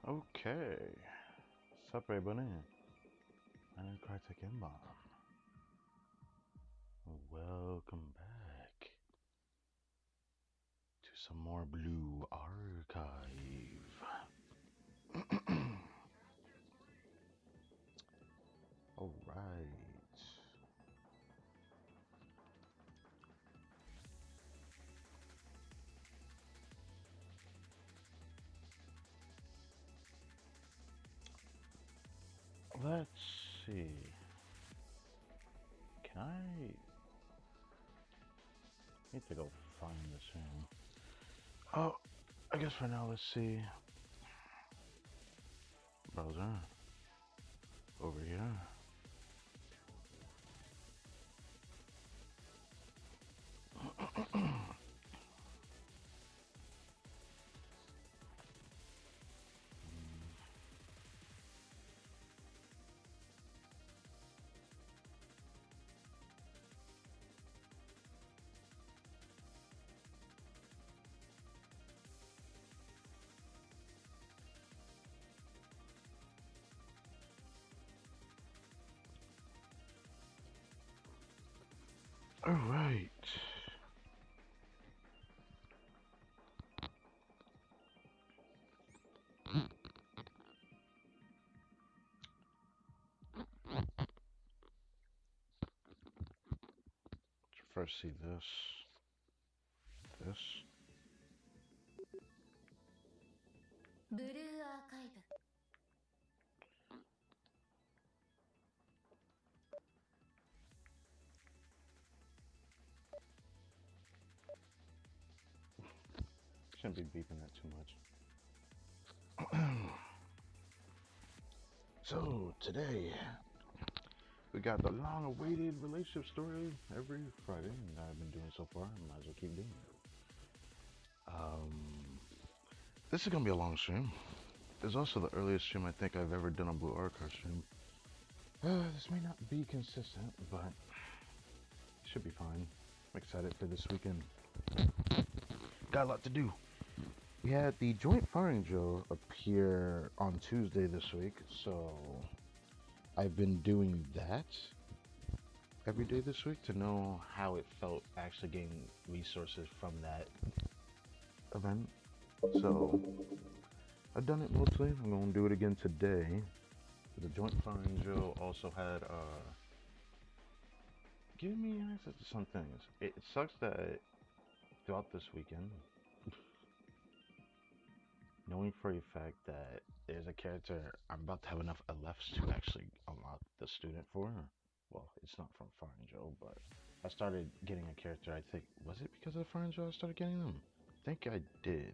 Okay. Sup, everybody? I'm Kartik Inbom. Welcome back to some more Blue Archive. Alright. Let's see. Can I need to go find this room. Oh, I guess for now, let's see. Browser. Over here. Alright. First see this. This. Blue Archive. Shouldn't be beeping that too much. So, today, we got the long-awaited relationship story every Friday, and I've been doing so far. I might as well keep doing it. This is gonna be a long stream. It's also the earliest stream I think I've ever done on Blue Archive stream. This may not be consistent, but it should be fine. I'm excited for this weekend. Got a lot to do. We had the joint firing drill appear on Tuesday this week, so I've been doing that every day this week to know how it felt actually getting resources from that event. So I've done it mostly. I'm going to do it again today. The joint firing drill also had giving me access to some things. It sucks that throughout this weekend, knowing for a fact that there's a character I'm about to have enough LFs to actually unlock the student for. Well, it's not from Firing Joe, but I started getting a character. I think, was it because of Firing Joe I started getting them? I think I did.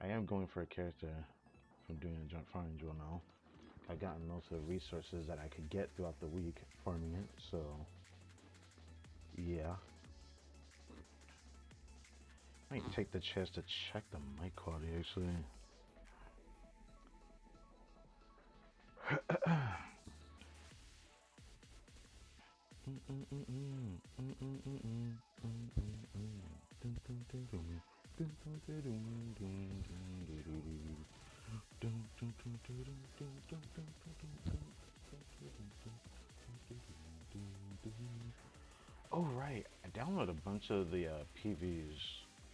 I am going for a character from doing a joint Firing Joe now. I've gotten most of the resources that I could get throughout the week farming it, so yeah. I might take the chance to check the mic quality actually. Oh right, I downloaded a bunch of the PVs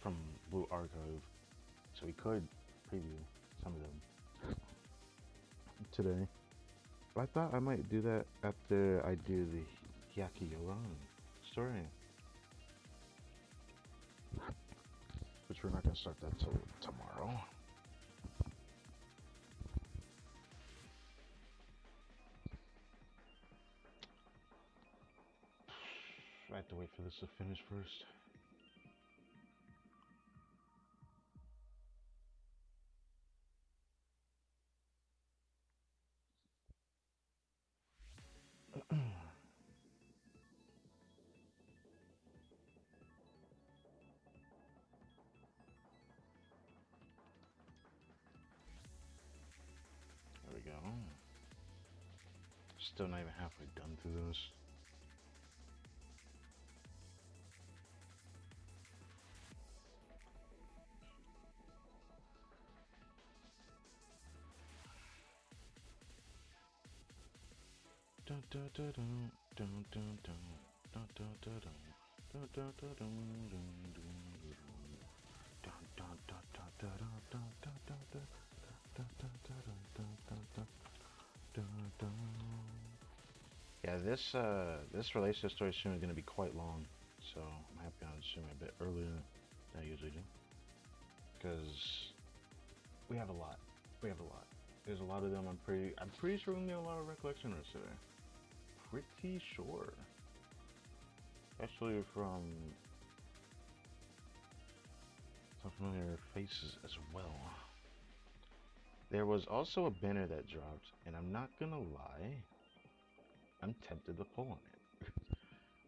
from Blue Archive, so we could preview some of them today. I thought I might do that after I do the Yakiyoran story, which we're not gonna start that till tomorrow. I have to wait for this to finish first. There we go. Still not even halfway done through this. Dun, dun, dun, dun, dun, dun, dun, dun, dun, dun, dun. Dun, dun, dun, dun, dun, dun, dun. Dun, dun, dun, dun, dun, dun, dun, dun, dun, dun, dun, dun, dun, dun, dun, dun, dun. Yeah, this relationship story soon is gonna be quite long, so I'm happy I'm assuming a bit earlier than I usually do, because we have a lot. We have a lot. There's a lot of them. I'm pretty sure we're gonna get a lot of recollection rights today. Pretty sure. Especially from some familiar faces as well. There was also a banner that dropped, and I'm not gonna lie, I'm tempted to pull on it.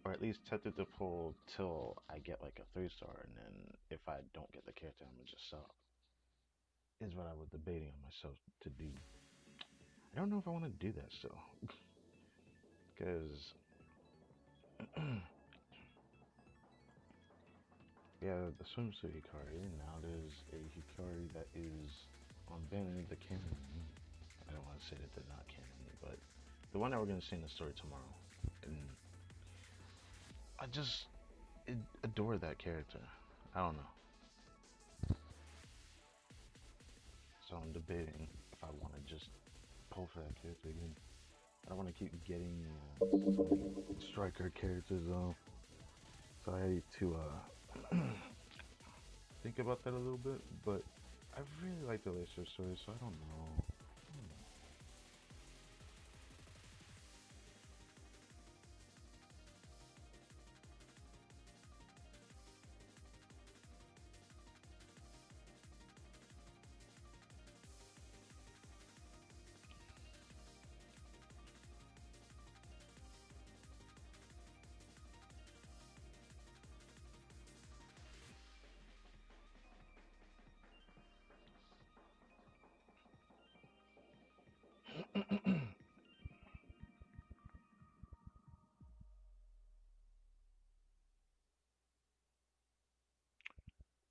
Or at least tempted to pull till I get like a 3-star, and then if I don't get the character, I'm gonna just stop. Is what I was debating on myself to do. I don't know if I want to do that still. Because, yeah, the swimsuit Hikari, now there's a Hikari that is on banner, the canon. I don't want to say that they're not canon, but the one that we're going to see in the story tomorrow. And I just adore that character. I don't know. So I'm debating if I want to just pull for that character again. I don't want to keep getting striker characters though. So I need to think about that a little bit. But I really like the relationship story, so I don't know.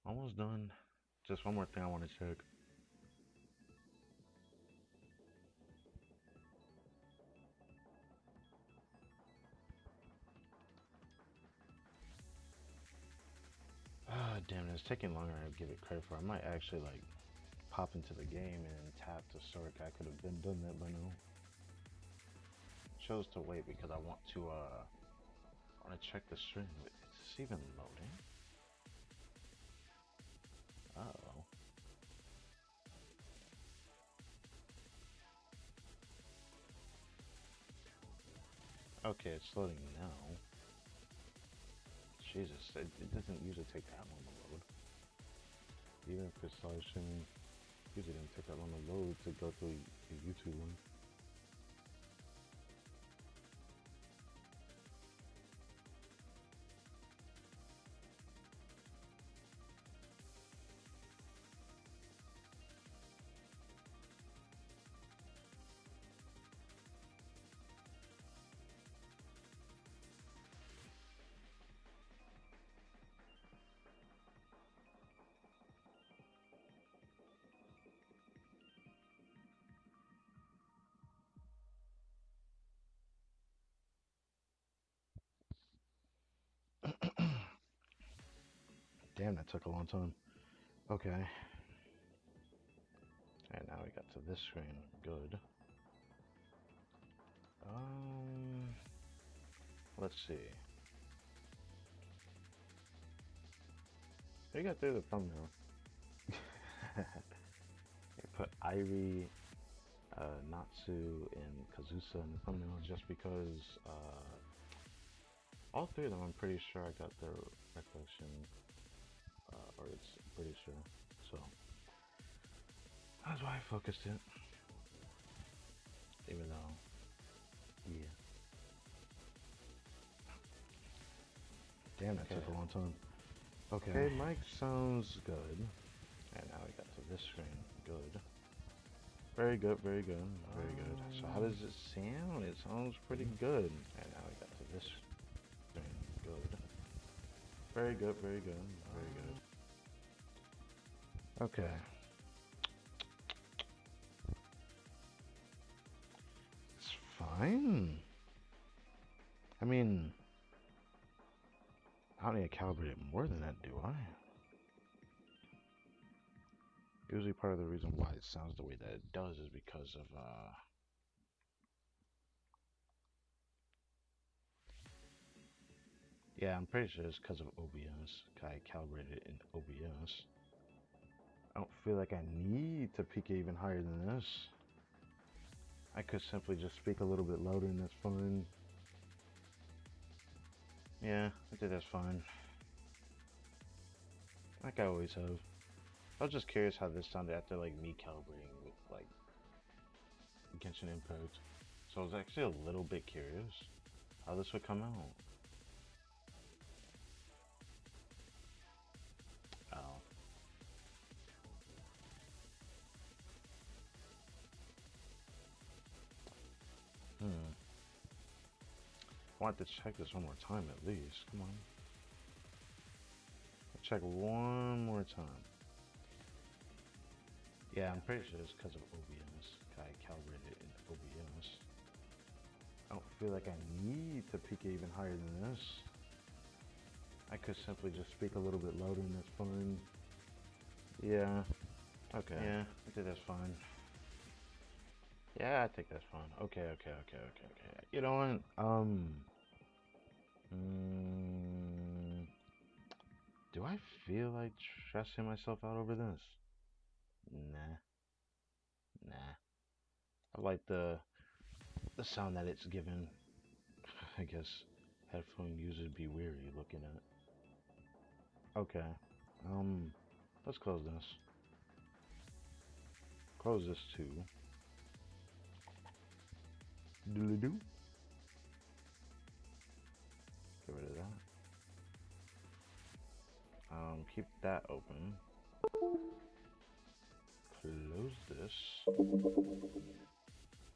Almost done. Just one more thing I want to check. Ah, damn it, it's taking longer than I give it credit for. I might actually like pop into the game and tap the sword. I could have been done that by now. Chose to wait because I want to check the stream. Is this even loading? Uh-oh. Okay, it's loading now. Jesus, it doesn't usually take that long to load. Even if it's live streaming, usually doesn't take that long to load to go through a YouTube one. Damn, that took a long time. Okay. And now we got to this screen. Good. Let's see. They got through the thumbnail. They put Irie, Natsu, and Kazusa in the thumbnail just because all three of them, I'm pretty sure I got their recollection, or it's pretty sure. So that's why I focused it. Even though, yeah. Damn, that took a long time. Okay, mic sounds good. And now we got to this screen. Good. Very good, very good, very good. So how does it sound? It sounds pretty good. And now we got to this screen. Good. Very good, very good, very good. Okay. It's fine. I mean, I don't need to calibrate it more than that, do I? Usually part of the reason why it sounds the way that it does is because of, yeah, I'm pretty sure it's because of OBS. I calibrated it in OBS. I don't feel like I need to peak it even higher than this. I could simply just speak a little bit louder and that's fine. Yeah, I think that's fine. Like I always have. I was just curious how this sounded after like me calibrating with like Genshin Impact. So I was actually a little bit curious how this would come out. Oh. Hmm. I want to check this one more time at least. Come on. Check one more time. Yeah, I'm pretty sure it's because of OBS. I calibrated it in OBS. I don't feel like I need to peak it even higher than this. I could simply just speak a little bit louder and that's fine. Yeah. Okay. Yeah, I think that's fine. Yeah, I think that's fine. Okay. You know what? Mm, do I feel like stressing myself out over this? Nah, nah. I like the sound that it's given. I guess headphone users be weary looking at. Okay. Um, let's close this. Close this too. Doodly doo. Get rid of that. Keep that open. Close this.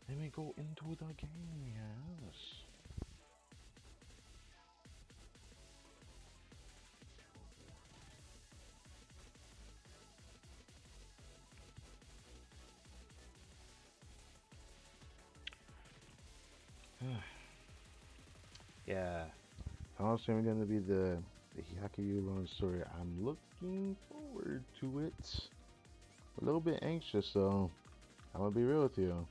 Let me go into the game, yes. Yeah. Honestly, I'm gonna be the Hyakuyu Run story. I'm looking forward to it. A little bit anxious though. I'm gonna be real with you.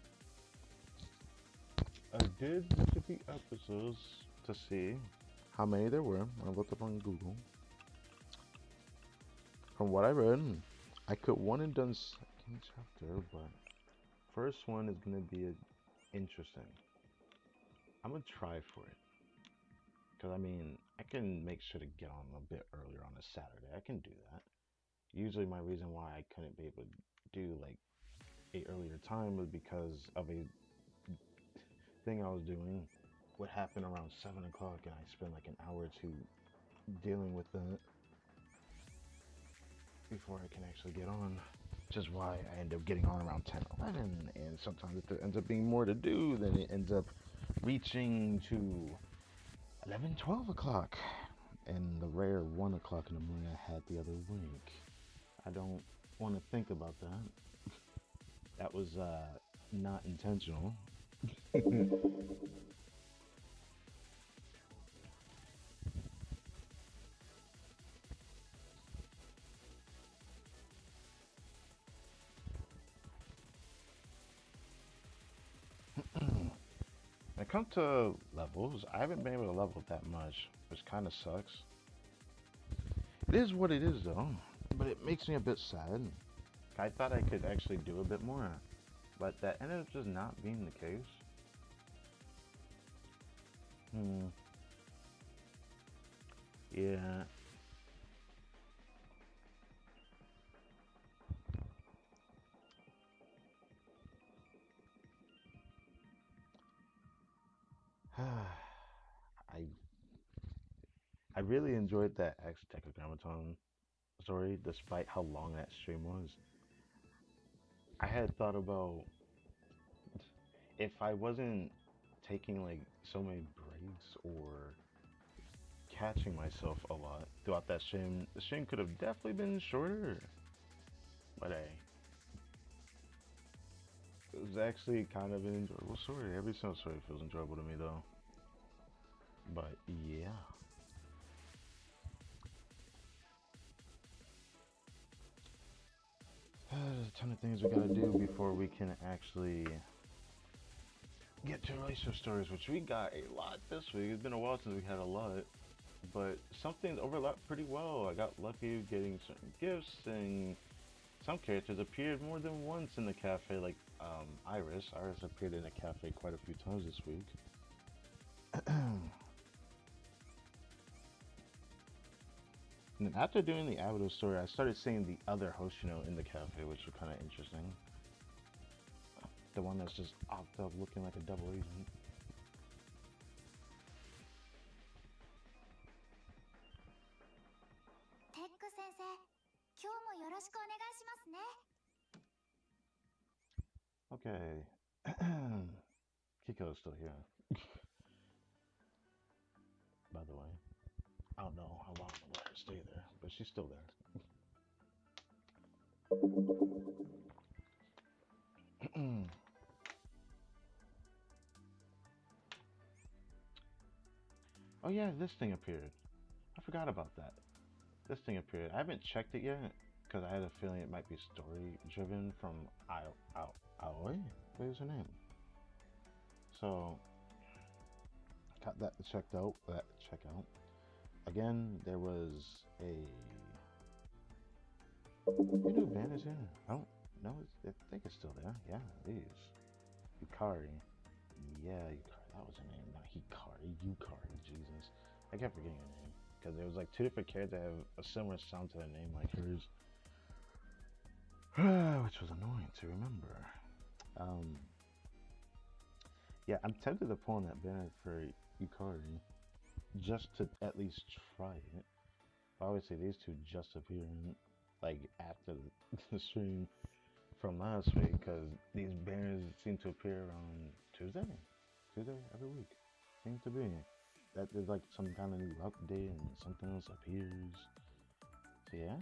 I did look at the episodes to see how many there were. I looked up on Google. From what I read, I could one and done second chapter, but first one is gonna be interesting. I'm gonna try for it. Cause I mean, I can make sure to get on a bit earlier on a Saturday. I can do that. Usually, my reason why I couldn't be able to do like a earlier time was because of a thing I was doing. What happened around 7 o'clock, and I spent like an hour or two dealing with that before I can actually get on. Which is why I end up getting on around 10, 11, and sometimes it ends up being more to do than it ends up reaching to 11, 12 o'clock. And the rare 1 o'clock in the morning I had the other week. I don't want to think about that. That was not intentional. When it comes to levels, I haven't been able to level that much, which kind of sucks. It is what it is though, but it makes me a bit sad. I thought I could actually do a bit more, but that ended up just not being the case. Hmm. Yeah. I I really enjoyed that X Decagrammaton story, despite how long that stream was. I had thought about if I wasn't taking like so many breaks or catching myself a lot throughout that stream, the stream could have definitely been shorter. But hey, it was actually kind of an enjoyable story. Every single story feels enjoyable to me though. But yeah. There's a ton of things we gotta do before we can actually get to relationship stories, which we got a lot this week. It's been a while since we had a lot, but some things overlapped pretty well. I got lucky getting certain gifts, and some characters appeared more than once in the cafe, like Iris. Iris appeared in the cafe quite a few times this week. And after doing the Abado story, I started seeing the other Hoshino in the cafe, which was kind of interesting. The one that's just opt up looking like a double agent. Okay. Kiko's still here, by the way. I don't know how long I'm gonna let her stay there, but she's still there. Oh yeah, this thing appeared. I forgot about that. This thing appeared. I haven't checked it yet because I had a feeling it might be story driven from Aoi. What is her name? So got that checked out. That check out. Again, there was a new band is here. I don't know. I think it's still there. Yeah, it is. Yukari. Yeah, Yukari. That was her name. Not Hikari. Yukari. Jesus. I kept forgetting her name. Because there was like two different characters that have a similar sound to their name like hers. Which was annoying to remember. Yeah, I'm tempted to pull on that banner for Yukari. Just to at least try it. Obviously these two just appeared like after the stream from last week, because these banners seem to appear on Tuesday every week. Seems to be that there's like some kind of new update and something else appears. So yeah.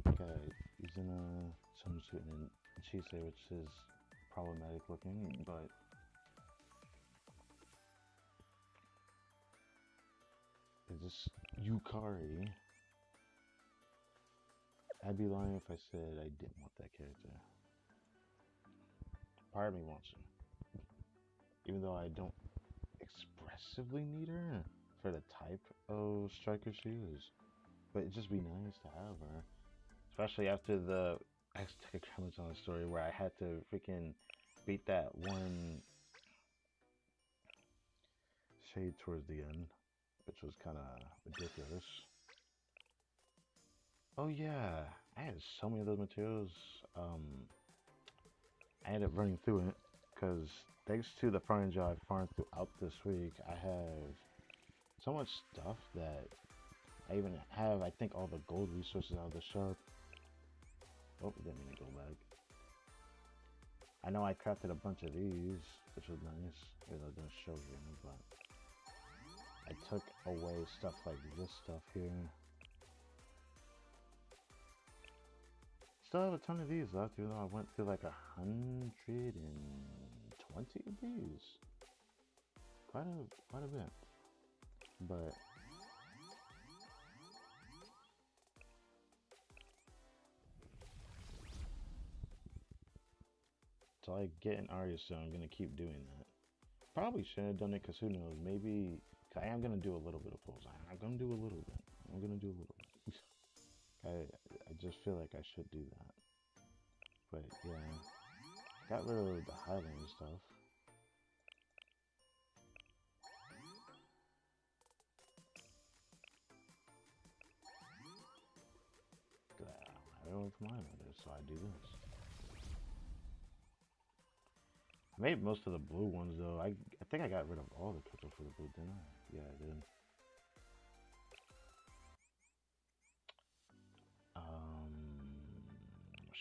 Okay, he's in a swimsuit and Chise, which is problematic looking, but is this Yukari? I'd be lying if I said I didn't want that character. Part of me wants her. Even though I don't expressively need her for the type of striker she is. But it'd just be nice to have her. Especially after the X-Telecramatron story where I had to freaking beat that one shade towards the end, which was kind of ridiculous. Oh yeah, I had so many of those materials. I ended up running through it because thanks to the farming job I farmed throughout this week, I have so much stuff that I even have, I think, all the gold resources out of the shop. Oh, didn't mean to go back. I know I crafted a bunch of these, which was nice. I was gonna show you, but I took away stuff like this stuff here. Still have a ton of these left, even though I went through like 120 of these. Quite a bit. But until I get an artist, so I'm gonna keep doing that. Probably shouldn't have done it because who knows? Maybe I am gonna do a little bit of pulls. I'm gonna do a little bit. I'm gonna do a little bit. I just feel like I should do that. But yeah, got rid of the Highland stuff. I don't know what mine is, so I do this. I made most of the blue ones though. I think I got rid of all the crystals for the blue, didn't I? Yeah, I did.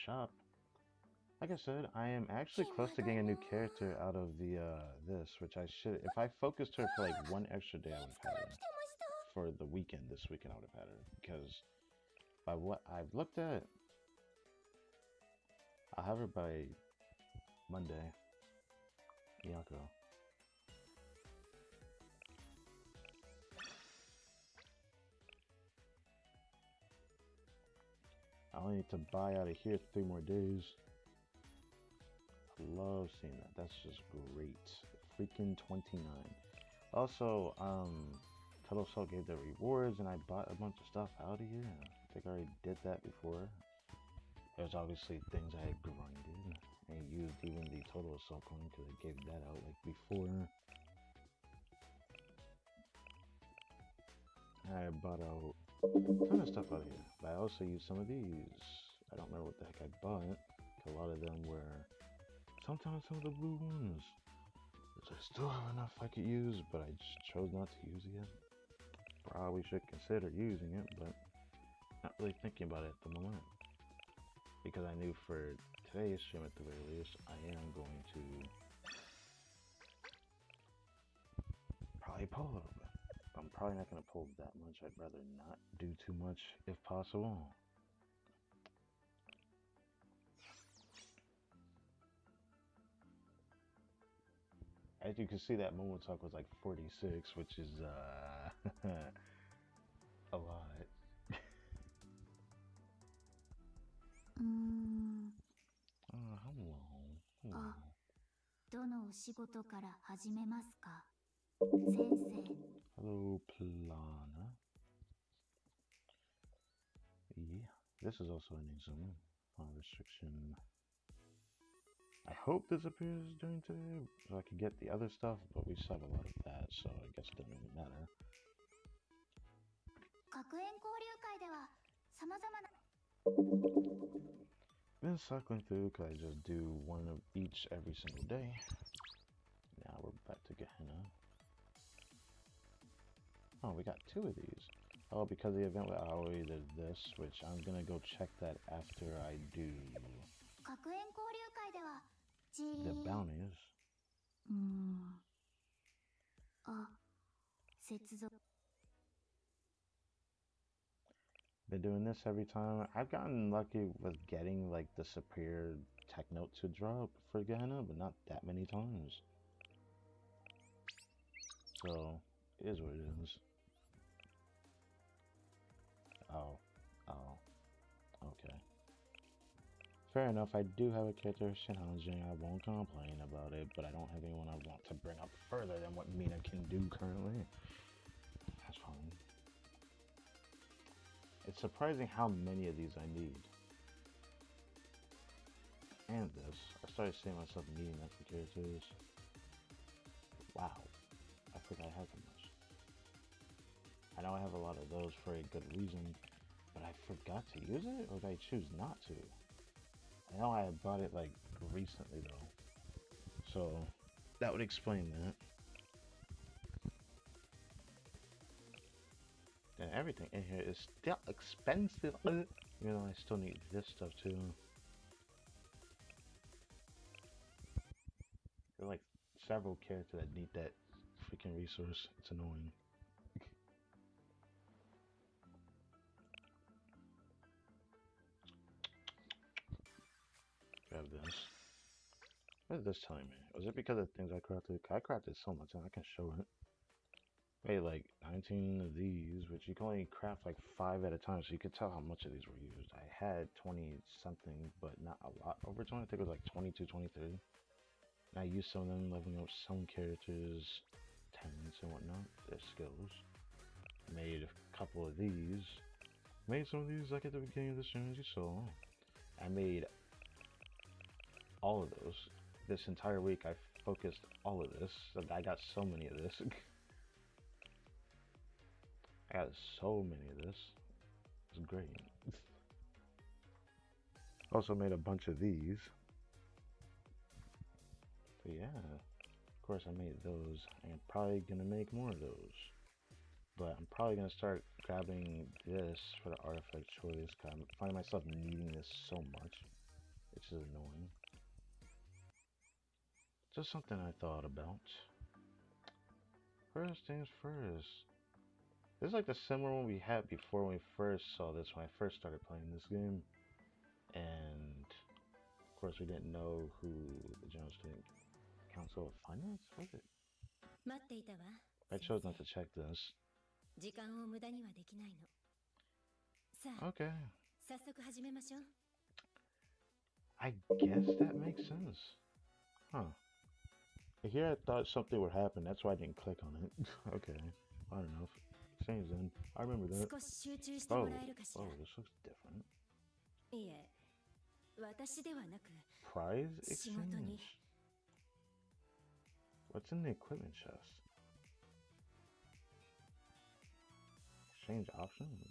Shop. Like I said, I am actually close to getting a new character out of the this, which I should. If I focused her for like one extra day, I would have had her. For the weekend, this weekend, I would have had her because by what I've looked at, I'll have her by Monday. Miyako. only need to buy out of here 3 more days. I love seeing that. That's just great. Freaking 29. Also, Total Soul gave the rewards and I bought a bunch of stuff out of here. I think I already did that before. There's obviously things I had grinded. I used even the Total Assault coin because I gave that out like before. I bought out a ton of stuff out of here. But I also used some of these. I don't remember what the heck I bought. A lot of them were sometimes some of the blue ones. Which I still have enough I could use, but I just chose not to use it yet. Probably should consider using it, but not really thinking about it at the moment. Because I knew for today's stream at the very least, I am going to probably pull a little bit. I'm probably not going to pull that much. I'd rather not do too much if possible. As you can see, that Momo Talk was like 46, which is a lot. Hello. Hello. どのお仕事から始めますか? 先生. Hello, Plana. Yeah, this is also an exam. Restriction. I hope this appears during today so I can get the other stuff, but we still have a lot of that, so I guess it doesn't really matter. 学園交流会では様々な Been cycling through because I just do one of each every single day. Now we're back to Gehenna. Oh, we got 2 of these. Oh, because the event with Aoi did this, which I'm gonna go check that after I do 学園交流会では the bounties. 接続 Been doing this every time. I've gotten lucky with getting like the superior tech note to drop for Gehenna, but not that many times. So, it is what it is. Oh. Okay. Fair enough, I do have a character challenging, I won't complain about it, but I don't have anyone I want to bring up further than what Mina can do currently. That's fine. It's surprising how many of these I need. And this. I started seeing myself needing that for characters. Wow. I forgot I had so much. I know I have a lot of those for a good reason, but I forgot to use it, or did I choose not to? I know I had bought it like recently though, so that would explain that. And everything in here is still expensive, you know. I still need this stuff too. There are like several characters that need that freaking resource. It's annoying. Grab this. What is this telling me? Was it because of things I crafted? I crafted so much and I can show it. Made like 19 of these, which you can only craft like 5 at a time, so you could tell how much of these were used. I had 20 something, but not a lot over 20. I think it was like 22, 23. And I used some of them, leveling up some characters, talents and whatnot, their skills. Made a couple of these. Made some of these like at the beginning of the stream, as you saw. I made all of those. This entire week I focused all of this. I got so many of this. I got so many of this. It's great. Also made a bunch of these. But yeah, of course I made those. I'm probably gonna make more of those. But I'm probably gonna start grabbing this for the artifact choice, because I'm finding myself needing this so much. It's just annoying. Just something I thought about. First things first. This is like the similar one we had before when we first saw this, when I first started playing this game. And of course we didn't know who the General Student Council of Finance was it? I chose not to check this. Okay. 早速始めましょう。 I guess that makes sense. Huh. Here I thought something would happen. That's why I didn't click on it. Okay. I don't know. Same then. I remember that. 少し集中してもらえるかしら。 Oh, this looks different. いえ、私ではなく Prize 仕事に。 exchange. What's in the equipment chest? Exchange options.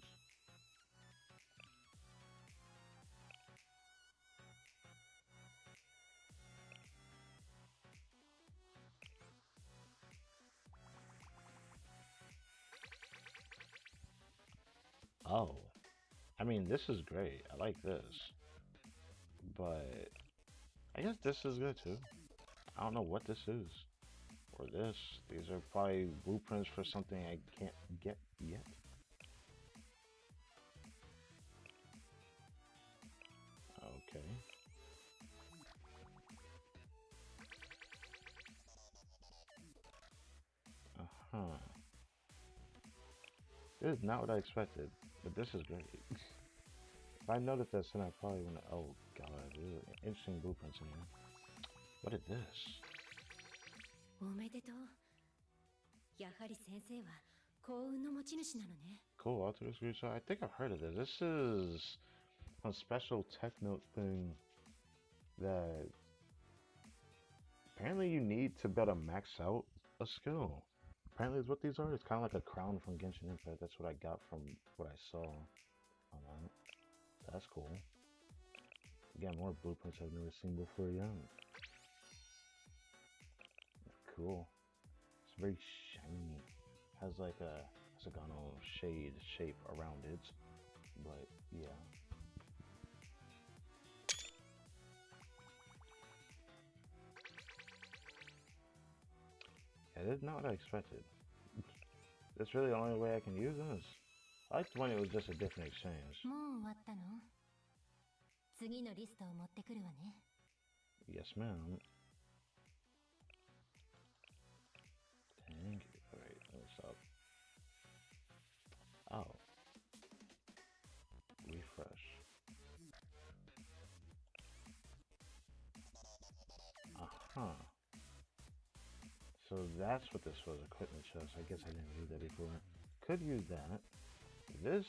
Oh, I mean, this is great. I like this. But I guess this is good too. I don't know what this is. Or this. These are probably blueprints for something I can't get yet. Okay. Uh-huh. This is not what I expected, but this is great. If I noticed this, then I probably wouldn't. Oh god, there's interesting blueprints in here. What is this? おめでとう。やはり先生は幸運の持ち主なのね。 Cool, Alter Screenshot. I think I've heard of this. This is a special tech note thing that apparently you need to be able to max out a skill. Apparently, is what these are. It's kind of like a crown from Genshin Impact. That's what I got from what I saw on that. That's cool. Again, more blueprints I've never seen before. Yeah. Cool. It's very shiny. Has like a hexagonal shade shape around it. But yeah. Yeah, this is not what I expected. That's really the only way I can use this. I liked when it was just a different exchange. もう終わったの？次のリストを持ってくるわね。 Yes, ma'am. Thank you. Alright, what's up? Oh. Refresh. Uh-huh. So that's what this was, equipment chest. I guess I didn't read that before. Could use that. This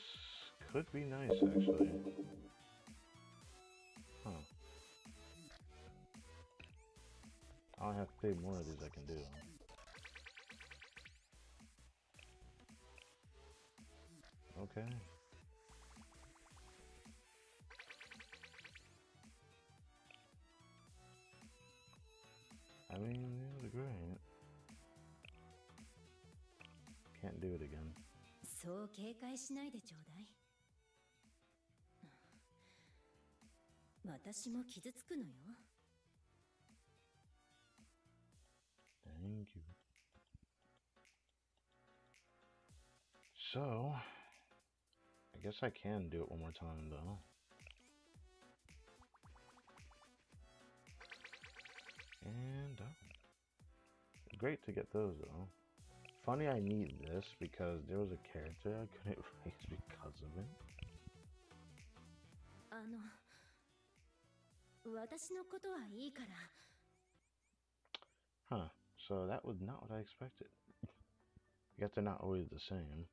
could be nice, actually. Huh. I only have 3 more of these I can do. Okay. I mean, it was great. Can't do it again. そう警戒しないでちょうだい。私も傷つくのよ。 Thank you. So, I guess I can do it one more time though. And great to get those though. Funny I need this because there was a character I couldn't raise because of it. 私のことはいいから。 Huh, so that was not what I expected. I guess they're not always the same.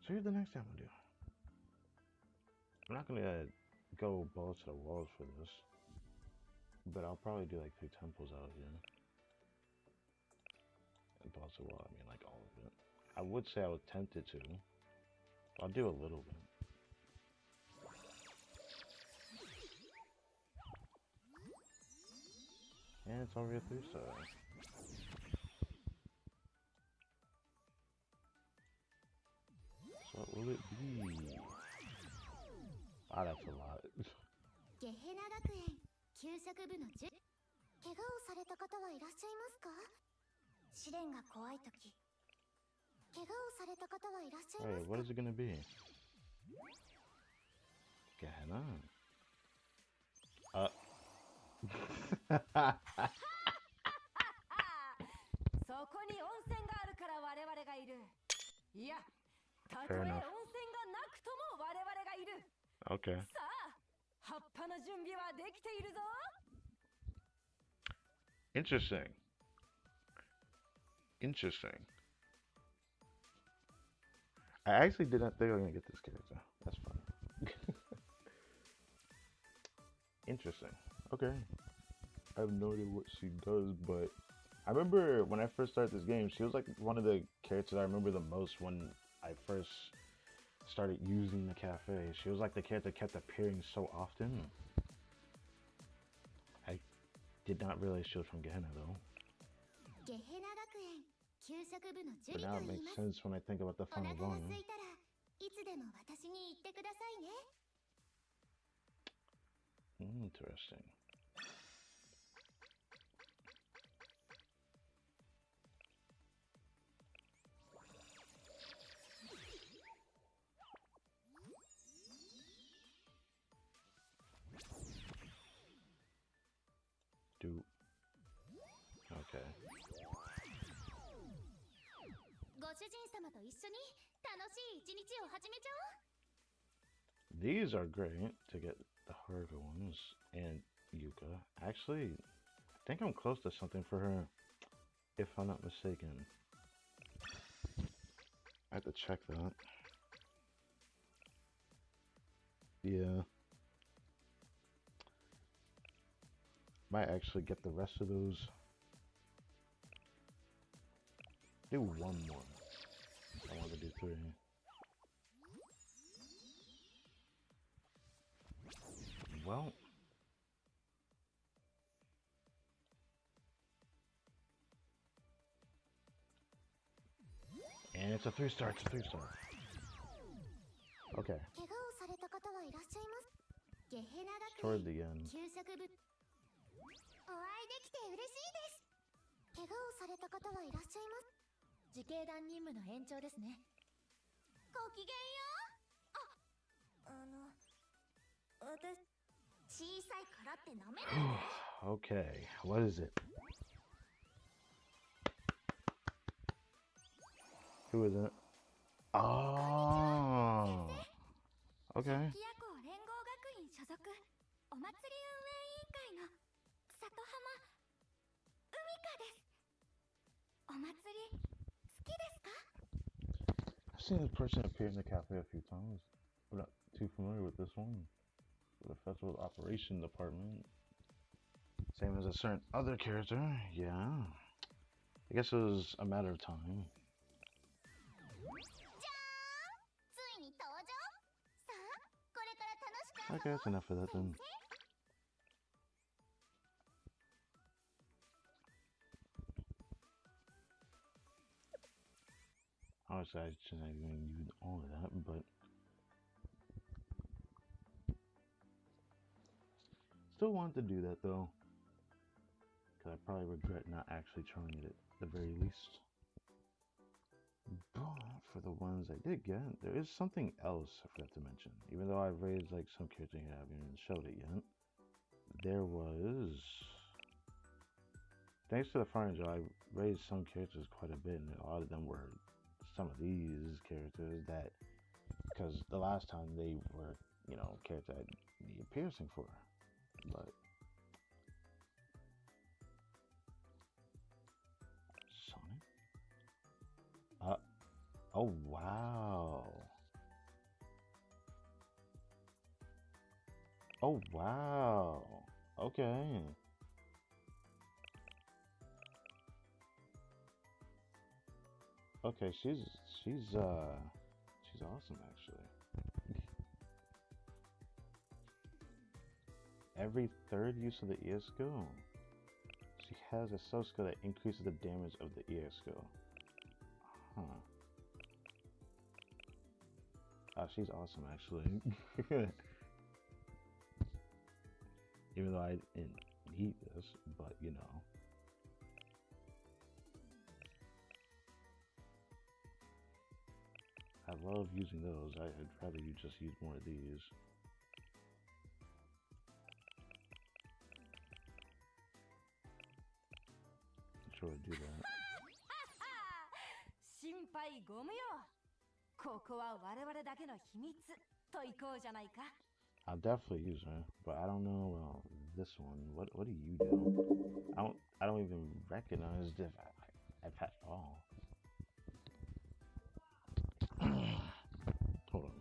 So here's the next thing I'm gonna do. I'm not gonna go balls to the walls for this. But I'll probably do like 3 temples out of here. And balls to the wall, I mean like all of it. I would say I was tempted to. I'll do a little bit. And it's already a 3-star. So what will it be? Ah, that's a lot. ゲヘナ学園給食部の怪我をされた方はいらっしゃいますか？試練が怖いとき怪我をされた方はいらっしゃいます Wait, か？ what is it gonna be? Gehenna. そこに温泉があるから我々がいる。いや、たとえ Fair 温泉 enough. がなくとも我々がいる。Okay. さあ、葉っぱの準備はできているぞ。 Interesting. Interesting. I actually did not think I was gonna get this character. That's funny. Interesting. Okay. I have no idea what she does, but I remember when I first started this game, she was like one of the characters I remember the most when I first started using the cafe. She was like the character that kept appearing so often. I did not realize she was from Gehenna though. ゲヘナ学園給食部のジュ But リ now と it 言い makes ます。 sense when I think about the お腹 final が volume. 空いたらいつでも私に言ってくださいね。 Interesting. Do. Okay. ご主人様と一緒に楽しい一日を始めちゃおう。 These are great to get the harder ones. And Yuka. Actually, I think I'm close to something for her, if I'm not mistaken. I have to check that. Yeah. Might actually get the rest of those. Do one more. I want to do 3. Well. And it's a 3-star, it's a 3-star. Okay. 怪我をされた方はいらっしゃいます。ゲヘナ Toward 学園 the end. 給食部。お会いできて嬉しいです。怪我をされた方はいらっしゃいます。自警団任務の延長ですね。ごきげんよう。私、小さいからってなめないで。 Okay, what is it? Who is it? Oh. Okay. 日夜校連合学院所属お祭り運営委員会の里浜海香です。お祭り好きですか？ I've seen this person appear in the cafe a few times. I'm not too familiar with this one. The festival operation department. Same as a certain other character. Yeah. I guess it was a matter of time. じゃーん、ついに登場。さあ、これから楽しく遊ぼう。 Okay, that's enough of that then. Honestly, I shouldn't have even used all of that, but still wanted to do that though, because I probably regret not actually trying it at the very least. But for the ones I did get, there is something else I forgot to mention. Even though I've raised like some characters I haven't even showed it yet, there was, thanks to the Fire Angel, I raised some characters quite a bit, and a lot of them were some of these characters that, because the last time they were, you know, characters I needed piercing for, but Sonic? Oh wow. Oh wow. Okay. Okay, she's awesome actually. Every third use of the ES skill, she has a sub skill that increases the damage of the ES skill. Huh. Oh, she's awesome actually. Even though I didn't need this, but you know. I love using those. I'd rather you just use more of these. I'm sure I'd do that. 心配ご無用。ここは我々だけの秘密と行こうじゃないか。I'll definitely use her, but I don't know this one. What do you do? I don't even recognize this at all. Hold on.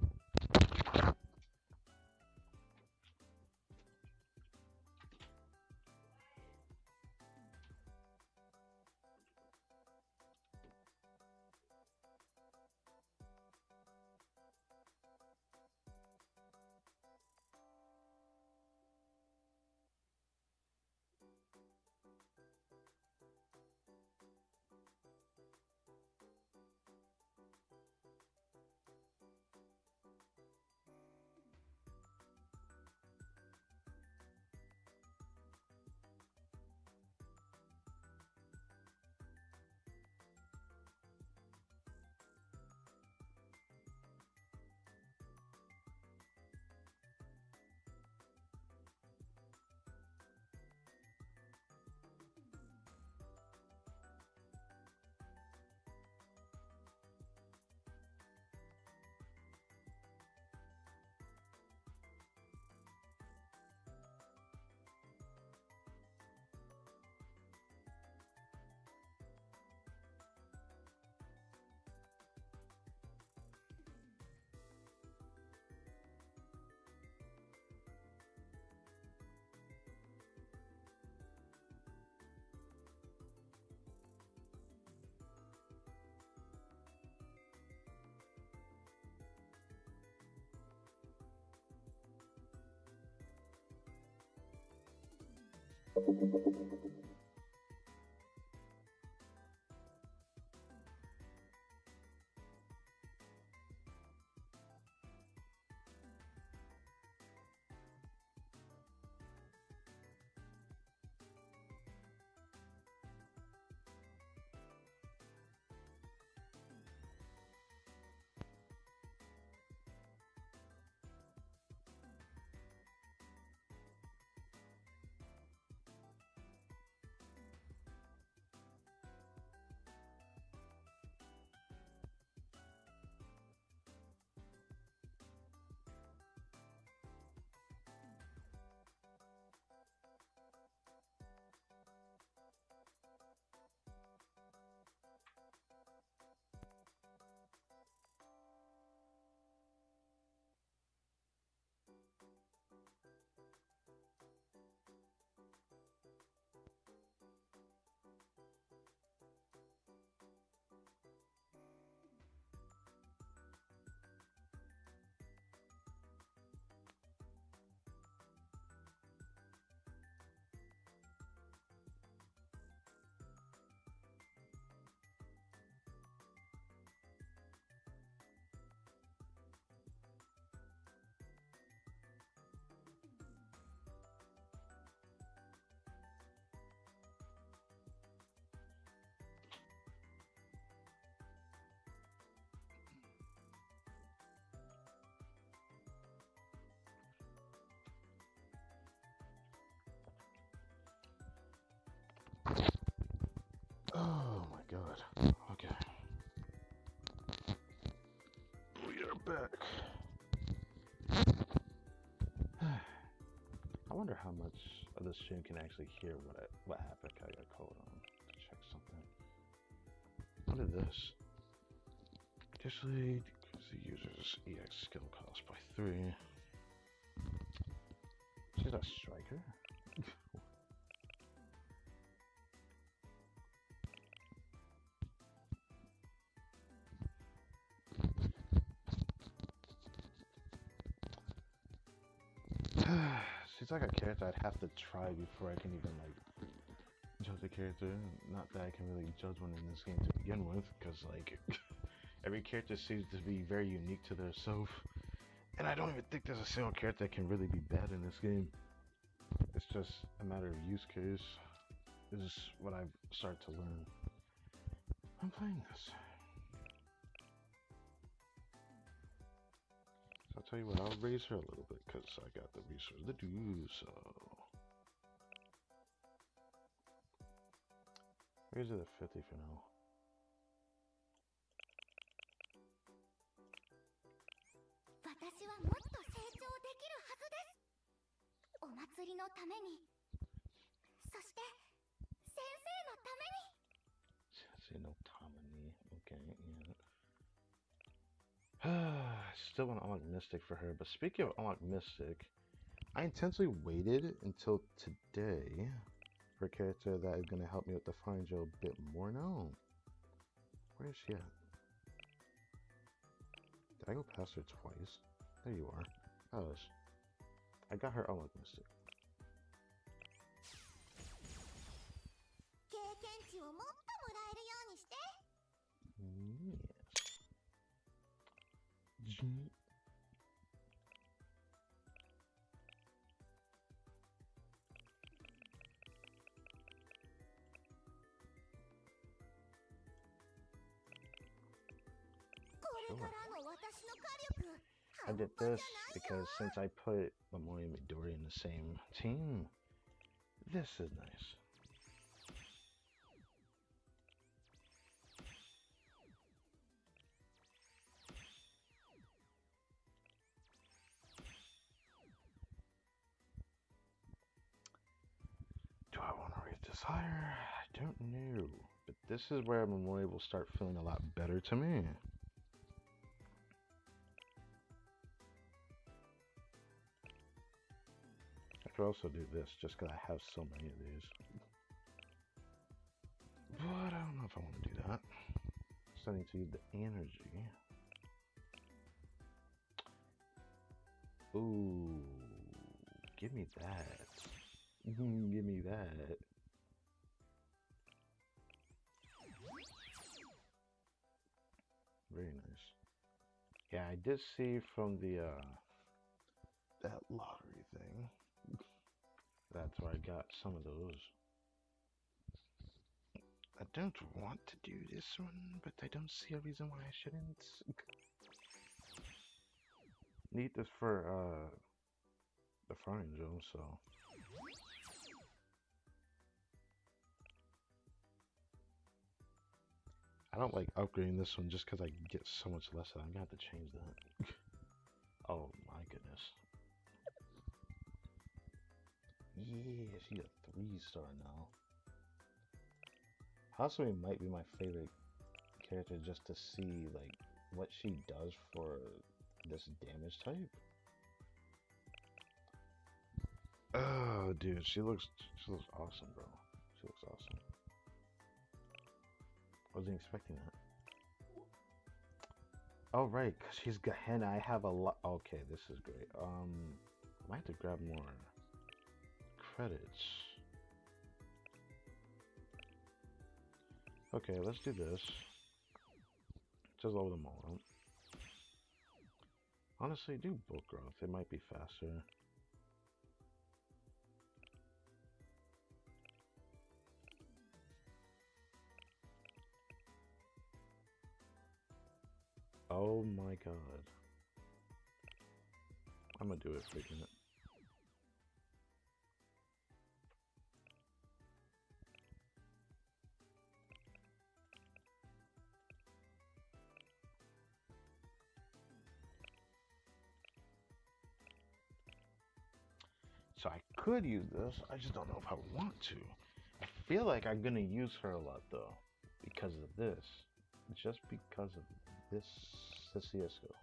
Oh my god. Okay. We are back. I wonder how much of the stream can actually hear what happened. I got called on to check something. What is this? Additionally, decrease the user's EX skill cost by 3. She's a striker? She's like a character I'd have to try before I can even like judge a character. Not that I can really judge one in this game to begin with, because like every character seems to be very unique to themselves, and I don't even think there's a single character that can really be bad in this game. It's just a matter of use case. This is what I've started to learn. I'm playing this. So I'll tell you what, I'll raise her a little bit because I got the resources to do so. Raise her to 50 for now. 祭りのために、そして先生のために。 Say no Tommy. Okay, yeah. Still want to unlock Mystic for her, but speaking of unlock Mystic, I intentionally waited until today for a character that is going to help me with the Fine Joe a bit more now. Where is she at? Did I go past her twice? There you are. Oh, I got her unlock Mystic. 経験値をもっともらえるようにして。 Yes. これからの私の火力。 I did this because since I put Lemoyne and Midori in the same team, this is nice. Do I want to raise this higher? I don't know. But this is where Memorial will start feeling a lot better to me. I could also do this just because I have so many of these. But I don't know if I want to do that. Still need to use the energy. Ooh, give me that. Give me that. Very nice. Yeah, I did see from the that lottery thing. That's where I got some of those. I don't want to do this one, but I don't see a reason why I shouldn't. Need this for the Frying Zone, so. I don't like upgrading this one just because I get so much less. I'm gonna have to change that. Oh my goodness. Yeah, she's a 3-star now. Hasumi might be my favorite character just to see like what she does for this damage type. Oh, dude, she looks awesome, bro. She looks awesome. Wasn't expecting that. Oh, right, because she's Gehenna. I have a lot. Okay, this is great. I might have to grab more credits. Okay, let's do this. Just load them all up. Honestly, do bulk growth. It might be faster. Oh my god. I'm gonna do it freaking it. So I could use this, I just don't know if I want to. I feel like I'm gonna use her a lot though, because of this. Just because of this, the CSGO.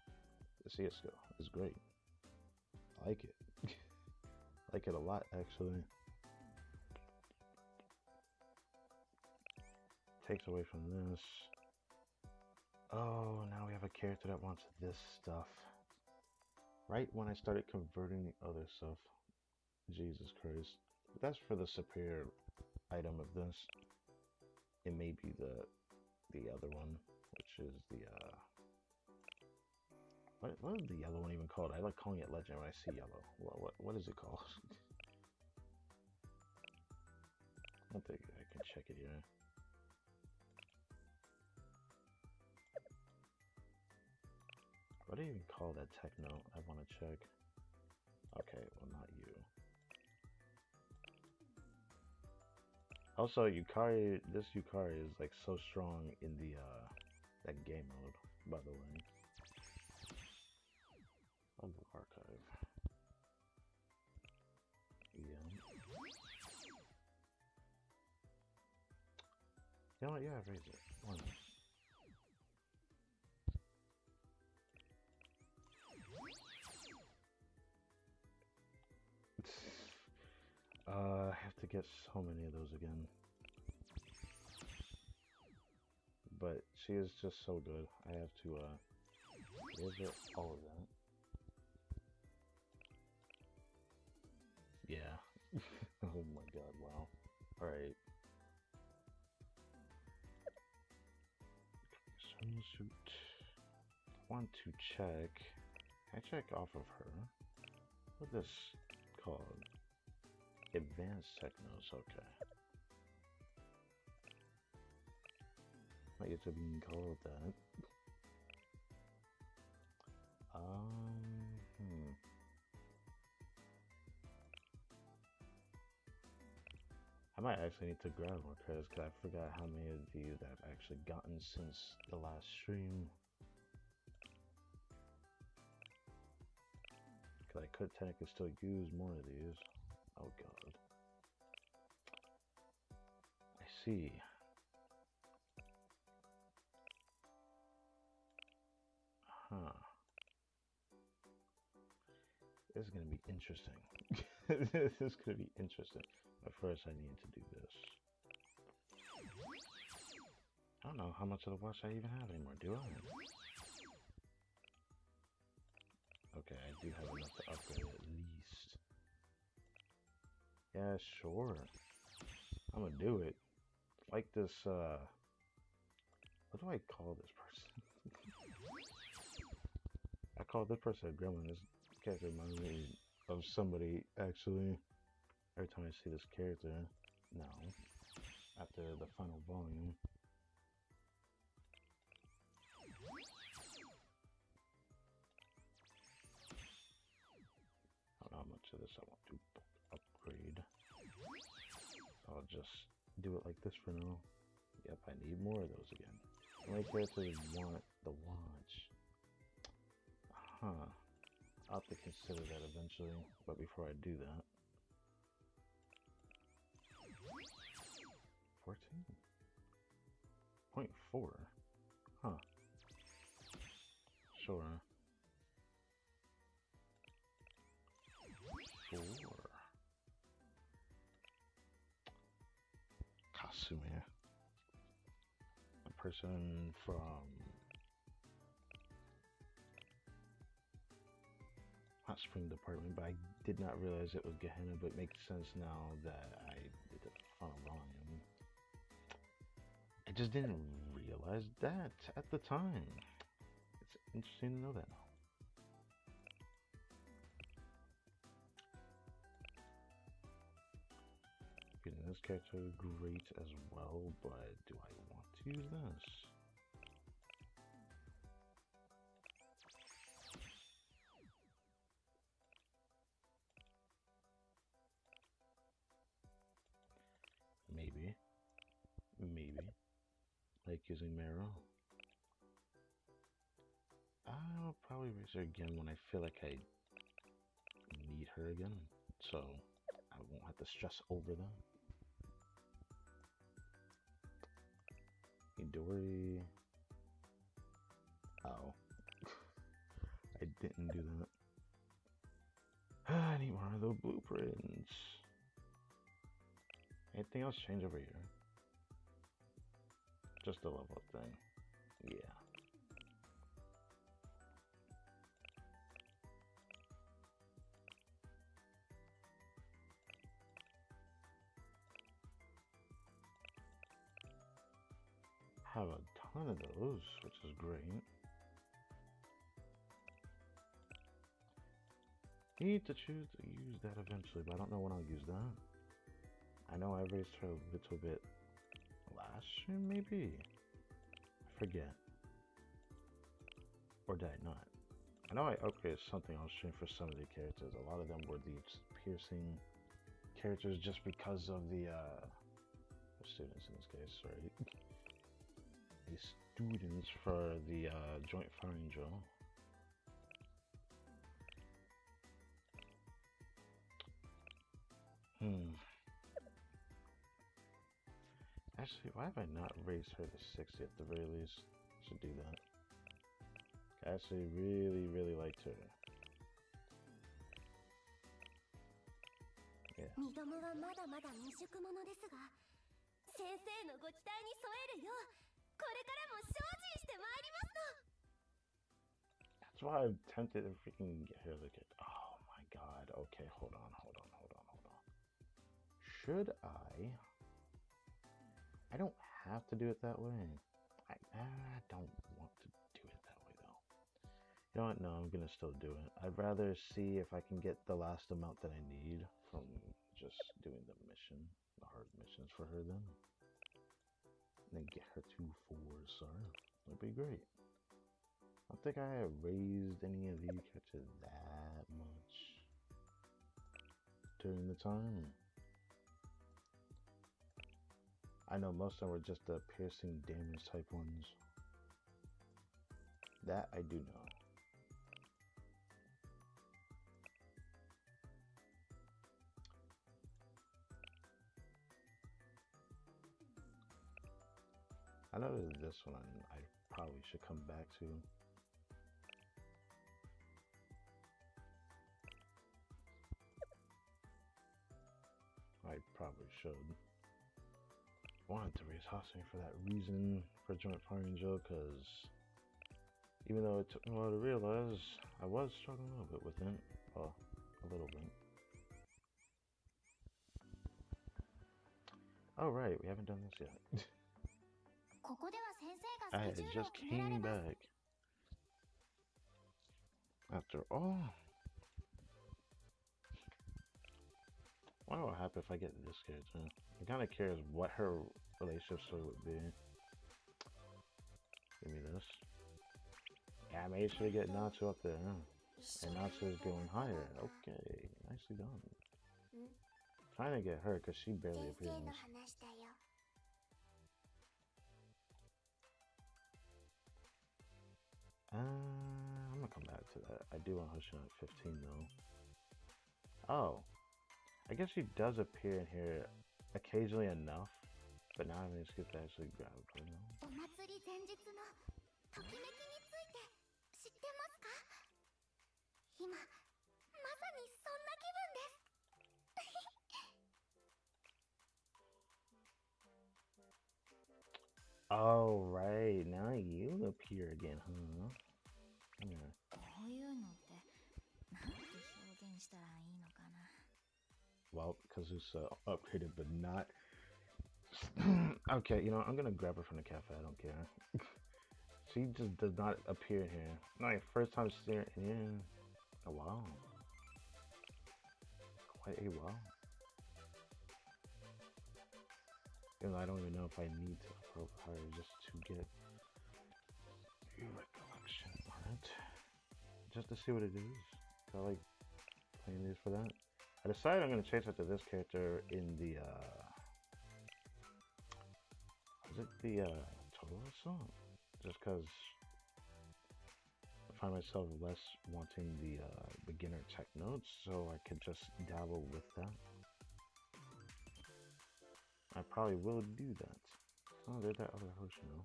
The CSGO is great. I like it. I like it a lot actually. Takes away from this. Oh, now we have a character that wants this stuff. Right when I started converting the other stuff. Jesus Christ. But that's for the superior item of this. It may be the other one, which is the what is the yellow one even called? I like calling it legend when I see yellow. What is it called? I don't think I can check it here. What do you even call that techno? I want to check. Okay, well not you. Also, Yukari, this Yukari is like so strong in the that game mode, by the way. On the archive. You know what? Yeah, raise it. Why not? I have to get so many of those again. But she is just so good. I have to, give her all of that. Yeah. Oh my god, wow. Alright. Swimsuit. Want to check. I check off of her. What this called? Advanced Technos, okay. Might get to being called that. Hmm. I might actually need to grab more credits because I forgot how many of these I've actually gotten since the last stream. Because I could technically still use more of these. Oh god. I see. Huh. This is gonna be interesting. This is gonna be interesting. But first I need to do this. I don't know how much of the watch I even have anymore, do I? Okay, I do have enough to upgrade at least. Yeah, sure. I'm gonna do it. Like this, what do I call this person? I call this person a gremlin. This character reminds me of somebody, actually. Every time I see this character. Now, after the final volume. I don't know how much of this I want to upgrade. So I'll just do it like this for now. Yep, I need more of those again. My characters want the watch. Huh. I'll have to consider that eventually, but before I do that. 14.4. Huh. Sure. 4. Kasume. A person from Hot Spring Department, but I did not realize it was Gehenna, but it makes sense now that I did the final volume. I just didn't realize that at the time. It's interesting to know that now. Getting this character great as well, but do I want to use this? Maybe. Maybe. Like using Marrow. I'll probably raise her again when I feel like I need her again. So I won't have to stress over that. Midori. Oh. I didn't do that. I need more of those blueprints. Anything else change over here? Just the level up thing. Yeah. Have a ton of those, which is great. Need to choose to use that eventually, but I don't know when I'll use that. I know I raised her a little bit last stream, maybe? I forget. Or did I not? I know I upgraded something on stream for some of the characters. A lot of them were these piercing characters just because of the students in this case, right? The students for the joint firing drill. Actually, why have I not raised her to 60 at the very least? I should do that. I actually really, really liked her. Yeah. 二度もはまだまだ未熟者ですが、先生のご期待に添えるよう、これからも精進してまいりますの。 That's why I'm tempted to freaking get her like it. Oh my god. Okay, hold on. Should I don't have to do it that way. I don't want to do it that way though. You know what? No, I'm gonna still do it. I'd rather see if I can get the last amount that I need from just doing the hard missions for her then. And then get her to 4-star. That'd be great. I don't think I have raised any of these characters that much during the time. I know most of them were just the piercing damage type ones. That I do know. I know there's this one I probably should come back to. I probably should. Wanted to raise Hosting for that reason, for Joint Firing Joe, because even though it took me a while to realize, I was struggling a little bit with it. Well, a little bit. Oh right, we haven't done this yet. ここでは先生が I スケ had ジュールを just 決められ came ます。 back. After all. I wonder what would happen if I get this character. I'm kind of curious what her relationship story would be. Give me this. Yeah, I made sure to get Natsu up there. And Natsu is going higher. Okay, nicely done. Trying to get her because she barely 先生 appears. の話だよ。 I'm gonna come back to that. I do want Hoshin at 15 though. Oh, I guess she does appear in here occasionally enough, but now I have an excuse to actually grab her now. お祭り前日のときめきについて知ってますか？今まさにそんな気分です。 Oh, right. Now you appear again, huh? Yeah. こういうのってなんて表現したらいいのかな。 Well, because it's upgraded, but not. Okay, you know, I'm gonna grab her from the cafe. I don't care. She just does not appear in here. My first time seeing her in a while. Quite a while. And I don't even know if I need to approach her just to get a recollection on it. Just to see what it is. I like playing these for that. I decided I'm going to chase after this character in the, is it the, Total Assault? Just because I find myself less wanting the, beginner tech notes, so I could just dabble with that. I probably will do that. Oh, there's that other host, you know.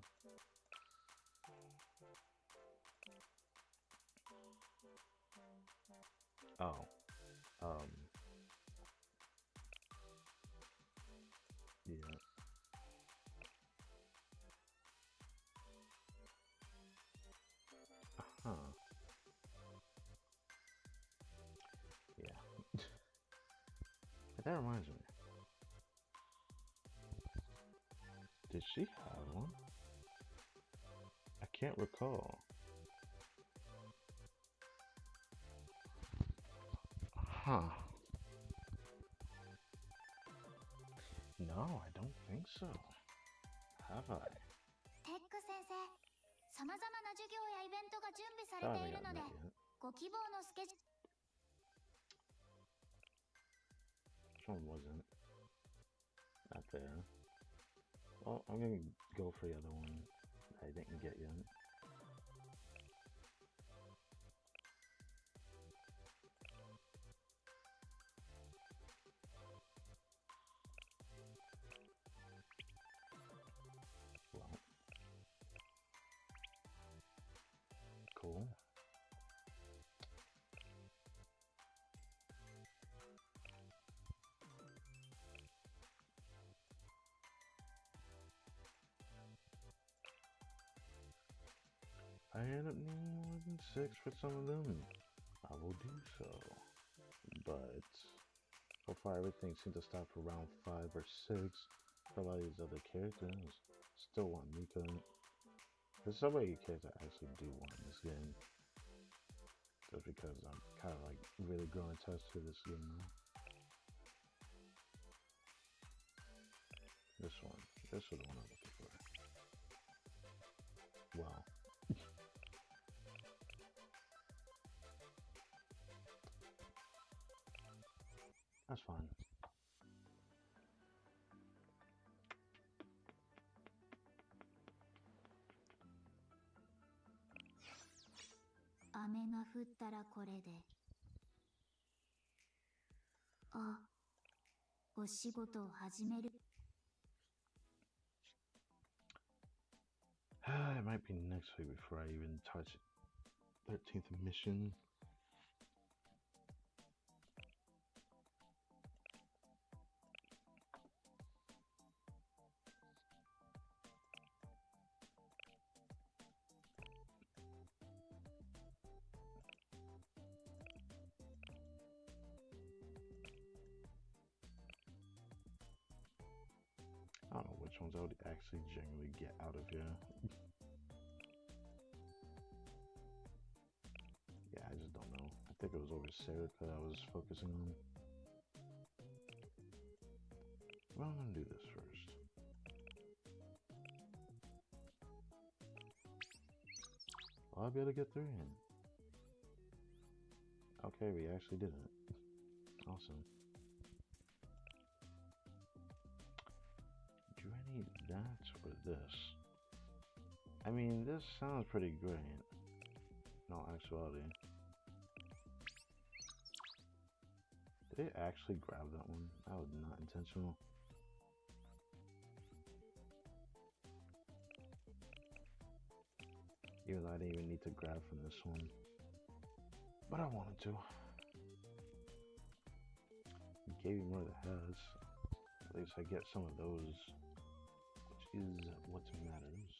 Oh. Yeah. Huh. Yeah. But that reminds me. Did she have one? I can't recall. Huh. No, I don't think so. Have I? テック先生、さまざまな授業やイベントが準備され I てい haven't るの gotten で、 that yet. ご希望のスケジュール。 Which one wasn't? Not there. Well, I'm gonna go for the other one I didn't get yet. cool. I end up needing more than 6 for some of them. I will do so. But so far everything seems to stop around 5 or 6 for a lot of these other characters. Still want Mika. There's so many characters I actually do want in this game. Just because I'm kind of like really growing attached to this game now. This one. This is the one I'm looking for. Wow. That's fine. It might be next week before I even touch 13th mission. I don't know which ones I would actually genuinely get out of here. Yeah, I just don't know. I think it was over Serica I was focusing on. Well, I'm gonna do this first. Will I be able to get through him? Okay, we actually did it. Awesome. Do I need that or this? I mean, this sounds pretty great. In all actuality. Did it actually grab that one? That was not intentional. Even though I didn't even need to grab from this one. But I wanted to. It gave me more of the heads. At least I get some of those. Which is what matters.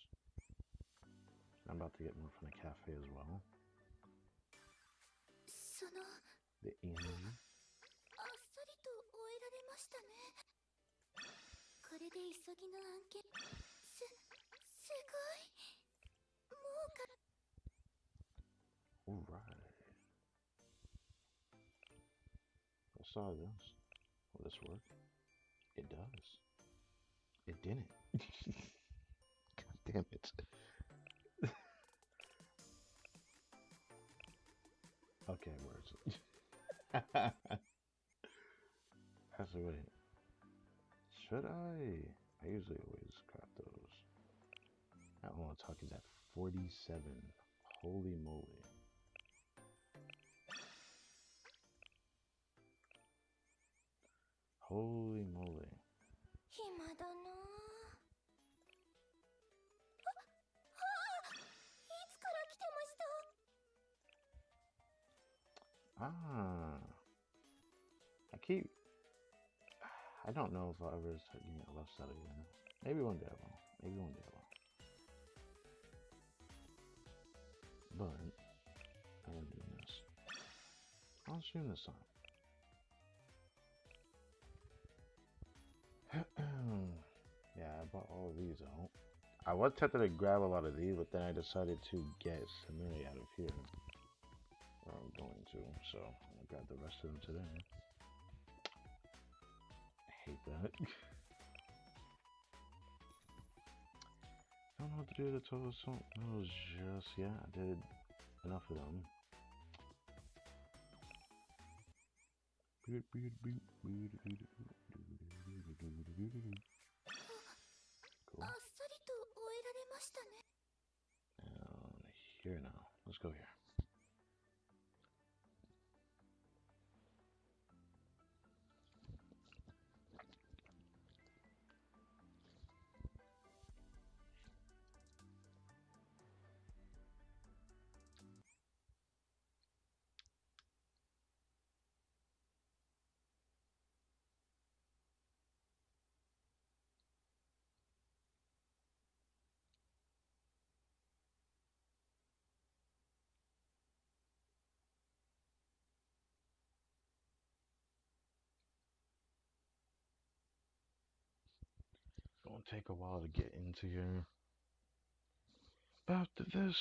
I'm about to get more from the cafe as well. The energy. これで急ぎの案件すごいもうか Alright. I saw this. Will this work? It does. It didn't. God damn it. Okay, where is it? Actually, wait. Should I? I usually always grab those. I want to talk is at 47. Holy moly. Holy moly. 暇だないつから来てました Ah. I don't know if I'll ever start getting a left side again. Maybe one day I will. Maybe one day I will. But I'm doing this. I'll stream this time. Yeah, I bought all of these out. I was tempted to grab a lot of these, but then I decided to get Samiri out of here. Or I'm going to, so I'm gonna grab the rest of them today. I hate that. I don't know what to do with the total salt noodles just yet. I did enough of them. Cool. And here now. Let's go here. It'll take a while to get into here. But after this,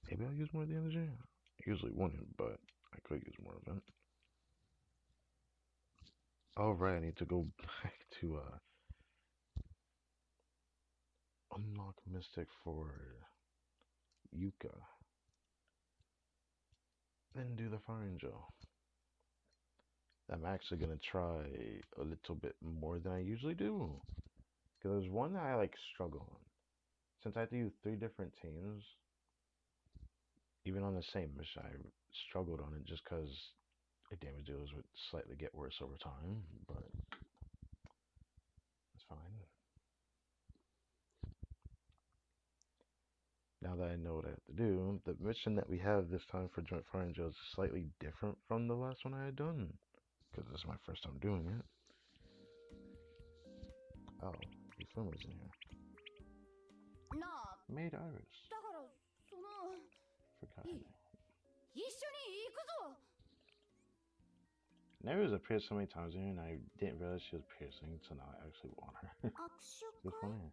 maybe I'll use more of the energy. I usually wouldn't, but I could use more of it. All right, I need to go back to unlock Mystic for Yuka, then do the Fire Angel. I'm actually gonna try a little bit more than I usually do, because there's one that I like struggle on. Since I have to use 3 different teams, even on the same mission, I struggled on it just because the damage dealers would slightly get worse over time, but it's fine. Now that I know what I have to do, the mission that we have this time for Joint Fire Angel is slightly different from the last one I had done, because this is my first time doing it. Oh, the Fuma's in here. Maid Iris. Forgot her name. Neva's appeared so many times here, and I didn't realize she was piercing, so now I actually want her. This one here.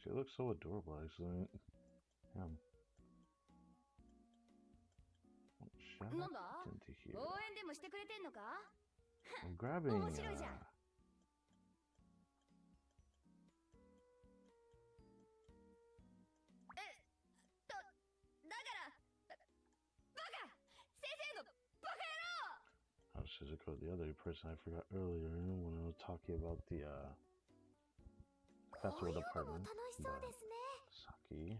She looks so adorable, actually. Shout out into here. I'm grabbing. Oh, Shizuko, the other person I forgot earlier when I was talking about the festival department. Saki.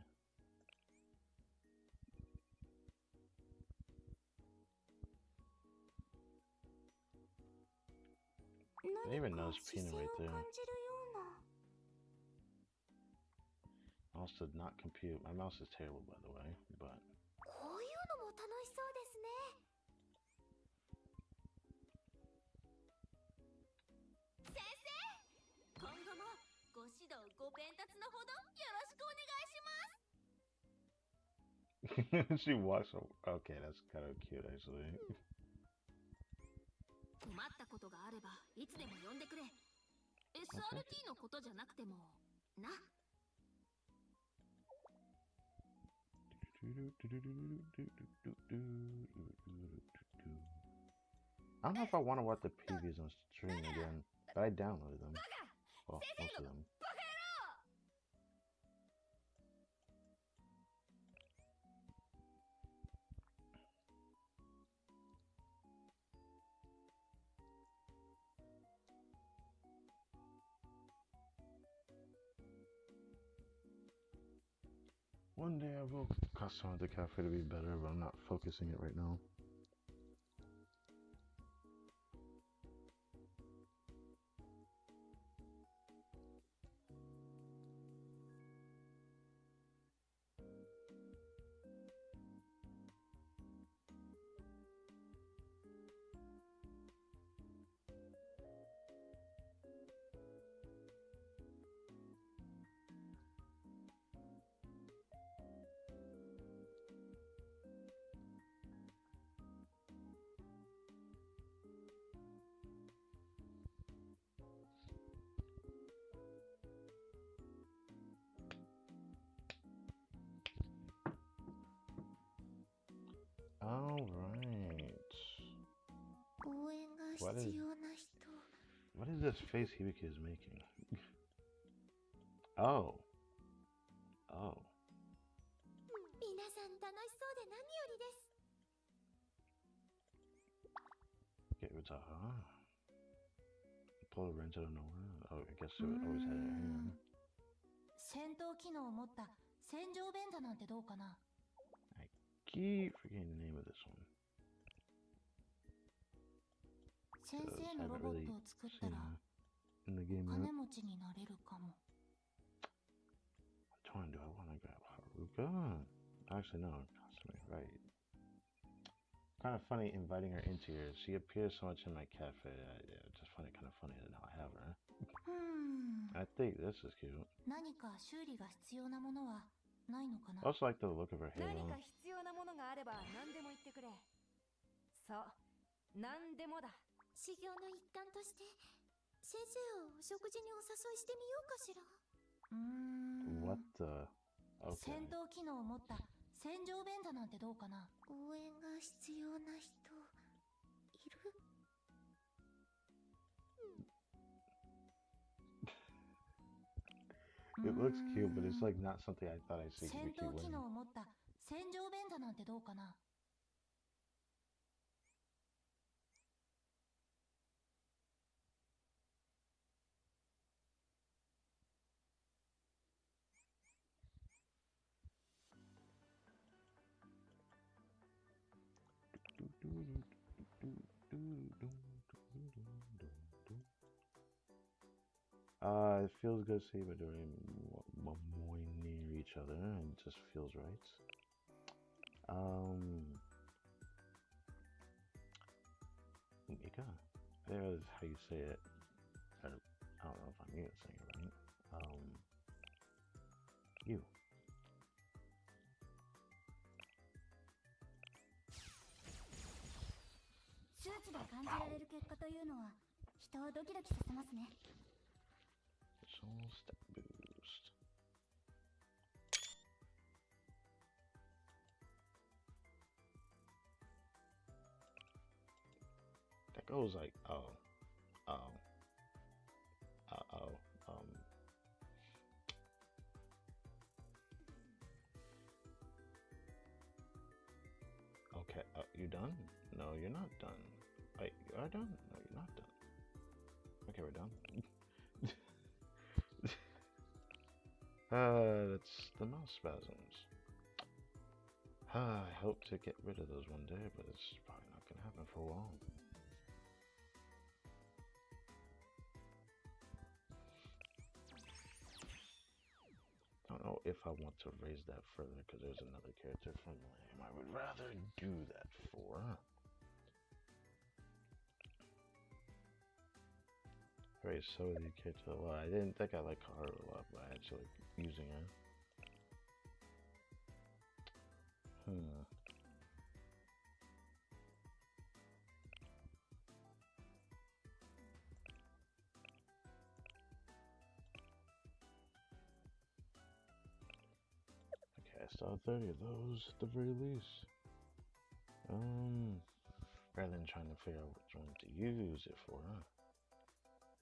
I didn't even notice Pina right there. Mouse did not compute. My mouse is terrible, by the way, but. She walks over. Okay, that's kind of cute, actually. I don't know if I want to watch the previews on stream again, but I downloaded them. Well, most of them. One day I will customize the cafe to be better, but I'm not focusing it right now. Alright. What is this face Hibiki is making? Oh. Oh. Get rid of her. Pull a wrench out of nowhere. Oh, I guess it always had it here. I keep forgetting the name of this one. I haven't really seen in the game yet. Which one do I want to grab? Haruka? Actually, no. Right. Kind of funny inviting her into here. She appears so much in my cafe. It's just kind of funny that now I have her. I think this is cute. 何か修理が必要なものはないのかな。 I also like the look of her hair. 何か必要なものがあれば何でも言ってくれ。そう、何でもだ。修行の一環として先生をお食事にお誘いしてみようかしら。What the? Okay. 戦闘機能を持った戦場弁だなんてどうかな。応援が必要な人いる？ It looks cute, but it's like not something I thought I'd see 戦 Yuki 闘機 win. 能を持った戦場弁だなんてどうかな。 It feels good to see we're doing more near each other, and it just feels right. Mika, there is how you say it. I don't know if I'm even saying it right. You. 数値で感じられる結果というのは人をドキドキさせますね。 Soul step boost. That goes like Okay, you done? No, you're not done. Wait, you are done? No, you're not done. Okay, we're done. That's the mouth spasms. I hope to get rid of those one day, but it's probably not gonna happen for a while. I don't know if I want to raise that further because there's another character from Lamb I would rather do that for. Raise so the character a lot. I didn't think I liked Kaharu a lot, but I actually like using her. Okay, I still have 30 of those at the very least. Rather than trying to figure out which one to use it for.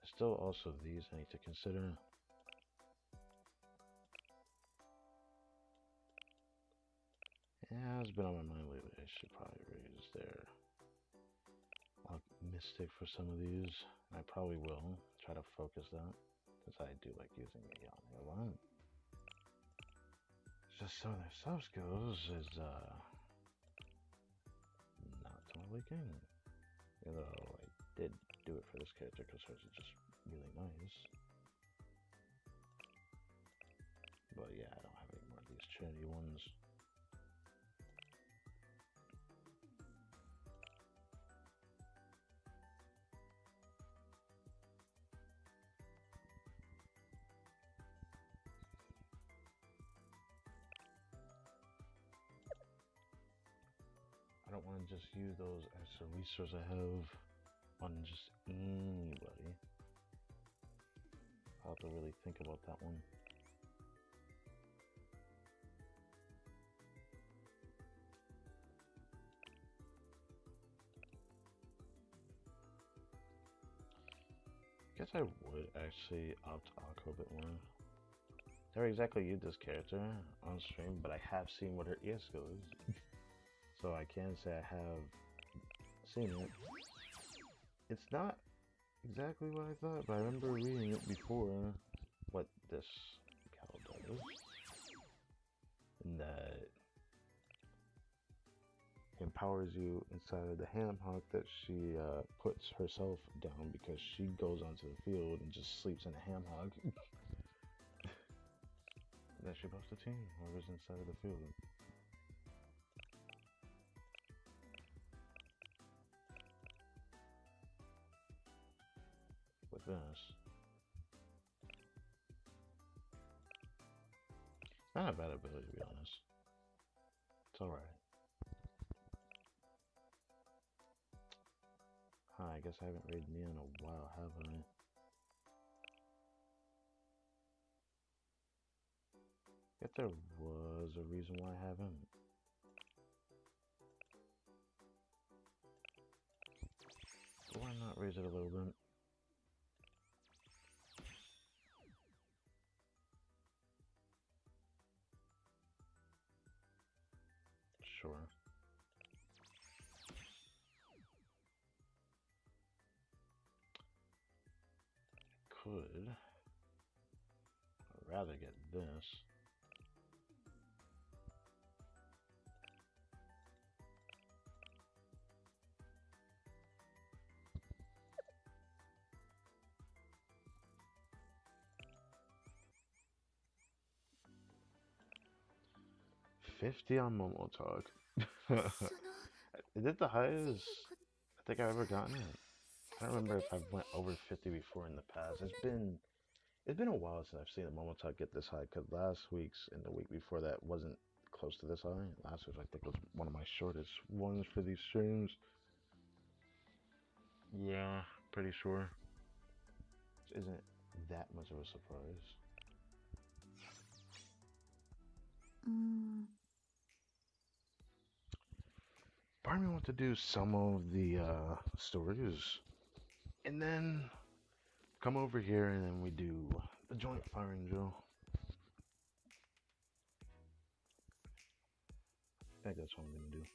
There's still also these I need to consider. Yeah, it's been on my mind lately. I should probably raise their Mystic for some of these. I probably will try to focus that because I do like using Ayane a lot. Just some of their sub skills is not to my liking. Even though I did do it for this character because hers is just really nice. But yeah, I don't have any more of these Trinity ones. I don't want to just use those extra resources I have on just anybody. I'll have to really think about that one. I guess I would actually opt Akko a bit more. Never exactly used this character on stream, but I have seen what her ES skill is. So I can say I have seen it. It's not exactly what I thought, but I remember reading it before what this cow does. And that empowers you inside of the ham hock that she puts herself down because she goes onto the field and just sleeps in a ham hock. And then she buffs the team, whoever's inside of the field. With this, Not a bad ability, to be honest. It's alright. Huh, I guess I haven't raided Mia in a while, have I? If there was a reason why I haven't. Why not raise it a little bit? Sure. Could. I'd rather get this. $50 on Momo Talk. Is it the highest I think I've ever gotten it? I don't remember if I've went over 50 before in the past. It's been a while since I've seen a Momo Talk get this high, because last week's and the week before that wasn't close to this high. Last week I think was one of my shortest ones for these streams. Yeah, pretty sure. Which isn't that much of a surprise. Part of me wants to do some of the stories, and then come over here and then we do the joint firing drill. I think that's what I'm gonna do.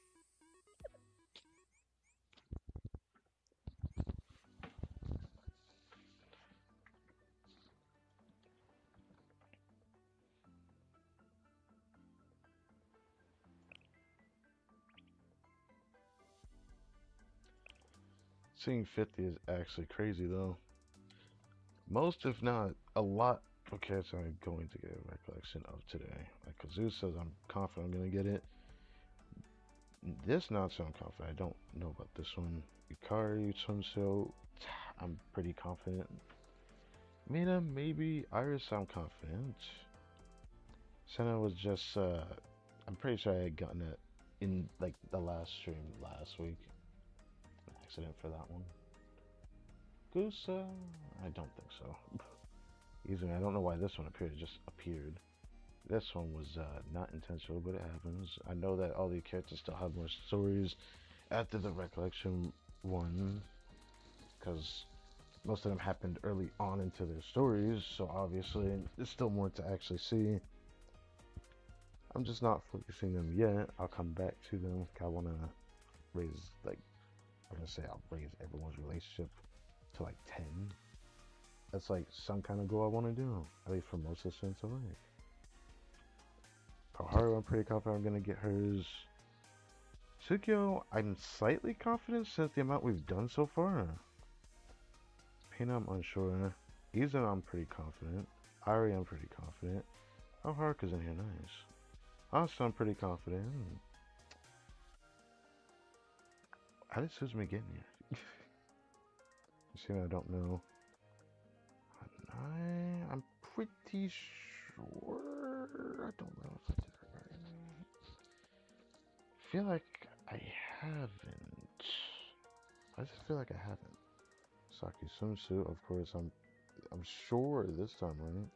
Seeing 50 is actually crazy though. Most, if not a lot, of characters I'm going to get a recollection of today. Like Kazoo says, I'm confident I'm gonna get it. This not so confident. I don't know about this one. Ikari, Chunso, I'm pretty confident. Mina, maybe. Iris, I'm confident. Senna was just, I'm pretty sure I had gotten it in like the last stream last week. An accident for that one. Goose, I don't think so. Easily, I don't know why this one appeared. It just appeared. This one was not intentional, but it happens. I know that all the characters still have more stories after the recollection one, because most of them happened early on into their stories, so obviously there's still more to actually see. I'm just not focusing them yet. I'll come back to them. I want to raise, like, I'm going to say I'll raise everyone's relationship to like 10. That's like some kind of goal I want to do, at least for most of the Sins Alike. Koharu, I'm pretty confident I'm going to get hers. Tsukio, I'm slightly confident since the amount we've done so far. Pina, I'm unsure. Iza, I'm pretty confident. Ari, I'm pretty confident. Oh, Haruka's in here, nice. Asa, I'm pretty confident. How did Suzume get in here? You see, I don't know. I'm pretty sure. I don't know if I did it right. I feel like I haven't. I just feel like I haven't. Saki swimsuit, of course. I'm sure this time, right?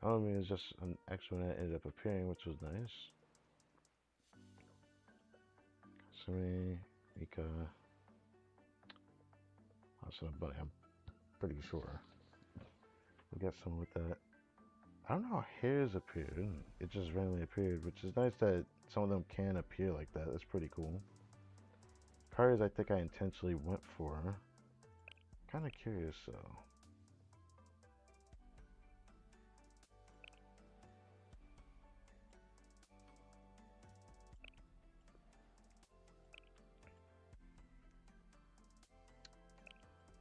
I mean, it's just an extra one that ended up appearing, which was nice. Kasumi, Mika, also Bunny. I'm pretty sure. We got someone with that. I don't know how hairs appeared. It just randomly appeared, which is nice that some of them can appear like that. That's pretty cool. Cars, I think I intentionally went for. Kind of curious though.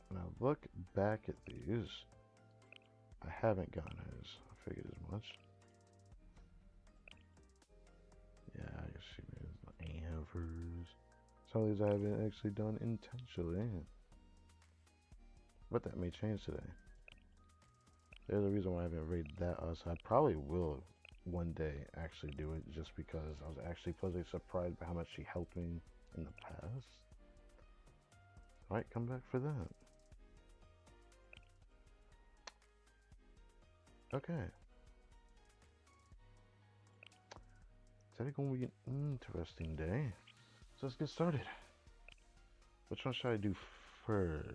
When I look back at these, I haven't gotten his. I figured as much. Yeah, I see there's hers. Some of these I haven't actually done intentionally. But that may change today. There's a reason why I haven't rated that us. I probably will one day actually do it just because I was actually pleasantly surprised by how much she helped me in the past. Alright, come back for that. Okay. Today gonna be an interesting day. So let's get started. Which one should I do first?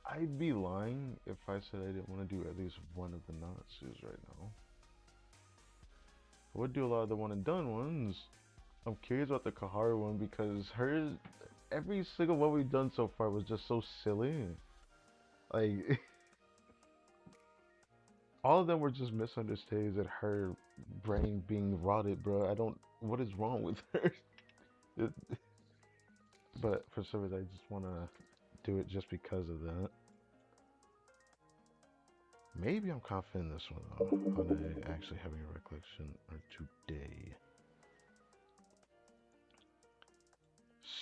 I'd be lying if I said I didn't want to do at least one of the Natsus right now. I would do a lot of the one and done ones. I'm curious about the Kaharu one because every single one we've done so far was just so silly. Like, all of them were just misunderstandings and her brain being rotted, bro. What is wrong with her? But for some reason, I just want to do it just because of that. Maybe I'm confident in this one though, on actually having a recollection or today.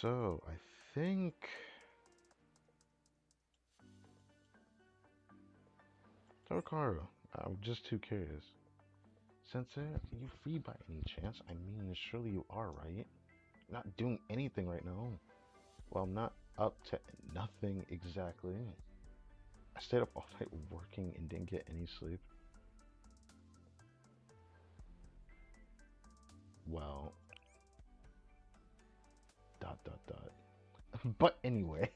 So, I think Torokaru. I'm just too curious. Sensei, are you free by any chance? I mean, surely you are, right? You're not doing anything right now. Well, I'm not up to nothing exactly. I stayed up all night working and didn't get any sleep. Well, dot dot dot. But anyway,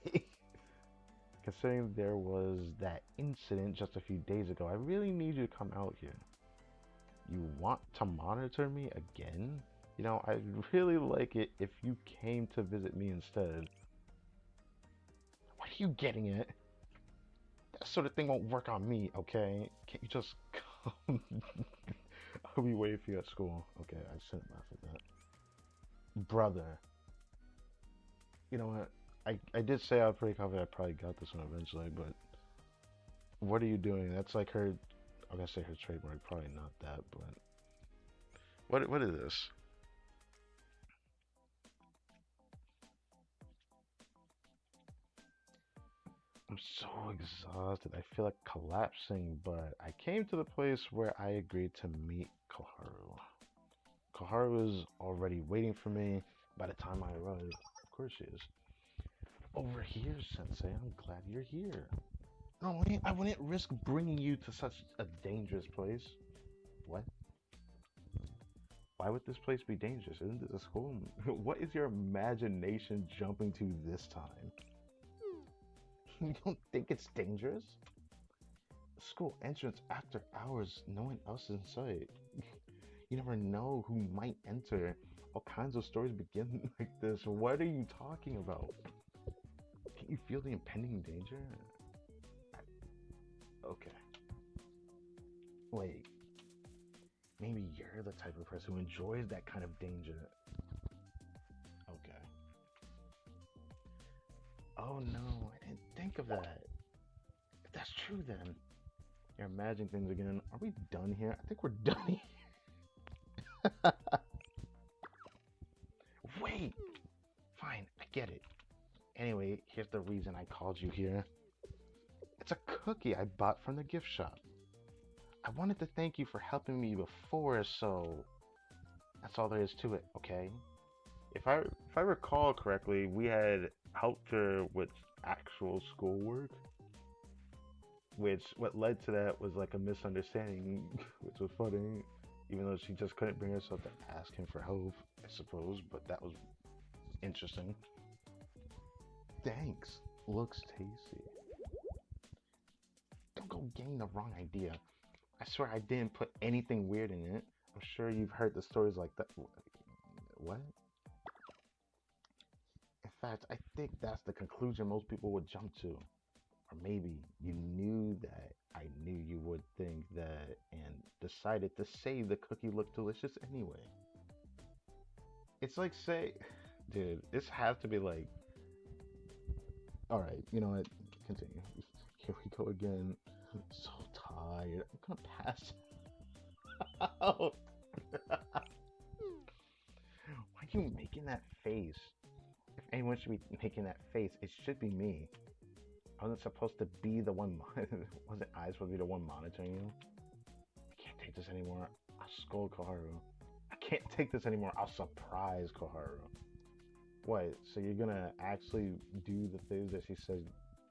considering there was that incident just a few days ago, I really need you to come out here. You want to monitor me again? You know, I'd really like it if you came to visit me instead. What are you getting at? That sort of thing won't work on me, okay? Can't you just come? I'll be waiting for you at school. Okay, I shouldn't laugh at that. Brother. You know what? I did say I was pretty confident I probably got this one eventually, but what are you doing? That's like her, I'm gonna say her trademark, probably not that, but what is this? I'm so exhausted. I feel like collapsing, but I came to the place where I agreed to meet Koharu. Koharu was already waiting for me by the time I arrived. Of course she is. Over here, Sensei. I'm glad you're here. Normally, I wouldn't risk bringing you to such a dangerous place. What? Why would this place be dangerous? Isn't this a school? What is your imagination jumping to this time? You don't think it's dangerous? School entrance after hours, no one else is in sight. You never know who might enter. All kinds of stories begin like this. What are you talking about? Can't you feel the impending danger? Okay. Wait. Maybe you're the type of person who enjoys that kind of danger. Okay. Oh no, I didn't think of that. If that's true then, you're imagining things again. Are we done here? I think we're done here. Wait! Fine, I get it. Anyway, here's the reason I called you here. It's a cookie I bought from the gift shop. I wanted to thank you for helping me before, so that's all there is to it, okay? If I recall correctly, we had helped her with actual schoolwork, which what led to that was like a misunderstanding, which was funny, even though she just couldn't bring herself to ask him for help, I suppose, but that was interesting. Thanks. Looks tasty. Don't go getting the wrong idea. I swear I didn't put anything weird in it. I'm sure you've heard the stories like that. What? In fact, I think that's the conclusion most people would jump to. Or maybe you knew that I knew you would think that and decided to say the cookie looked delicious anyway. It's like say, dude, this has to be like, alright, you know what? Continue. Here we go again. I'm so tired. I'm gonna pass out. Why are you making that face? If anyone should be making that face. It should be me. I wasn't supposed to be the one. Wasn't I supposed to be the one monitoring you? I can't take this anymore. I'll scold Koharu. I can't take this anymore. I'll surprise Koharu. What? So you're gonna actually do the things that she says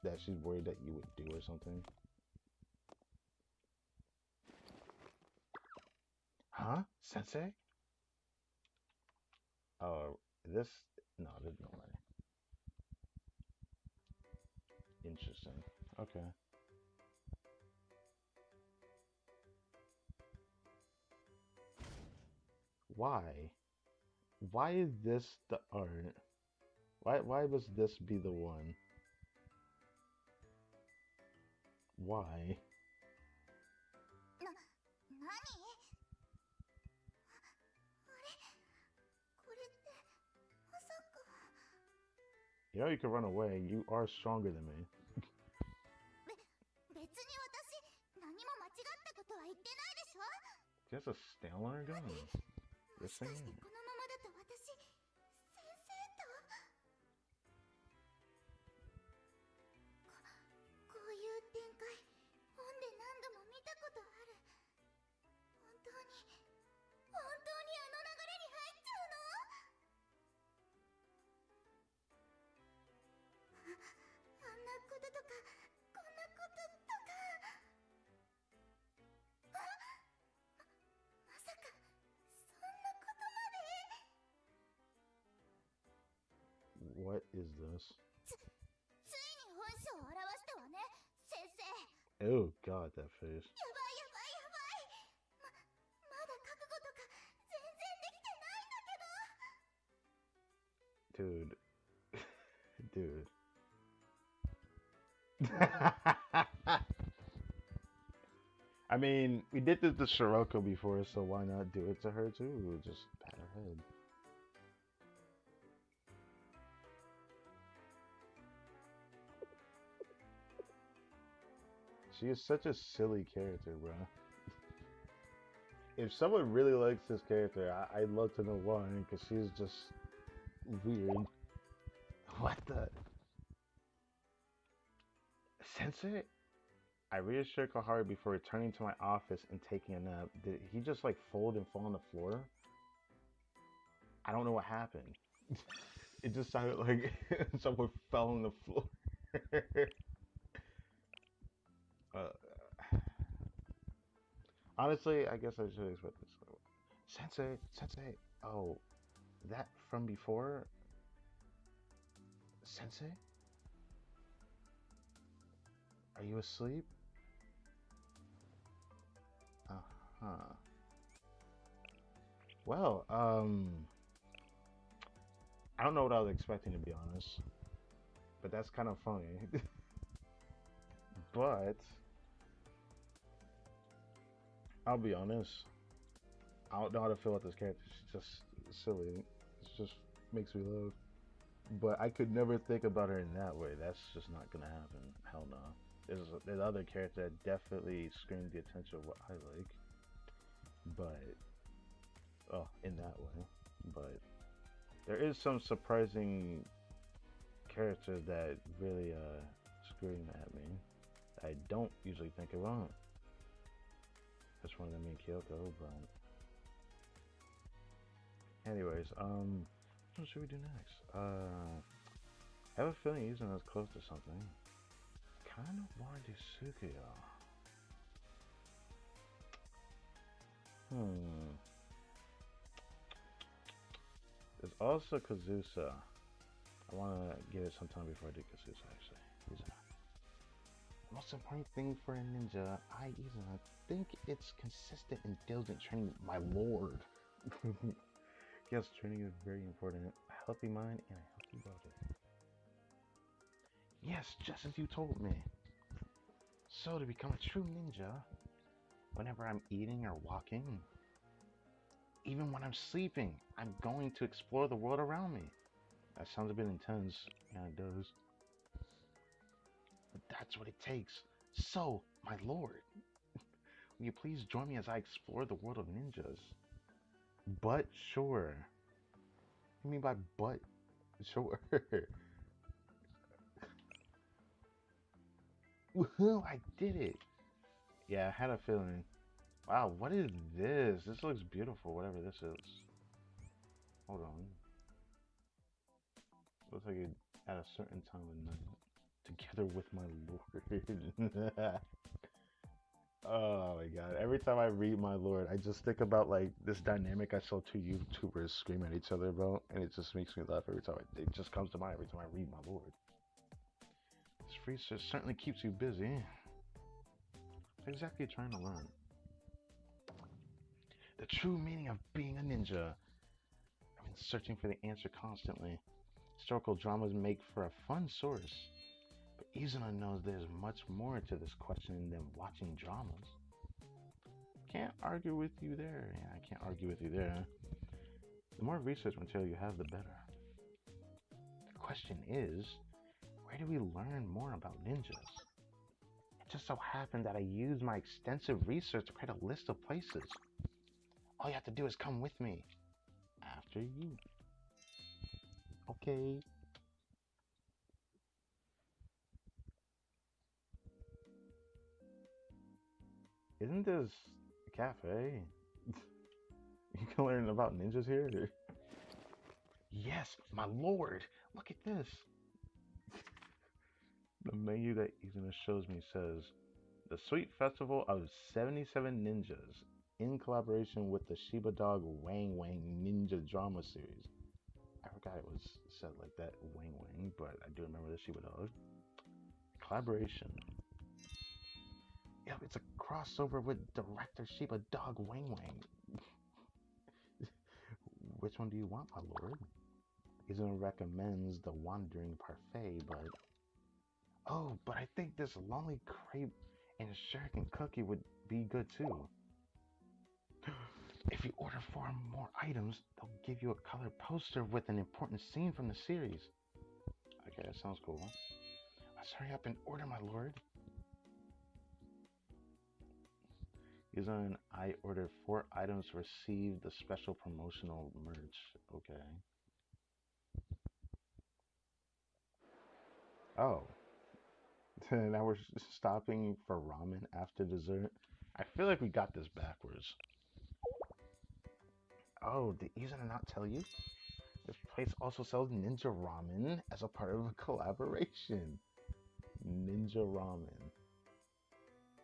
that she's worried that you would do or something? Huh? Sensei? Oh, this... No, there's no way. Interesting. Okay. Why? Why is this the art? Why must this be the one? Why? 何あれこれってまさか You know you can run away. You are stronger than me. 別に私何も間違ったことは言ってないでしょ She has a snail on her gun. も This しか thing. してこのままだと私先生とこういう展開本で何度も見たことある本当にあの流れに入っちゃうのあんなこととかこんなこととかまさかそんなことまで What is this? ついに本性を表したわね先生 Oh god, that face. やばいやばいやばいまだ覚悟とか全然できてないんだけど Dude. Dude. I mean, we did this to Shiroko before, so why not do it to her too? Just pat her head. She is such a silly character, bro. If someone really likes this character, I'd love to know why, because she's just weird. What the? Sensei? I reassured Koharu before returning to my office and taking a nap. Did he just like fold and fall on the floor? I don't know what happened. It just sounded like someone fell on the floor. Honestly, I guess I should expect this. Sensei. Oh, that from before? Sensei? Are you asleep? Uh-huh. Well, I don't know what I was expecting, to be honest. But that's kind of funny. But I'll be honest. I don't know how to feel about this character. She's just silly. It just makes me laugh. But I could never think about her in that way. That's just not gonna happen. Hell no. There's other character that definitely screamed the attention of what I like. But in that way. But there is some surprising characters that really scream at me. I don't usually think about. That's one of them in Kyoko, but anyways, what should we do next? I have a feeling using us close to something. Kind of want to do Sukiya. There's also Kazusa. I want to give it some time before I do Kazusa, actually. The most important thing for a ninja, I think it's consistent and diligent training, my lord. Yes, training is very important. A healthy mind and a healthy body. Yes, just as you told me. So to become a true ninja, whenever I'm eating or walking, even when I'm sleeping, I'm going to explore the world around me. That sounds a bit intense. Yeah, it does. But that's what it takes. So, my lord, will you please join me as I explore the world of ninjas? But sure. What do you mean by but? Sure. Woohoo! I did it. Yeah, I had a feeling. Wow, what is this? This looks beautiful. Whatever this is. Hold on. Looks like it at a certain time of night. Together with my lord. Oh my god. Every time I read my lord, I just think about like this dynamic I saw two YouTubers scream at each other about, and it just makes me laugh every time. It just comes to mind every time I read my lord. This research certainly keeps you busy. What exactly are you trying to learn? The true meaning of being a ninja. I've been searching for the answer constantly. Historical dramas make for a fun source, but Izuna knows there's much more to this question than watching dramas. Can't argue with you there. Yeah, I can't argue with you there. The more research material you have, the better. The question is, where do we learn more about ninjas? It just so happened that I used my extensive research to create a list of places. All you have to do is come with me. After you. Okay. Isn't this a cafe? You can learn about ninjas here? Yes, my lord! Look at this! The menu that Izuna shows me says, The Sweet Festival of 77 Ninjas, in collaboration with the Shiba Dog Wang Wang Ninja Drama Series. I forgot it was said like that, Wang Wang, but I do remember the Shiba Dog. Collaboration. Yep, it's a crossover with director Shiba Dog Wang Wang. Which one do you want, my lord? Izuna recommends the Wandering Parfait, but... Oh, but I think this Lonely Crepe and Shuriken Cookie would be good too. If you order 4 more items, they'll give you a colored poster with an important scene from the series. Okay, that sounds cool. Let's hurry up and order, my lord. Izuna and I ordered 4 items to receive the special promotional merch. Okay. Oh. Now we're stopping for ramen after dessert. I feel like we got this backwards. Oh, did Izuna not tell you? This place also sells ninja ramen as a part of a collaboration. Ninja ramen.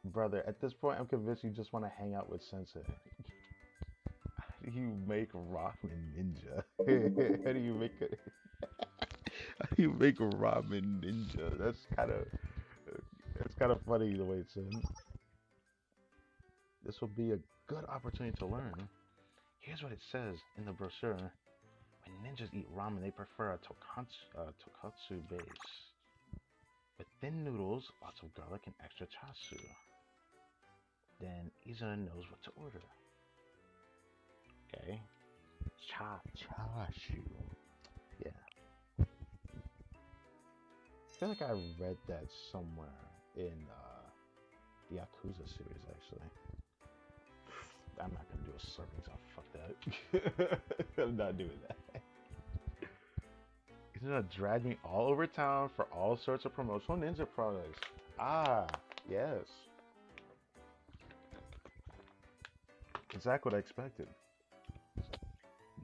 Brother, at this point, I'm convinced you just want to hang out with Sensei. How do you make ramen ninja? How do you make it? How do you make ramen ninja? That's kind of funny the way it's said. This will be a good opportunity to learn. Here's what it says in the brochure. When ninjas eat ramen, they prefer a tokatsu base. With thin noodles, lots of garlic, and extra chasu. Then Izuna knows what to order. Okay. Chashu. Yeah. I feel like I read that somewhere in the Yakuza series, actually. I'm not gonna do a serving, so fuck that. I'm not doing that. He's gonna drag me all over town for all sorts of promotional ninja products. Ah, yes. Exactly what I expected.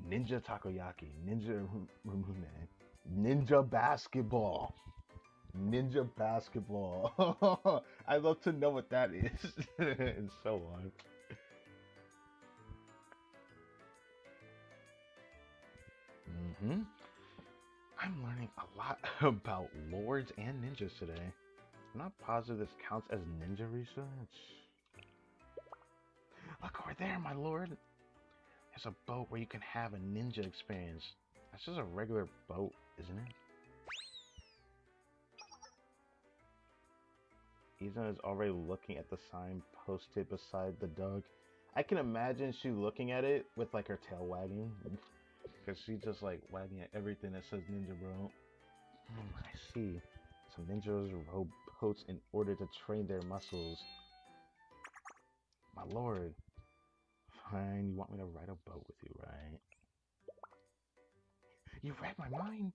Ninja takoyaki, ninja ramune, ninja basketball. Ninja basketball. I'd love to know what that is. And so on. hmm I'm learning a lot about lords and ninjas today. I'm not positive this counts as ninja research. Look over there, my lord. There's a boat where you can have a ninja experience. That's just a regular boat, isn't it? Izuna is already looking at the sign posted beside the dog. I can imagine she looking at it with like her tail wagging. Because she's just like wagging at everything that says ninja, bro. I see. Some ninjas row boats in order to train their muscles. My lord. Fine, you want me to ride a boat with you, right? You read my mind.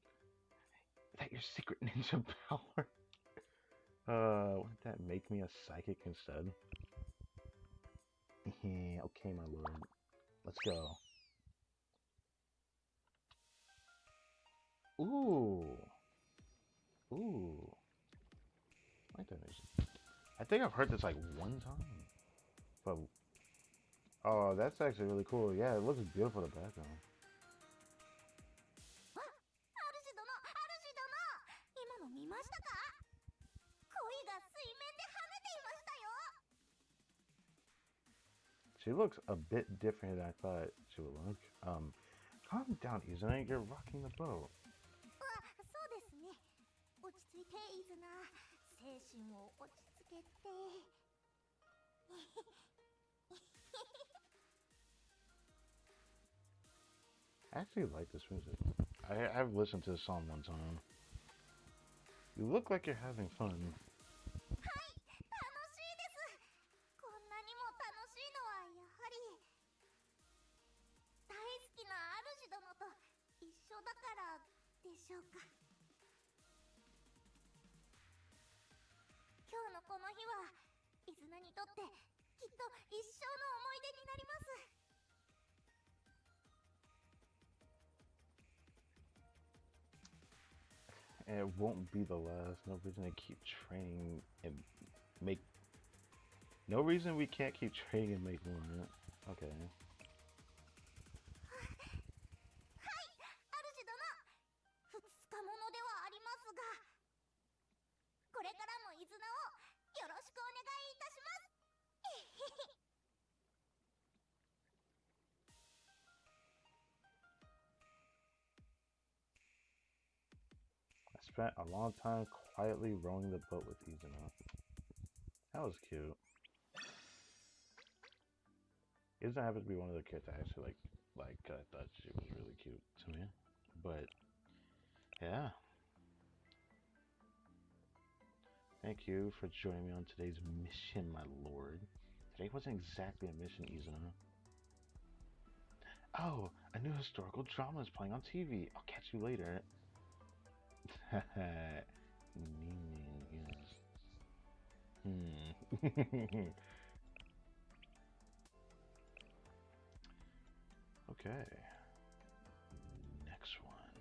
that your secret ninja power? Wouldn't that make me a psychic instead? Okay, my lord. Let's go. Ooh. Ooh. I like that music. I think I've heard this like one time. But oh, that's actually really cool. Yeah, it looks beautiful in the background. 今の見ましたか？鯉が水面で跳ねていましたよ。 She looks a bit different than I thought she would look. Calm down, Izuna. You're rocking the boat. そうですね。落ち着いてイズナ。精神を落ち着けて。I actually like this music. I've listened to this song one time. You look like you're having fun. はい、楽しいです。こんなにも楽しいのはやはり大好きな主殿と一緒だからでしょうか。今日のこの日はイズナにとってきっと一生の思い出になります。 And it won't be the last. No reason to keep training and make. No reason we can't keep training and make more. Okay. はい、主殿。二日ものではありますが、これからもイズナをよろしくお願いいたします。 I spent a long time quietly rowing the boat with Izuna. That was cute. Izuna happens to be one of the kids I actually like. I thought she was really cute to me. But yeah. Thank you for joining me on today's mission, my lord. Today wasn't exactly a mission, Izuna. Oh, a new historical drama is playing on TV. I'll catch you later. Okay. Next one.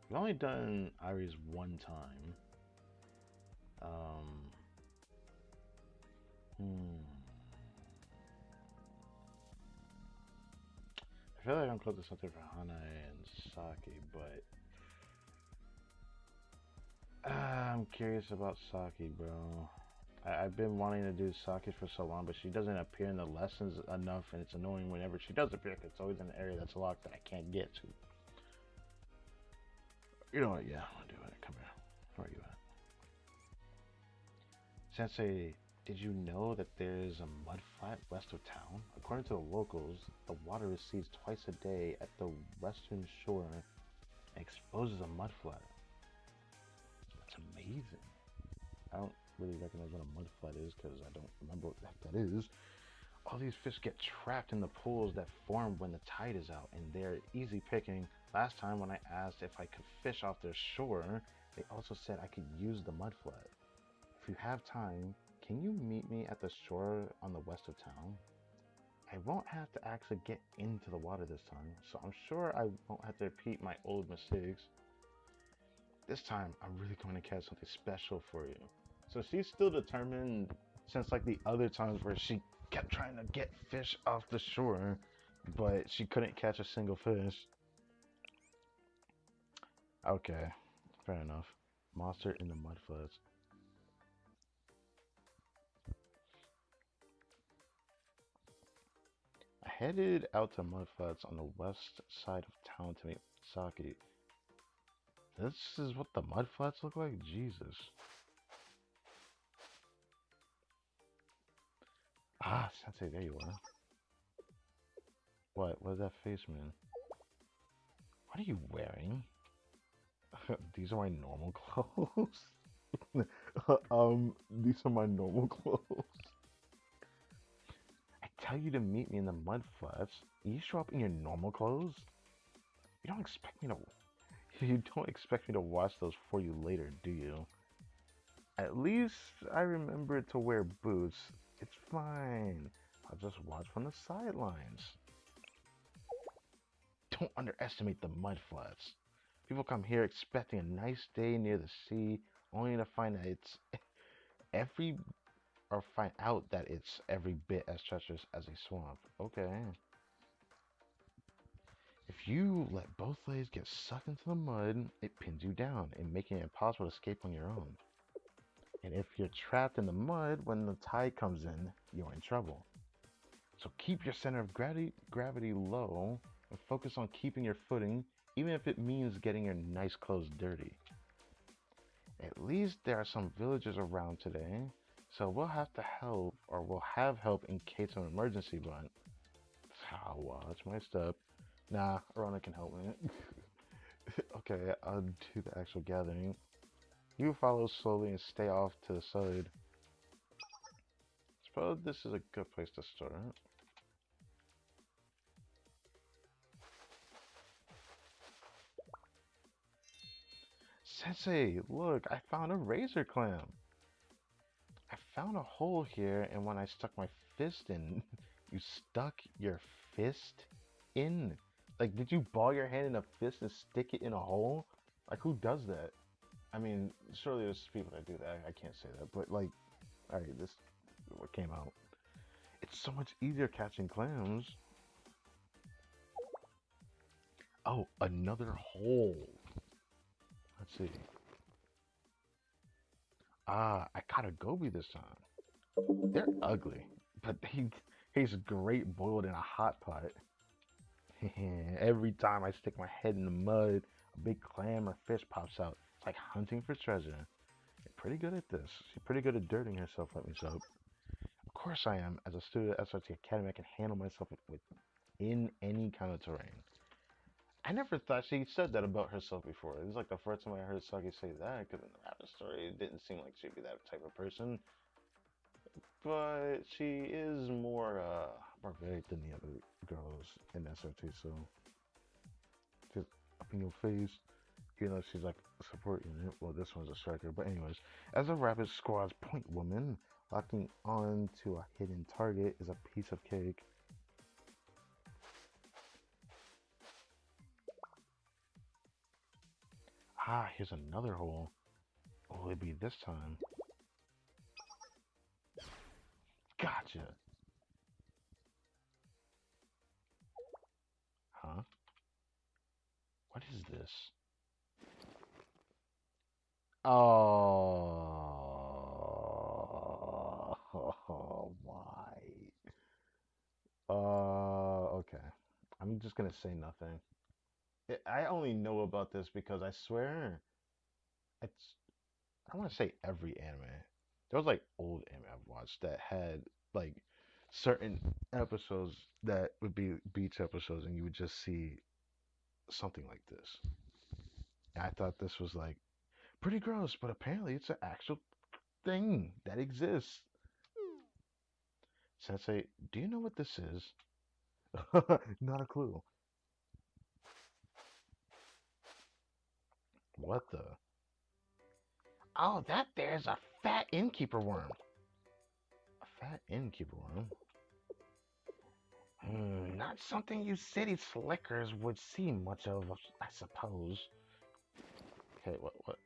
We've only done Iris one time. I feel like I'm close to something for Hana and Saki, but I'm curious about Saki, bro. I've been wanting to do Saki for so long, but she doesn't appear in the lessons enough, and it's annoying whenever she does appear, because it's always in an area that's locked that I can't get to. You know what? Yeah, I'm gonna do it. Come here. Where are you at? Sensei, did you know that there is a mud flat west of town? According to the locals, the water recedes twice a day at the western shore and exposes a mud flat. That's amazing. I don't really recognize what a mud flat is because I don't remember what the heck that is. All these fish get trapped in the pools that form when the tide is out, and they're easy picking. Last time when I asked if I could fish off their shore, they also said I could use the mud flat. If you have time, can you meet me at the shore on the west of town? I won't have to actually get into the water this time, so I'm sure I won't have to repeat my old mistakes. This time, I'm really going to catch something special for you. So she's still determined, since like the other times where she kept trying to get fish off the shore, but she couldn't catch a single fish. Okay, fair enough. Monster in the mud flats. I headed out to mud flats on the west side of town to meet Saki. This is what the mud flats look like? Jesus. Ah, Sensei, there you are. What? What does that face mean? What are you wearing? These are my normal clothes. These are my normal clothes. I tell you to meet me in the mud flats. You show up in your normal clothes? You don't expect me to... You don't expect me to watch those for you later, do you? At least I remember to wear boots. It's fine. I'll just watch from the sidelines. Don't underestimate the mud flats. People come here expecting a nice day near the sea, only to find that it's every or find out that it's every bit as treacherous as a swamp. Okay. If you let both legs get sucked into the mud, it pins you down and making it impossible to escape on your own. And if you're trapped in the mud when the tide comes in, you're in trouble. So keep your center of gravity low and focus on keeping your footing, even if it means getting your nice clothes dirty. At least there are some villagers around today, so we'll have to help, or we'll have help in case of an emergency, but I'll watch my step. Nah, Arona can help me. Okay, I'll do the actual gathering. You follow slowly and stay off to the side. Suppose this is a good place to start. Sensei, look, I found a razor clam. I found a hole here, and when I stuck my fist in, you stuck your fist in? Like, did you ball your hand in a fist and stick it in a hole? Like, who does that? I mean, surely there's people that do that. I can't say that, but like, alright, this is what came out. It's so much easier catching clams. Oh, another hole. Let's see. Ah, I caught a goby this time. They're ugly, but they taste great boiled in a hot pot. Every time I stick my head in the mud, a big clam or fish pops out. It's like hunting for treasure. You're pretty good at this. She's pretty good at dirtying herself, let me soap. Of course I am. As a student at SRT Academy, I can handle myself within any kind of terrain. I never thought she said that about herself before. It was like the first time I heard Saki say that, because in the Rapper story, it didn't seem like she'd be that type of person. But she is more barbaric than the other girls in SRT, so just up in your face. You know, she's like a support unit. Well, this one's a striker. But anyways, as a Rapid Squad's point woman, locking on to a hidden target is a piece of cake. Ah, here's another hole. What will it be this time? Gotcha. Huh? What is this? Oh, why? Okay. I'm just gonna say nothing. I only know about this because I swear it's. I want to say every anime. There was like old anime I've watched that had like certain episodes that would be beach episodes, and you would just see something like this. And I thought this was like pretty gross, but apparently it's an actual thing that exists. Sensei, do you know what this is? Not a clue. What the? Oh, that there's a fat innkeeper worm. A fat innkeeper worm? Not something you city slickers would see much of, I suppose. Okay, what?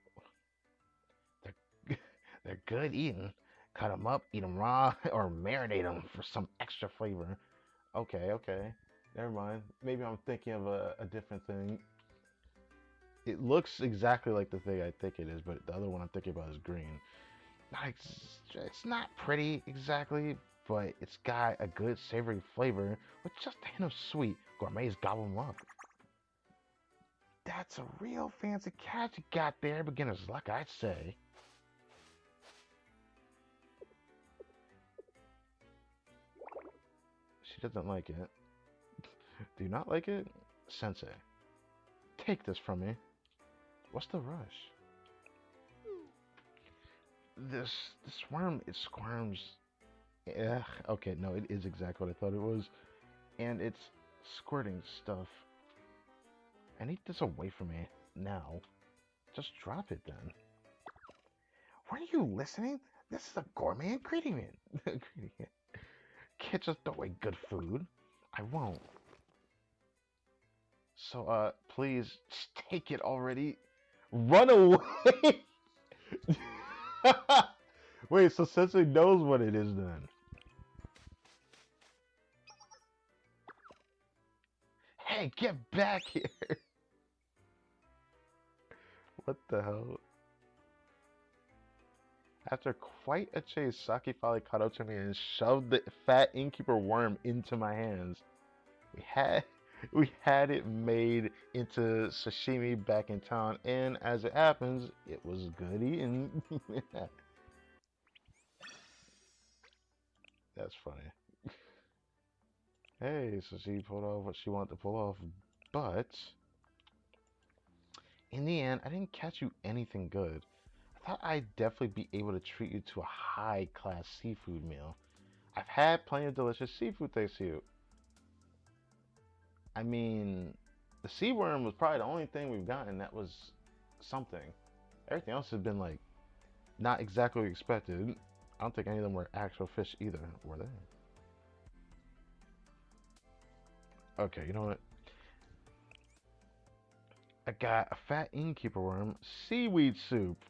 They're, they're good eating. Cut them up, eat them raw, or marinate them for some extra flavor. Okay. Never mind. Maybe I'm thinking of a different thing. It looks exactly like the thing I think it is, but the other one I'm thinking about is green. It's not pretty exactly, but it's got a good savory flavor with just a hint of sweet. Gourmets gobble them up. That's a real fancy catch you got there, beginner's luck, I'd say. She doesn't like it. Do you not like it? Sensei, take this from me. What's the rush? This worm, it squirms. Yeah, okay, no, it is exactly what I thought it was. And it's squirting stuff. I need this away from me. now. Just drop it then. Weren't you listening? This is a gourmet ingredient. Ingredient. Can't just throw away good food. I won't. So, please, just take it already. Run away! Wait, so Sensei knows what it is then. Hey, get back here! What the hell? After quite a chase, Saki finally caught up to me and shoved the fat innkeeper worm into my hands. We had we had it made into sashimi back in town, and as it happens, it was good eating. That's funny. Hey, so she pulled off what she wanted to pull off, but in the end, I didn't catch you anything good. I thought I'd definitely be able to treat you to a high-class seafood meal. I've had plenty of delicious seafood thanks to you. I mean, the sea worm was probably the only thing we've gotten that was something. Everything else has been like not exactly what we expected. I don't think any of them were actual fish either, were they? Okay, you know what? I got a fat innkeeper worm, seaweed soup.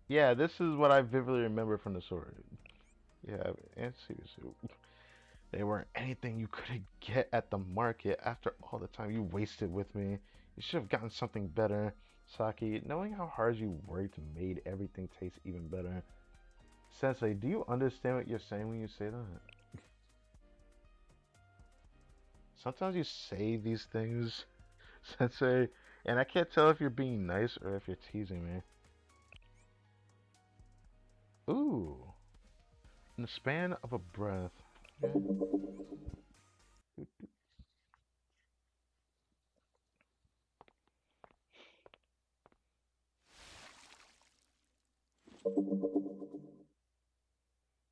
Yeah, this is what I vividly remember from the story. Yeah, and seaweed soup. They weren't anything you couldn't get at the market after all the time you wasted with me. You should have gotten something better. Saki, knowing how hard you worked made everything taste even better. Sensei, do you understand what you're saying when you say that? Sometimes you say these things, Sensei, and I can't tell if you're being nice or if you're teasing me. Ooh. In the span of a breath. Okay.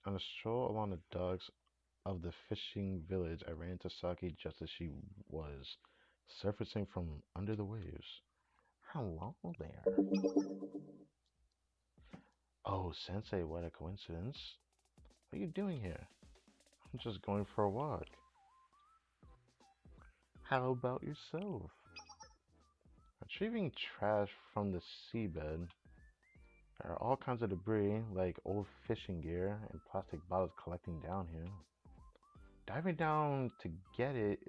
On a stroll along the docks of the fishing village, I ran into Saki just as she was, surfacing from under the waves. Hello there. Oh, Sensei, what a coincidence. What are you doing here? I'm just going for a walk. How about yourself? Retrieving trash from the seabed. There are all kinds of debris, like old fishing gear and plastic bottles collecting down here. Diving down to get it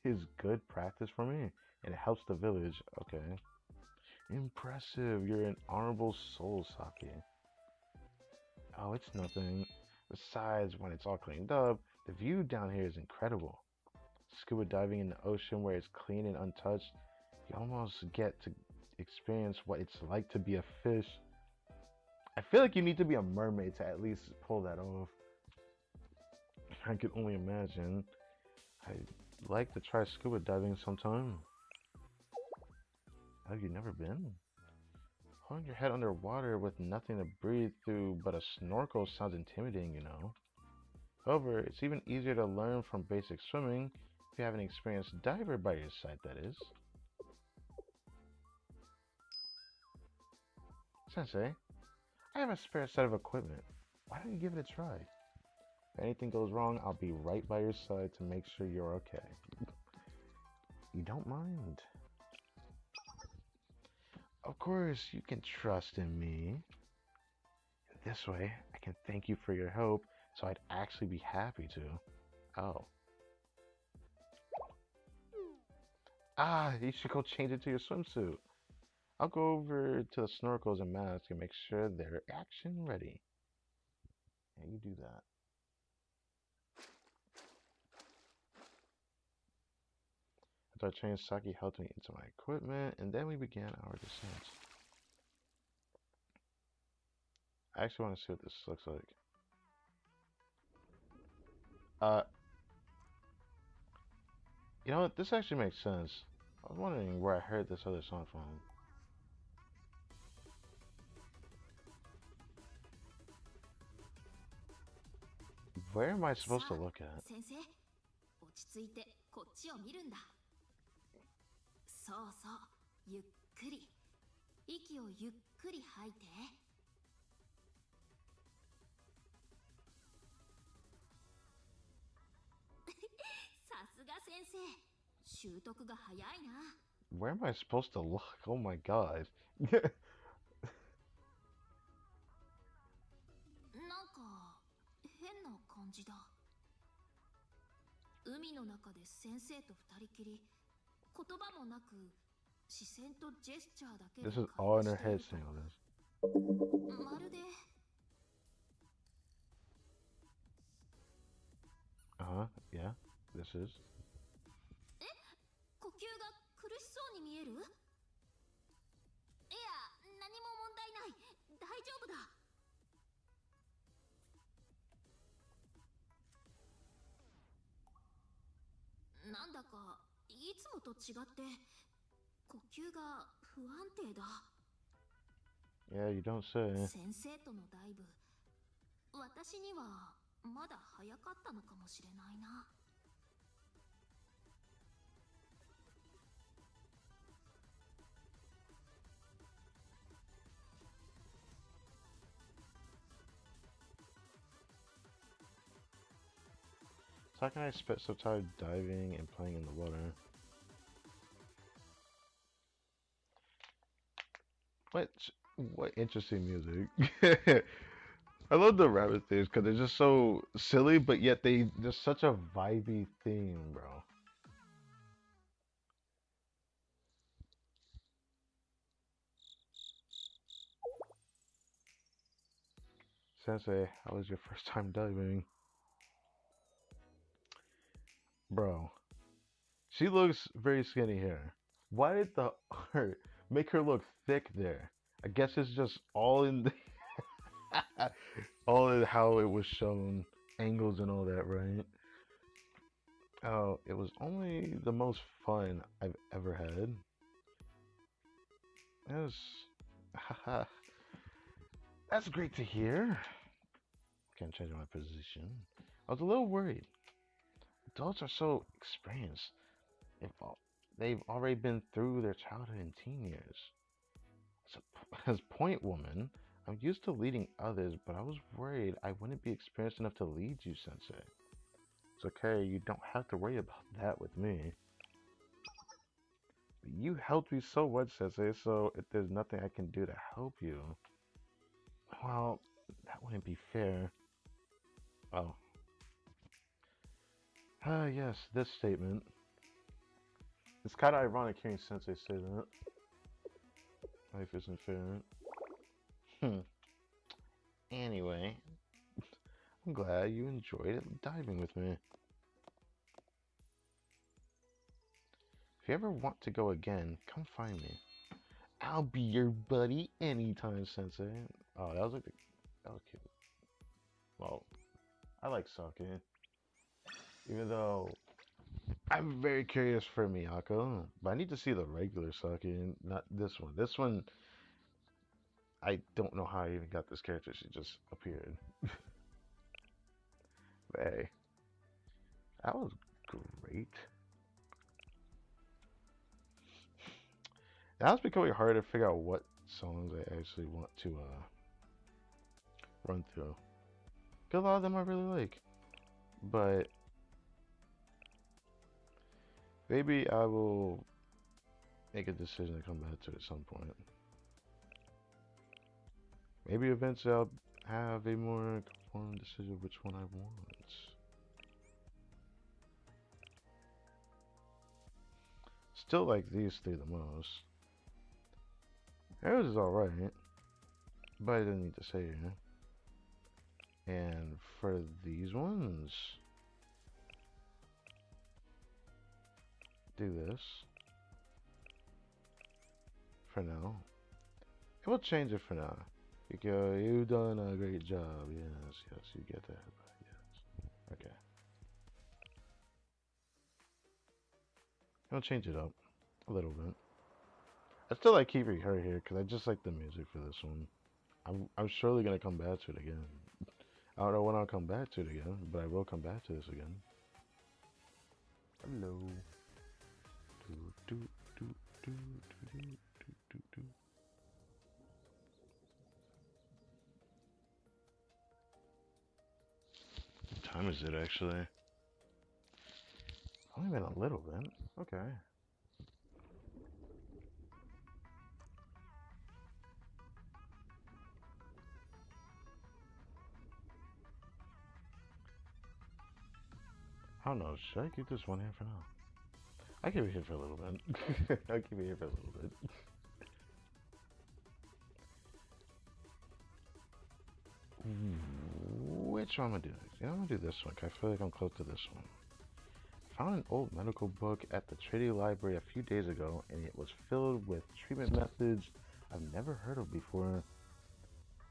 is good practice for me, and it helps the village. Okay. Impressive. You're an honorable soul, Saki. Oh, it's nothing. Besides, when it's all cleaned up, the view down here is incredible. Scuba diving in the ocean where it's clean and untouched, you almost get to experience what it's like to be a fish. I feel like you need to be a mermaid to at least pull that off. I could only imagine. I'd like to try scuba diving sometime. Have you never been? Holding your head underwater with nothing to breathe through but a snorkel sounds intimidating, you know. However, it's even easier to learn from basic swimming if you have an experienced diver by your side, that is. Sensei, I have a spare set of equipment. Why don't you give it a try? If anything goes wrong, I'll be right by your side to make sure you're okay. You don't mind? Of course, you can trust in me. This way, I can thank you for your help, so I'd actually be happy to. Oh. Ah, you should go change into your swimsuit. I'll go over to the snorkels and masks and make sure they're action ready. Yeah, you do that. After I changed, Saki helped me into my equipment, and then we began our descent. I actually want to see what this looks like. You know what? This actually makes sense. I was wondering where I heard this other song from. Where am I supposed to look at? 先生、落ち着いてこっちを見るんだ。そうそう、ゆっくり。息をゆっくり吐いて。さすが先生。習得が早いな。Where am I supposed to look? Oh my god. なんか変な感じだ。海の中で先生と二人きり、言葉もなく視線とジェスチャーだけで This 会 is all 話 in her してい head ると、 saying all this. まるで Uh-huh, yeah. This is. 呼吸が苦しそうに見える？いや、何も問題ない。大丈夫だ。なんだかいつもと違って呼吸が不安定だ。 Yeah, you don't say. 先生とのダイブ、私にはまだ早かったのかもしれないな。So how can I spend so tired diving and playing in the water? What what interesting music. I love the rabbit things because they're just so silly, but yet they're such a vibey theme, bro. Sensei, how was your first time diving? Bro, she looks very skinny here. Why did the art make her look thick there? I guess it's just all in all in how it was shown, angles and all that, right? Oh, it was only the most fun I've ever had. It was, haha, that's great to hear. Can't change my position. I was a little worried. Adults are so experienced. They've, they've already been through their childhood and teen years. As point woman, I'm used to leading others, but I was worried I wouldn't be experienced enough to lead you, Sensei. It's okay, you don't have to worry about that with me. You helped me so much, Sensei, so if there's nothing I can do to help you, well, that wouldn't be fair. Oh. Ah, yes, this statement. It's kind of ironic hearing Sensei say that. Life isn't fair. Anyway, I'm glad you enjoyed diving with me. If you ever want to go again, come find me. I'll be your buddy anytime, Sensei. Oh, that was that was cute. Well, I like sake. Even though I'm very curious for Miyako, but I need to see the regular sake, not this one. This one, I don't know how I even got this character. She just appeared. But hey, that was great. Now it's becoming hard to figure out what songs I actually want to run through. Because a lot of them I really like. But maybe I will make a decision to come back to it at some point. Maybe eventually I'll have a more informed decision which one I want. Still like these three the most. Theirs is alright, but I didn't need to say it. And for these ones, do this for now. It will change it for now. You go, you've done a great job. Yes, yes, you get that. Yes. Okay. I'll change it up a little bit. I still like keeping her here because I just like the music for this one. I'm surely gonna come back to it again. I don't know when I'll come back to it again, but I will come back to this again. Hello. Do, do, do, do, do, do, do. is it actually? Only been a little bit. Okay. I don't know. Should I keep this one here for now? I keep it here for a little bit. I'll keep it here for a little bit. Which one am I gonna do next? Yeah, I'm gonna do this one. 'Cause I feel like I'm close to this one. Found an old medical book at the Trinity Library a few days ago, and it was filled with treatment methods I've never heard of before.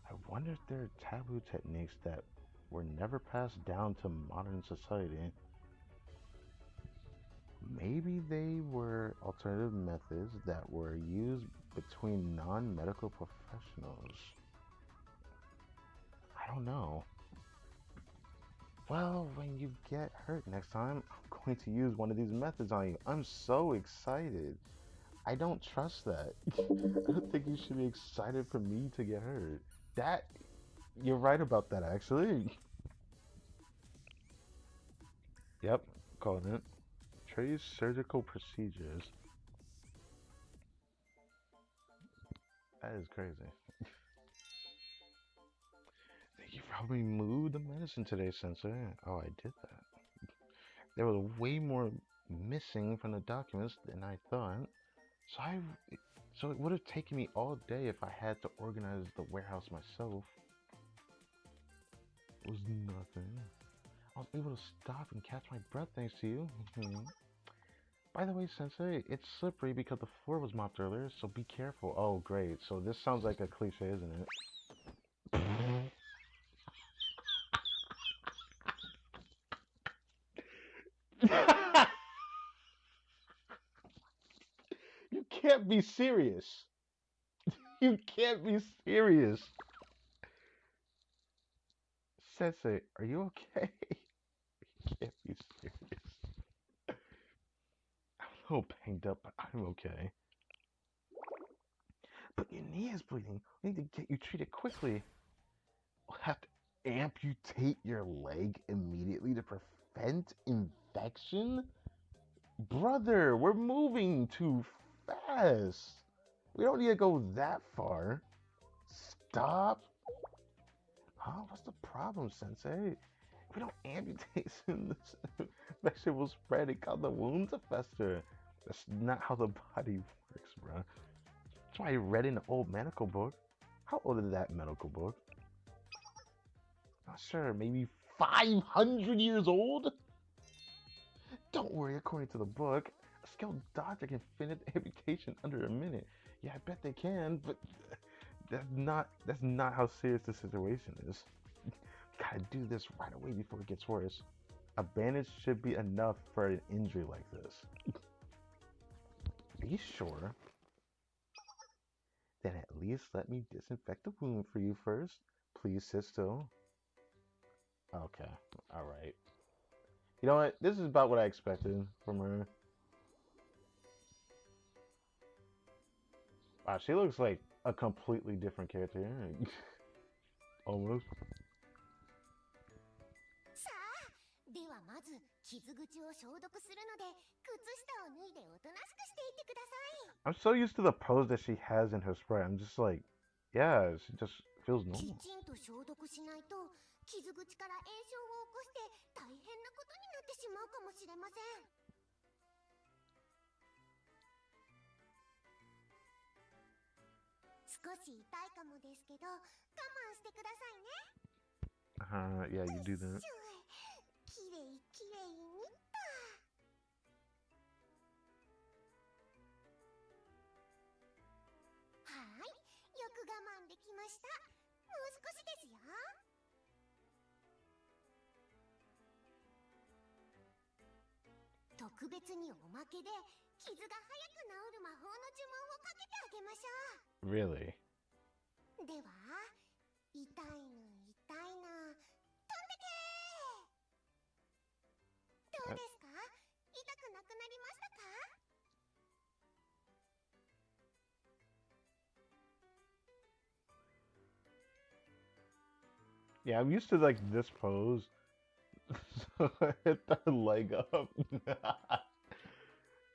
I wonder if there are taboo techniques that were never passed down to modern society. Maybe they were alternative methods that were used between non-medical professionals. I don't know. Well, when you get hurt next time, I'm going to use one of these methods on you. I'm so excited. I don't trust that. I don't think you should be excited for me to get hurt. That, you're right about that, actually. Yep, calling it. Trace surgical procedures. That is crazy. I think you probably moved the medicine today, Sensei. Oh, I did that. There was way more missing from the documents than I thought. So so it would have taken me all day if I had to organize the warehouse myself. It was nothing. I was able to stop and catch my breath thanks to you. By the way, Sensei, it's slippery because the floor was mopped earlier, so be careful. Oh, great. So this sounds like a cliche, isn't it? You can't be serious. You can't be serious. Sensei, are you okay? You can't be serious. I'm a little banged up, but I'm okay. But your knee is bleeding. We need to get you treated quickly. We'll have to amputate your leg immediately to prevent infection? Brother, we're moving too fast. We don't need to go that far. Stop. Huh? What's the problem, Sensei? If we don't amputate soon, this infection will spread and cause the wound to fester. That's not how the body works, bro. That's why I read in an old medical book. How old is that medical book? Not sure, maybe 500 years old? Don't worry, according to the book, a skilled doctor can finish the amputation under a minute. Yeah, I bet they can, but that's not how serious the situation is. Gotta do this right away before it gets worse. A bandage should be enough for an injury like this. Are you sure? Then at least let me disinfect the wound for you first. Please sit still. Okay, alright. You know what? This is about what I expected from her. Wow, she looks like a completely different character. Almost. さあ、ではまず傷口を消毒するので、靴下を脱いでおとなしくしていってください。I'm so used to the pose that she has in her sprite. I'm just like, yeah, she just feels き normal. ちんと消毒しないと、傷口から炎症を起こして大変なことになってしまうかもしれません。少し痛いかもですけど、我慢してくださいね。Yeah, you do that. きれいきれいにっと。はい、よく我慢できました。もう少しですよ。特別におまけで傷が早く治る魔法の呪文をかけてあげましょう。 Really? では、痛いの痛いの飛んでけー。どうですか？痛くなくなりましたか？ Yeah, I'm used to like this pose. Hit the leg up.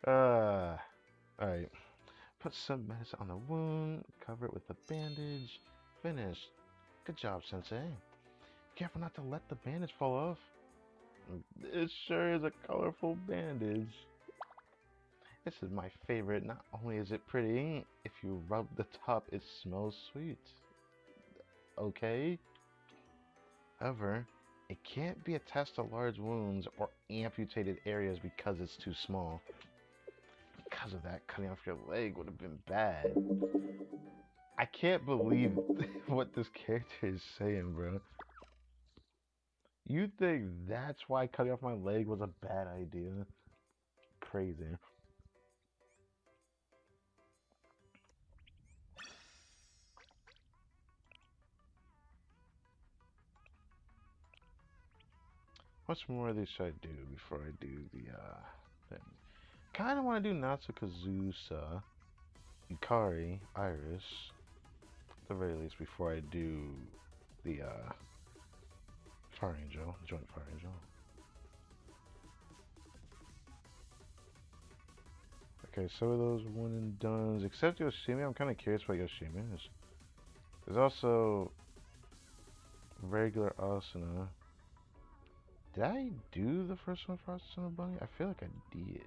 uh, Alright. Put some medicine on the wound, cover it with a bandage. Finished. Good job, Sensei. Careful not to let the bandage fall off. It sure is a colorful bandage. This is my favorite. Not only is it pretty, if you rub the top, it smells sweet. Okay? However, it can't be attached to large wounds or amputated areas because it's too small. Because of that, cutting off your leg would have been bad. I can't believe what this character is saying, bro. You think that's why cutting off my leg was a bad idea? Crazy. What's more of this should I do before I do the thing? Kinda wanna do Natsu Kazusa, Ikari, Iris, at the very least before I do the Fire Angel, Joint Fire Angel. Okay, some of those one and dones, except Yoshimi. I'm kind of curious what Yoshimi is. There's also regular Asuna. Did I do the first one for Asuna Bunny? I feel like I did.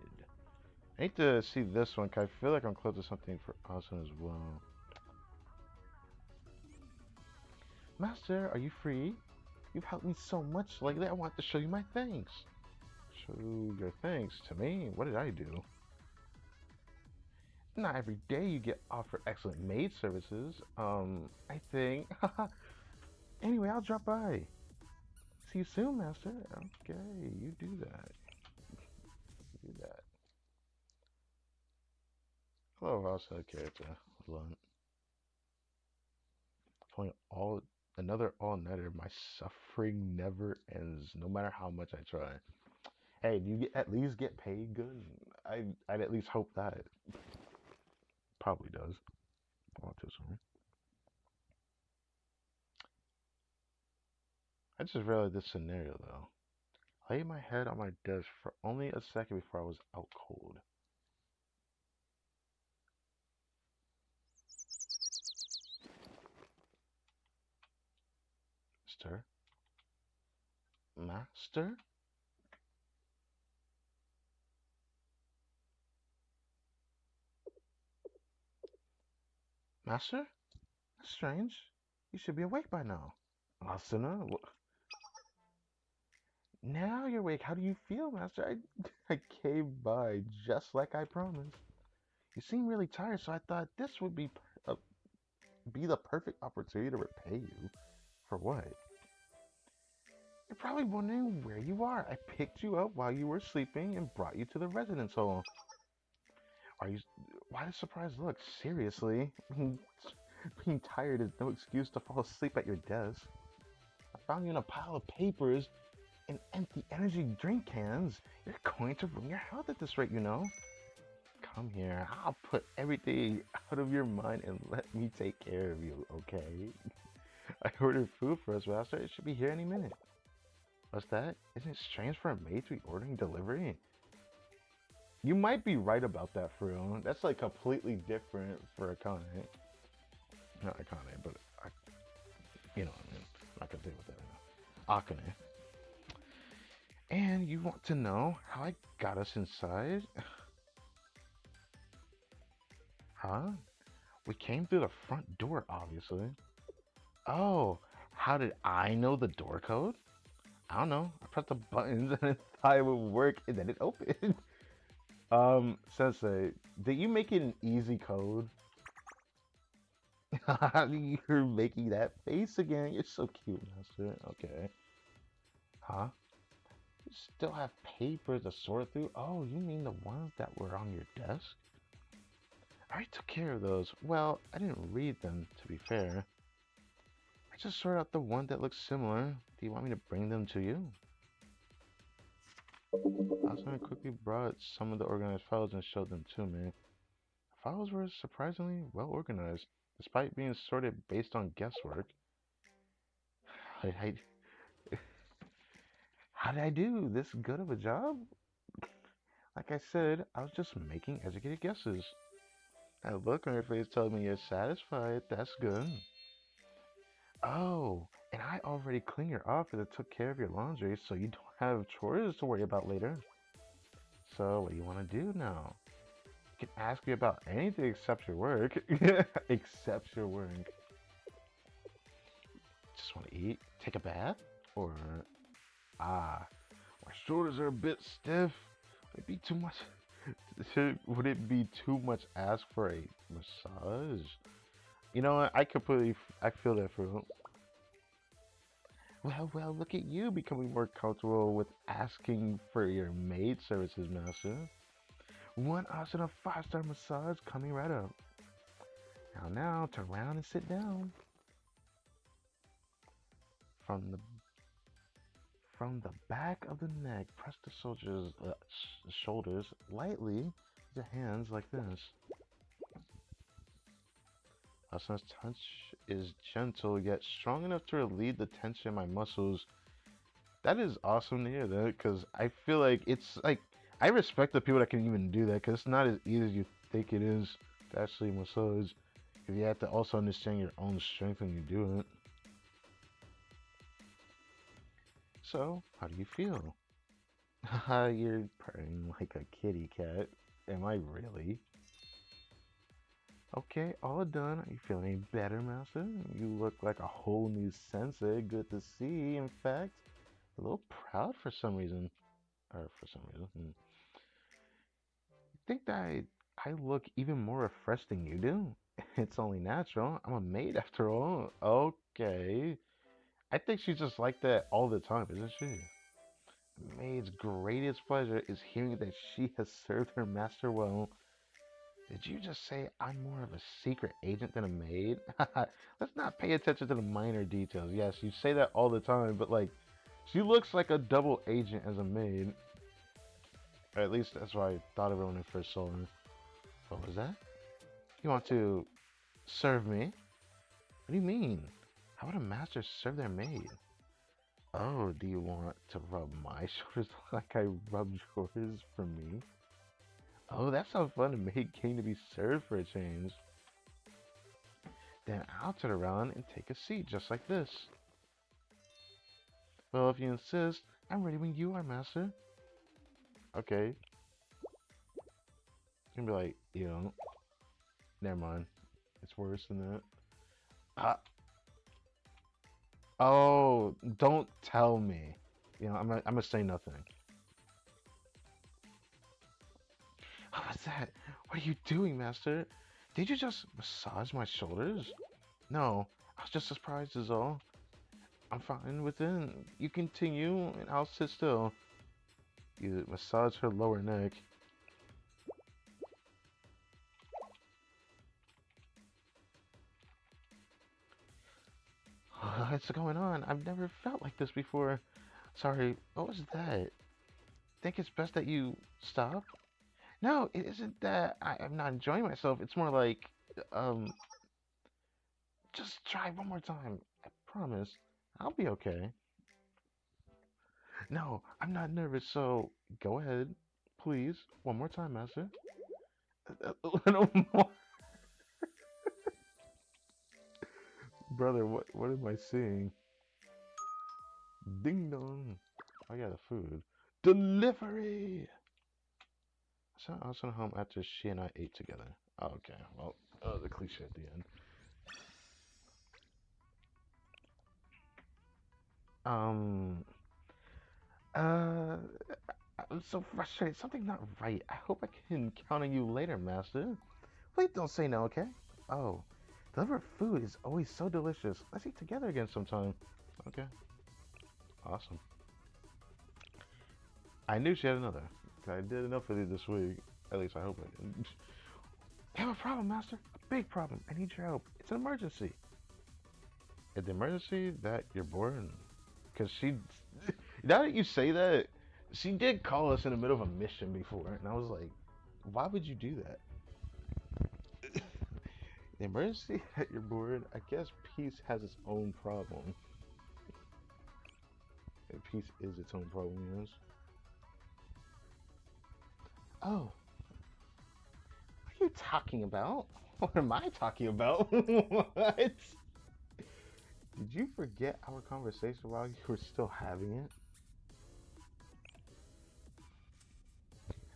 I need to see this one because I feel like I'm close to something for Asuna as well. Master, are you free? You've helped me so much lately. I want to show you my thanks. Show your thanks to me? What did I do? Not every day you get offered excellent maid services. I think. Anyway, I'll drop by. See you soon, Master. Okay, you do that. Do that. Hello, also character. Blunt. Playing all another all-nighter. My suffering never ends, no matter how much I try. Hey, do you at least get paid good? I'd at least hope that. Probably does. I want to assume. I just realized this scenario though. I laid my head on my desk for only a second before I was out cold. Master? Master? Master? That's strange. You should be awake by now. Asuna? Now you're awake. How do you feel, Master? I came by just like I promised. You seem really tired, so I thought this would be the perfect opportunity to repay you. For what? You're probably wondering where you are. I picked you up while you were sleeping and brought you to the residence hall. Are you? Why the surprised look? Seriously? Being tired is no excuse to fall asleep at your desk. I found you in a pile of papers and empty energy drink cans. You're going to ruin your health at this rate, you know. Come here. I'll put everything out of your mind and let me take care of you, okay? I ordered food for us, Master. It should be here any minute. What's that? Isn't it strange for a maid to be ordering delivery? You might be right about that, Fru. That's like completely different for Akane. Not Akane, but you know what I mean. I'm not gonna deal with that right now. Akane. And you want to know how I got us inside? Huh? We came through the front door, obviously. Oh, how did I know the door code? I don't know. I pressed the buttons and it thought it would work and then it opened. Sensei, did you make it an easy code? You're making that face again. You're so cute, Master. Okay. Huh? You still have papers to sort through? Oh, you mean the ones that were on your desk? I already took care of those. Well, I didn't read them, to be fair. I just sorted out the one that looks similar. Do you want me to bring them to you? Asuna quickly brought some of the organized files and showed them to me. The files were surprisingly well organized, despite being sorted based on guesswork. I, How did I do this good of a job? Like I said, I was just making educated guesses. That look on your face tells me you're satisfied. That's good. Oh, and I already cleaned your office and took care of your laundry, so you don't have chores to worry about later. So, what do you want to do now? You can ask me about anything except your work. Except your work. Just want to eat, take a bath, or ah, my shoulders are a bit stiff. Would it be too much? Would it be too much ask for a massage? You know what? I feel that for. Well, look at you becoming more comfortable with asking for your maid services, master. One option of five-star massage coming right up. Now, turn around and sit down. From the from the back of the neck, press the shoulders lightly with your hands like this. Asana's touch is gentle yet strong enough to relieve the tension in my muscles. That is awesome to hear that, because I feel like it's like I respect the people that can even do that, because it's not as easy as you think it is to actually massage. Because you have to also understand your own strength when you do it. So, how do you feel? Haha, you're purring like a kitty cat. Am I really? Okay, all done. Are you feeling any better, Master? You look like a whole new sensei. Good to see. In fact, a little proud for some reason. Or for some reason. Think that I look even more refreshed than you do? It's only natural. I'm a maid after all. Okay. I think she's just like that all the time, isn't she? Maid's greatest pleasure is hearing that she has served her master well. Did you just say I'm more of a secret agent than a maid? Let's not pay attention to the minor details. Yes, you say that all the time, but like, she looks like a double agent as a maid. Or at least that's what I thought of her when I first saw her. What was that? You want to serve me? What do you mean? How would a master serve their maid? Oh, do you want to rub my shoulders like I rubbed yours for me? Oh, that sounds fun. A maid came to be served for a change. Then I'll turn around and take a seat just like this. Well, if you insist, I'm ready when you are, master. Okay. It's gonna be like, you know, never mind. It's worse than that. Uh, oh, don't tell me. You know, I'm gonna say nothing. What was that? What are you doing, master? Did you just massage my shoulders? No, I was just surprised is all. I'm fine with it. You continue, and I'll sit still. You massage her lower neck. What's going on? I've never felt like this before. Sorry, what was that? Think it's best that you stop? No, it isn't that I'm not enjoying myself. It's more like, um, just try one more time. I promise. I'll be okay. No, I'm not nervous, so go ahead. Please. One more time, Master. A little more. Brother, what am I seeing? Ding dong. I got a food. Delivery! So I was gonna home after she and I ate together. Oh, okay, well, the cliche at the end. Um, uh, I'm so frustrated. Something's not right. I hope I can count on you later, Master. Please don't say no, okay? Oh, delivered food is always so delicious. Let's eat together again sometime. Okay, awesome. I knew she had another. I did enough for you this week. At least I hope I did. I have a problem, Master. A big problem. I need your help. It's an emergency. Is the emergency that you're bored? Because she, now that you say that, she did call us in the middle of a mission before, and I was like, why would you do that? The emergency that you're bored. I guess peace has its own problem. piece is its own problem, yes. Oh, what are you talking about? What am I talking about? What? Did you forget our conversation while you were still having it?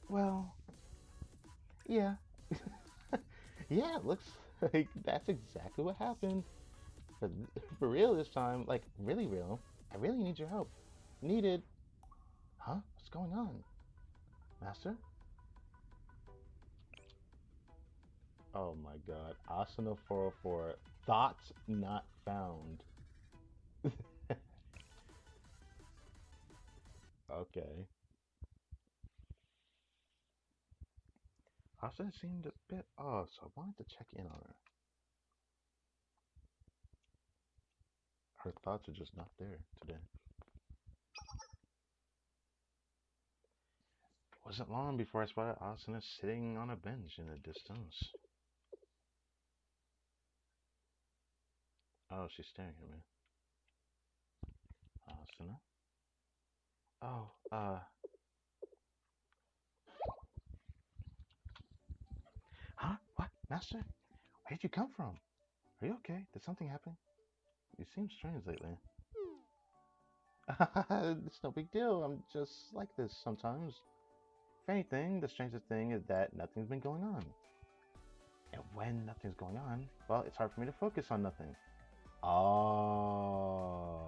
Well, yeah. Yeah, it looks like that's exactly what happened. For, for real this time, like really real. I really need your help. Needed. Huh? What's going on? Master? Oh my god. Asuna 404. Thoughts not found. Okay. Asuna seemed a bit off, so I wanted to check in on her. Her thoughts are just not there today. It wasn't long before I spotted Asuna sitting on a bench in the distance. Oh, she's staring at me. Asuna? Oh, huh? What? Master? Where'd you come from? Are you okay? Did something happen? You seem strange lately. It's no big deal. I'm just like this sometimes. If anything, the strangest thing is that nothing's been going on. And when nothing's going on, well, it's hard for me to focus on nothing. Oh.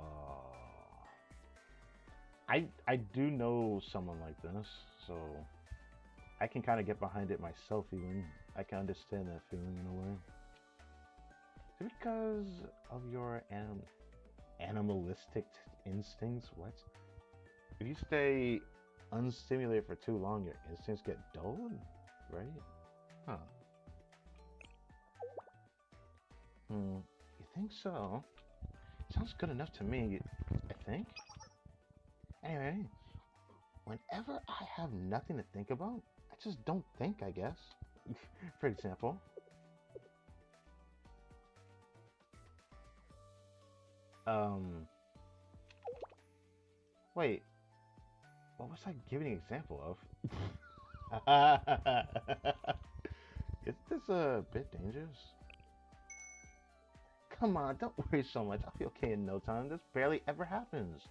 I do know someone like this, so I can kind of get behind it myself even. I can understand that feeling in a way. Is it because of your animalistic instincts? What? If you stay unstimulated for too long, your instincts get dulled, right? Huh. You think so? Sounds good enough to me, I think. Anyway, whenever I have nothing to think about, I just don't think, I guess. For example, um, wait, what was I giving an example of? Is this a bit dangerous? Come on, don't worry so much. I'll be okay in no time. This barely ever happens.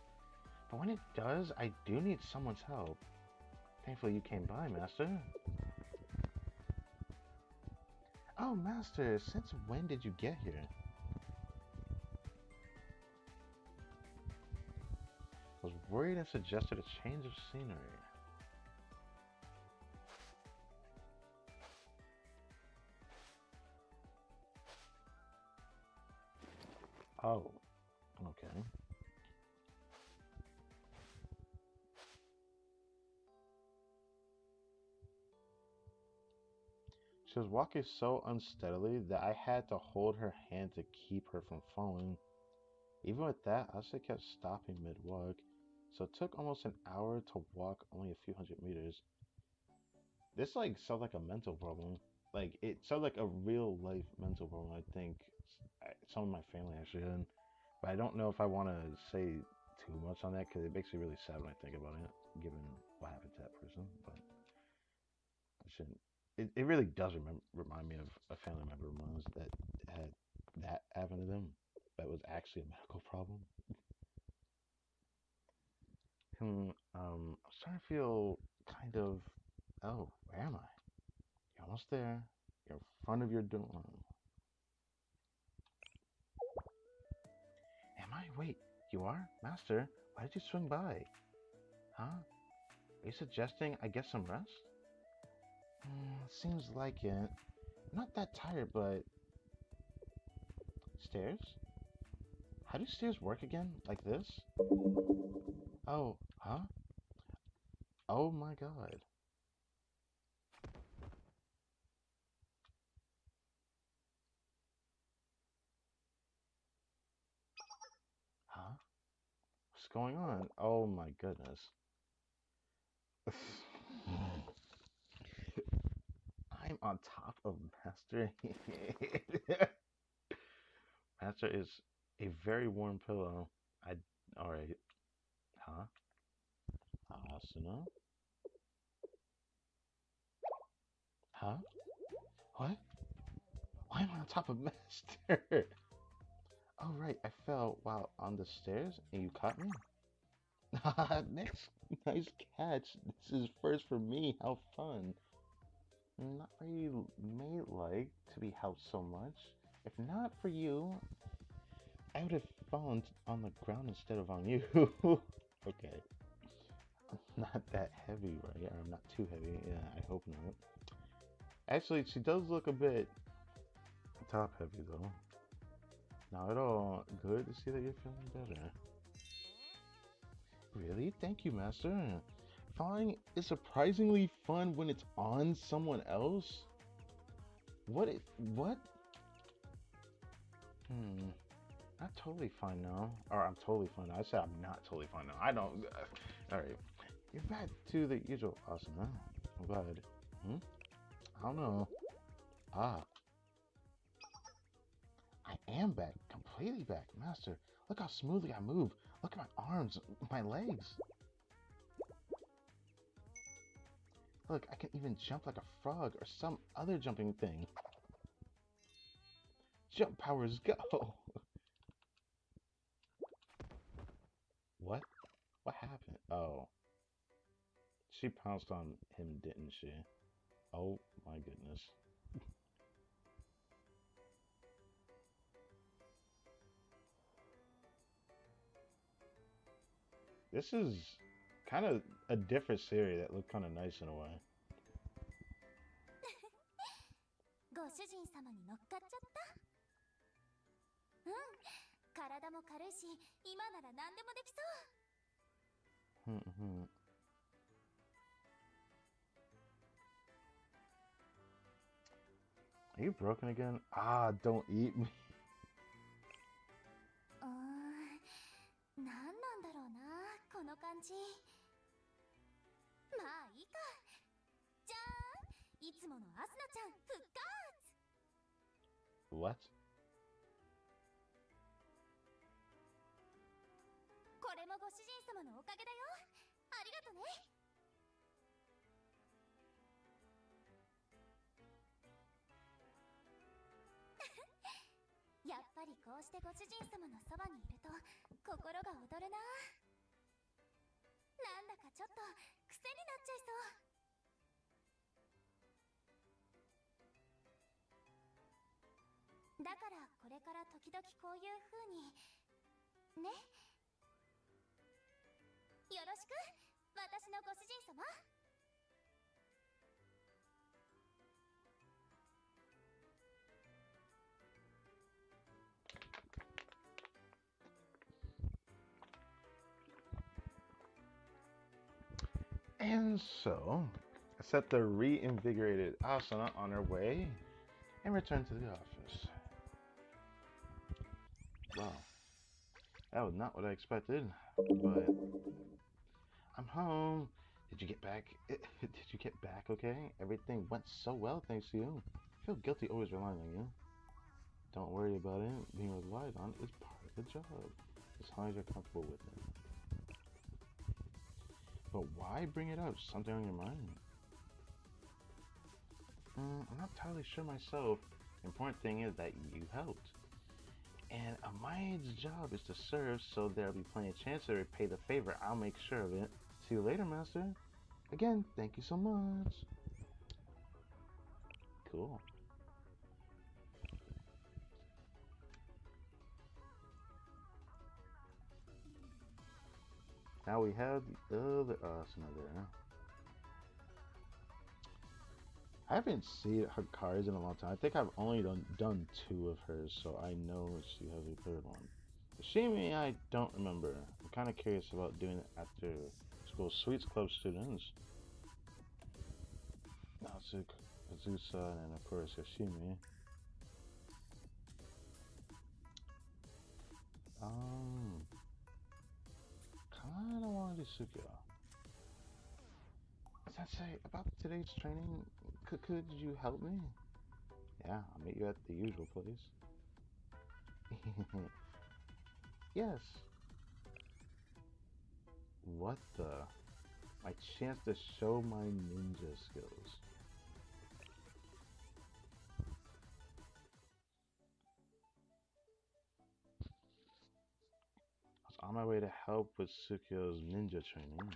But when it does, I do need someone's help. Thankfully you came by, Master. Oh, Master, since when did you get here? I was worried and suggested a change of scenery. Oh, okay. She was walking so unsteadily that I had to hold her hand to keep her from falling. Even with that, Asa kept stopping mid-walk, so it took almost an hour to walk only a few hundred meters. This like sounds like a mental problem. Like it sounds like a real life mental problem. I think some of my family actually had, but I don't know if I want to say too much on that because it makes me really sad when I think about it, given what happened to that person. But I shouldn't. It really does remind me of a family member of mine that had that happen to them. That was actually a medical problem. I'm starting to feel kind of. Oh, where am I? You're almost there. You're in front of your door. Am I? Wait, you are? Master, why did you swing by? Huh? Are you suggesting I get some rest? Seems like it. I'm not that tired, but... Stairs? How do stairs work again? Like this? Oh, huh? Oh my god. Huh? What's going on? Oh my goodness. I'm on top of Master. Master is a very warm pillow. I... Alright. Huh? Asuna? Huh? What? Why am I on top of Master? Oh, right, I fell while on the stairs and you caught me? Next, nice catch. This is first for me. How fun. Not very maid-like to be helped so much. If not for you, I would have fallen on the ground instead of on you. Okay. Not that heavy, right? Or not too heavy. Yeah, I hope not. Actually, she does look a bit top heavy though. Not at all. Good to see that you're feeling better. Really? Thank you, Master. Falling is surprisingly fun when it's on someone else. What? Hmm. Not totally fine now. Or I'm totally fine now. I said I'm not totally fine now. I don't. Alright. You're back to the usual asana. I'm glad. Hmm? I don't know. Ah. I am back. Completely back. Master, look how smoothly I move. Look at my arms, my legs. Look, I can even jump like a frog or some other jumping thing. Jump powers, go! What? What happened? Oh. She pounced on him, didn't she? Oh my goodness. This is kind of a different series that looked kind of nice in a way. ご主人様に乗っかっちゃった。うん、体も軽いし、今なら何でもできそう。Are you broken again? Ah, don't eat me. 何なんだろうな、この感じ。まあいいか。じゃーん、いつものアスナちゃん復活。What? これもご主人様のおかげだよ。ありがとね。やっぱりこうしてご主人様のそばにいると心が躍るな。なんだかちょっと癖になっちゃいそう。だからこれから時々こういう風にね。よろしく、私のご主人様。And so, I set the reinvigorated Asuna on her way and returned to the office. Wow, that was not what I expected, but I'm home. Did you get back? Did you get back okay? Everything went so well thanks to you. I feel guilty always relying on you. Don't worry about it. Being relied on is part of the job, as long as you're comfortable with it. But why bring it up? Something on your mind? I'm not entirely sure myself. The important thing is that you helped. And a maid's job is to serve, so there'll be plenty of chance to repay the favor. I'll make sure of it. See you later, Master. Again, thank you so much. Cool. Now we have the other Asuna there. I haven't seen her cards in a long time. I think I've only done 2 of hers, so I know she has a 3rd one. Shimi, I don't remember. I'm kind of curious about doing it after school. Sweets Club students. Natsuki, Azusa, and of course Yoshimi. Kinda want to do Sukiya. Sensei, about today's training, could you help me? Yeah, I'll meet you at the usual place. Yes. What the? My chance to show my ninja skills. I was on my way to help with Sukyo's ninja training.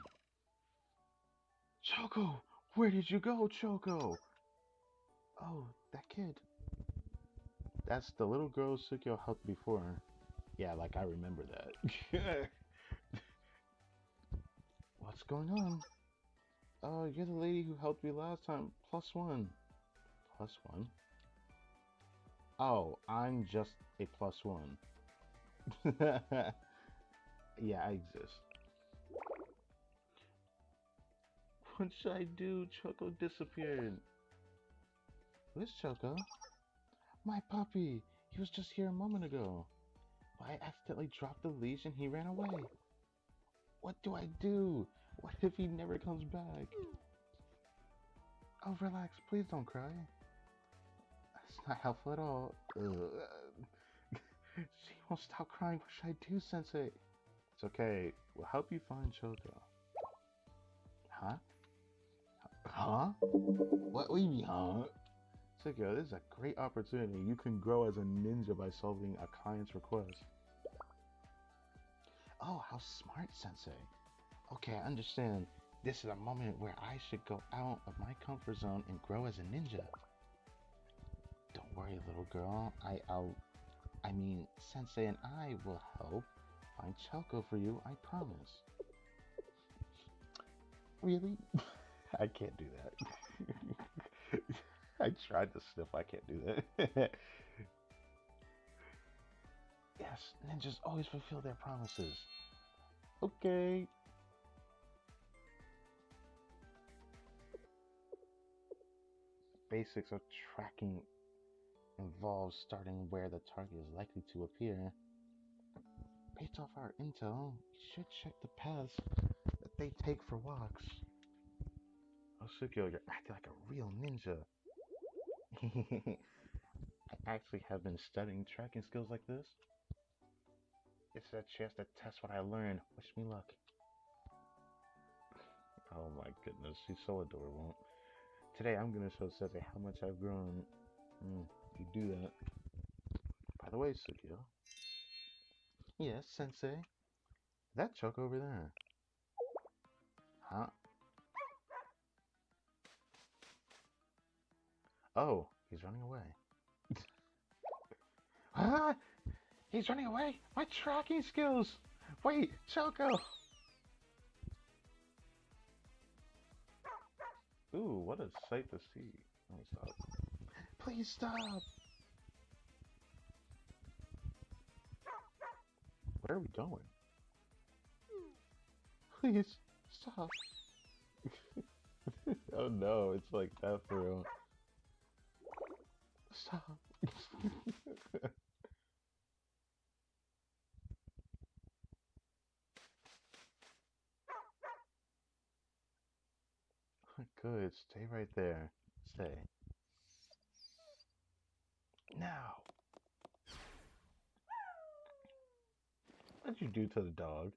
Choco! Where did you go, Choco? Oh, that kid. That's the little girl Sukyo helped before. Yeah, like I remember that. What's going on? Oh, you're the lady who helped me last time. +1. +1? Oh, I'm just a +1. Yeah, I exist. What should I do? Choco disappeared. Where's Choco? My puppy! He was just here a moment ago. But I accidentally dropped the leash and he ran away. What do I do? What if he never comes back? Oh, relax. Please don't cry. That's not helpful at all. She won't stop crying. What should I do, Sensei? It's okay. We'll help you find Choco. Huh? Huh? What do you mean, huh? Sukyo, this is a great opportunity. You can grow as a ninja by solving a client's request. Oh, how smart, Sensei. Okay, I understand. This is a moment where I should go out of my comfort zone and grow as a ninja. Don't worry, little girl. I mean, Sensei and I will help find Choco for you, I promise. Really? I can't do that. I tried to sniff, I can't do that. Yes, ninjas always fulfill their promises. Okay. Basics of tracking involves starting where the target is likely to appear. Based off our intel, we should check the paths that they take for walks. Oh, Sukyo, you're acting like a real ninja. I actually have been studying tracking skills like this. It's a chance to test what I learned. Wish me luck. Oh my goodness, she's so adorable. Today I'm gonna show Sensei how much I've grown. You do that. By the way, Sukyo. Yes, Sensei. That Choco over there. Huh? Oh, he's running away. Ah! He's running away! My tracking skills! Wait, Choco! Ooh, what a sight to see. Let me stop. Please stop! Where are we going? Please stop. Oh no, it's like that for real. Stop. Good, stay right there. Stay. Now! What did you do to the dog?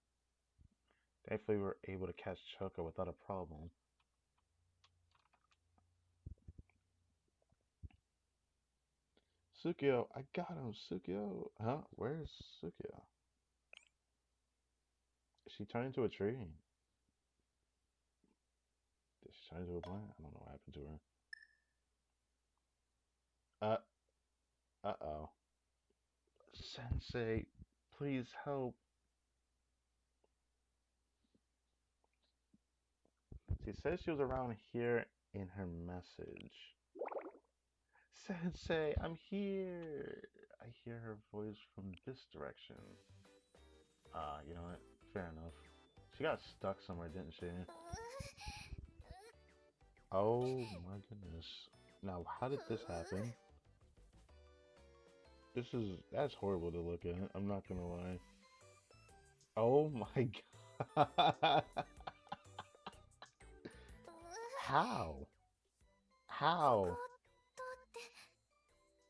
Thankfully, we were able to catch Choco without a problem. Sukyo, I got him, Sukyo. Huh? Where's Sukyo? She turned into a tree. Did she turn into a plant? I don't know what happened to her. Uh-oh. Sensei, please help. She says she was around here in her message. Sensei, I'm here. I hear her voice from this direction. You know what? Fair enough. She got stuck somewhere, didn't she? Oh my goodness. Now, how did this happen? That's horrible to look at. I'm not gonna lie. Oh my god. How? How?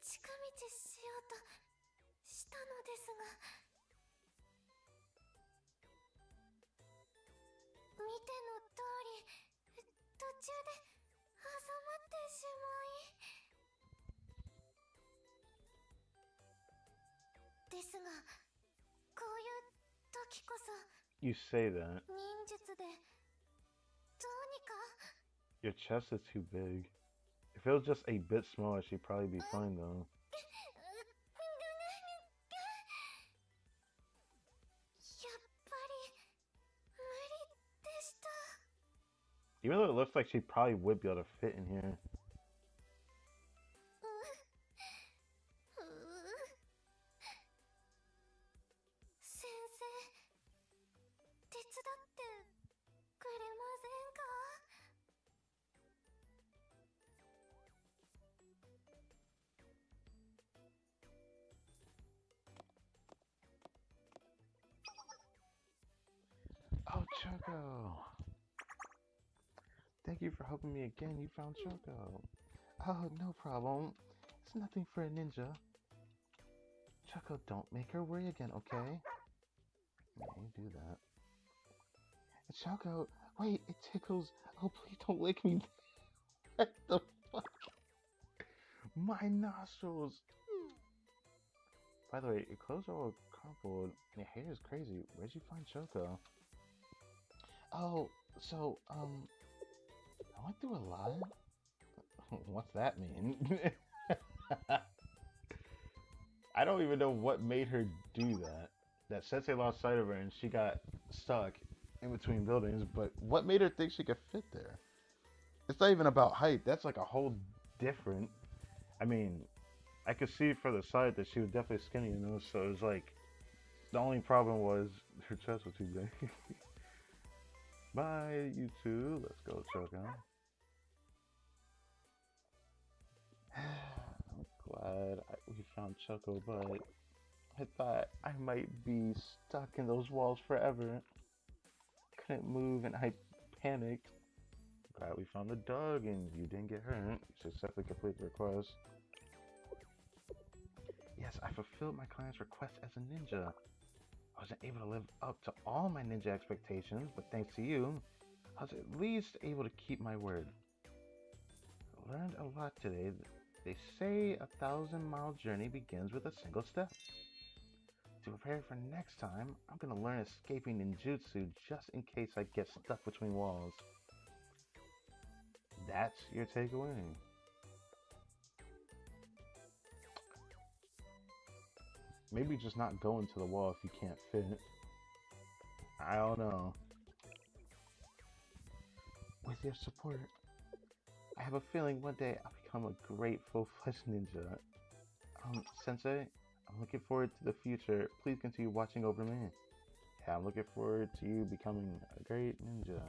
近道しようとしたのですが中で挟まってしまい。ですが、こういう時こそ You say that. 忍術でどうにか。 Your chest is too big. If it was just a bit smaller, she'd probably be fine though. やっぱり無理でした。 Even though it looks like she probably would be able to fit in here. 先生、手伝ってくれませんか？ Oh, Choco! Thank you for helping me again. You found Choco. Oh, no problem. It's nothing for a ninja. Choco, don't make her worry again, okay? Yeah, you do that. Choco, wait, it tickles. Oh, please don't lick me. What the fuck? My nostrils. By the way, your clothes are all crumpled. Your hair is crazy. Where'd you find Choco? Oh, so, I went through a lot. What's that mean? I don't even know what made her do that. That Sensei lost sight of her and she got stuck in between buildings, but what made her think she could fit there? It's not even about height. That's like a whole different. I mean, I could see from the side that she was definitely skinny, you know, so it was like the only problem was her chest was too big. Bye, you two. Let's go, Choco. I'm glad we found Choco, but I thought I might be stuck in those walls forever. Couldn't move and I panicked. Glad we found the dog and you didn't get hurt. Successfully complete the request. Yes, I fulfilled my client's request as a ninja. I wasn't able to live up to all my ninja expectations, but thanks to you, I was at least able to keep my word. I learned a lot today. They say a 1,000-mile journey begins with a single step. To prepare for next time, I'm gonna learn escaping ninjutsu just in case I get stuck between walls. That's your takeaway. Maybe just not go into the wall if you can't fit. I don't know. With your support, I have a feeling one day I'll become a great full-fledged ninja. Sensei, I'm looking forward to the future. Please continue watching over me. Yeah, I'm looking forward to you becoming a great ninja.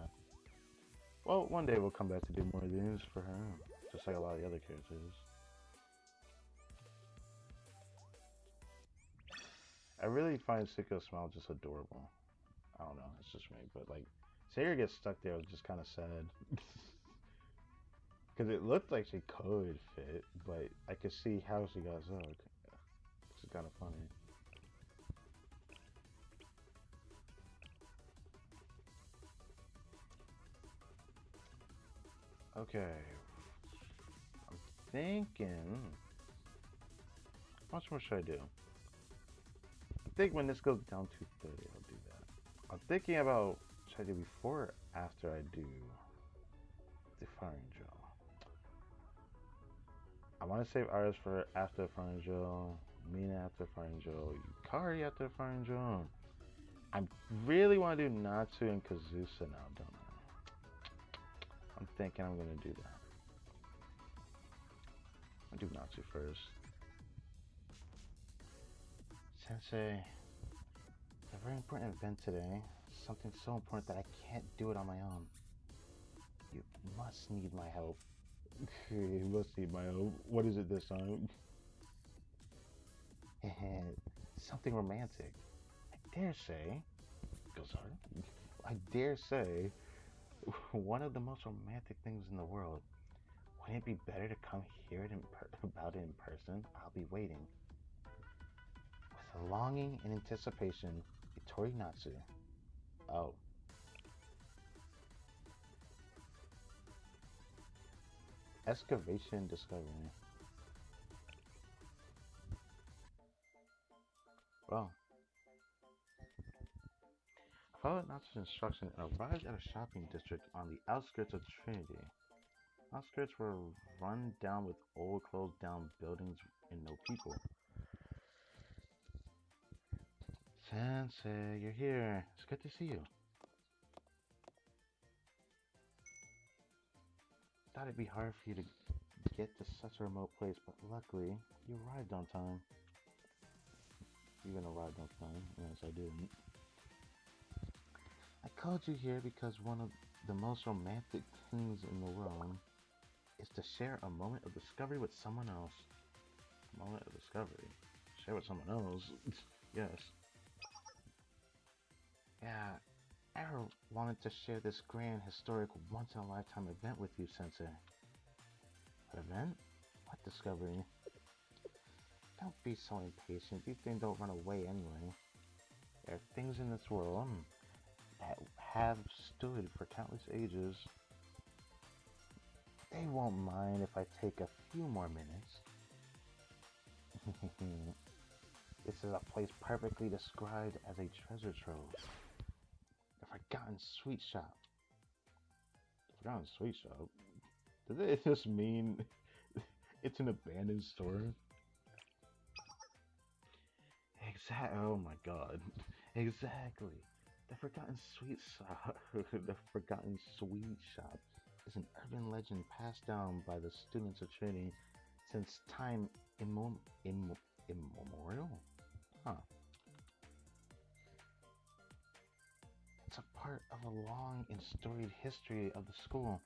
Well, one day we'll come back to do more of these for her, just like a lot of the other characters. I really find Siko's smile just adorable. I don't know, it's just me, but like, seeing her get stuck there was just kind of sad. Because it looked like she could fit, but I could see how she got stuck. Which is kind of funny. Okay. I'm thinking... How much more should I do? I think when this goes down to 30, I'll do that. I'm thinking about, should I do before or after I do the firing drill? I want to save Aris for after the firing drill, Mina after the firing drill, Yukari after the firing drill. I really want to do Natsu and Kazusa now, don't I? I'm thinking I'm going to do that. I'll do Natsu first. Sensei, it's a very important event today. Something so important that I can't do it on my own. You must need my help. You must need my help. What is it this time? Something romantic. I dare say, I dare say, one of the most romantic things in the world. Wouldn't it be better to come hear it about it in person? I'll be waiting. With longing and anticipation, Itori Natsu. Oh. Excavation discovery. Well, followed Natsu's instruction and arrived at a shopping district on the outskirts of Trinity. Outskirts were run down with old closed down buildings and no people. Sensei, you're here. It's good to see you. Thought it'd be hard for you to get to such a remote place, but luckily, you arrived on time. Even arrived on time. Yes, I didn't. I called you here because one of the most romantic things in the world is to share a moment of discovery with someone else. Moment of discovery? Share with someone else? Yes. Yeah, I ever wanted to share this grand, historic, once-in-a-lifetime event with you, Sensei. What event? What discovery? Don't be so impatient. These things don't run away anyway. There are things in this world that have stood for countless ages. They won't mind if I take a few more minutes. This is a place perfectly described as a treasure trove. The Forgotten Sweet Shop. The Forgotten Sweet Shop? Does it just mean it's an abandoned store? Oh my god. Exactly. The Forgotten Sweet Shop. The Forgotten Sweet Shop is an urban legend passed down by the students of Trinity since time immemorial? Huh. It's a part of a long and storied history of the school,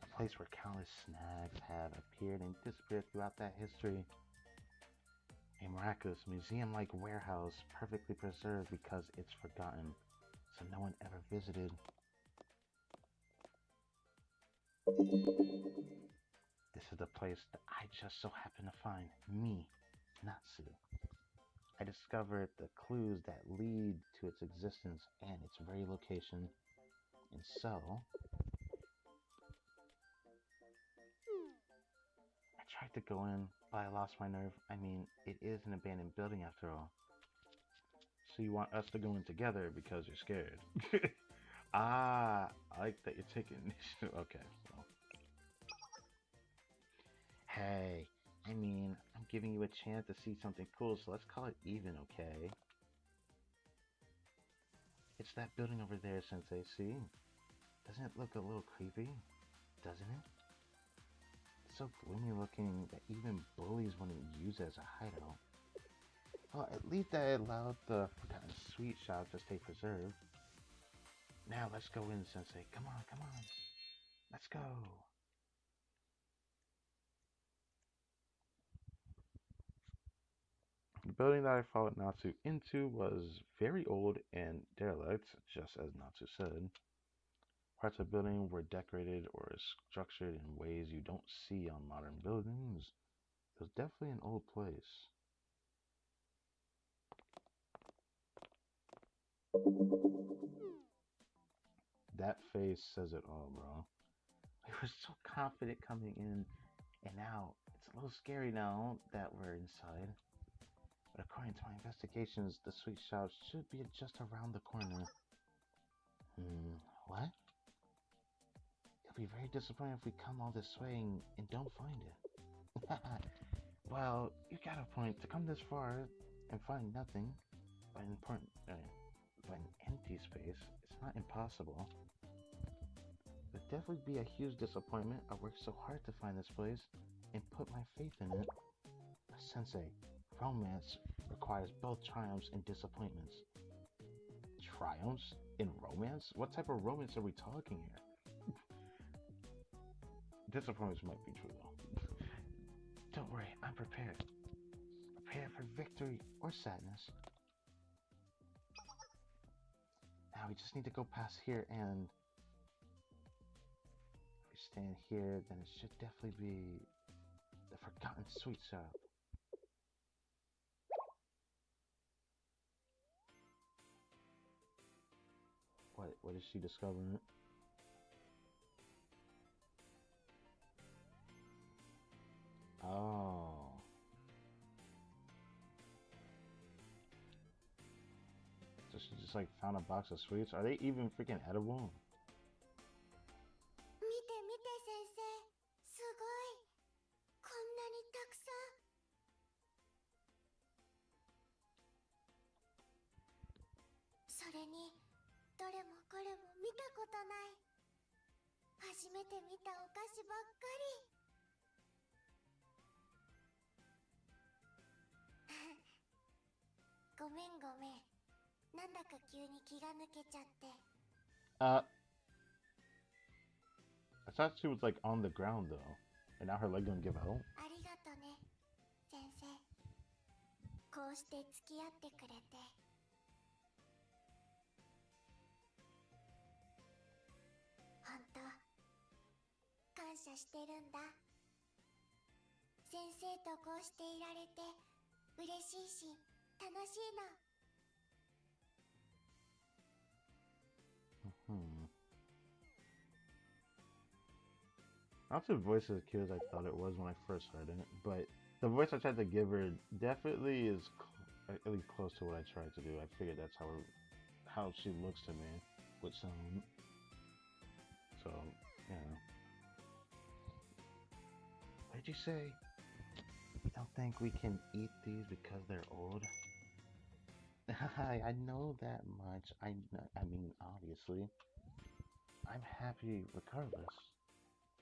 a place where countless snacks have appeared and disappeared throughout that history. A miraculous museum-like warehouse perfectly preserved because it's forgotten, so no one ever visited. This is the place that I just so happen to find me, Natsu. I discovered the clues that lead to its existence and its very location. And so, I tried to go in, but I lost my nerve. I mean, it is an abandoned building after all. So you want us to go in together because you're scared. Ah, I like that you're taking initiative. Okay, well. Hey, I mean, I'm giving you a chance to see something cool, so let's call it even, okay? It's that building over there, Sensei, see? Doesn't it look a little creepy? Doesn't it? It's so gloomy looking that even bullies wouldn't use it as a hideout. Well, at least that allowed the Forgotten Sweet Shop to stay preserved. Now let's go in, Sensei. Come on, come on. Let's go. The building that I followed Natsu into was very old and derelict, just as Natsu said. Parts of the building were decorated or structured in ways you don't see on modern buildings. It was definitely an old place. That face says it all, bro. We were so confident coming in, and now it's a little scary now that we're inside. But according to my investigations, the sweet shop should be just around the corner. What? You'll be very disappointed if we come all this way and don't find it. Well, you got a point. To come this far and find nothing but but an empty space, it's not impossible. It'd definitely be a huge disappointment. I worked so hard to find this place and put my faith in it. Sensei, romance requires both triumphs and disappointments. Triumphs in romance? What type of romance are we talking here? Disappointments might be true though. Don't worry, I'm prepared. Prepared for victory or sadness. Now we just need to go past here, and if we stand here, then it should definitely be the Forgotten Sweet Shop. What is she discovering? Oh. So she just like found a box of sweets. Are they even freaking edible? 見て見て先生、すごい、こんなにたくさん。それにどれもこれも見たことない、初めて見たお菓子ばっかり。ごめんごめん、なんだか急に気が抜けちゃって。Uh, I thought she was like on the ground though, and now her leg gonna give out. ありがとね先生、こうして付き合ってくれて。ほんと感謝してるんだ。先生とこうしていられて嬉しいし楽しいの。Hmm. Not the voice as cute as I thought it was when I first heard it, but the voice I tried to give her definitely is at least close to what I tried to do. I figured that's how she looks to me with some. So, yeah. What did you say? You don't think we can eat these because they're old? I know that much. I mean, obviously. I'm happy regardless.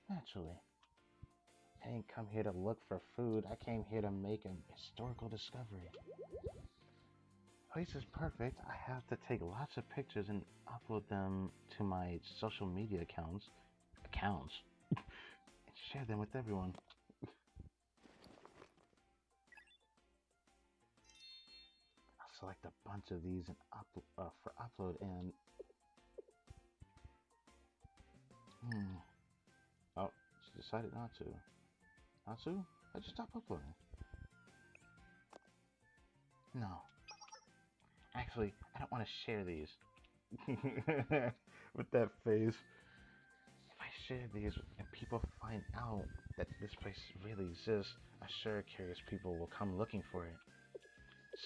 Naturally. I didn't come here to look for food. I came here to make a historical discovery. The place is perfect. I have to take lots of pictures and upload them to my social media accounts. And share them with everyone. I'll select a bunch of these and for upload and... Oh, she decided not to. Not to? I just stopped uploading. No. Actually, I don't want to share these. With that face. If I share these and people find out that this place really exists, I'm sure curious people will come looking for it.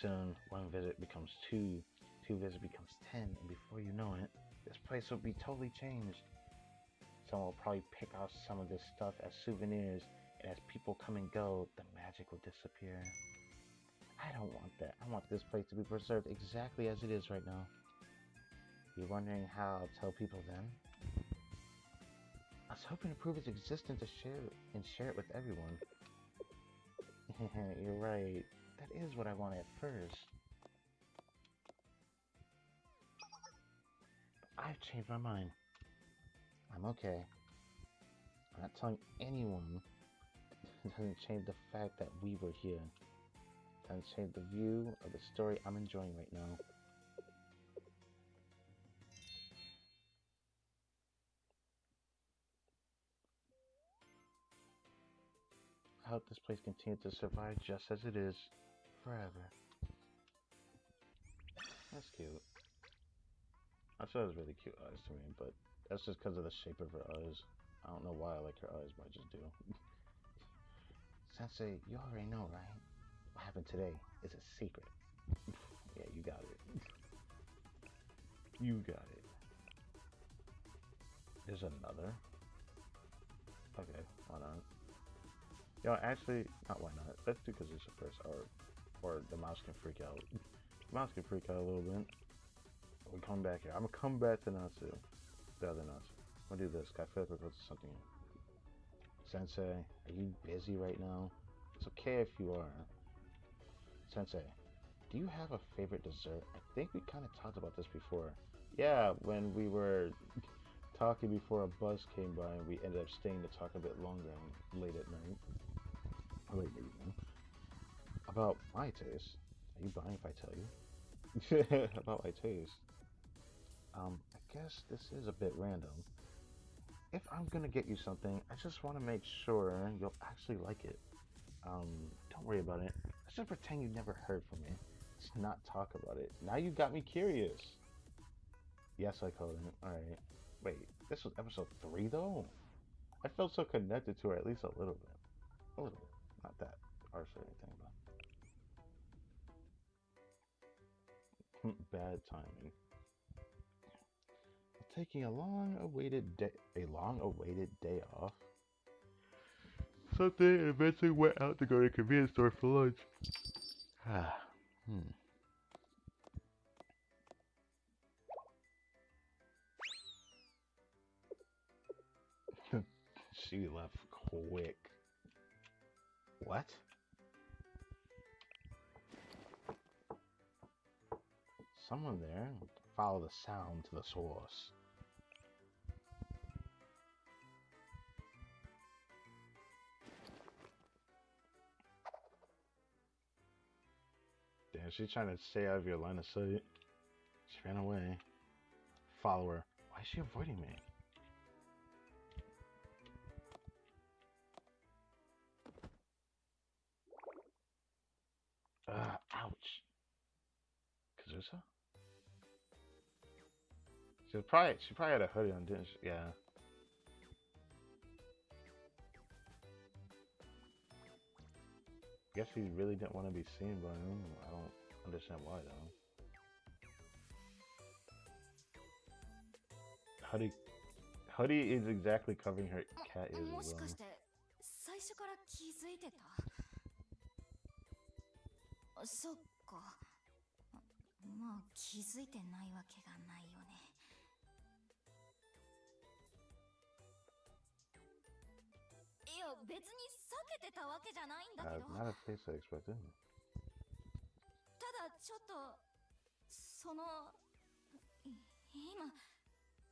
Soon, one visit becomes two, two visits becomes 10, and before you know it, this place will be totally changed. Someone will probably pick out some of this stuff as souvenirs, and as people come and go, the magic will disappear. I don't want that. I want this place to be preserved exactly as it is right now. You're wondering how I'll tell people then? I was hoping to prove its existence to share it with everyone. You're right. That is what I wanted at first. But I've changed my mind. I'm okay. I'm not telling anyone. It doesn't change the fact that we were here. It doesn't change the view of the story I'm enjoying right now. I hope this place continues to survive just as it is, forever. That's cute. I thought it was really cute eyes to me, but that's just because of the shape of her eyes. I don't know why I like her eyes, but I just do. Sensei, you already know, right? What happened today is a secret. Yeah, you got it. You got it. There's another. Okay, why not? Yo, actually, not why not. Let's do because it's the first art. Or the mouse can freak out. The mouse can freak out a little bit. We come back here. I'm gonna come back to Natsu. The other Natsu. I'm gonna do this. I feel like we're close to something. Sensei, are you busy right now? It's okay if you are. Sensei, do you have a favorite dessert? I think we kind of talked about this before. Yeah, when we were talking before a bus came by and we ended up staying to talk a bit longer and late at night. Or late in the evening. About my taste. Are you buying if I tell you? About my taste. I guess this is a bit random. If I'm gonna get you something, I just want to make sure you'll actually like it. Don't worry about it. Let's just pretend you never heard from me. Let's not talk about it. Now you got me curious. Yes, I called it. Alright. Wait, this was episode 3 though? I felt so connected to her at least a little bit. A little bit. Not that harsh or anything, but bad timing. Taking a long-awaited day off. Something and eventually went out to go to a convenience store for lunch. She left quick. What? Someone there? Follow the sound to the source. Damn, she's trying to stay out of your line of sight. She ran away. Follow her. Why is she avoiding me? Ouch. Kazusa? She probably had a hoodie on, didn't she? Yeah. I guess he really didn't want to be seen by him. I don't understand why though. Hoodie is exactly covering her cat ears as well. 最初から気づいてた。そっか。まあ気づいてないわけがないよね。いや別に避けてたわけじゃないんだけど。Not a face I expected. ただちょっとその今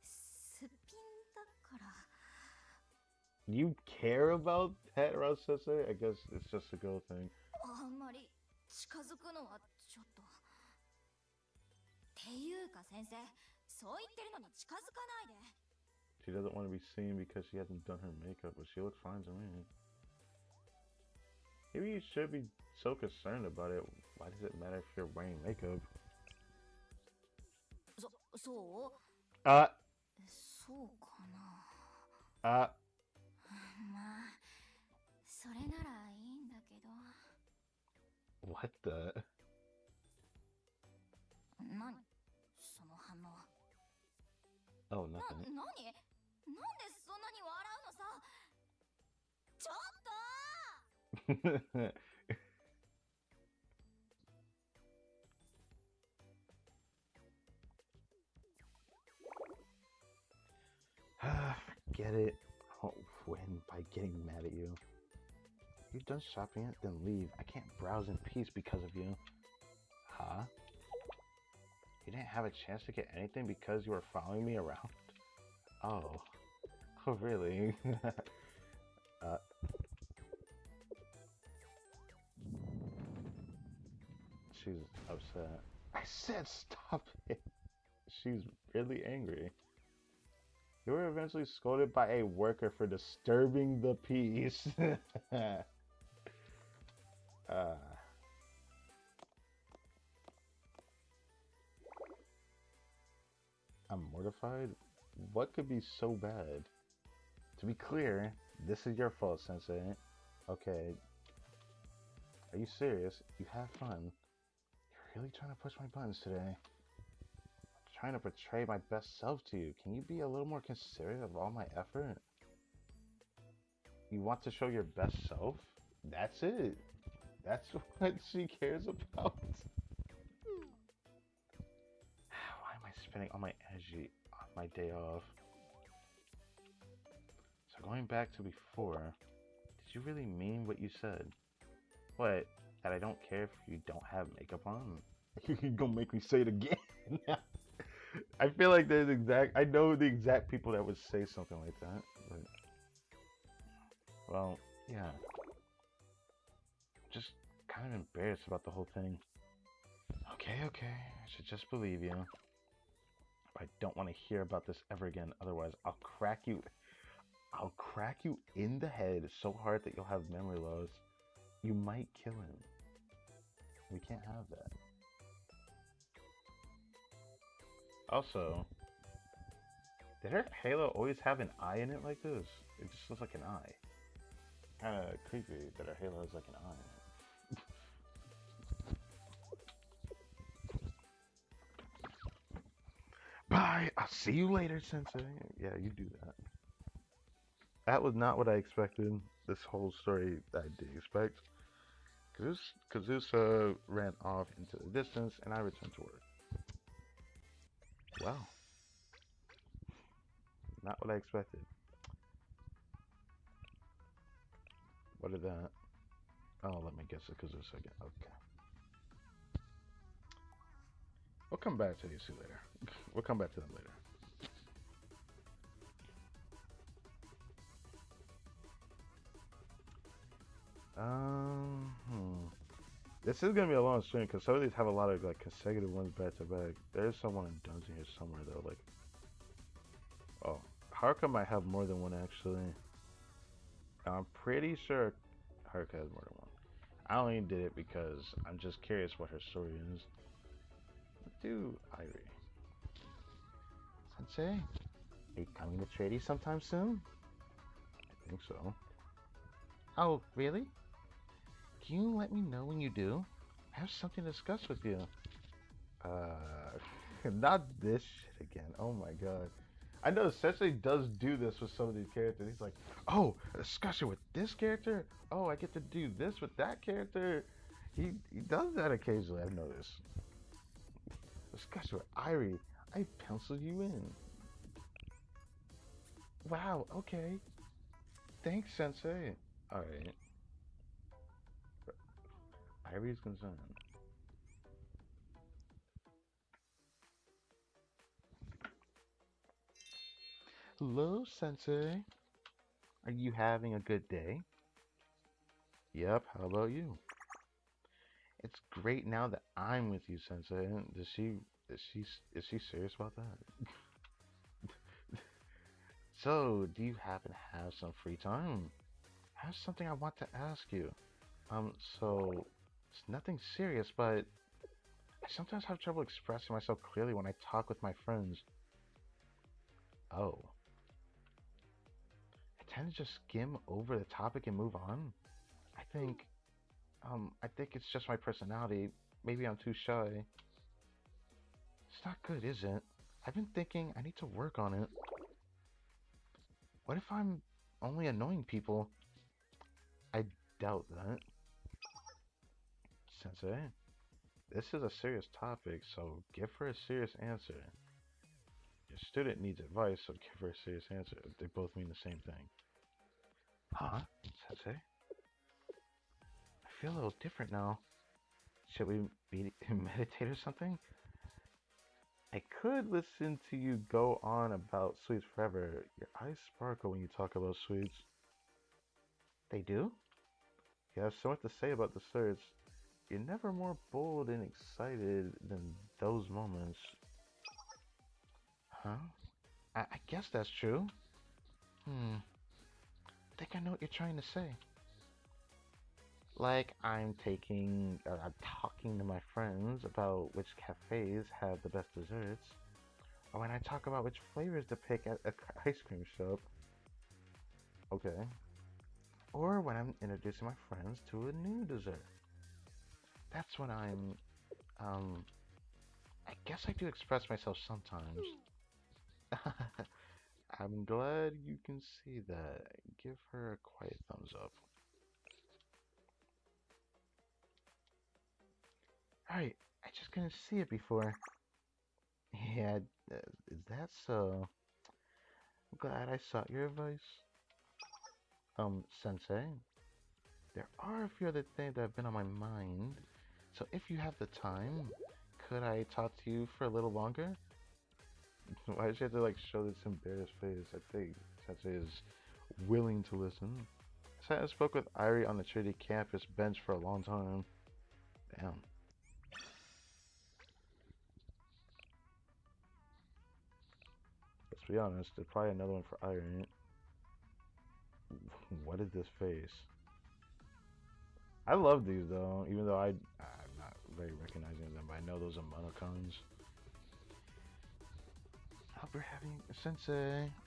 すっぴんだから。You care about that, Sensei? I guess it's just a girl thing. あんまり近づくのはちょっと。っていうか先生、そう言ってるのに近づかないで。She doesn't want to be seen because she hasn't done her makeup, but she looks fine to me. Maybe you should be so concerned about it. Why does it matter if you're wearing makeup? そう？そうかな。まあ、それならいいんだけど。What the? 何？その反応。Oh, nothing. 何？なんでそんなに笑うのさ。ちょっとGet it? I'll win by getting mad at you. You done shopping yet? Then leave. I can't browse in peace because of you. Huh? You didn't have a chance to get anything because you were following me around? Oh. Oh, really? She's upset. I said stop it! She's really angry. You were eventually scolded by a worker for disturbing the peace. I'm mortified? What could be so bad? To be clear, this is your fault, Sensei. Okay. Are you serious? You have fun. You're really trying to push my buttons today. Trying to portray my best self to you. Can you be a little more considerate of all my effort? You want to show your best self? That's it. That's what she cares about. Why am I spending all my energy on my day off? So going back to before, did you really mean what you said? What? That I don't care if you don't have makeup on? You're gonna make me say it again. I feel like I know the exact people that would say something like that, but, well, yeah. Just kind of embarrassed about the whole thing. Okay, I should just believe you. I don't want to hear about this ever again, otherwise I'll crack you in the head so hard that you'll have memory loss. You might kill him. We can't have that. Also, did her halo always have an eye in it like this? It just looks like an eye. kind of creepy that her halo has like an eye. Bye. I'll see you later, Sensei. Yeah, you do that. That was not what I expected. This whole story I did expect. Kazusa ran off into the distance, and I returned to work. Wow, not what I expected. What is that? Oh, let me guess it Kazusa again. Okay. We'll come back to these two later. We'll come back to them later. Hmm. This is gonna be a long stream because some of these have a lot of like consecutive ones back to back. There's someone in Dungeon here somewhere though. Like, oh, Haruka might have more than one actually. I'm pretty sure Haruka has more than one. I only did it because I'm just curious what her story is. Let's do Irie. Sensei, are you coming to Trady sometime soon? I think so. Oh, really? Can you let me know when you do? I have something to discuss with you. Not this shit again. Oh my god. I know Sensei does do this with some of these characters. He's like, oh, a discussion with this character? Oh, I get to do this with that character. He does that occasionally, I've noticed. Discussion with Irie. I penciled you in. Wow, okay. Thanks, Sensei. Alright. Irie's concerned. Hello, Sensei. Are you having a good day? Yep, how about you? It's great now that I'm with you, Sensei. Is she serious about that? So, do you happen to have some free time? I have something I want to ask you. So it's nothing serious, but I sometimes have trouble expressing myself clearly when I talk with my friends. Oh, I tend to just skim over the topic and move on. I think, I think it's just my personality. Maybe I'm too shy. It's not good, is it? I've been thinking I need to work on it. What if I'm only annoying people? I doubt that. Sensei, this is a serious topic, so give her a serious answer. Your student needs advice, so give her a serious answer. They both mean the same thing. Huh? Sensei? I feel a little different now. Should we meditate or something? I could listen to you go on about sweets forever. Your eyes sparkle when you talk about sweets. They do? You have so much to say about desserts. You're never more bold and excited than those moments. Huh? I guess that's true. I think I know what you're trying to say. Like I'm talking to my friends about which cafes have the best desserts, or when I talk about which flavors to pick at a ice cream shop. Okay. Or when I'm introducing my friends to a new dessert. That's when um, I guess I do express myself sometimes. I'm glad you can see that. Give her a quiet thumbs up. Right, I just couldn't see it before. Yeah, is that so? I'm glad I sought your advice. Sensei, there are a few other things that have been on my mind. So if you have the time, could I talk to you for a little longer? Why does she have to like show this embarrassed face? I think Sensei is willing to listen. I spoke with Irie on the Trinity campus bench for a long time. Damn. Let's be honest, there's probably another one for Irie. What is this face? I love these though, even though I'm not very recognizing them, but I know those are monocons. I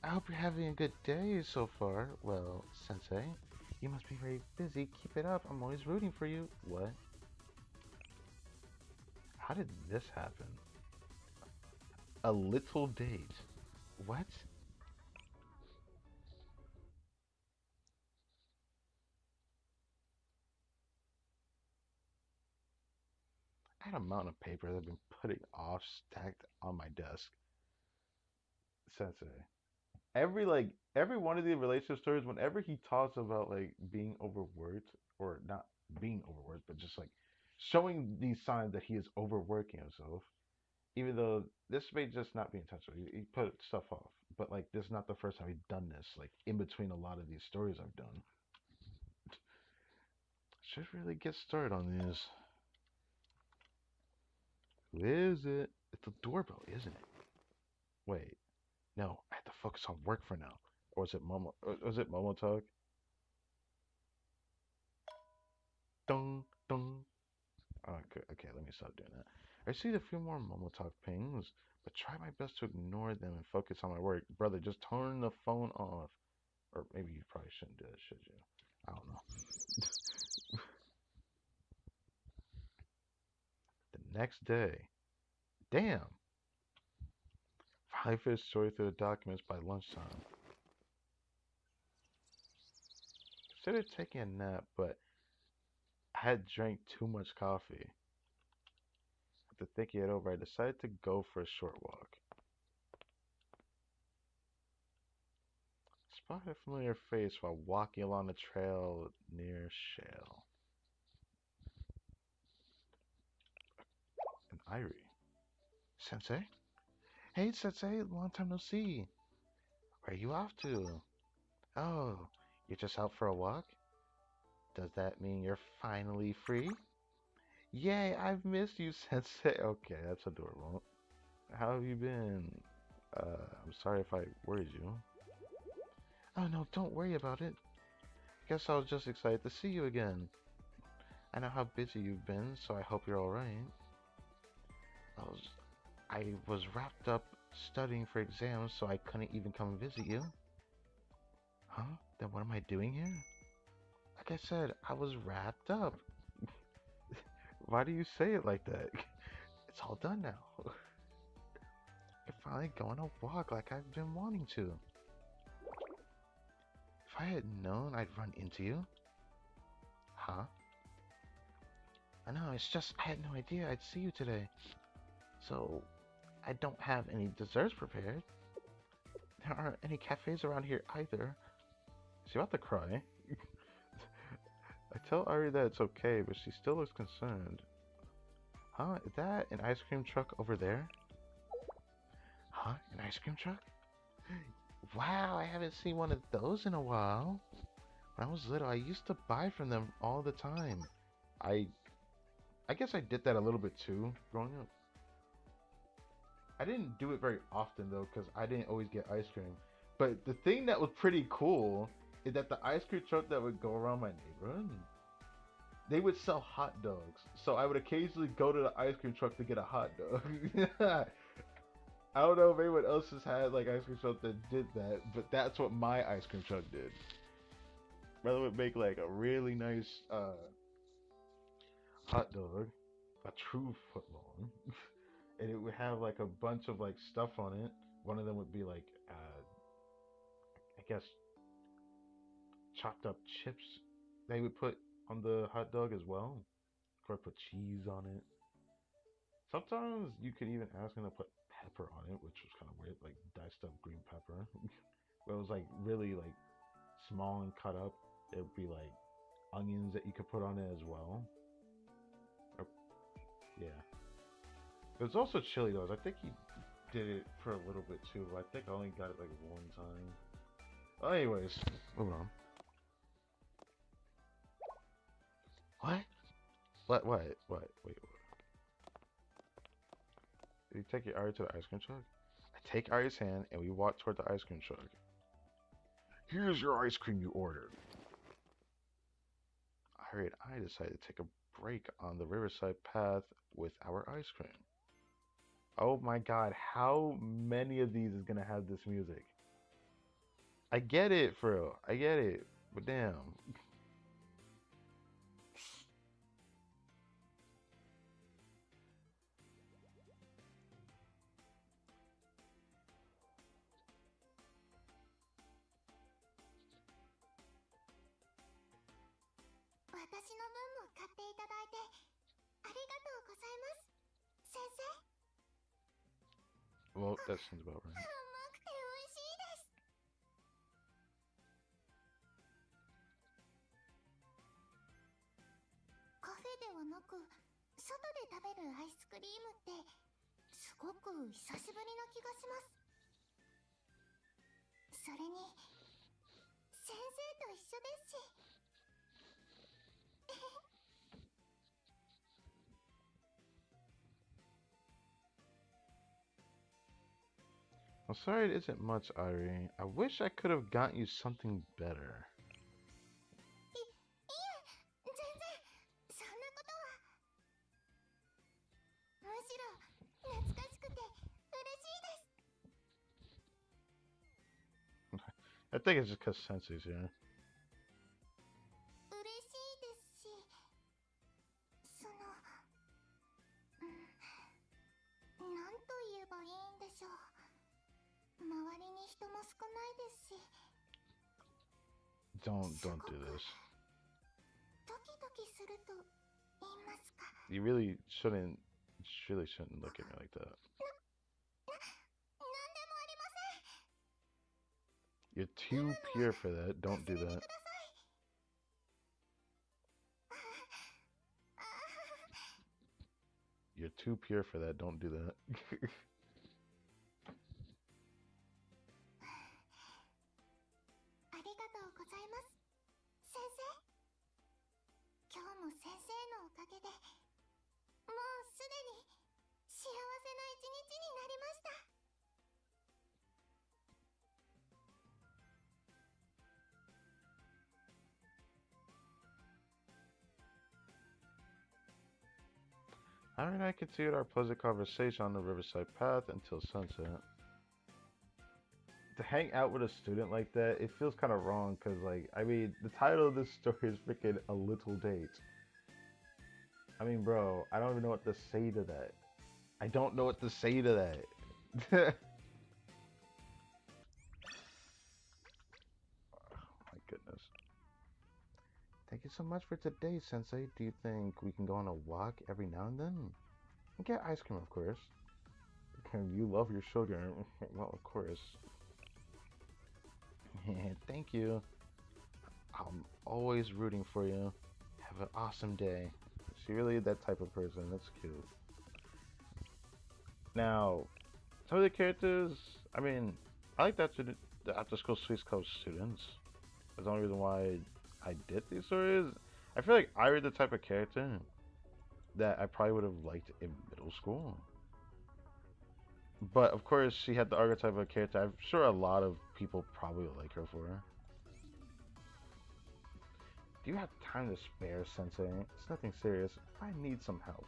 hope you're having a good day so far. Well, Sensei, You must be very busy. Keep it up. I'm always rooting for you. What? How did this happen? A little date. What? I had a mountain of paper that I've been putting off stacked on my desk. Sensei. Every one of the relationship stories, whenever he talks about like being overworked or not being overworked, but just like showing these signs that he is overworking himself, even though this may just not be intentional. He put stuff off. But like this is not the first time he's done this, like in between a lot of these stories I've done. Should really get started on these. Who is it? It's a doorbell, isn't it? Wait. No, I have to focus on work for now. Or was it Momo? Or was it Momo Talk? Dong dong. Okay, okay, let me stop doing that. I received a few more Momo Talk pings, but try my best to ignore them and focus on my work. Brother, just turn the phone off. Or maybe you probably shouldn't do it, should you? I don't know. The next day. Damn! Finally finished sorting through the documents by lunchtime. Considered taking a nap, but I had drank too much coffee. After thinking it over, I decided to go for a short walk. Spotted a familiar face while walking along the trail near Shale. And Irie. Sensei? Hey, Sensei, long time no see. Where are you off to? Oh, you're just out for a walk? Does that mean you're finally free? Yay, I've missed you, Sensei. Okay, that's adorable. How have you been? I'm sorry if I worried you. Oh no, don't worry about it. Guess I was just excited to see you again. I know how busy you've been, so I hope you're alright. I was, I was wrapped up studying for exams, so I couldn't even come visit you. Huh? Then what am I doing here? Like I said, I was wrapped up. Why do you say it like that? It's all done now. I can finally go on a walk like I've been wanting to. If I had known I'd run into you. Huh? I know, it's just I had no idea I'd see you today. So, I don't have any desserts prepared. There aren't any cafes around here either. Is she about to cry? I tell Ari that it's okay, but she still looks concerned. Huh? Is that an ice cream truck over there? Huh? An ice cream truck? Wow, I haven't seen one of those in a while. When I was little, I used to buy from them all the time. I I guess I did that a little bit too growing up. I didn't do it very often though, because I didn't always get ice cream. But the thing that was pretty cool is that the ice cream truck that would go around my neighborhood, they would sell hot dogs. So I would occasionally go to the ice cream truck to get a hot dog. I don't know if anyone else has had like ice cream truck that did that, but that's what my ice cream truck did. Brother would make like a really nice hot dog, a true foot long, and it would have like a bunch of like stuff on it. One of them would be like, I guess, chopped up chips they would put on the hot dog as well. Or put cheese on it. Sometimes you could even ask them to put pepper on it, which was kind of weird, like diced up green pepper. But it was like really like small and cut up. It would be like onions that you could put on it as well. Or, yeah. There's also chili dogs. I think he did it for a little bit too. But I think I only got it like one time. Well, anyways, moving on. What? What? What? Wait. Did you take your Ari to the ice cream truck? I take Ari's hand and we walk toward the ice cream truck. Here's your ice cream you ordered. Ari and I decided to take a break on the riverside path with our ice cream. Oh my god, how many of these is gonna have this music? I get it, for real. I get it. But damn. 私の分も買っていただいてありがとうございます、先生。 Well, that sounds about right. 甘くて美味しいです。カフェではなく外で食べるアイスクリームってすごく久しぶりな気がします。それに先生と一緒ですし。I'm sorry it isn't much, Irie. I wish I could have gotten you something better. いえ、全然そんなことは。むしろ懐かしくて嬉しいです。 I think it's just because Sensei's here. 嬉しいですし、その、なんと言えばいいんでしょう。周りに人も少ないですし、Don't do this. ドキドキすると言いますか。 You really shouldn't look at me like that. なんでもありません。 You're too pure for that. Don't do 忘れて that. ください。You're too pure for that. Don't do that. ありがとうございます、先生。今日も先生のおかげで、もうすでに幸せな一日になりました。Alright, I continued our pleasant conversation on the Riverside Path until sunset. To hang out with a student like that, it feels kind of wrong because, like, I mean, the title of this story is freaking A Little Date. I mean, bro, I don't even know what to say to that. I don't know what to say to that. Oh my goodness. Thank you so much for today, Sensei. Do you think we can go on a walk every now and then? And get ice cream, of course. Because you love your sugar. Well, of course. Thank you. I'm always rooting for you. Have an awesome day. She really is that type of person. That's cute. Now, some of the characters, I mean, I like that the after school Sweets Club students. That's the only reason why I did these stories. I feel like I was the type of character that I probably would have liked in middle school. But of course, she had the archetype of character I'm sure a lot of people probably like her for. Do you have time to spare, Sensei? It's nothing serious. I need some help.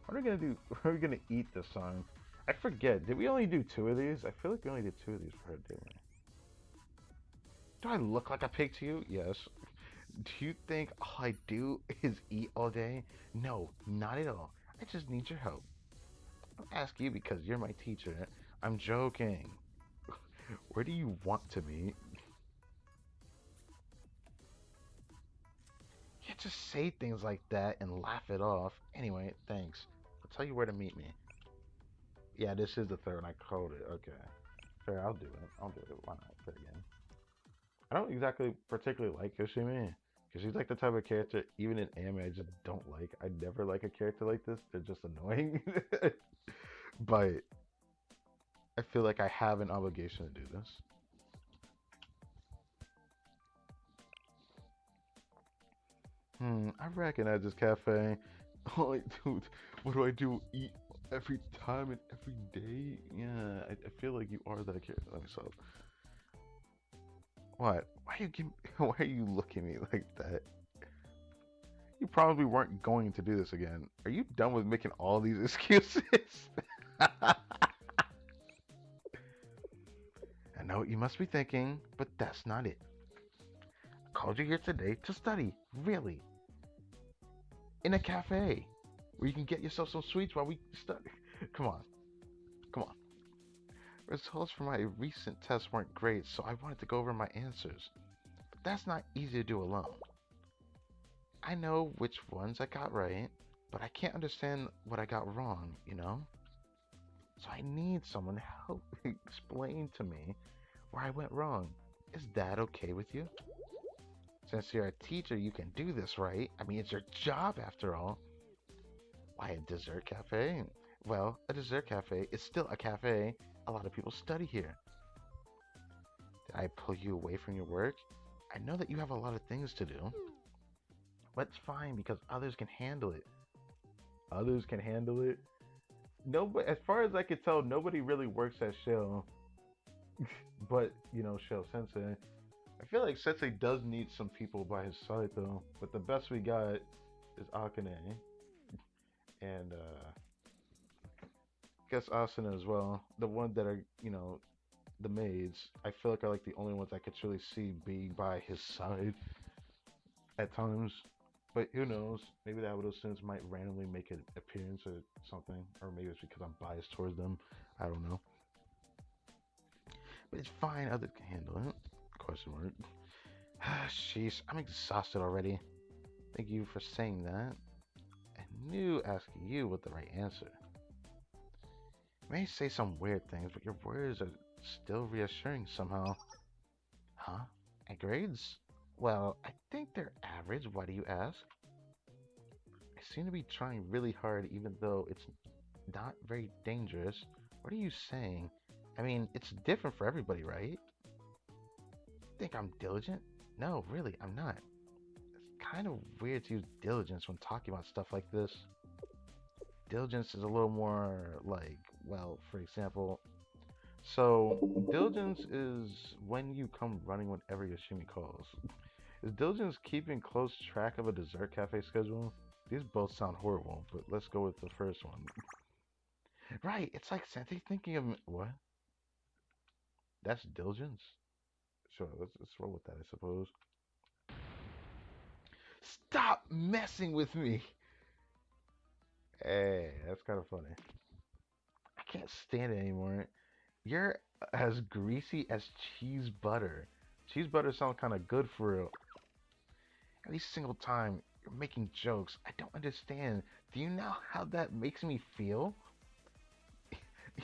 What are we gonna do? What are we gonna eat this time? I forget. Did we only do 2 of these? I feel like we only did 2 of these for her, didn't we? Do I look like a pig to you? Yes. Do you think all I do is eat all day? No, not at all. I just need your help. I'll ask you because you're my teacher. I'm joking. Where do you want to be? You can't just say things like that and laugh it off. Anyway, thanks. I'll tell you where to meet me. Yeah, this is the third one. I called it. Okay. Fair, I'll do it. I'll do it. Why not? Fair again. I don't exactly particularly like Yoshimi. Because she's like the type of character, even in anime, I just don't like. I never like a character like this. They're just annoying. But I feel like I have an obligation to do this. I recognize this cafe. Oh, dude, what do I do? Eat every time and every day? Yeah, I feel like you are that character. Let me stop. What? Why are you looking at me like that? You probably weren't going to do this again. Are you done with making all these excuses? I know what you must be thinking, but that's not it. I called you here today to study, really. In a cafe, where you can get yourself some sweets while we study. Come on. Come on. Results for my recent tests weren't great, so I wanted to go over my answers. But that's not easy to do alone. I know which ones I got right, but I can't understand what I got wrong, you know? So I need someone to help explain to me where I went wrong. Is that okay with you? Since you're a teacher, you can do this, right? I mean, it's your job after all. Why a dessert cafe? Well, a dessert cafe is still a cafe. A lot of people study here. Did I pull you away from your work? I know that you have a lot of things to do. But it's fine because others can handle it. Others can handle it? Nobody, as far as I can tell, nobody really works at Shell, but Shell Sensei. I feel like Sensei does need some people by his side though. But the best we got is Akane and I guess Asuna as well. The one that are the maids. I feel like are like the only ones I could truly see being by his side at times. But who knows? Maybe the Abido students might randomly make an appearance or something, or maybe it's because I'm biased towards them. I don't know. But it's fine. Others can handle it. Question mark. Sheesh, I'm exhausted already. Thank you for saying that. I knew asking you was the right answer. You may say some weird things, but your words are still reassuring somehow. Huh? And grades? Well, I think they're average. Why do you ask? I seem to be trying really hard, even though it's not very dangerous. What are you saying? I mean, it's different for everybody, right? Think I'm diligent? No, really, I'm not. It's kind of weird to use diligence when talking about stuff like this. Diligence is a little more like, well, for example, so diligence is when you come running whenever Yoshimi calls. Is diligence keeping close track of a dessert cafe schedule? These both sound horrible, but let's go with the first one. Right, it's like Sensei thinking of what? That's diligence. Sure, let's roll with that, I suppose. Stop messing with me. Hey, that's kind of funny. I can't stand it anymore. You're as greasy as cheese butter. Cheese butter sounds kind of good for real. Every single time you're making jokes, I don't understand. Do you know how that makes me feel?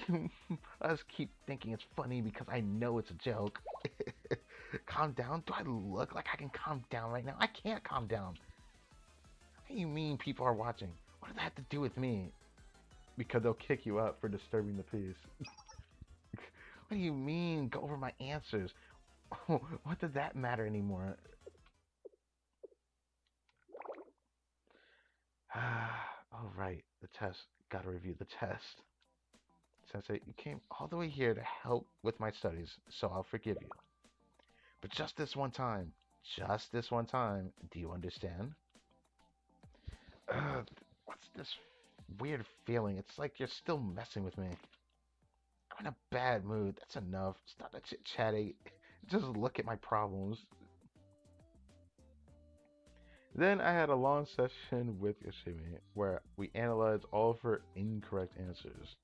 You must keep thinking it's funny because I know it's a joke. Calm down? Do I look like I can calm down right now? I can't calm down. What do you mean people are watching? What does that have to do with me? Because they'll kick you out for disturbing the peace. What do you mean? Go over my answers. What does that matter anymore? All right, the test. Gotta review the test. Sensei, you came all the way here to help with my studies, so I'll forgive you. But just this one time, do you understand? Uh, what's this weird feeling? It's like you're still messing with me. I'm in a bad mood. That's enough. Stop that chit chatting. Just look at my problems. Then I had a long session with Yoshimi where we analyzed all of her incorrect answers.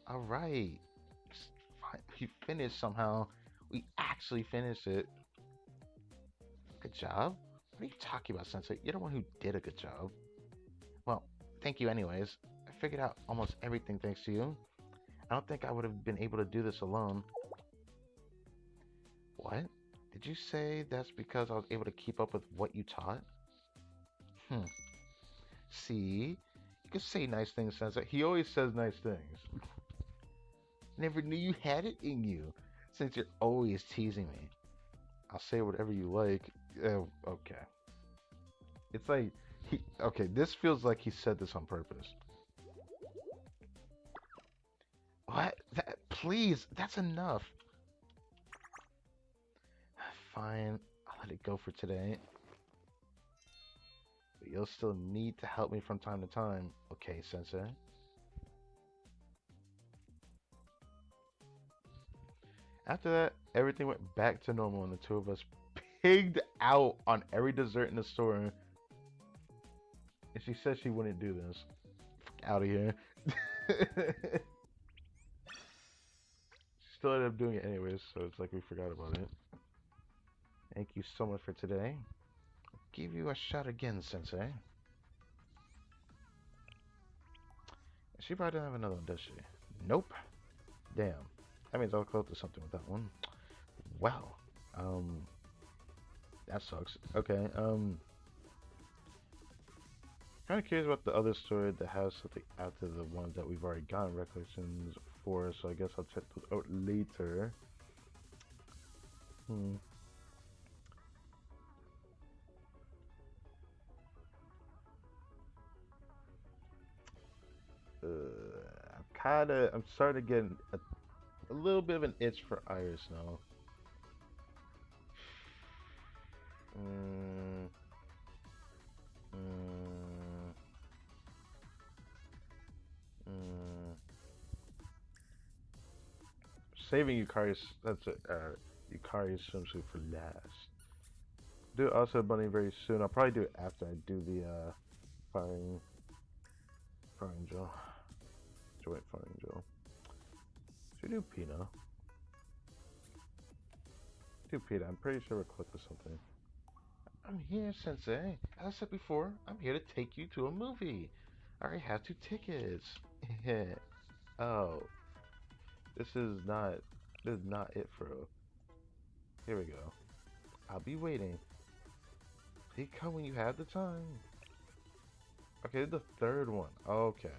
Alright. We finished somehow. We actually finished it. Good job? What are you talking about, Sensei? You're the one who did a good job. Well, thank you anyways. I figured out almost everything thanks to you. I don't think I would have been able to do this alone. What? Did you say that's because I was able to keep up with what you taught? Hmm. See? You can say nice things, Sensei. He always says nice things. Never knew you had it in you, since you're always teasing me. I'll say whatever you like. Okay. It's like, okay, this feels like he said this on purpose. What? Please, that's enough. Fine, I'll let it go for today. But you'll still need to help me from time to time, okay, Sensei? After that, everything went back to normal and the two of us pigged out on every dessert in the store. And she said she wouldn't do this. Out of here. She still ended up doing it anyways, so it's like we forgot about it. Thank you so much for today. Give you a shot again, Sensei. She probably doesn't have another one, does she? Nope. Damn. That means I'll close to something with that one. Well, um, that sucks. Okay, kind of curious about the other story that has something after the ones that we've already gotten recollections for, so I guess I'll check those out later. Hmm. I'm starting to get a little bit of an itch for Iris now. Mm, mm, mm. Saving Yukari's, that's it, Yukari's swimsuit for last. Do also bunny very soon. I'll probably do it after I do the firing, firing drill. Joint firing drill. Should we do Pina? Do Pina. I'm pretty sure we're close to something. I'm here, Sensei. As I said before, I'm here to take you to a movie. I already have 2 tickets. Oh, this is not this is not it for real. Here we go. I'll be waiting. Please come when you have the time. Okay, the third one. Okay.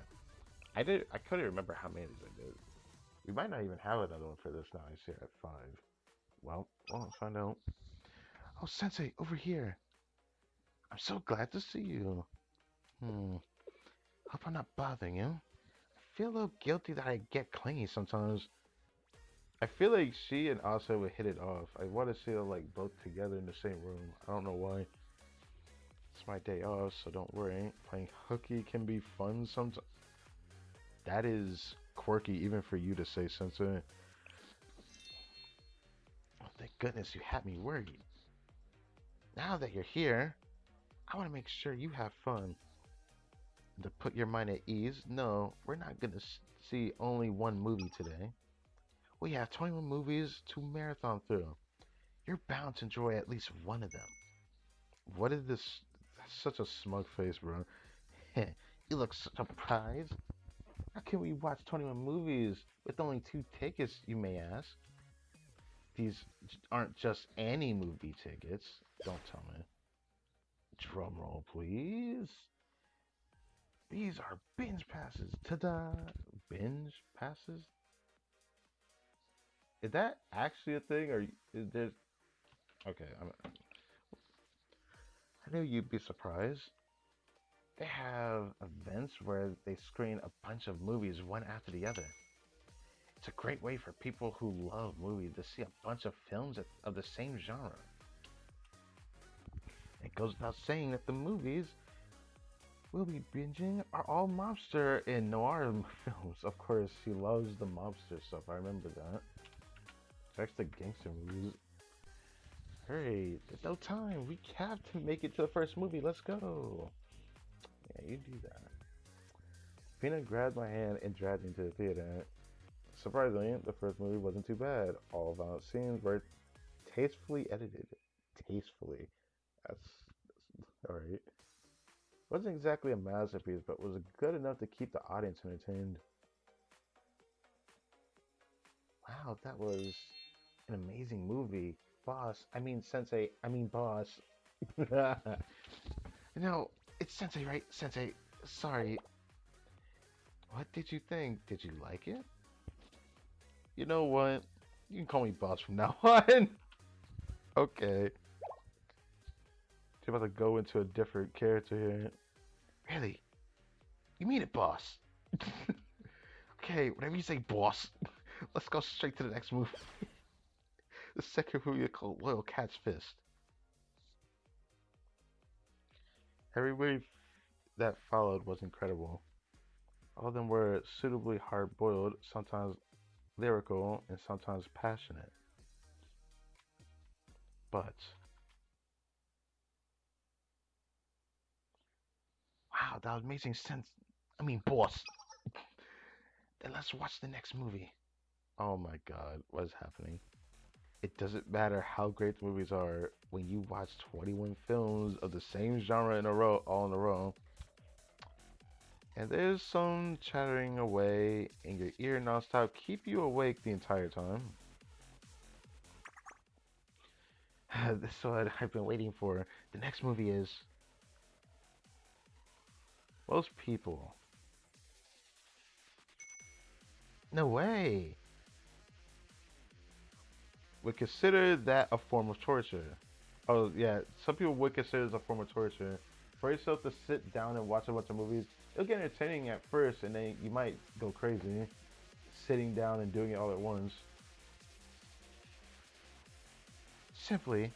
I couldn't remember how many I did. We might not even have another one for this now. I see it at 5. Well, let's find out. Oh, Sensei, over here. I'm so glad to see you. Hmm. Hope I'm not bothering you. I feel a little guilty that I get clingy sometimes. I feel like she and Asa would hit it off. I want to see them like both together in the same room. I don't know why. It's my day off, so don't worry. Playing hooky can be fun sometimes. That is quirky even for you to say, Sensei. Oh, thank goodness you had me worried. Now that you're here, I want to make sure you have fun. To put your mind at ease, no, we're not going to see only one movie today. We have 21 movies to marathon through. You're bound to enjoy at least one of them. What is this? That's such a smug face, bro. You look surprised. How can we watch 21 movies with only 2 tickets, you may ask? These aren't just any movie tickets. Don't tell me. Drum roll, please. These are binge passes. Ta-da! Binge passes? Is that actually a thing, or is there? Okay, I knew you'd be surprised. They have events where they screen a bunch of movies one after the other. It's a great way for people who love movies to see a bunch of films of the same genre. It goes without saying that the movies we'll be binging are all mobster and noir films. Of course, he loves the mobster stuff. I remember that. That's the gangster movies. Hurry, there's no time. We have to make it to the first movie. Let's go. Yeah, you do that. Pina grabbed my hand and dragged me to the theater. Surprisingly, the first movie wasn't too bad. All violent scenes were tastefully edited. Tastefully. That's alright. Wasn't exactly a masterpiece, but was good enough to keep the audience entertained. Wow, that was an amazing movie. Boss, I mean Sensei, I mean boss. No, it's Sensei, right? Sensei, sorry. What did you think? Did you like it? You know what? You can call me boss from now on. Okay. You're about to go into a different character here. Really? You mean it, boss? Okay, whatever you say, boss. Let's go straight to the next move. The second movie called Loyal Cat's Fist. Every wave that followed was incredible. All of them were suitably hard boiled, sometimes lyrical, and sometimes passionate. But, wow, that was amazing sense. I mean, boss. Then let's watch the next movie. Oh my god, what is happening? It doesn't matter how great the movies are when you watch 21 films of the same genre in a row, all in a row, and there's some chattering away in your ear nonstop, keep you awake the entire time. This is what I've been waiting for. The next movie is most people. No way. Would consider that a form of torture. Oh yeah, some people would consider it a form of torture. For yourself to sit down and watch a bunch of movies, it'll get entertaining at first, and then you might go crazy sitting down and doing it all at once. Simply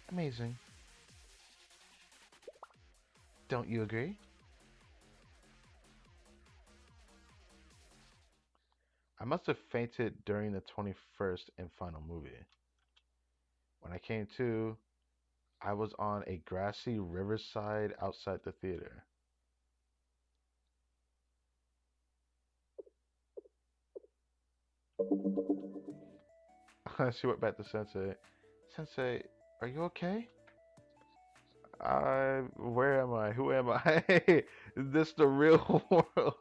amazing. Don't you agree? I must have fainted during the 21st and final movie. When I came to, I was on a grassy riverside outside the theater. She went back to Sensei. Sensei, are you okay? Where am I? Who am I? Is this the real world?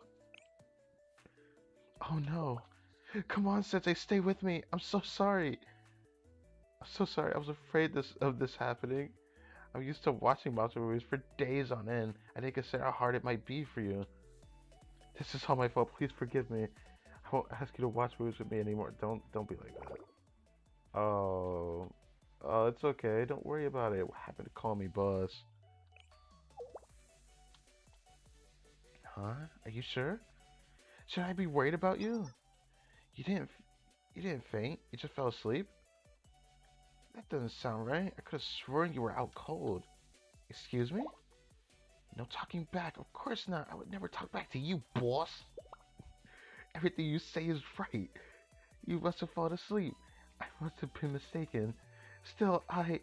Oh no. Come on, Sensei, stay with me. I'm so sorry. I'm so sorry. I was afraid of this happening. I'm used to watching monster movies for days on end. I didn't consider how hard it might be for you. This is all my fault. Please forgive me. I won't ask you to watch movies with me anymore. Don't be like that. Oh, oh, it's okay. Don't worry about it. What happened to call me boss? Huh? Are you sure? Should I be worried about you? You didn't, you didn't faint. You just fell asleep. That doesn't sound right. I could have sworn you were out cold. Excuse me? No talking back. Of course not. I would never talk back to you, boss. Everything you say is right. You must have fallen asleep. I must have been mistaken. Still, I'm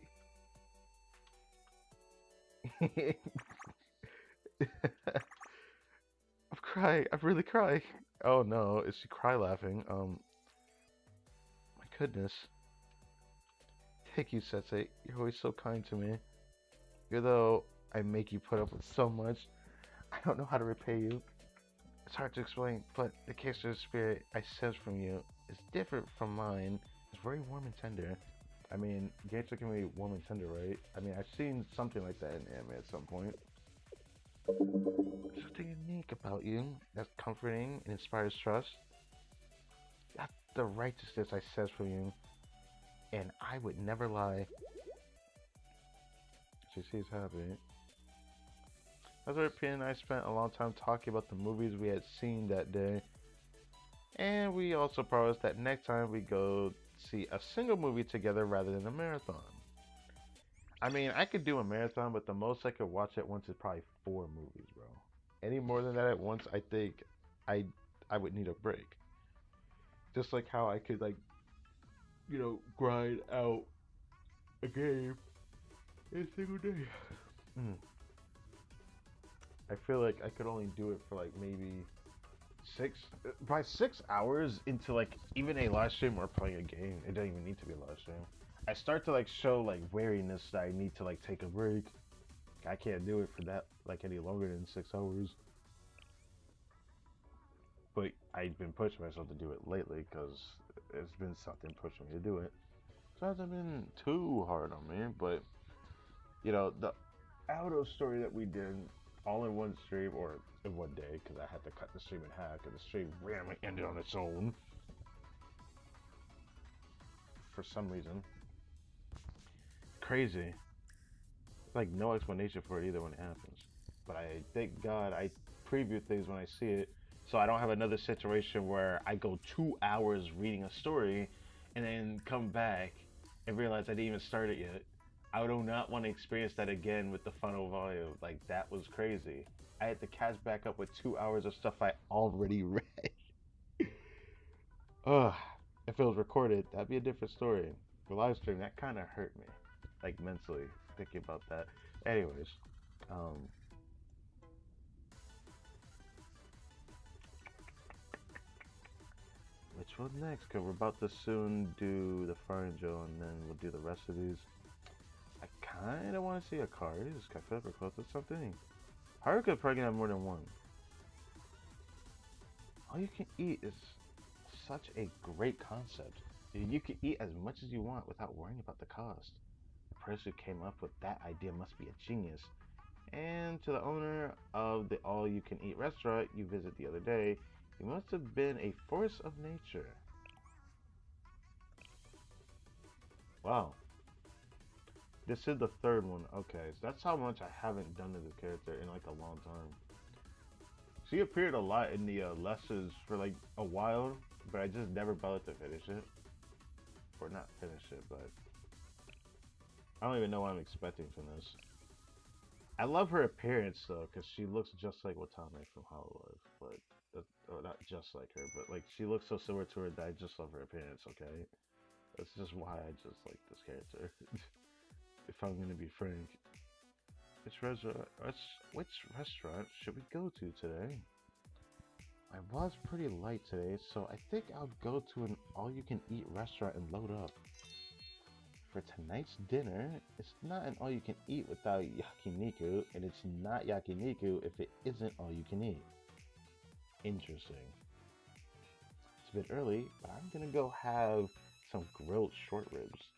crying. I'm really crying. Oh no, is she cry laughing? My goodness. Thank you, Sensei. You're always so kind to me. Even though I make you put up with so much, I don't know how to repay you. It's hard to explain, but the character spirit I sense from you is different from mine. It's very warm and tender. I mean, games can be warm and tender, right? I mean, I've seen something like that in anime at some point. Something unique about you that's comforting and inspires trust. That's the righteousness I sense from you, and I would never lie. She seems happy. Azure Pin and I spent a long time talking about the movies we had seen that day, and we also promised that next time we go see a single movie together rather than a marathon. I mean, I could do a marathon, but the most I could watch at once is probably 4 movies, bro. Any more than that at once, I think I I would need a break. Just like how I could grind out a game in a single day. Mm. I feel like I could only do it for like maybe by 6 hours into like even a live stream or playing a game. It doesn't even need to be a live stream. I start to like show like wariness that I need to like take a break. I can't do it for that like any longer than 6 hours. But I've been pushing myself to do it lately because it's been something pushing me to do it. So it hasn't been too hard on me, but the auto story that we did all in one stream or in one day because I had to cut the stream in half because the stream randomly ended on its own for some reason. Crazy. Like no explanation for it either when it happens. But I thank God I preview things when I see it, so I don't have another situation where I go 2 hours reading a story, and then come back and realize I didn't even start it yet. I do not want to experience that again with the final volume. Like that was crazy. I had to catch back up with 2 hours of stuff I already read. Ugh. If it was recorded, that'd be a different story. The live stream, that kind of hurt me, like mentally, thinking about that. Anyways, um, let's which one next? Cause we're about to soon do the Fire Angel, and then we'll do the rest of these. I kind of want to see a card. Is Cafe or close to something? Haruka probably gonna have more than one. All you can eat is such a great concept. You can eat as much as you want without worrying about the cost. The person who came up with that idea must be a genius. And to the owner of the all you can eat restaurant you visited the other day, you must have been a force of nature. Wow. This is the third one. Okay, so that's how much I haven't done to this character in like a long time. She appeared a lot in the lessons for like a while, but I just never bothered to finish it. Or not finish it, but I don't even know what I'm expecting from this. I love her appearance though, because she looks just like Watame from Hollow Life, but or not just like her, but like she looks so similar to her that I just love her appearance. Okay, that's just why I just like this character. If I'm gonna be frank, which restaurant should we go to today? I was pretty light today, so I think I'll go to an all-you-can-eat restaurant and load up. For tonight's dinner, it's not an all-you-can-eat without yakiniku, and it's not yakiniku if it isn't all-you-can-eat. Interesting. It's a bit early, but I'm gonna go have some grilled short ribs.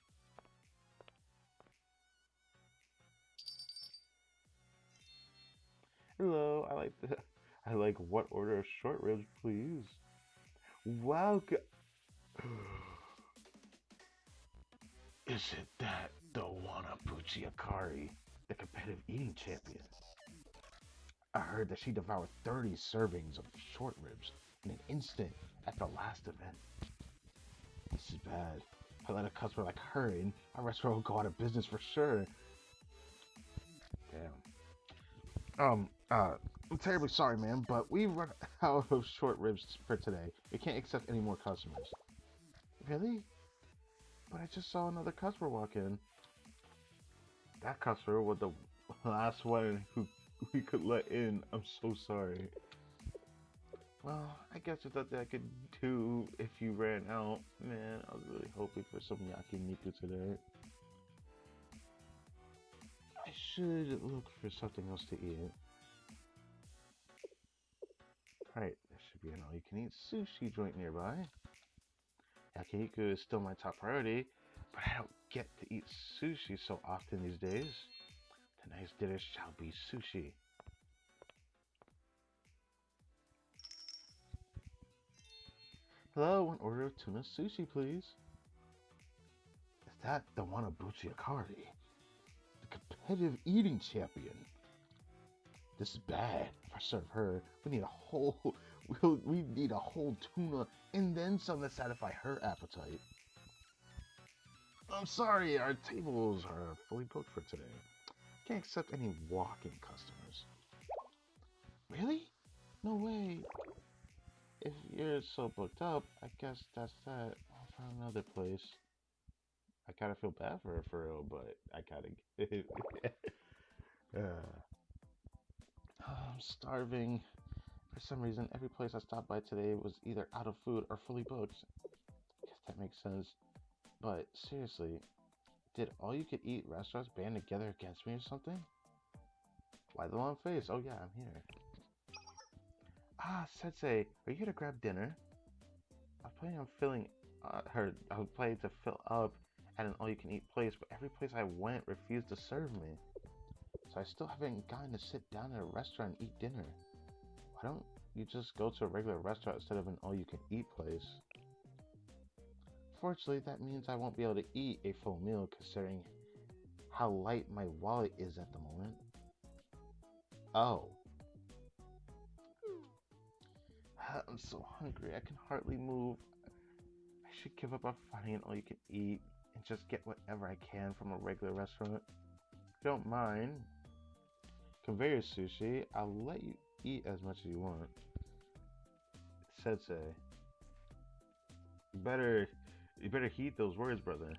Hello, I like what order of short ribs, please? Wow. Is it that the Wanabuchi Akari, the competitive eating champion? I heard that she devoured 30 servings of short ribs in an instant at the last event. This is bad. If I let a customer like her in, our restaurant will go out of business for sure. Damn. I'm terribly sorry, ma'am, but we run out of short ribs for today. We can't accept any more customers. Really? But I just saw another customer walk in. That customer was the last one who we could let in. I'm so sorry. Well, I guess there's nothing I could do if you ran out. Man, I was really hoping for some yakiniku today. I should look for something else to eat. Right, there should be an all-you-can-eat sushi joint nearby. Yakiniku is still my top priority, but I don't get to eat sushi so often these days. Tonight's dinner shall be sushi. Hello, one order of tuna sushi, please. Is that the Wanabuchi Akari? The competitive eating champion? This is bad. If I serve her, we need a whole tuna and then some to satisfy her appetite. I'm sorry, our tables are fully booked for today. Can't accept any walk-in customers. Really? No way. If you're so booked up, I guess that's that. I'll find another place. I kind of feel bad for her for real, but I kind of get it. I'm starving. For some reason, every place I stopped by today was either out of food or fully booked. I guess that makes sense. But seriously, did all you could eat restaurants band together against me or something? Why the long face? Oh yeah, I'm here. Ah, Sensei, are you here to grab dinner? I was planning to fill up at an all-you-can-eat place, but every place I went refused to serve me. So I still haven't gotten to sit down at a restaurant and eat dinner. Why don't you just go to a regular restaurant instead of an all-you-can-eat place? Fortunately, that means I won't be able to eat a full meal considering how light my wallet is at the moment. Oh. I'm so hungry, I can hardly move. I should give up on finding an all-you-can-eat and just get whatever I can from a regular restaurant. If you don't mind, conveyor sushi, I'll let you eat as much as you want. Sensei, you better heed those words, brother.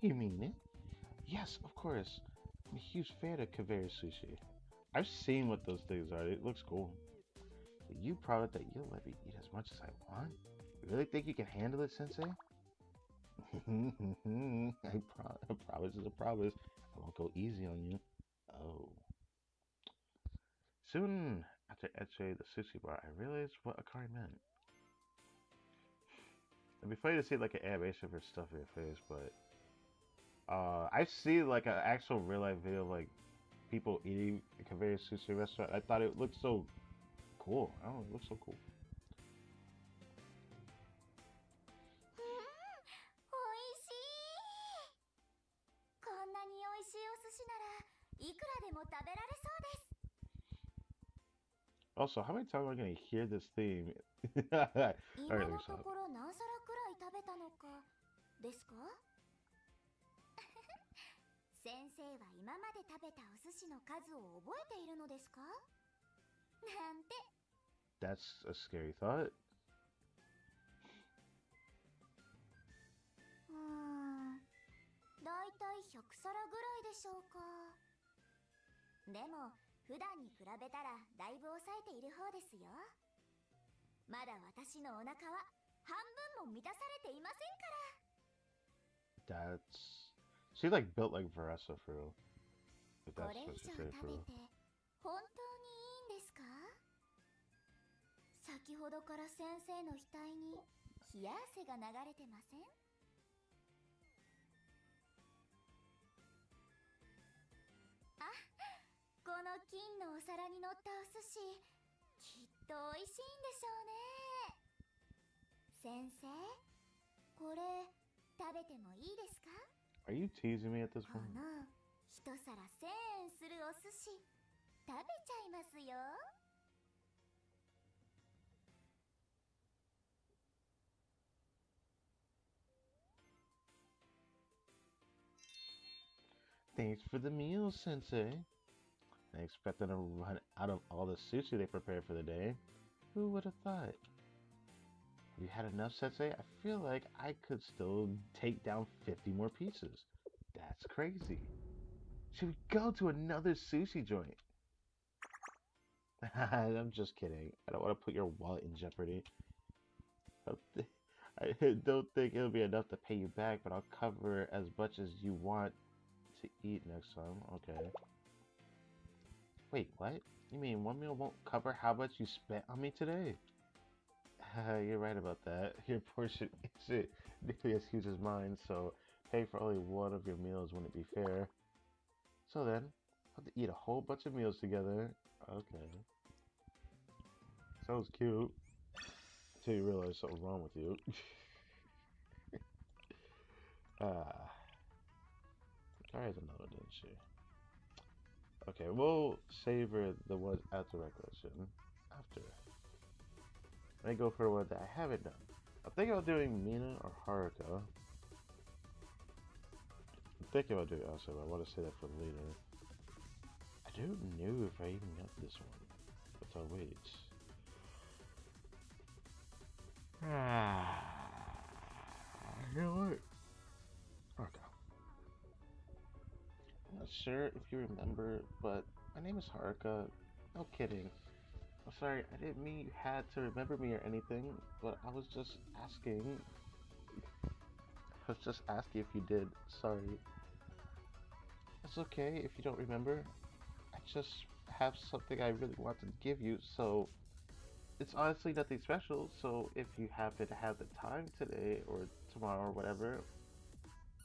You mean it? Yes, of course. I'm a huge fan of conveyor sushi. I've seen what those things are. It looks cool. Are you proud that you'll let me eat as much as I want? really think you can handle it, Sensei? I promise is a promise. I won't go easy on you. Oh. Soon after entering the sushi bar, I realized what Akari meant. It'd be funny to see like an animation for stuff in your face, but I see like an actual real life video of like people eating a conveyor sushi restaurant. I thought it looked so cool. I don't know, it looks so cool. うん、おいしい。こんなにおいしいお寿司ならいくらでも食べられそうです。 Also, how many times am I gonna hear this theme? Alright, 今 let me のと stop. ころ何皿くらい食べたのかですか？先生は今まで食べたお寿司の数を覚えているのですか？なんて。 That's a scary thought. だいたい100皿ぐらいでしょうか。でも普段に比べたらだいぶ抑えている方ですよ。まだ私のお腹は半分も満たされていませんから。 That's she's like built like Veressa for real. If こ that's れ以 what 上 she 食 said べ for real. て本当にいいんですか？先ほどから先生の額に冷や汗が流れてません？あ、この金のお皿に乗ったお寿司、きっと美味しいんでしょうね。先生、これ食べてもいいですか？ Are you teasing me at this こ point? の一皿1000円するお寿司、食べちゃいますよ。 Thanks for the meal, Sensei. I expect them to run out of all the sushi they prepared for the day. Who would have thought? Have you had enough, Sensei? I feel like I could still take down 50 more pieces. That's crazy. Should we go to another sushi joint? I'm just kidding. I don't want to put your wallet in jeopardy. I don't think it'll be enough to pay you back, but I'll cover as much as you want to eat next time. Okay. Wait, what? You mean one meal won't cover how much you spent on me today? You're right about that. Your portion isn't nearly as huge as mine, so paying for only one of your meals wouldn't be fair. So then, I'll have to eat a whole bunch of meals together. Okay. Sounds cute. Until you realize something's wrong with you. Ah. Alright, another, didn't she? Okay, we'll savor the ones after recollection. After. Let me go for the one that I haven't done. I'm thinking about doing Mina or Haruka. I'm thinking about doing Elsa, but I want to say that for later. I don't know if I even got this one. But I'll wait. You know what? Haruka. I'm not sure if you remember, but my name is Haruka. No kidding. I'm sorry, I didn't mean you had to remember me or anything, but I was just asking. I was just asking if you did. Sorry. It's okay if you don't remember. I just have something I really wanted to give you, so it's honestly nothing special. So if you happen to have the time today or tomorrow or whatever,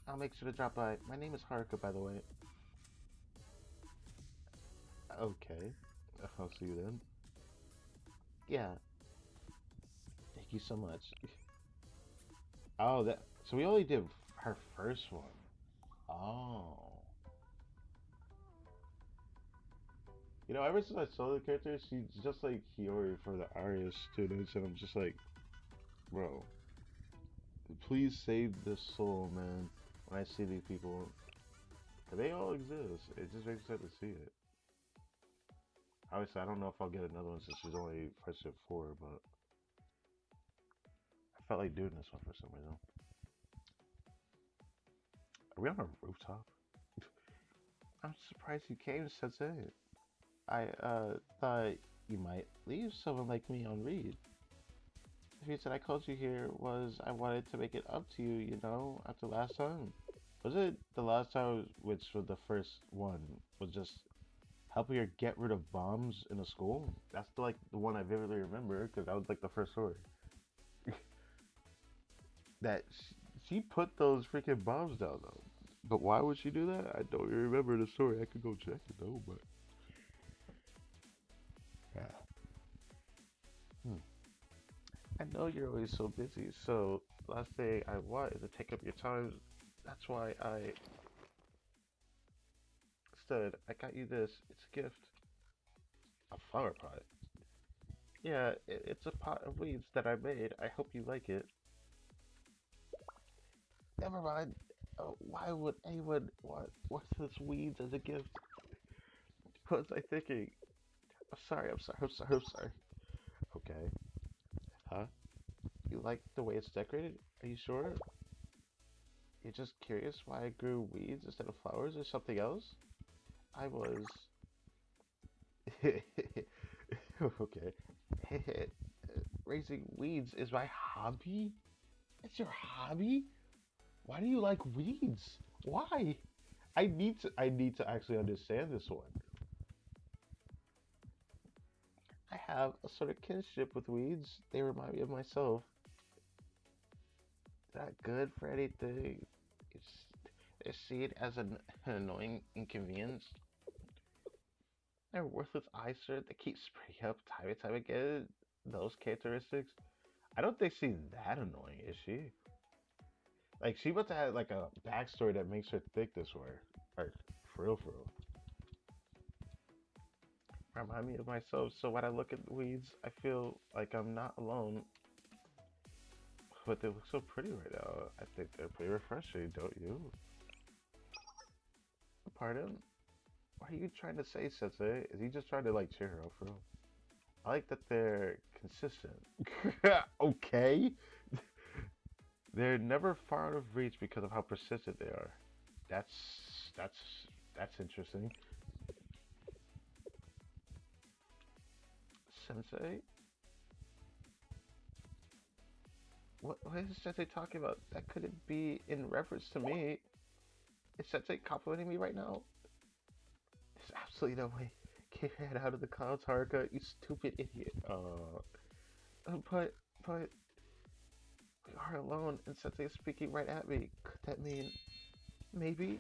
I'll make sure to drop by. My name is Haruka, by the way. Okay. I'll see you then. Yeah. Thank you so much. Oh, that. So we only did her first one. Oh. You know, ever since I saw the character, she's just like Hiyori for the Arya students, and I'm just like, bro, please save this soul, man. When I see these people, they all exist. It just makes sense to see it. Obviously, I don't know if I'll get another one since she's only first at 4, but I felt like doing this one for some reason. Are we on a rooftop? I'm surprised you came, Sensei. I thought you might leave someone like me on read. The reason I called you here was I wanted to make it up to you, after last time. Was it the last time, which was the first one, was just helping her get rid of bombs in a school? That's like the one I vividly remember because that was like the first story. That she put those freaking bombs down though. But why would she do that? I don't even remember the story. I could go check it though, but yeah. Hmm. I know you're always so busy, so last thing I want is to take up your time. That's why I said I got you this. It's a gift. A flower pot. Yeah, it's a pot of weeds that I made. I hope you like it. Never mind. Why would anyone want worthless weeds as a gift? What was I thinking? I'm sorry, I'm sorry, I'm sorry, I'm sorry. Okay. Huh? You like the way it's decorated? Are you sure? You're just curious why I grew weeds instead of flowers or something else? I was. Okay. Raising weeds is my hobby? It's your hobby? Why do you like weeds? Why? I need to actually understand this one. I have a sort of kinship with weeds. They remind me of myself. They're not good for anything. It's they're seen as an annoying inconvenience. They're worthless eyesore that keep spraying up time and time again. Those characteristics. I don't think she's that annoying, is she? Like she must have had like a backstory that makes her think this way. Like for real, for real. Remind me of myself. So when I look at the weeds, I feel like I'm not alone. But they look so pretty right now. I think they're pretty refreshing, don't you? Pardon? What are you trying to say, Sensei? Is he just trying to like cheer her up for real? I like that they're consistent. Okay. They're never far out of reach because of how persistent they are. That's that's interesting. Sensei? What is Sensei talking about? That couldn't be in reference to me. Is Sensei complimenting me right now? There's absolutely no way. Get your head out of the clouds, Haruka, you stupid idiot. But we are alone, and Sensei is speaking right at me. Could that mean maybe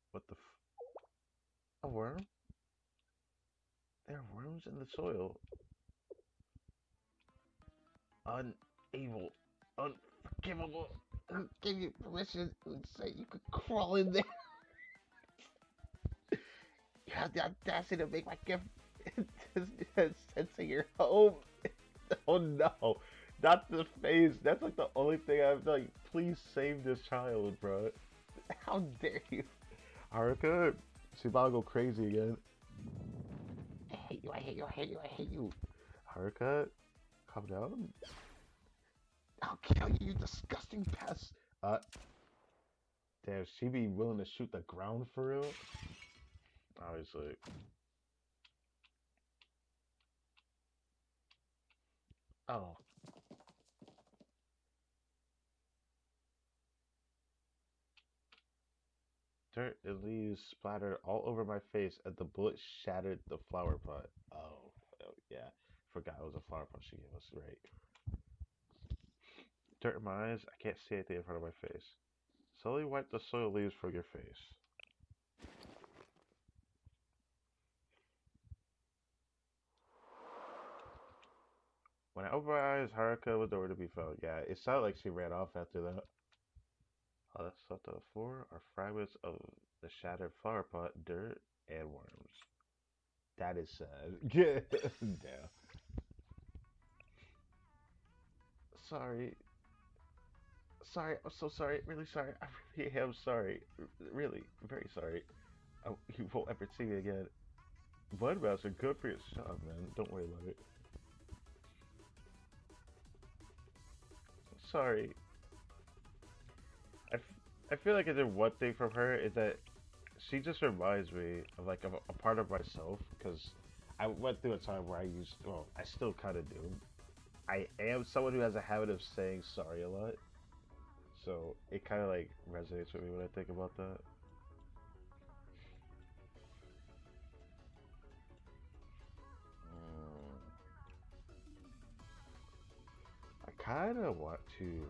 what the a worm? There are worms in the soil. Unable, unforgivable. Who gave you permission to say you could crawl in there? You have the audacity to make my gift Sensei your home. Oh no, not the face. That's like the only thing I've like. Please save this child, bro. How dare you, Haruka? She's about to go crazy again. I hate you. I hate you. I hate you. I hate you. Haruka, calm down. I'll kill you, you disgusting pest. Damn, she be willing to shoot the ground for real? Obviously. Oh, dirt and leaves splattered all over my face as the bullet shattered the flower pot. Oh yeah. Forgot it was a flower pot she gave us, right? Dirt in my eyes, I can't see anything in front of my face. Slowly wipe the soil leaves from your face. When I opened my eyes, Haruka was nowhere to be found. Yeah, it sounded like she ran off after that. All that's left on the floor are fragments of the shattered flower pot, dirt, and worms. That is sad. Yeah. Damn. Sorry. Sorry. I'm so sorry. Really sorry. I really am sorry. Really. Very sorry. You won't ever see me again. Blood mouse are good for your shot, man. Don't worry about it. Sorry. I feel like I did one thing from her is that she just reminds me of like a part of myself because I went through a time where I used, well, I still kind of do. I am someone who has a habit of saying sorry a lot, so it kind of like resonates with me when I think about that. Mm, I kind of want to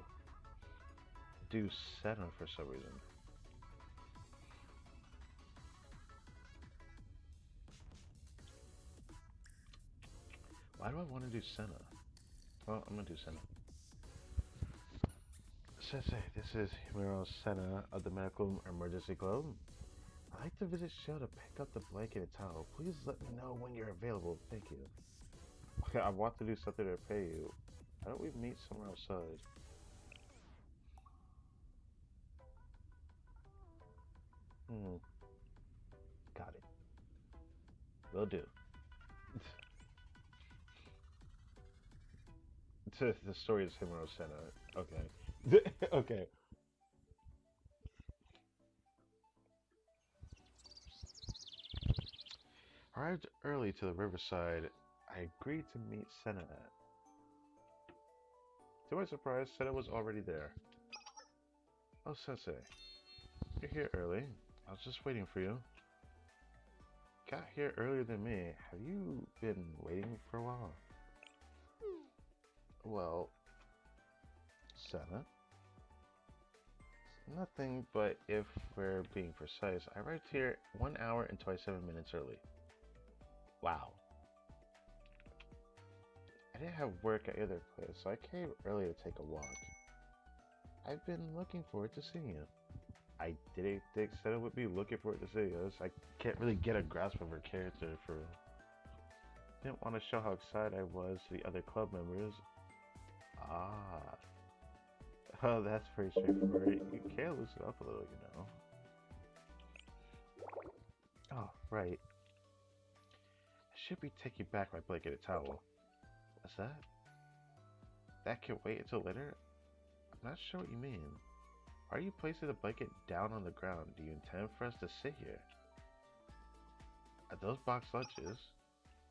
do Senna for some reason. Why do I want to do Senna? Well, I'm gonna do Senna. Sensei, this is Himuro Senna of the Medical Emergency Club. I'd like to visit Show to pick up the blanket and towel. Please let me know when you're available. Thank you. Okay, I want to do something to pay you. Why don't we meet somewhere outside? Hmm, got it. Will do. The story is Himuro Senna. Okay. Okay. Arrived early to the riverside. I agreed to meet Senna at. To my surprise, Senna was already there. Oh, Sensei, you're here early. I was just waiting for you. Got here earlier than me. Have you been waiting for a while? Well, Senna. Nothing, but if we're being precise, I arrived here 1 hour and 27 minutes early. Wow. I didn't have work at either place, so I came early to take a walk. I've been looking forward to seeing you. I didn't think Senna would be looking forward to seeing us. I can't really get a grasp of her character for real. Didn't want to show how excited I was to the other club members. Ah. Oh, that's pretty straightforward. You can loosen up a little, you know. Oh, right. I should be taking back my blanket and towel. What's that? That can wait until later? I'm not sure what you mean. Why are you placing the blanket down on the ground? Do you intend for us to sit here? Are those box lunches?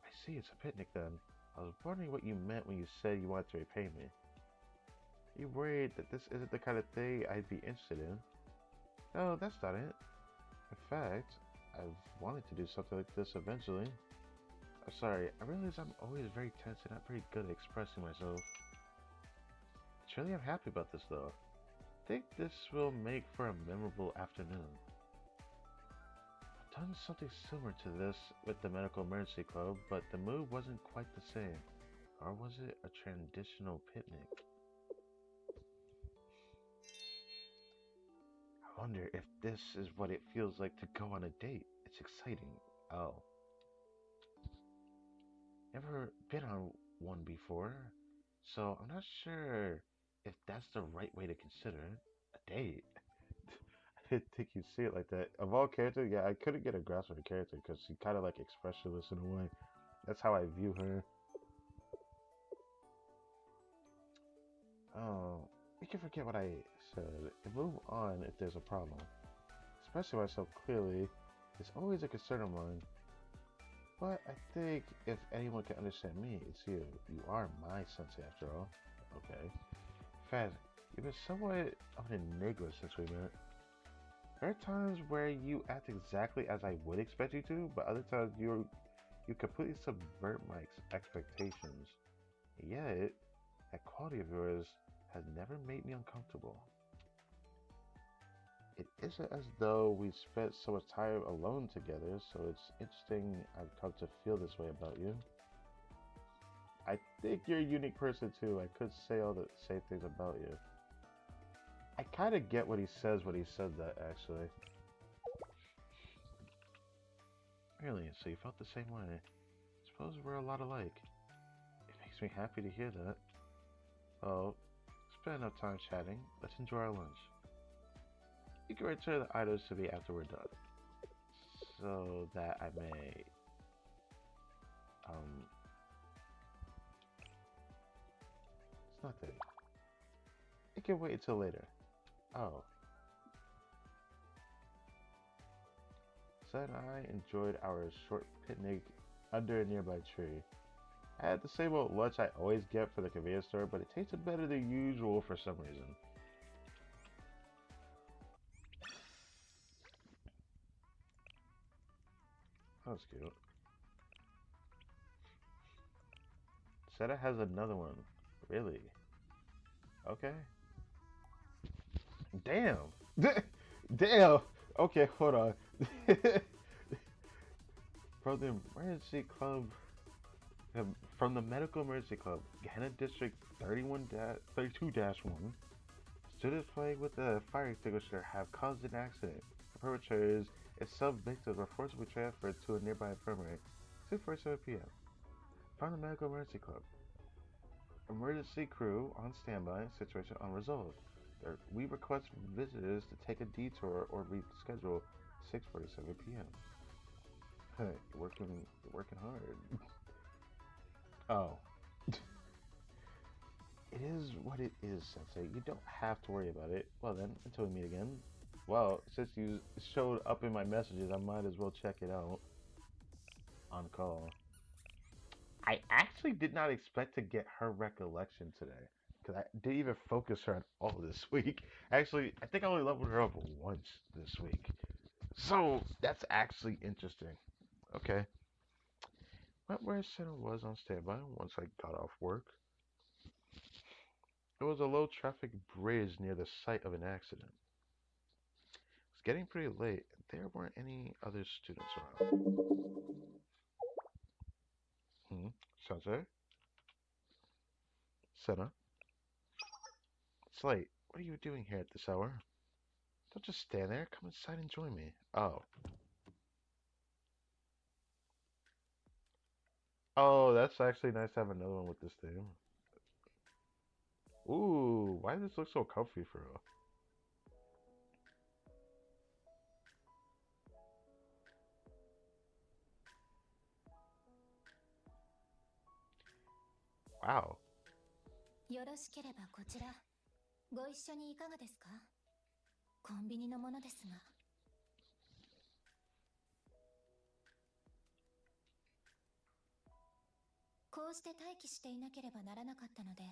I see, it's a picnic then. I was wondering what you meant when you said you wanted to repay me. Are you worried that this isn't the kind of thing I'd be interested in? No, that's not it. In fact, I've wanted to do something like this eventually. I'm sorry, I realize I'm always very tense and not very good at expressing myself. Truly, I'm happy about this though. I think this will make for a memorable afternoon. I've done something similar to this with the Medical Emergency Club, but the mood wasn't quite the same. Or was it a traditional picnic? I wonder if this is what it feels like to go on a date. It's exciting. Oh. Never been on one before, so I'm not sure if that's the right way to consider it. A date? I didn't think you'd see it like that. Of all characters, yeah, I couldn't get a grasp of her character because she's kind of like expressionless in a way. That's how I view her. Oh, we can forget what I said and move on if there's a problem. Expressing myself clearly is always a concern of mine. But I think if anyone can understand me, it's you. You are my sensei after all. Okay. Fed, you've been somewhat of an enigma since we met. There are times where you act exactly as I would expect you to, but other times you completely subvert my expectations. Yet, that quality of yours has never made me uncomfortable. It isn't as though we spent so much time alone together, so it's interesting I've come to feel this way about you. I think you're a unique person too. I could say all the same things about you. I kind of get what he says when he said that, actually. Really? So you felt the same way? Suppose we're a lot alike. It makes me happy to hear that. Well, spend enough time chatting. Let's enjoy our lunch. You can return the items to me after we're done, so that I may, um, it's nothing. It can wait until later. Oh. Said I enjoyed our short picnic under a nearby tree. I had the same old lunch I always get for the convenience store, but it tasted better than usual for some reason. That was cute. Seta has another one. Really? Okay. Damn. Damn. Okay, hold on. From the emergency club, from the medical emergency club, Ghana District 32-1. Students playing with a fire extinguisher have caused an accident. The perpetrators and some victims were forcibly transferred to a nearby infirmary. 2:47 p.m. From the medical emergency club. Emergency crew on standby. Situation unresolved. We request visitors to take a detour or reschedule. 6:47 p.m. You're working hard. Oh, it is what it is, Sensei. You don't have to worry about it. Well then, until we meet again. Well, since you showed up in my messages, I might as well check it out on call. I actually did not expect to get her recollection today because I didn't even focus her at all this week. Actually, I think I only leveled her up once this week. So that's actually interesting. Okay. Went where Center was on standby once I got off work. It was a low traffic bridge near the site of an accident. It's getting pretty late, and there weren't any other students around. Hmm. Sensei? Senna? It's late. What are you doing here at this hour? Don't just stand there. Come inside and join me. Oh. Oh, that's actually nice to have another one with this thing. Ooh, why does this look so comfy for real? Wow. よろしければこちらご一緒にいかがですか？コンビニのものですが。こうして待機していなければならなかったので、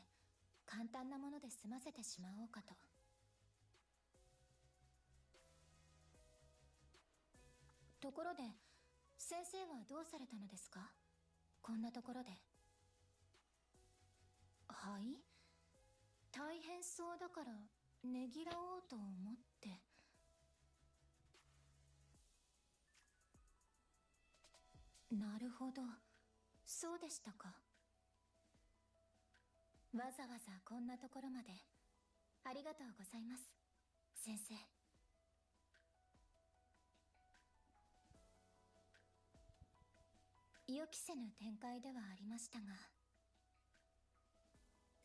簡単なもので済ませてしまおうかと。ところで、先生はどうされたのですか？こんなところで。はい？大変そうだからねぎらおうと思って。なるほど、そうでしたか。わざわざこんなところまでありがとうございます、先生。予期せぬ展開ではありましたが、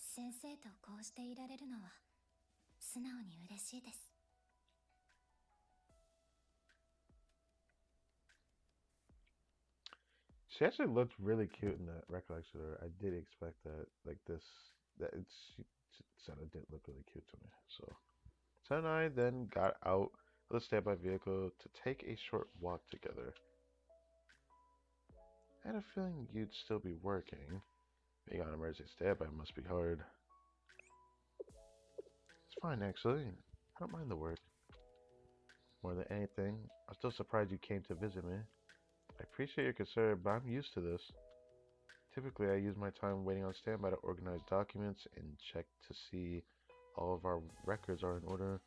先生とこうしていられるのは素直に嬉しいです。She actually looked really cute in that recollection. I did expect that, like this, that it's. She said it did look really cute to me. So, Sen and I then got out of the standby vehicle to take a short walk together. I had a feeling you'd still be working. Being on emergency standby must be hard. It's fine, actually. I don't mind the work. More than anything, I'm still surprised you came to visit me. I appreciate your concern, but I'm used to this. Typically, I use my time waiting on standby to organize documents and check to see all of our records are in order.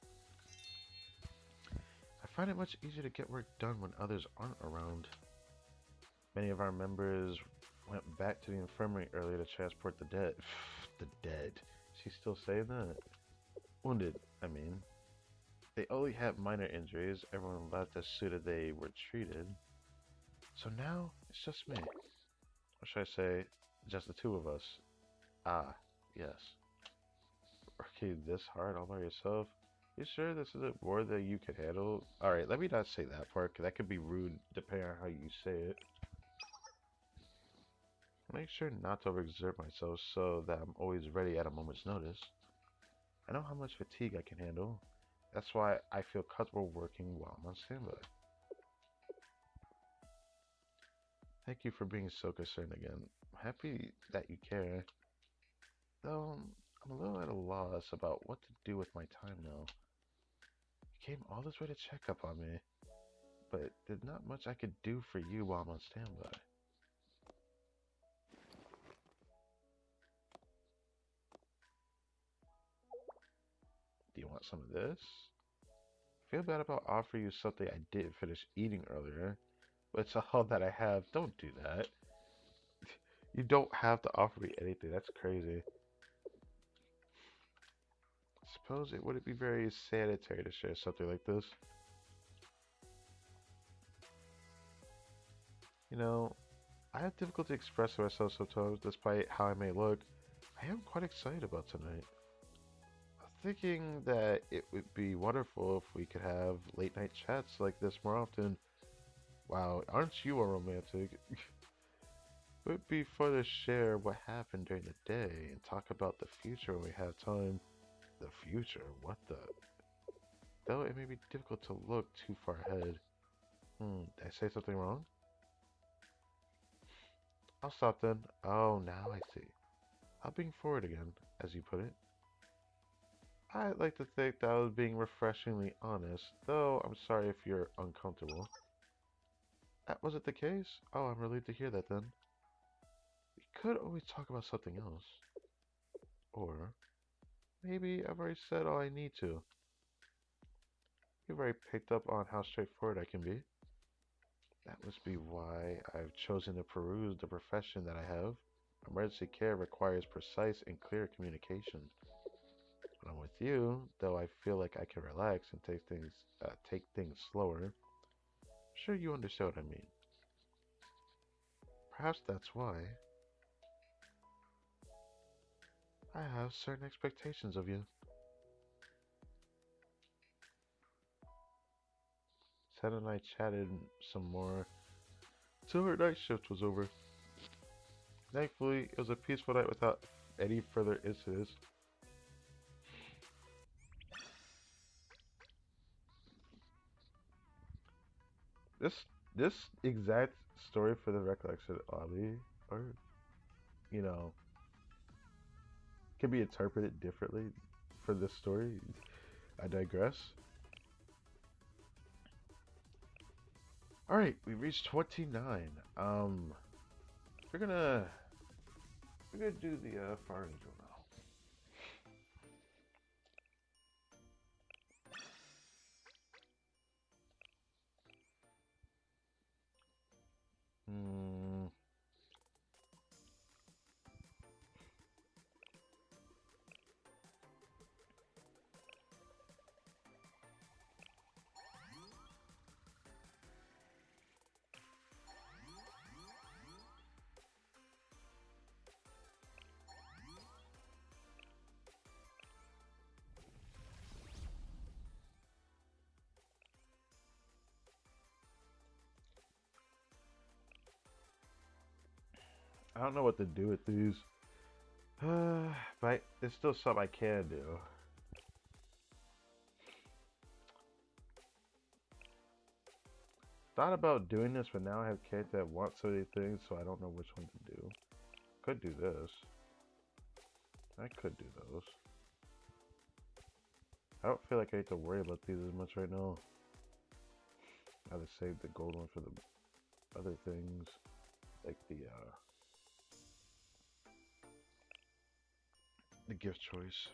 I find it much easier to get work done when others aren't around. Many of our members went back to the infirmary earlier to transport the dead. The dead. She's still saying that? Wounded, I mean. They only had minor injuries. Everyone left as soon as they were treated. So now, it's just me. Or should I say, just the two of us? Ah, yes. Working this hard all by yourself? You sure this isn't more than you can handle? Alright, let me not say that part, because that could be rude depending on how you say it. Make sure not to overexert myself so that I'm always ready at a moment's notice. I know how much fatigue I can handle. That's why I feel comfortable working while I'm on standby. Thank you for being so concerned again. I'm happy that you care. Though I'm a little at a loss about what to do with my time now. You came all this way to check up on me, but there's not much I could do for you while I'm on standby. Do you want some of this? I feel bad about offering you something I didn't finish eating earlier, but it's all that I have. Don't do that. You don't have to offer me anything. That's crazy. Suppose it wouldn't be very sanitary to share something like this. You know, I have difficulty expressing myself sometimes, despite how I may look. I am quite excited about tonight. I'm thinking that it would be wonderful if we could have late night chats like this more often. Wow, aren't you a romantic? It would be fun to share what happened during the day and talk about the future when we have time. The future? What the? Though it may be difficult to look too far ahead. Did I say something wrong? I'll stop then. Oh, now I see. Hopping forward again, as you put it. I'd like to think that I was being refreshingly honest, though I'm sorry if you're uncomfortable. That wasn't the case? Oh, I'm relieved to hear that then. We could always talk about something else. Or, maybe I've already said all I need to. You've already picked up on how straightforward I can be. That must be why I've chosen to peruse the profession that I have. Emergency care requires precise and clear communication. When I'm with you, though I feel like I can relax and take things slower, I'm sure you understand what I mean. Perhaps that's why I have certain expectations of you. Ted and I chatted some more till her night shift was over. Thankfully, it was a peaceful night without any further incidents. This this exact story for the recollection oddly, or you know, can be interpreted differently for this story. I digress. All right, we reached 29. We're gonna we're gonna do the fire angel now. Hmm. I don't know what to do with these, but it's still something I can do. Thought about doing this, but now I have kids that want so many things, so I don't know which one to do. Could do this. I could do those. I don't feel like I need to worry about these as much right now. I have to save the gold one for the other things, like the gift choice.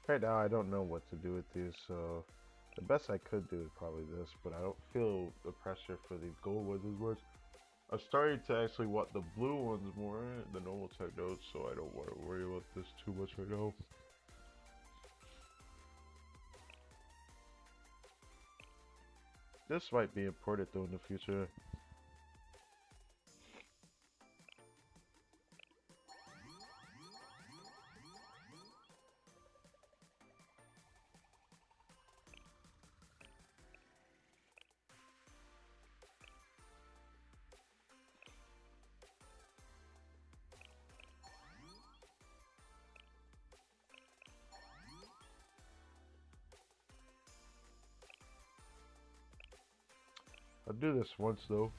Right now, I don't know what to do with these, so the best I could do is probably this, but I don't feel the pressure for these gold ones as much. I'm starting to actually want the blue ones more, the normal type notes, so I don't want to worry about this too much right now. This might be important though in the future. I'll do this once though.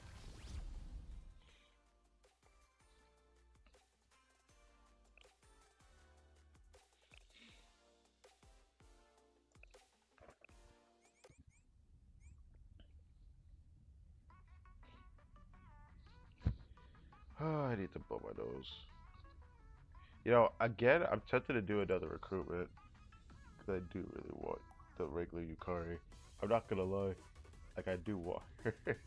Oh, I need to blow my nose. You know, again, I'm tempted to do another recruitment because I do really want the regular Yukari. I'm not gonna lie, like I do want her. That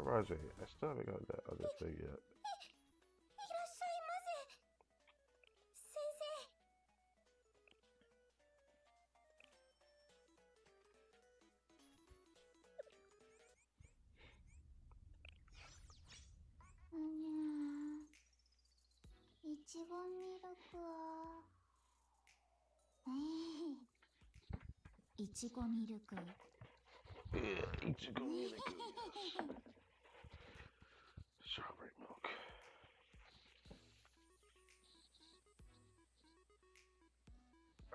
reminds me, I still haven't got that other thing yet. いらっしゃいませ。先生。いちごミルクは。いちごミルク。Ichigo milk. Strawberry milk.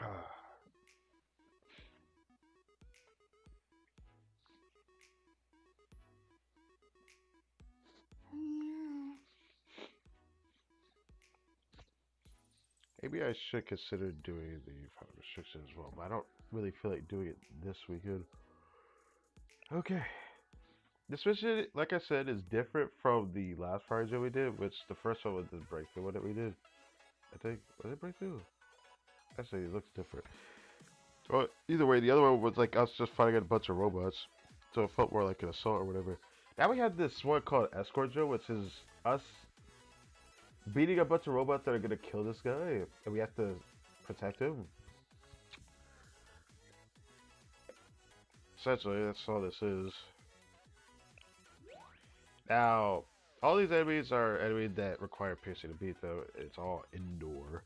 Ah. Maybe I should consider doing the final restriction as well, but I don't really feel like doing it this weekend. Okay. This mission, like I said, is different from the last Friday we did, which the first one was the breakthrough one that we did. I think, was it breakthrough? Actually, it looks different. Well, either way, the other one was like us just fighting a bunch of robots, so it felt more like an assault or whatever. Now we have this one called Escort Joe, which is us beating a bunch of robots that are gonna kill this guy, and we have to protect him. Essentially, that's all this is. Now, all these enemies are enemies that require piercing to beat, though. It's all indoor.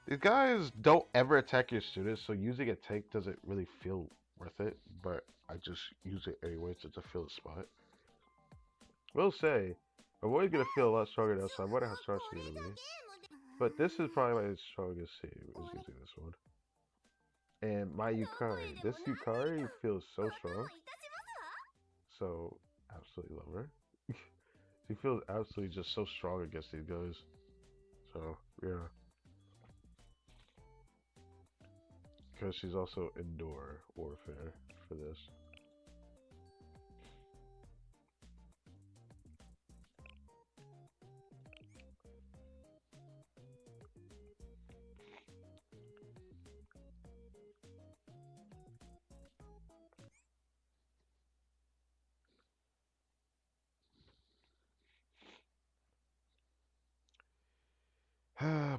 These guys don't ever attack your students, so using a tank doesn't really feel worth it, but I just use it anyway just to fill the spot. Will say, I'm always gonna feel a lot stronger now, so I wonder how strong she's gonna be. But this is probably my strongest save, is using this one. And my Yukari. This Yukari feels so strong. So, absolutely love her. She feels absolutely just so strong against these guys. So, yeah. Because she's also indoor warfare for this.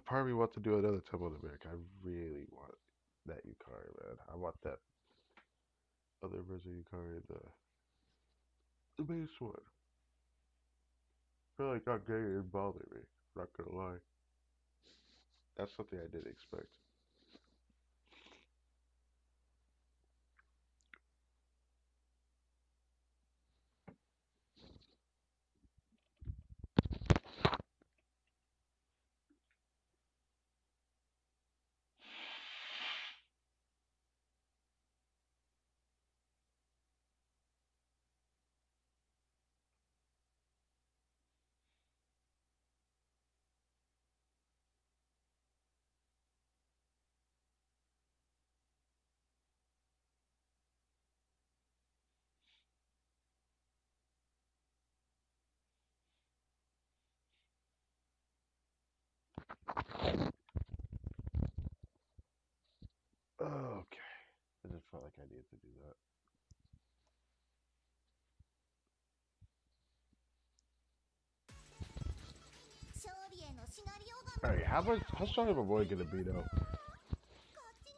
Part of me wants to do another Temple of the America. I really want that Yukari, man. I want that other version of Yukari, the base one. I feel like not getting it bothered me. Not gonna lie. That's something I didn't expect. Okay. I just felt like I needed to do that. Alright, how strong am I boy gonna be though?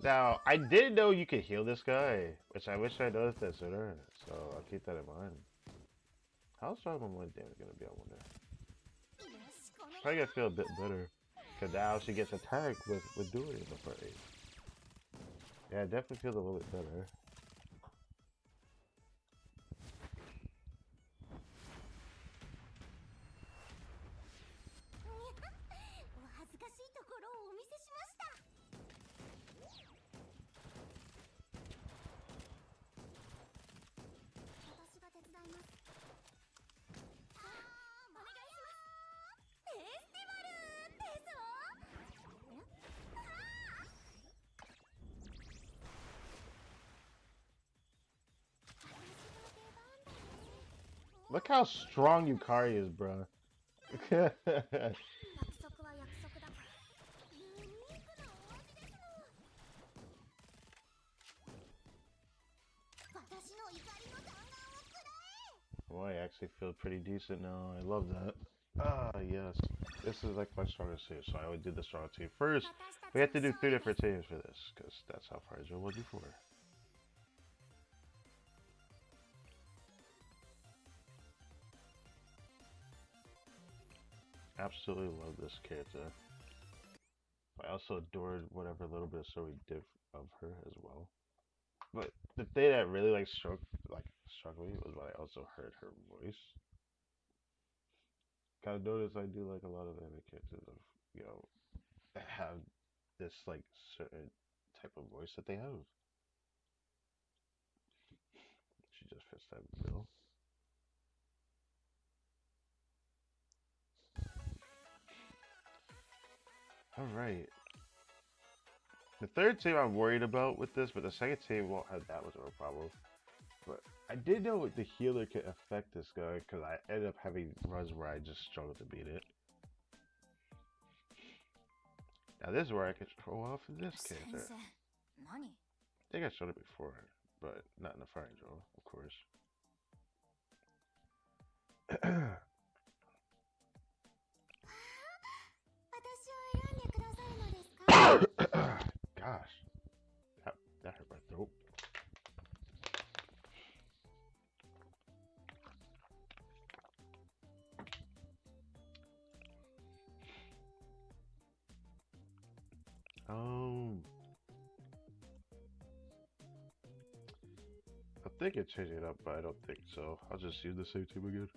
Now, I did know you could heal this guy, which I wish I noticed that sooner, so I'll keep that in mind. How strong am I damage gonna be, I wonder? Probably gonna feel a bit better. Cause now she gets attacked with doing it in the part 8. Yeah, it definitely feels a little bit better. Look how strong Yukari is, bro. 約束は約束だから。ユニークなお味ですの。私の怒りの弾丸をくらえ。 Boy, I actually feel pretty decent now. I love that. Ah, yes. This is like my strongest team, so I would do the strong team first. We have to do 3 different teams for this, because that's how far Joe will do for. Absolutely love this character. I also adored whatever little bit of story did of her as well. But the thing that really struck me was when I also heard her voice. Kind of noticed I do like a lot of anime characters of that have this certain type of voice that they have. She just fits that bill. All right. The third team I'm worried about with this, but the second team won't have that much of a problem. But I did know the healer could affect this guy because I ended up having runs where I just struggled to beat it. Now this is where I can throw off this character. I think I showed it before, but not in the fire drill, of course. Gosh, that hurt my throat. I think it changed it up, but I don't think so. I'll just use the same team again.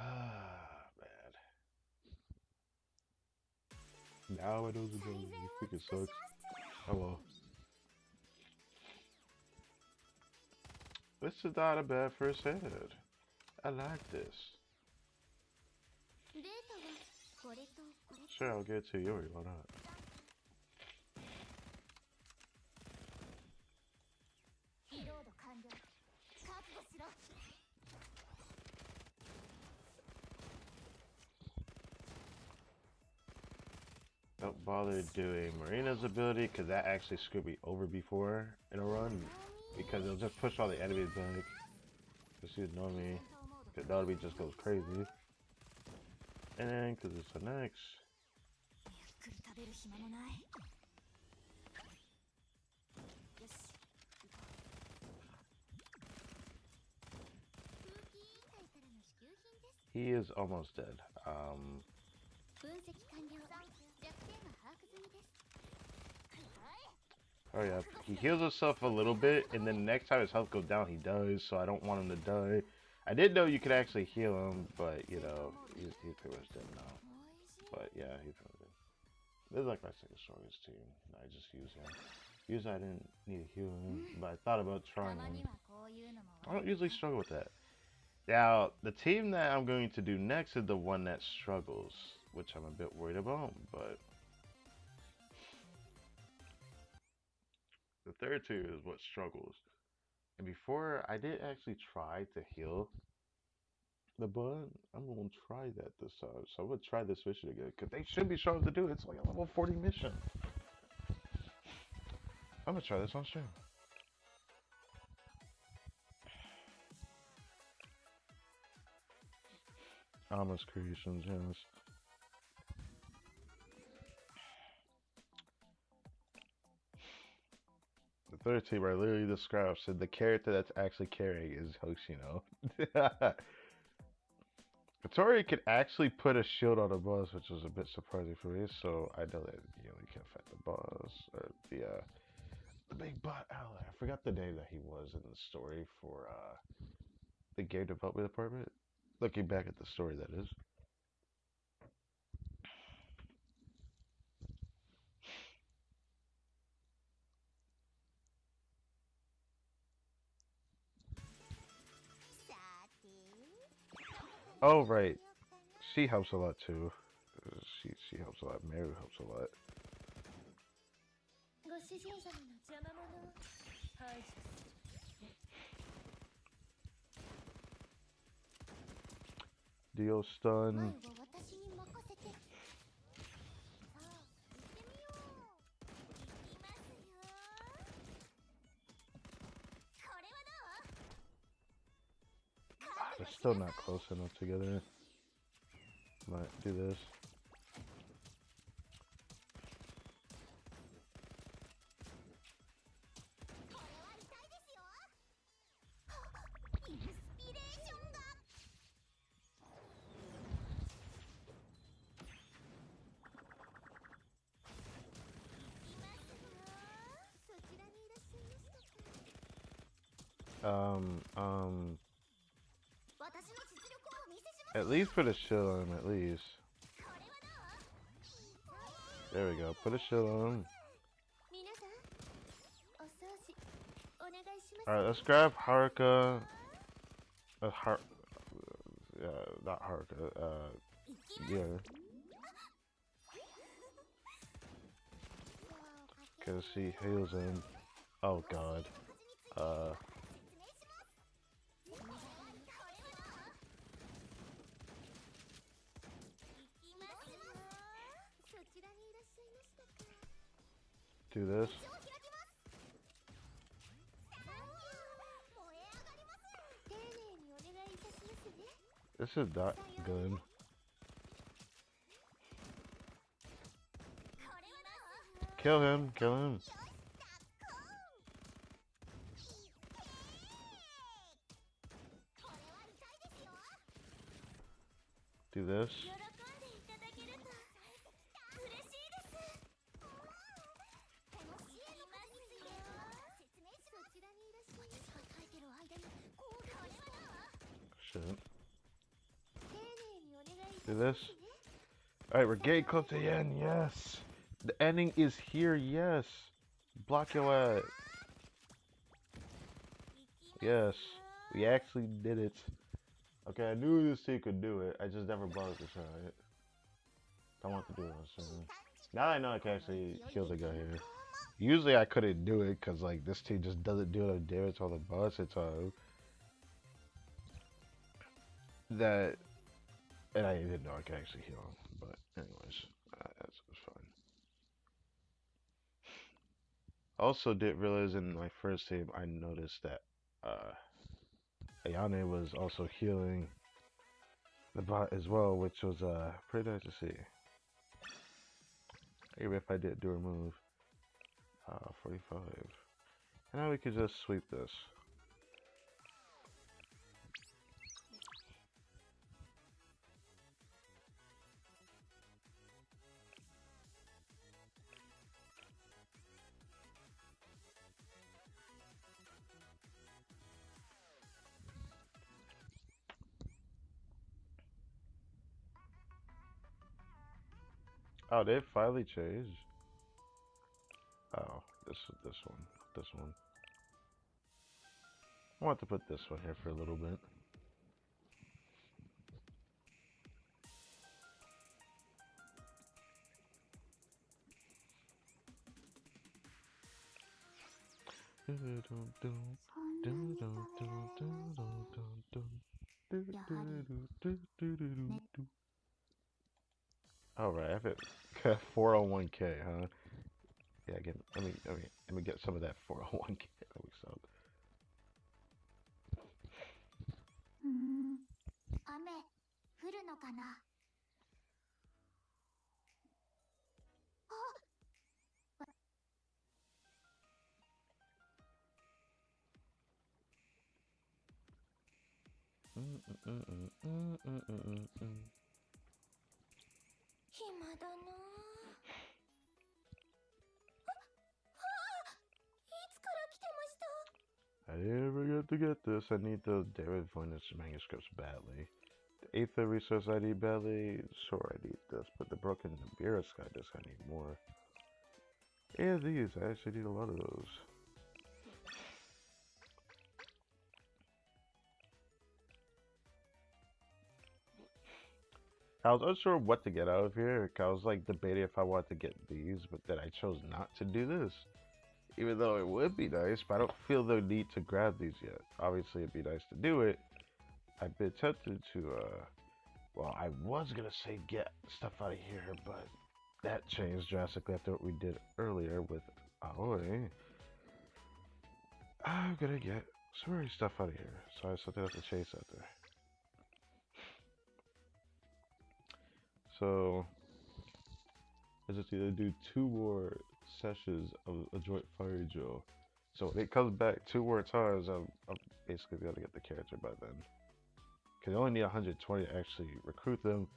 Ah, man. Now I know the game. You freaking sucks. Oh well. This is not a bad first hit. I like this. Sure, I'll get it to Yuri, why not? Don't bother doing Marina's ability, because that actually screwed me over before in a run. Because it'll just push all the enemies back. Because she would know me. Because Dabi just goes crazy. And then, because it's an X. He is almost dead. Oh yeah, he heals himself a little bit, and then the next time his health goes down, he does, so I don't want him to die. I did know you could actually heal him, but, he's pretty much dead now. But yeah, he's pretty dead. This is like my second strongest team. I just use him. Usually I didn't need to heal him, but I thought about trying him. I don't usually struggle with that. Now, the team that I'm going to do next is the one that struggles, which I'm a bit worried about, but the third tier is what struggles. And before, I did actually try to heal the bud. I'm going to try that this time. So I'm going to try this mission again, because they should be strong to do it. It's like a level 40 mission. I'm going to try this on stream. Almost creations, yes. The third team I literally described said the character that's actually carrying is Hoshino. Katori could actually put a shield on a boss, which was a bit surprising for me, so I know that you can affect the boss, or the big bot ally. I forgot the name that he was in the story for the game development department. Looking back at the story, that is. Oh, right. She helps a lot too. She helps a lot. Mary helps a lot. ご主人様の邪魔者を排除する。Deal 前は stun. 私に任せて。さあ、行ってみよう。行きますよ。これはどう？ They're still not close enough together. Might do this. これは痛いですよ。インスピレーションが。いますよ。そちらにいらっしゃいましたか。私の実力をお見せします。 At least put a shield on him, at least. これはどう？ There we go. Put a shield on him. 皆さん、お掃除お願いします。 Alright, let's grab Haruka. Not Haruka. Yeah. Because she heals him. Oh god. Do this. This is not good. Kill him, kill him. Do this. Shouldn't. Do this. Alright, we're getting close to the end, yes! The ending is here, yes! Block your ass. Yes, we actually did it. Okay, I knew this team could do it. I just never bothered to try it. I want to do it soon. Now I know I can actually kill the guy here. Usually I couldn't do it because like this team just doesn't do enough damage on the boss at time. That, and I didn't know I could actually heal him. But anyways, that's fine. Also didn't realize in my first team I noticed that Ayane was also healing the bot as well, which was pretty nice to see. Even if I did do a move. 45. And now we could just sweep this. Oh, they finally changed. Oh, this one. I want to put this one here for a little bit. All right, I have it 401k, huh? Yeah, again, let me get some of that 401k. That we sold. 雨降るのかな。暇だな。いつから来てました。 I never get to get this. I need the David Fuentes manuscripts badly. The Aether resource I need badly. Sure, I need this, but the broken Nibiru sky disc I need more. And these, I actually need a lot of those. I was unsure what to get out of here. I was like debating if I wanted to get these, but then I chose not to do this. Even though it would be nice, but I don't feel the need to grab these yet. Obviously, it'd be nice to do it. I've been tempted to, well, I was gonna say get stuff out of here, but that changed drastically after what we did earlier with Aoi. I'm gonna get some more stuff out of here, so I have something else to chase after. So, I just need to do 2 more sessions of a joint fire drill. So when it comes back 2 more times, I'm basically gonna get the character by then. Because I only need 120 to actually recruit them.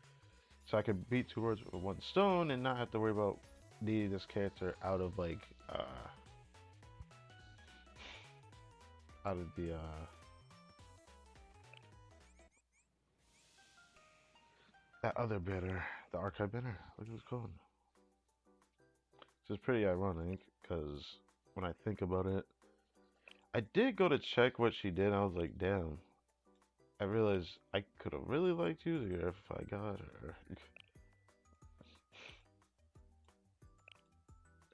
So I can beat 2 birds with 1 stone and not have to worry about needing this character out of like, out of that other banner, the archive banner. Look what it's called. Which is pretty ironic, because when I think about it, I did go to check what she did. And I was like, damn. I realized I could have really liked using her if I got her.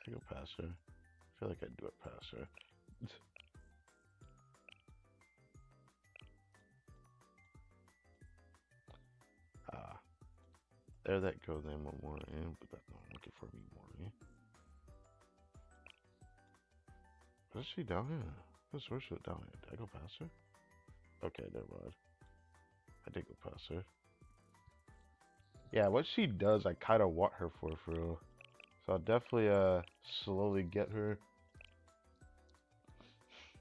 I go past her. I feel like I'd do it past her. Ah, there that goes in one more in, but that's not looking for me more. Is she down here? I swear she was down here. Did I go past her? Okay, never mind. I did go past her. Yeah, what she does, I kind of want her for real. So I'll definitely slowly get her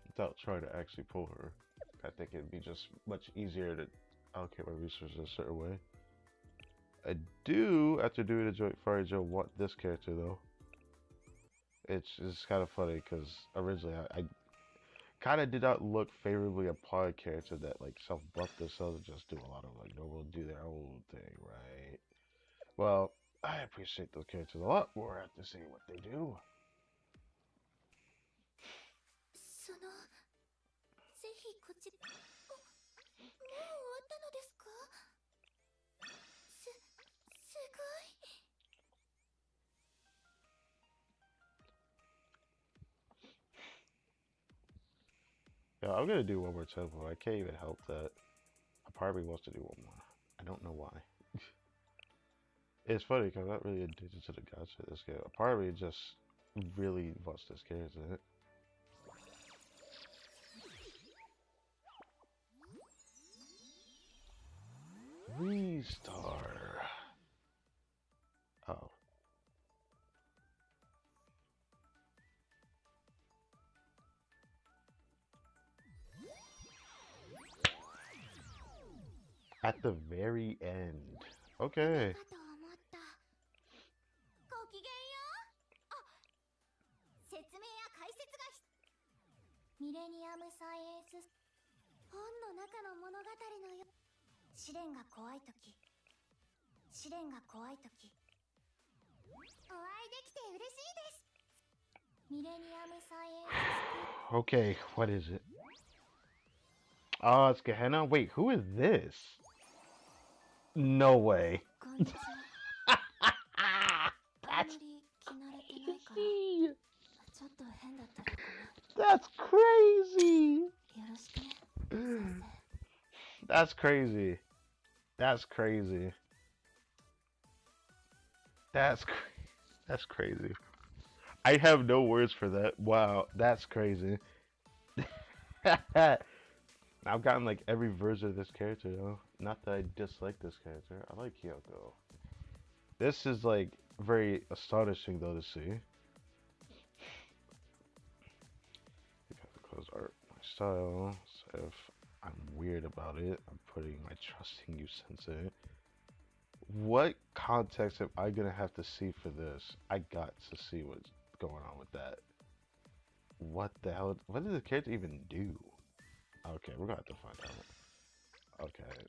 without trying to actually pull her. I think it'd be just much easier to allocate my resources a certain way. I do, after doing a joint fire Joe, want this character though. It's kind of funny because originally I kind of did not look favorably upon a character that like self-buff themselves and just do a lot of like normal do their own thing, right? Well, I appreciate those characters a lot more after seeing what they do. そのぜひこちら。あ、もう終わったのですか？すごい。Yeah, I'm gonna do one more tempo. I can't even help that. A part of me wants to do one more. I don't know why. It's funny because I'm not really addicted to the gacha of this game. A part of me just really wants this character. Restar. Oh. At the very end. Okay. かと思った。ごきげんよう。あ、説明や解説がミレニアムサイエンス本の中の物語のよ。試練が怖いとき。試練が怖いとき。お会いできて嬉しいです。ミレニアムサイエンス。Okay, what is it? Oh, it's Gehenna? Wait, who is this? No way. こんにちは。あんまり着慣れてないから。ちょっと変だったらごめん。 That's crazy. よろしくね、先生。 That's crazy. That's crazy. That's crazy. I have no words for that. Wow, that's crazy. I've gotten like every version of this character though. Not that I dislike this character. I like Kyoko. This is like very astonishing though to see. You have to close art my style. So if I'm weird about it, I'm putting my trust in you, Sensei. What context am I gonna have to see for this? I got to see what's going on with that. What the hell? What does the character even do? Okay, we're gonna have to find out. Okay.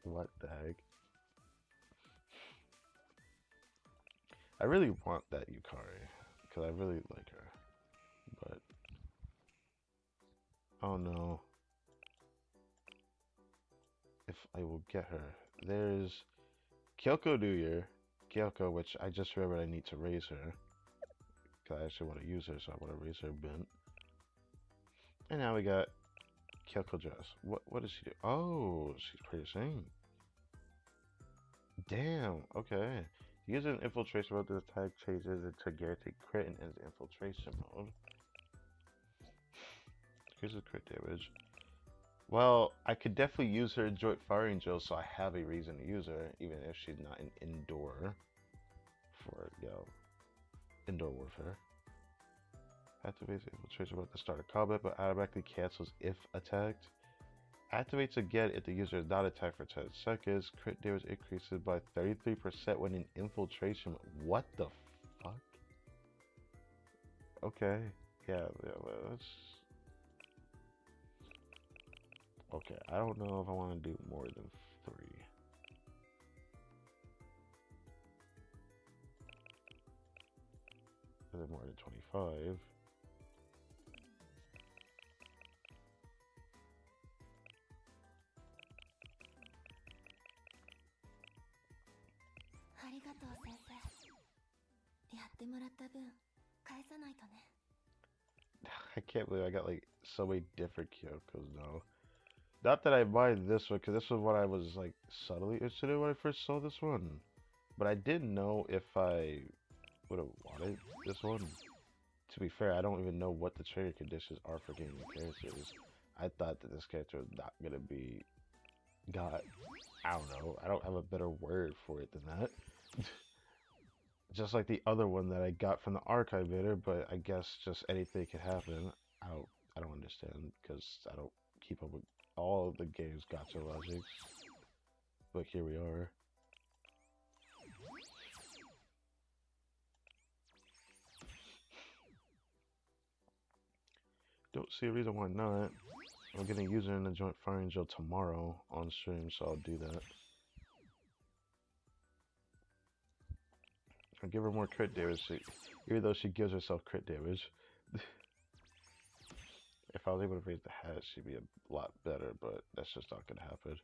What the heck? I really want that Yukari because I really like her, but oh no. I will get her. There's Kyoko New Year. Kyoko, which I just remembered I need to raise her. Because I actually want to use her, so I want to raise her bent. And now we got Kyoko Dress. What does she do? Oh, she's pretty sane. Damn, okay. Use an infiltration mode. This attack changes into guaranteed crit and ends infiltration mode. Increases crit damage. Well, I could definitely use her joint firing drill, so I have a reason to use her, even if she's not an indoor for indoor warfare. Activates infiltration mode at the start of combat, but automatically cancels if attacked. Activates again if the user is not attacked for 10 seconds. Crit damage increases by 33% when in infiltration. What the fuck? Okay. Yeah, let's... Okay, I don't know if I want to do more than 3. Is it more than 25? I can't believe I got like so many different Kyokos now. Not that I mind this one, because this was what I was like subtly interested in when I first saw this one. But I didn't know if I would have wanted this one. To be fair, I don't even know what the trigger conditions are for getting the characters. I thought that this character was not going to be I don't know. I don't have a better word for it than that. Just like the other one that I got from the archive bidder, but I guess just anything could happen. I don't understand because I don't keep up with all of the game's gotcha logics. But here we are. Don't see a reason why not. I'm gonna use her in the joint firing drill tomorrow on stream, so I'll do that. I'll give her more crit damage, even though she gives herself crit damage. If I was able to raise the hat, she'd be a lot better, but that's just not gonna happen.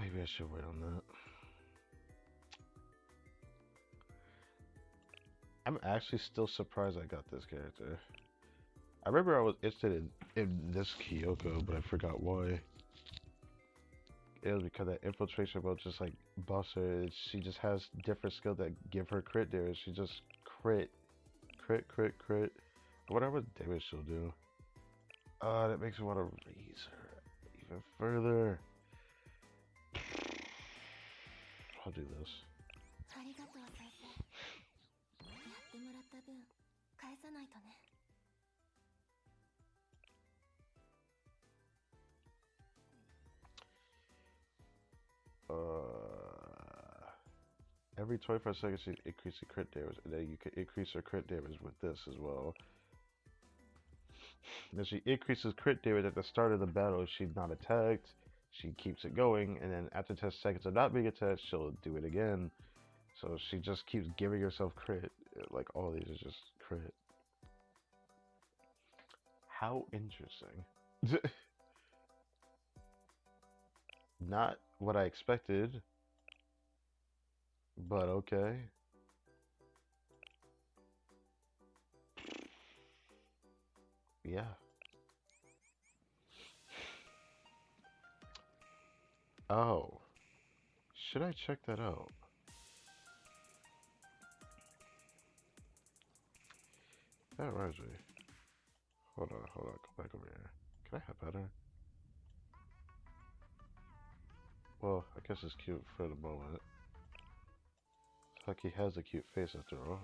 Maybe I should wait on that. I'm actually still surprised I got this character. I remember I was interested in this Kyoko, but I forgot why. It was because that infiltration mode just like buffs her. She just has different skills that give her crit damage. She just crit. I wonder what damage she'll do. That makes me want to raise her even further. I'll do this. Every 25 seconds you increase the crit damage, and then you can increase her crit damage with this as well. Then she increases crit damage at the start of the battle if she's not attacked. She keeps it going, and then after 10 seconds of not being attacked, she'll do it again. So she just keeps giving herself crit. Like all these are just crit. How interesting. Not what I expected, but okay. Yeah. Oh. Should I check that out? That reminds me. Hold on, go back over here. Can I have better? Well, I guess it's cute for the moment. It's like he has a cute face after all.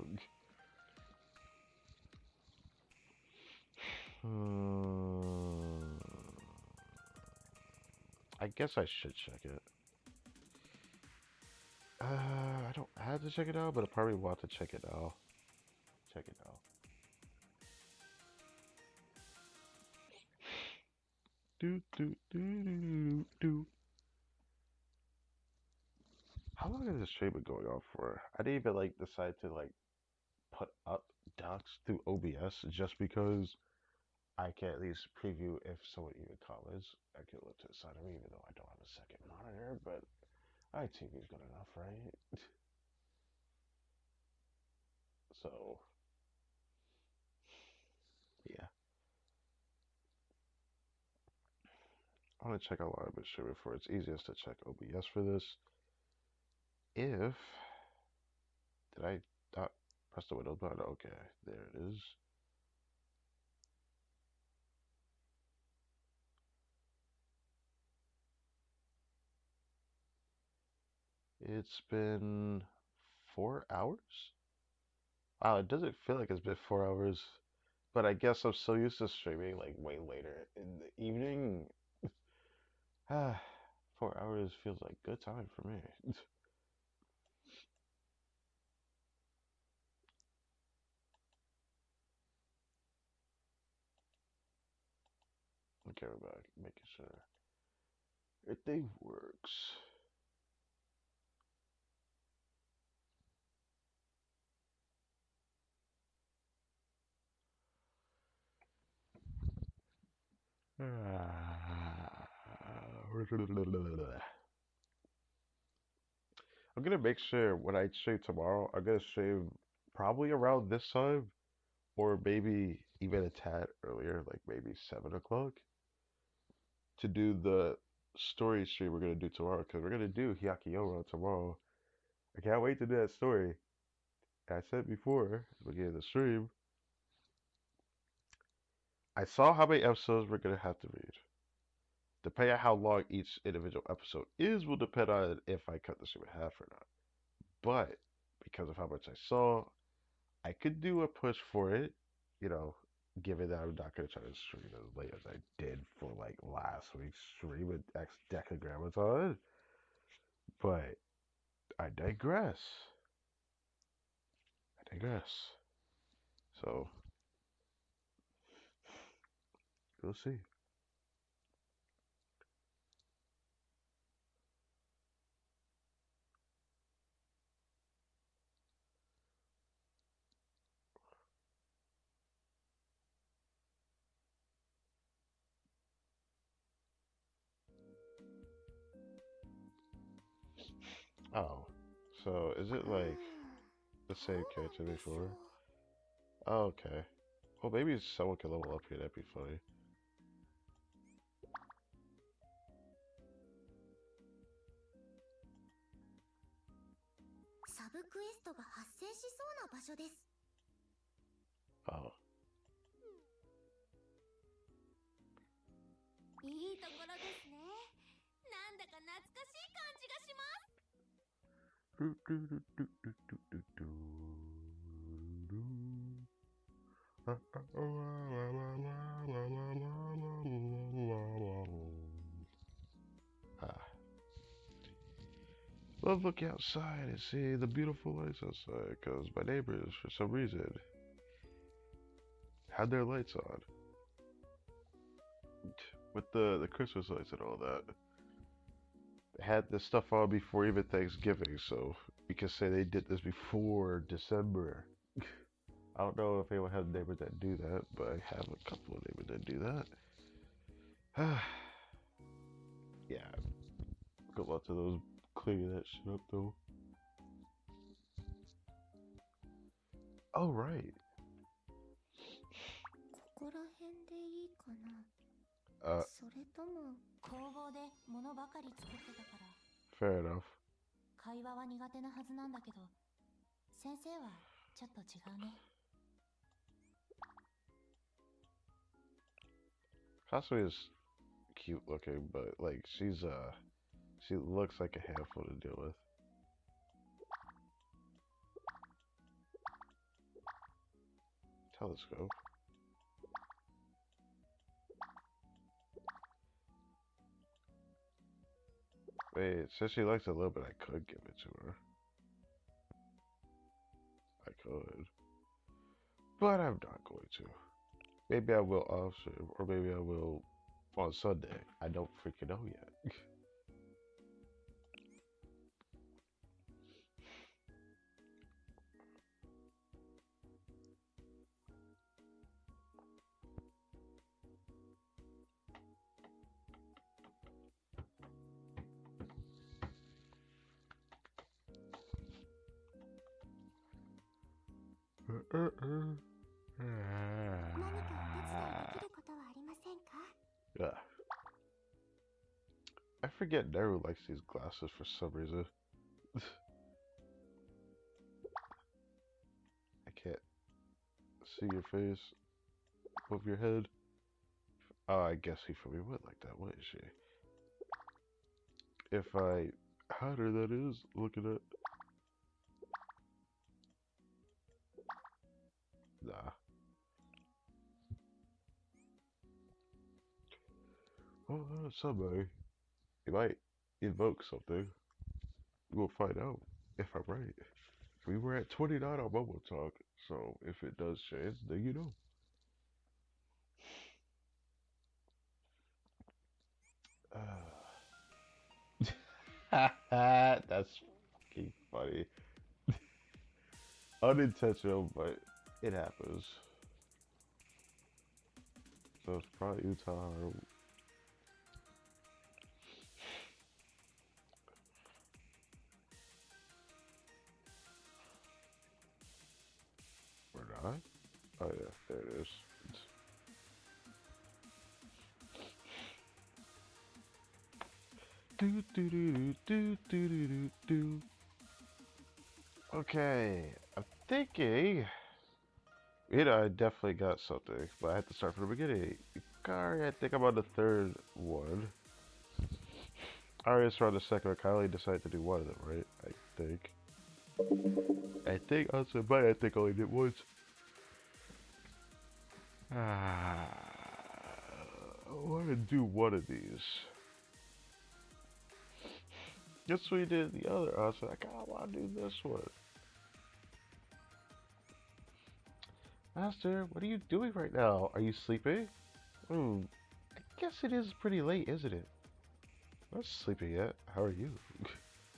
I guess I should check it. had to check it out, but I probably want to check it out. Check it out. Do do do do do. How long has this stream been going on for? I didn't even like decide to like put up docs through OBS just because I can at least preview if someone even comments. I can look to the side of me even though I don't have a second monitor, but ITV is good enough, right? So yeah, I want to check out what I've been streaming for. It's easiest to check OBS for this. If did I not press the Windows button? Okay, there it is. It's been 4 hours. Wow, it doesn't feel like it's been 4 hours, but I guess I'm so used to streaming like way later in the evening. Ah, 4 hours feels like good time for me. Okay, we're back, making sure everything works. I'm gonna make sure when I stream tomorrow, I'm gonna stream probably around this time, or maybe even a tad earlier, like maybe 7 o'clock, to do the story stream we're gonna do tomorrow. Because we're gonna do Hyakiyoro tomorrow. I can't wait to do that story. I said before, at the beginning of the stream, I saw how many episodes we're gonna have to read. Depending on how long each individual episode is, will depend on if I cut the stream in half or not. But because of how much I saw, I could do a push for it, you know, given that I'm not gonna try to stream as late as I did for like last week's stream with X Decagrammaton. But I digress. I digress. So we'll see. Oh, so is it like the どう same な character んでしょ before? う。 Oh, okay. Well, maybe someone can level up here. That'd be funny. サブクエストが発生しそうな場所です。 Oh, いいところですね。なんだか懐かしい感じがします。 do, do, do, do, do, do, do, do, do. Ah. Love looking outside and seeing the beautiful lights outside because my neighbors, for some reason, had their lights on. With the Christmas lights and all that. They had this stuff on before even Thanksgiving, so we can say they did this before December. I don't know if anyone has neighbors that do that, but I have a couple of neighbors that do that. Yeah, good luck to those cleaning that shit up though. Oh right. ここら辺でいいかな。 Uh, それとも工房で物ばかり作ってたから fair enough. 会話は苦手なはずなんだけど、先生はちょっと違うね。 Kasumi is cute looking, but like she looks like a handful to deal with. Telescope. Wait, since she likes it a little bit, I could give it to her. could. But I'm not going to. Maybe I will off stream, or maybe I will on Sunday. I don't freaking know yet. Yeah. I forget Naru likes these glasses for some reason. I can't see your face above your head. Oh, I guess he probably would like that, wouldn't she? If I had her, that is, looking at. Nah. Oh, somebody. He might invoke something. We'll find out if I'm right. We were at 29 on Mobile Talk, so if it does change, then you know. That's fucking funny. Unintentional, but it happens. So it's probably Utah or not. Oh yeah, there it is. Do do do do do do do do. Okay, I'm thinking. I definitely got something, but I have to start from the beginning. Sorry, I think I'm on the third one. I already started the second one. I only decided to do one of them, right? I think. Also, but I think I only did once. I want to do one of these. That's what we did the other. I was like, I want to do this one. Master, what are you doing right now? Are you sleeping? I guess it is pretty late, isn't it? I'm not sleeping yet. How are you?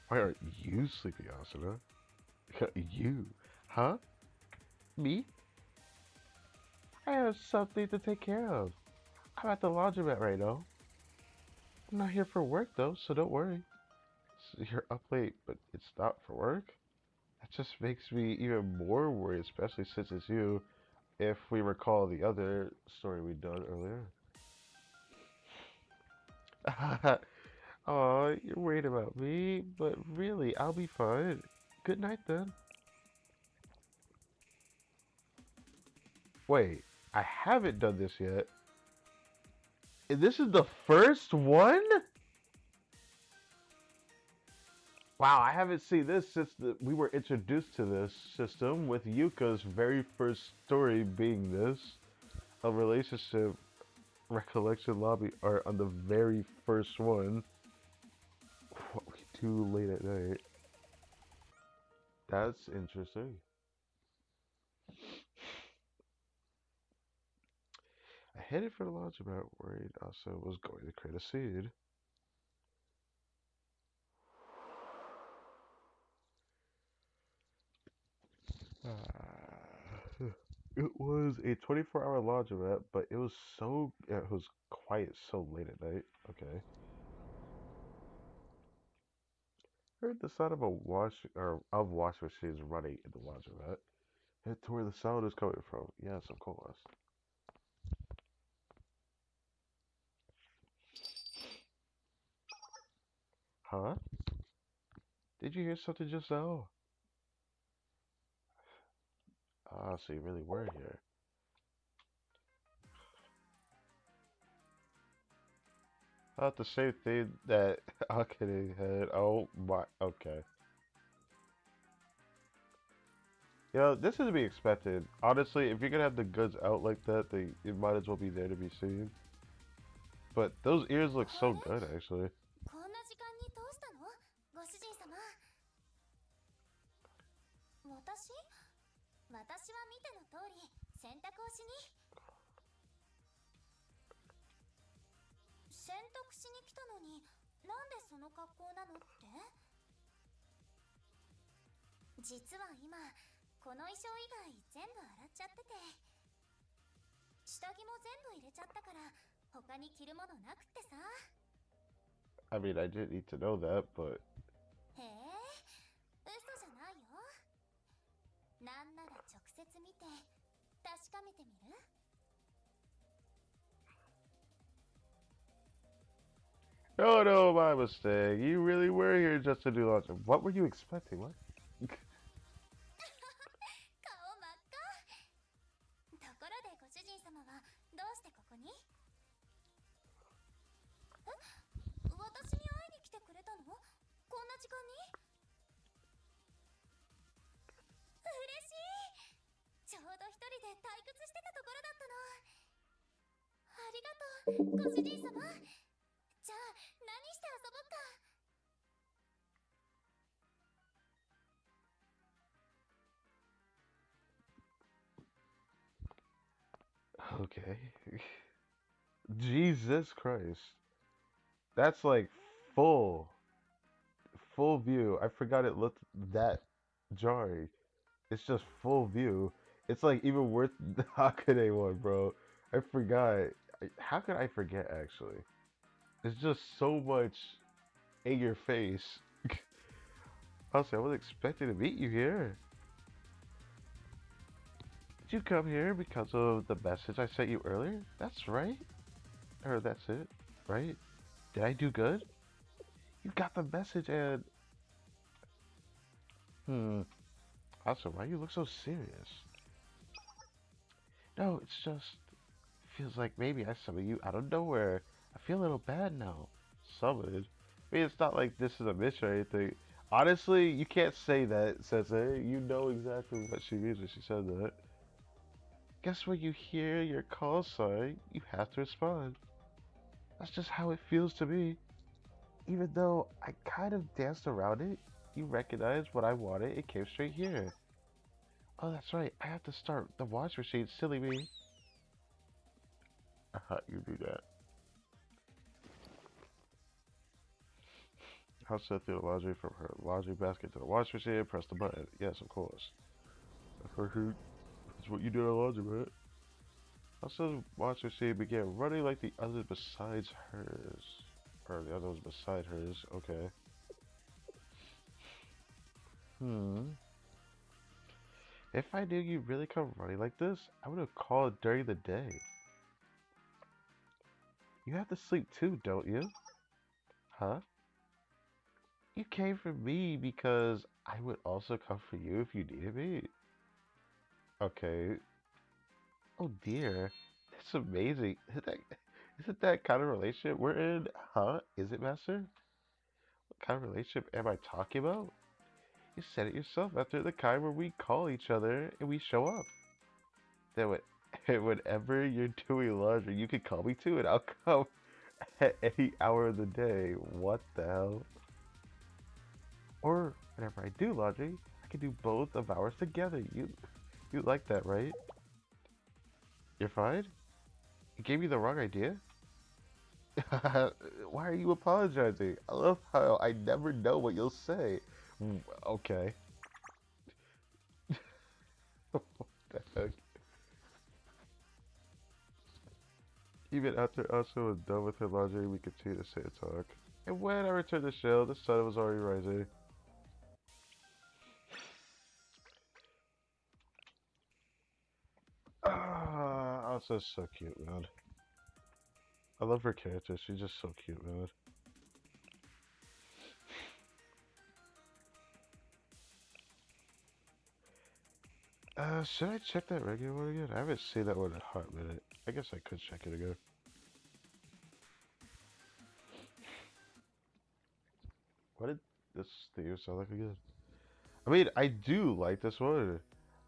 Why aren't you sleeping, Asuna? You? Huh? Me? I have something to take care of. I'm at the laundromat right now. I'm not here for work though, so don't worry. So you're up late, but it's not for work? That just makes me even more worried, especially since it's you, if we recall the other story we done earlier. Oh, you're worried about me, but really, I'll be fine. Good night then. Wait, I haven't done this yet. And this is the first one? Wow, I haven't seen this since we were introduced to this system, with Yuka's very first story being this. A relationship recollection lobby art on the very first one. What we do late at night. That's interesting. I headed for the laundromat, worried also was going to create a seed. It was a 24-hour laundromat, but it was quiet so late at night. Okay. Heard the sound of a wash machines running in the laundromat. Head to where the sound is coming from. Yes, of course. Huh? Did you hear something just now? Ah, so you really were here. Thought the same thing that Akane had. Oh my. Okay. This is to be expected. Honestly, if you're gonna have the goods out like that, it might as well be there to be seen. But those ears look so good, actually. こんな時間にどうしたのご主人様。私通り洗濯をしに。洗濯しに来たのになんでその格好なのって。実は今この衣装以外全部洗っちゃってて、下着も全部入れちゃったから他に着るものなくってさ。 I mean, I didn't need to know that, but へえ、嘘じゃないよ。なんなら直接見て確かめてみる。 no, no, my mistake. You really were here just to do laundry. What were you expecting? What? 顔真っ赤。ところでご主人様はどうしてここに。私に会いに来てくれたの？こんな時間に？嬉しい。ちょうど一人で退屈してたところだったの。ありがとう、ご主人様。じゃあ何して遊ぼっか。 Okay. Jesus Christ. That's like full, full view. I forgot it looked that jarring. It's just full view. It's like even worth the Hakane one, bro. I forgot. How could I forget, actually? It's just so much in your face. Honestly, I wasn't expecting to meet you here. Did you come here because of the message I sent you earlier? That's right. Or that's it, right? Did I do good? You got the message and... Also, why you look so serious? No, it's just... Feels like maybe I summoned you out of nowhere. I feel a little bad now. Summoned? I mean, it's not like this is a mission or anything. Honestly, you can't say that, Sensei. You know exactly what she means when she said that. Guess when you hear your call sign, you have to respond. That's just how it feels to me. Even though I kind of danced around it, you recognized what I wanted, it came straight here. Oh, that's right, I have to start the wash machine, silly me. You do that. How to set through the laundry from her laundry basket to the wash machine, press the button. Yes, of course. That's what you do in a laundromat. How the wash machine began running like the others besides hers. Or the other ones beside hers, okay. If I knew you'd really come running like this, I would have called during the day. You have to sleep too, don't you? Huh? You came for me because I would also come for you if you needed me. Okay. Oh dear. That's amazing. Isn't that kind of relationship we're in? Huh? Is it, Master? What kind of relationship am I talking about? You said it yourself after the kind where we call each other and we show up. Then whenever you're doing laundry, you can call me too and I'll come at any hour of the day. What the hell? Or whenever I do laundry, I can do both of ours together. You like that, right? You're fine? You gave me the wrong idea? Why are you apologizing? I love how I never know what you'll say. Okay. What the heck? Even after Usa was done with her laundry, we continued to sit and talk. And when I returned to the shell, the sun was already rising. Ah, Usa's so cute, man. I love her character. She's just so cute, man. Should I check that regular one again? I haven't seen that one in a hot minute. I guess I could check it again. What did this theme sound like again? I mean, I do like this one.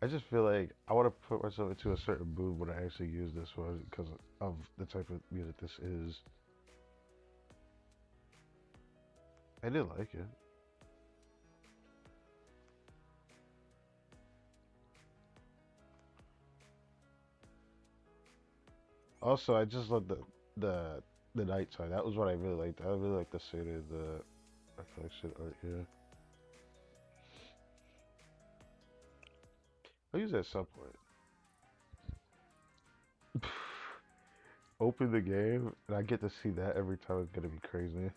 I just feel like I want to put myself into a certain mood when I actually use this one because of the type of music this is. I did like it. Also, I just love the the nighttime. That was what I really liked. I really like the shaded, the reflection art here. I'll use that at some point. Open the game and I get to see that every time. It's gonna be crazy.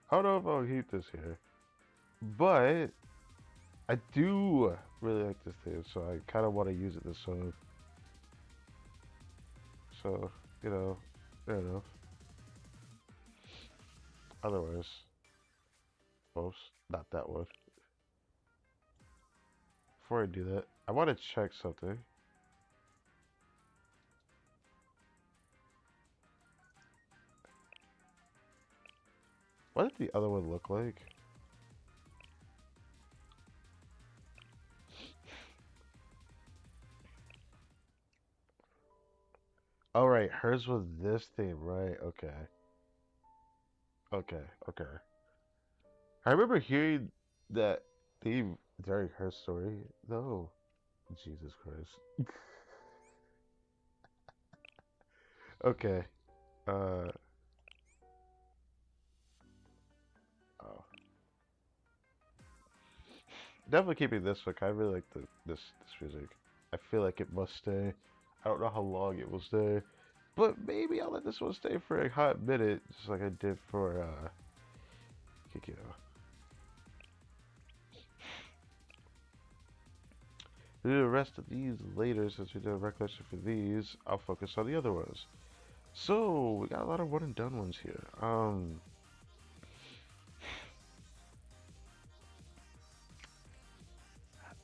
I don't know if I'll keep this here, but I do really like this thing, so I kind of want to use it this song. So, you know, fair enough. Otherwise, most not that one. Before I do that, I want to check something. What did the other one look like? Oh, right, hers was this thing, right? Okay, okay, okay. I remember hearing that theme during her story, though. Jesus Christ. Okay. Uh. Oh. Definitely keeping this one. I really like this music. I feel like it must stay. I don't know how long it will stay, but maybe I'll let this one stay for a hot minute, just like I did for Kikyo. We'll do the rest of these later since we did a recollection for these. I'll focus on the other ones. So we got a lot of one and done ones here.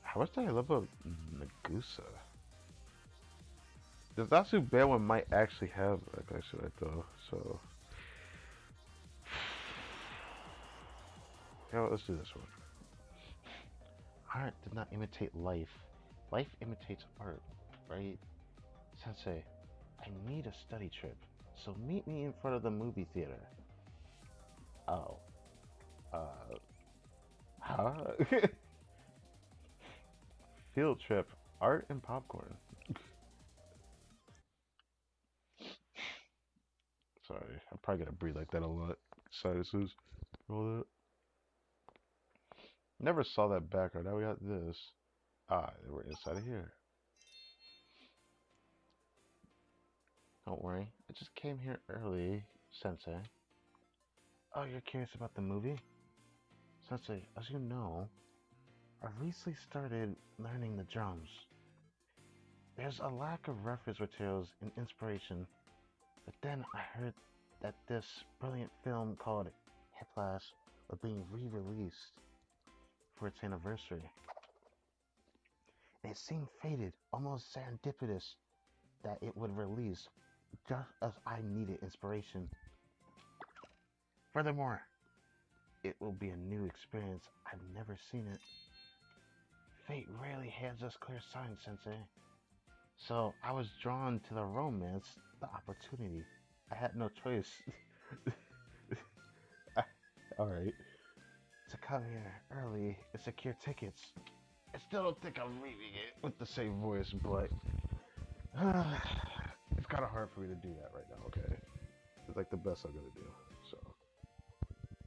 How much did I love about Nagusa? The Natsu Band one might actually have a recollection right though, so yeah, let's do this one. Art did not imitate life. Life imitates art, right? Sensei, I need a study trip, so meet me in front of the movie theater. Oh, uh, huh? Field trip, art and popcorn. Sorry, I'm probably gonna breathe like that a lot. Sinuses, all that. Never saw that background. Now we got this. Ah, we're inside of here. Don't worry, I just came here early, Sensei. Oh, you're curious about the movie? Sensei, as you know, I recently started learning the drums. There's a lack of reference materials and inspiration, but then I heard that this brilliant film called Whiplash was being re-released for its anniversary. And it seemed fated, almost serendipitous, that it would release just as I needed inspiration. Furthermore, it will be a new experience. I've never seen it. Fate rarely hands us clear signs, Sensei. So I was drawn to the romance, the opportunity. I had no choice. Alright. To come here early and secure tickets. I still don't think I'm reading it with the same voice, but it's kind of hard for me to do that right now, okay? It's like the best I'm gonna do. So,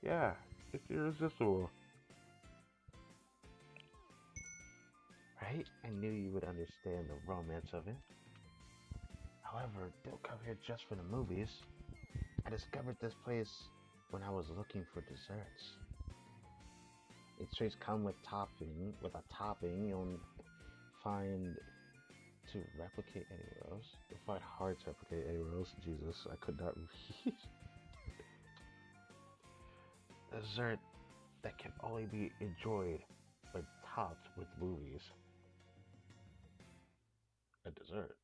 yeah, it's irresistible. Right? I knew you would understand the romance of it. However, don't come here just for the movies. I discovered this place when I was looking for desserts. Its treats come with a topping you'll find to replicate anywhere else. You'll find hard to replicate anywhere else. Jesus, I could not read. Dessert that can only be enjoyed when topped with movies. A dessert,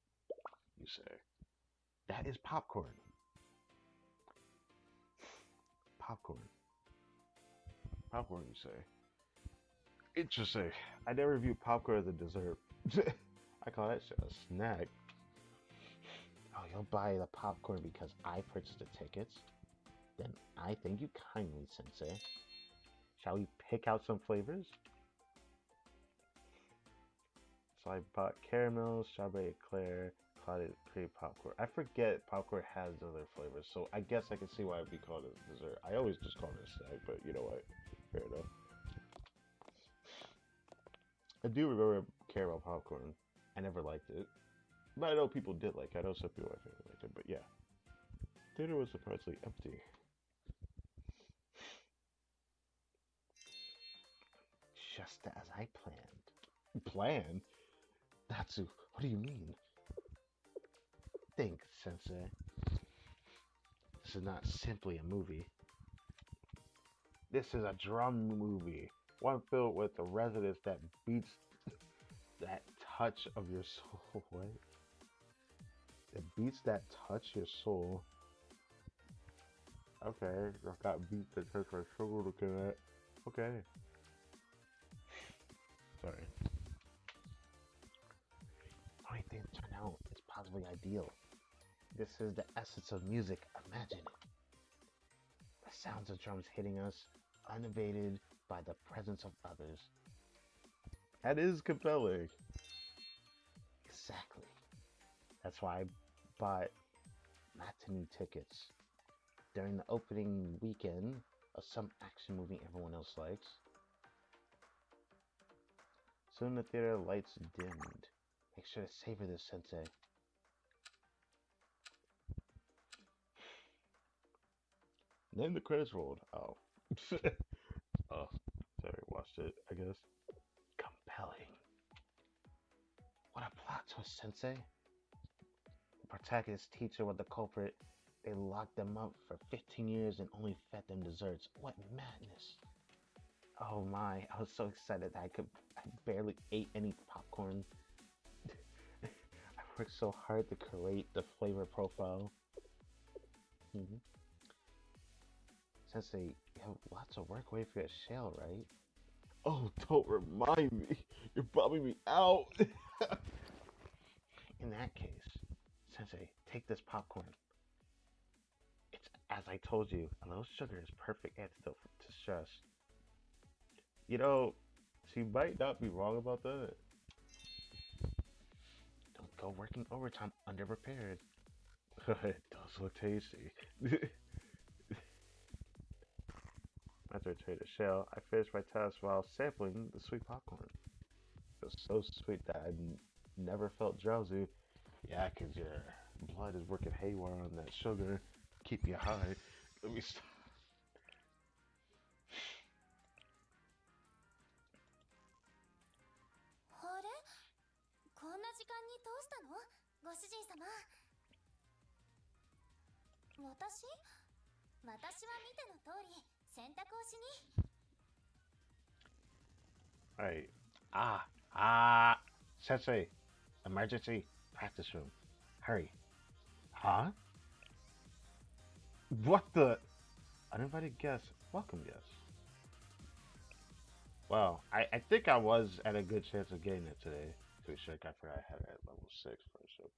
you say? That is popcorn. Popcorn. Popcorn, you say? Interesting. I never view popcorn as a dessert. I call that shit a snack. Oh, you'll buy the popcorn because I purchased the tickets? Then I thank you kindly, Sensei. Shall we pick out some flavors? So I bought caramel, strawberry eclair, decided to create popcorn. I forget popcorn has other flavors, so I guess I can see why it'd be called a dessert. I always just call it a snack, but you know what? Fair enough. I do remember caring about popcorn. I never liked it, but I know people did like it. I know some people I think liked it, but yeah. Theater was surprisingly empty. Just as I planned. Planned? Natsu, what do you mean? Think, Sensei. This is not simply a movie. This is a drum movie. One filled with the resonance that beats that touch of your soul. What? It beats that touch your soul. Okay, I've got beats that touch my soul looking at. Okay. Sorry. Only thing to turn out is possibly ideal. This is the essence of music. Imagine it. The sounds of drums hitting us, unabated by the presence of others. That is compelling. Exactly. That's why I bought matinee tickets during the opening weekend of some action movie everyone else likes. Soon the theater lights dimmed. Make sure to savor this, Sensei. Then the credits rolled. Oh. Oh, sorry, watched it, I guess. Compelling. What a plot twist, Sensei. The protagonist's teacher was the culprit. They locked them up for 15 years and only fed them desserts. What madness. Oh my, I was so excited that I barely ate any popcorn. I worked so hard to create the flavor profile. Sensei, you have lots of work waiting for your shell, right? Oh, don't remind me. You're bumming me out. In that case, Sensei, take this popcorn. It's as I told you, a little sugar is perfect antidote to stress. You know, she might not be wrong about that. Don't go working overtime underprepared. It does look tasty. After I trade a shell, I finished my task while sampling the sweet popcorn. It was so sweet that I never felt drowsy. Yeah, 'cause your blood is working haywire on that sugar. Keep you high. Let me stop. あれこんな時間にどうしたのご主人様。私は見ての通り洗濯をしに。Alright. Sensei. Emergency. Practice room. Hurry. Huh? What the? Uninvited guest. Welcome guest. Well, I think I was at a good chance of getting it today. Pretty sure I forgot I had it at level 6 first. So.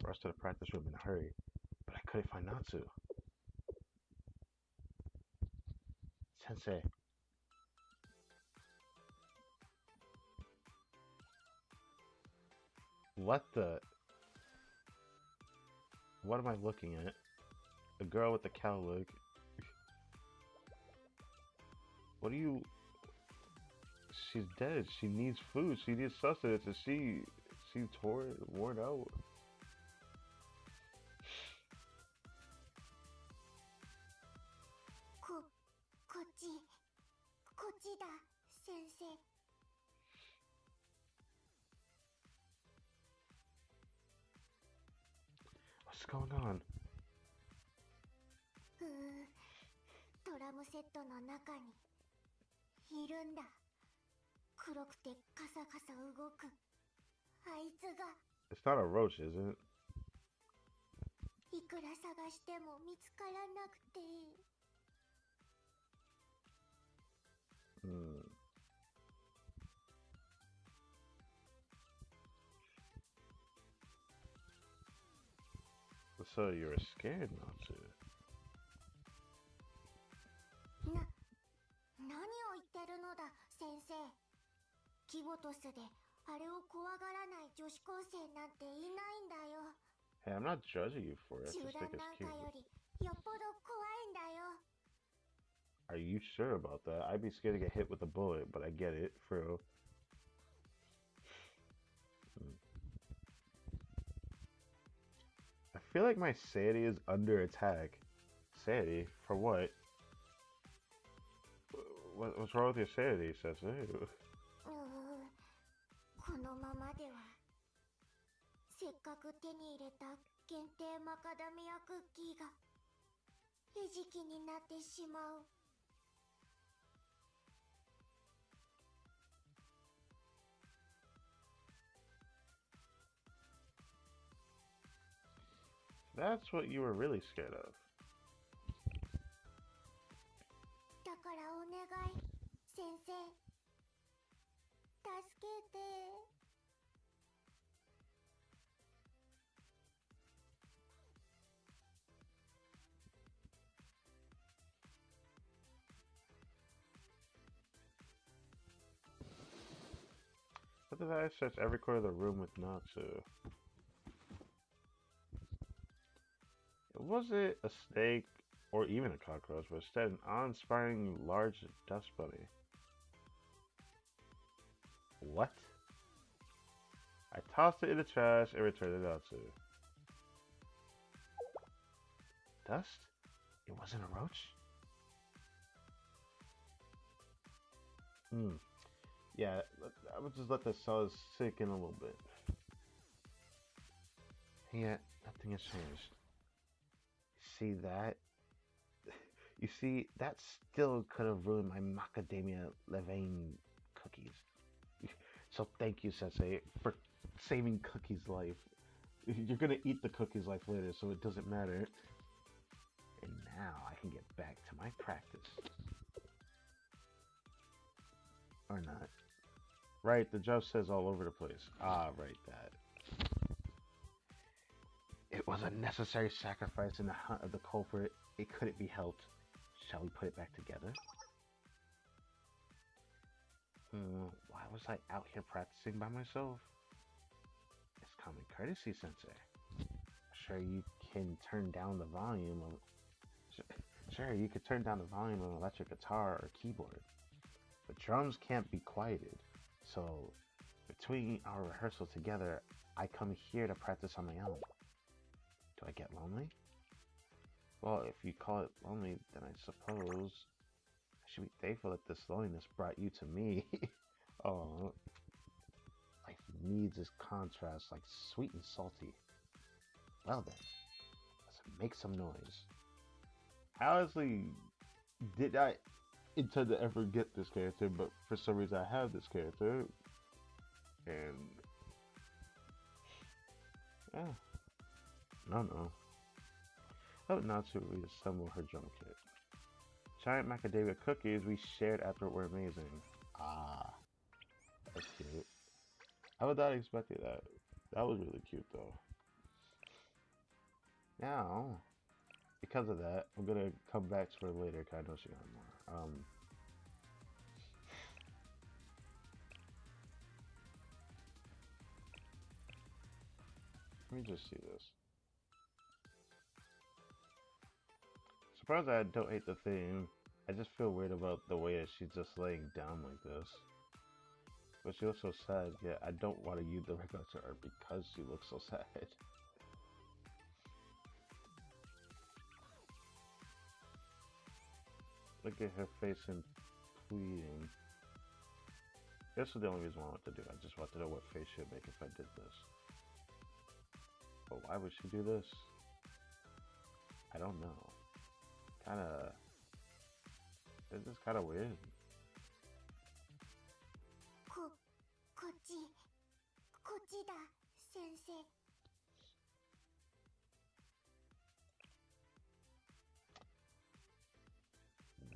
Rushed to the practice room in a hurry, but I couldn't find Natsu. Sensei. What the? What am I looking at? A girl with the cow look. What are you? She's dead. She needs food. She needs sustenance. And she's worn out. What's going on? ドラムセットの中にいるんだ。黒くてカサカサ動くあいつが。 It's not a roach, is it? いくら探しても見つからなくて。So you were scared not to. 何を言ってるのだ先生。トスであれを怖がらない女子高生なんていないんだよ。 Hey, I'm not judging you for it. I 集 just 団 think な it's んか cute. よりよっぽど怖いんだよ。 Are you sure about that? I'd be scared to get hit with a bullet, but I get it, for real. I feel like my sanity is under attack. Sanity? For what? What's wrong with your sanity, Sensei? このままではせっかく手に入れた限定マカダミアクッキーが餌食になってしまう。 That's what you were really scared of. だからお願い、先生。助けて。 What did I search every corner of the room with Natsu? It wasn't a snake or even a cockroach, but instead an awe-inspiring large dust bunny. What? I tossed it in the trash and returned it to Natsu. Dust? It wasn't a roach? Yeah, I would just let the cells sink in a little bit. Yeah, nothing has changed. See that? You see, that still could have ruined my macadamia levain cookies. So thank you, Sensei, for saving Cookie's life. You're gonna eat the Cookie's life later, so it doesn't matter. And now I can get back to my practice. Or not. Right, the job says all over the place. Ah, right, that. It was a necessary sacrifice in the hunt of the culprit. It couldn't be helped. Shall we put it back together? Why was I out here practicing by myself? It's common courtesy, Sensei. Sure, you can turn down the volume of... Sure, you could turn down the volume of an electric guitar or keyboard. But drums can't be quieted. So, between our rehearsal together, I come here to practice on my own. Do I get lonely? Well, if you call it lonely, then I suppose I should be thankful that this loneliness brought you to me. Oh, life needs this contrast, like sweet and salty. Well then, let's make some noise. Honestly, did I intend to ever get this character, but for some reason I have this character. And yeah. No. How about Natsu reassemble her drum kit? Giant macadamia cookies we shared after were amazing. Ah, that's cute. I would not expected that. That was really cute though. Now, because of that, I'm gonna come back to her later because I know she got more. Let me just see this. Surprised I don't hate the theme. I just feel weird about the way that she's just laying down like this. But she looks so sad, yet I don't want to use the record to her because she looks so sad. Look at her face and pleading. This is the only reason I want to do. I just want to know what face she would make if I did this. But why would she do this? I don't know. This is kinda weird. こっちだ、先生。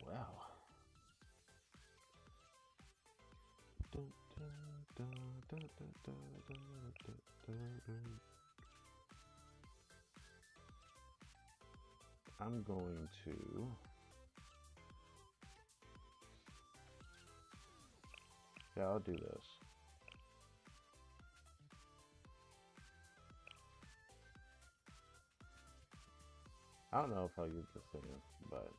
Well. I'm going to... Yeah, I'll do this. I don't know if I'll use this thing, but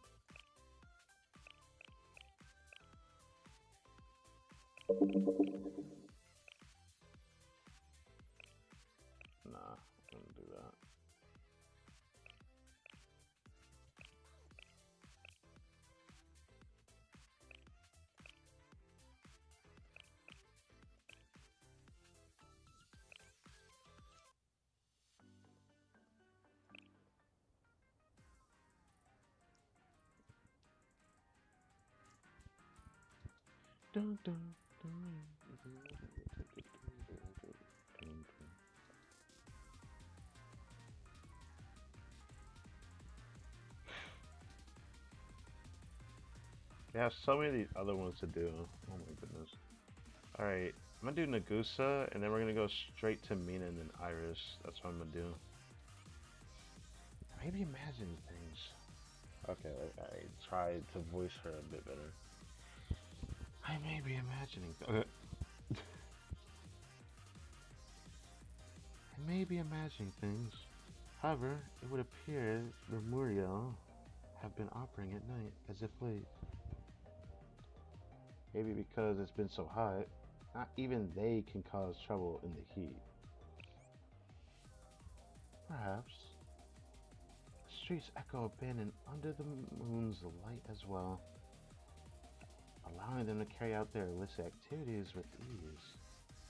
nah, I don't do that. Dun, dun, dun, They have so many other ones to do. Oh my goodness. Alright, I'm gonna do Nagusa, and then we're gonna go straight to Mina and then Iris. That's what I'm gonna do. Maybe imagine things. Okay, I tried to voice her a bit better. I may be imagining. Okay. I may be imagining things. However, it would appear the Muriel have been operating at night as if late. Maybe because it's been so hot, not even they can cause trouble in the heat. Perhaps the streets echo abandoned under the moon's light as well, allowing them to carry out their illicit activities with ease.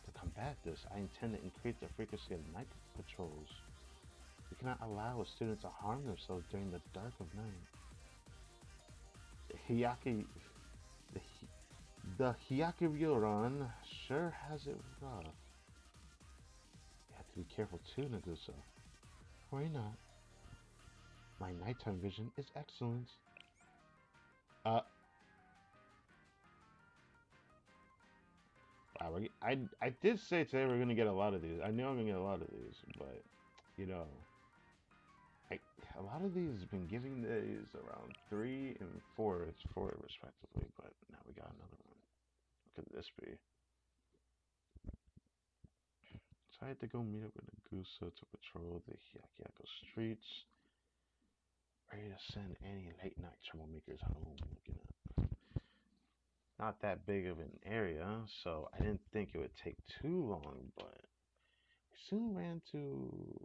To combat this, I intend to increase the frequency of night patrols. We cannot allow a student to harm themselves during the dark of night. The Hiyaki, the, the Hyakuryuran sure has it rough. You have to be careful too, Nagusa. Worry not. My nighttime vision is excellent. Uh, wow, I did say today we're gonna get a lot of these. I knew I'm gonna get a lot of these, but you know, I a lot of these have been giving these around 3 and 4. It's 4 respectively, but now we got another one. What could this be? So I had to go meet up with Nagusa to patrol the Hyakyako streets, ready to send any late night troublemakers home. Looking at not that big of an area, so I didn't think it would take too long, but we soon ran into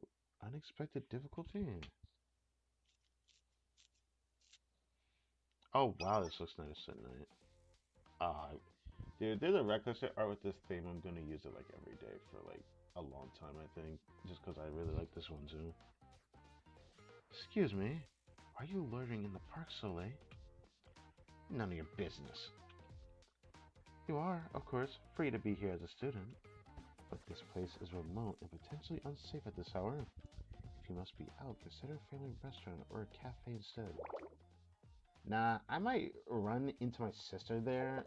unexpected difficulty. Oh wow, this looks nice at night. Uh, dude, there's a reckless art with this theme. I'm gonna use it like every day for like a long time, I think, just because I really like this one too. Excuse me, are you loitering in the park so late? None of your business. You are, of course, free to be here as a student, but this place is remote and potentially unsafe at this hour. If you must be out, consider a family restaurant or a cafe instead. Nah, I might run into my sister there.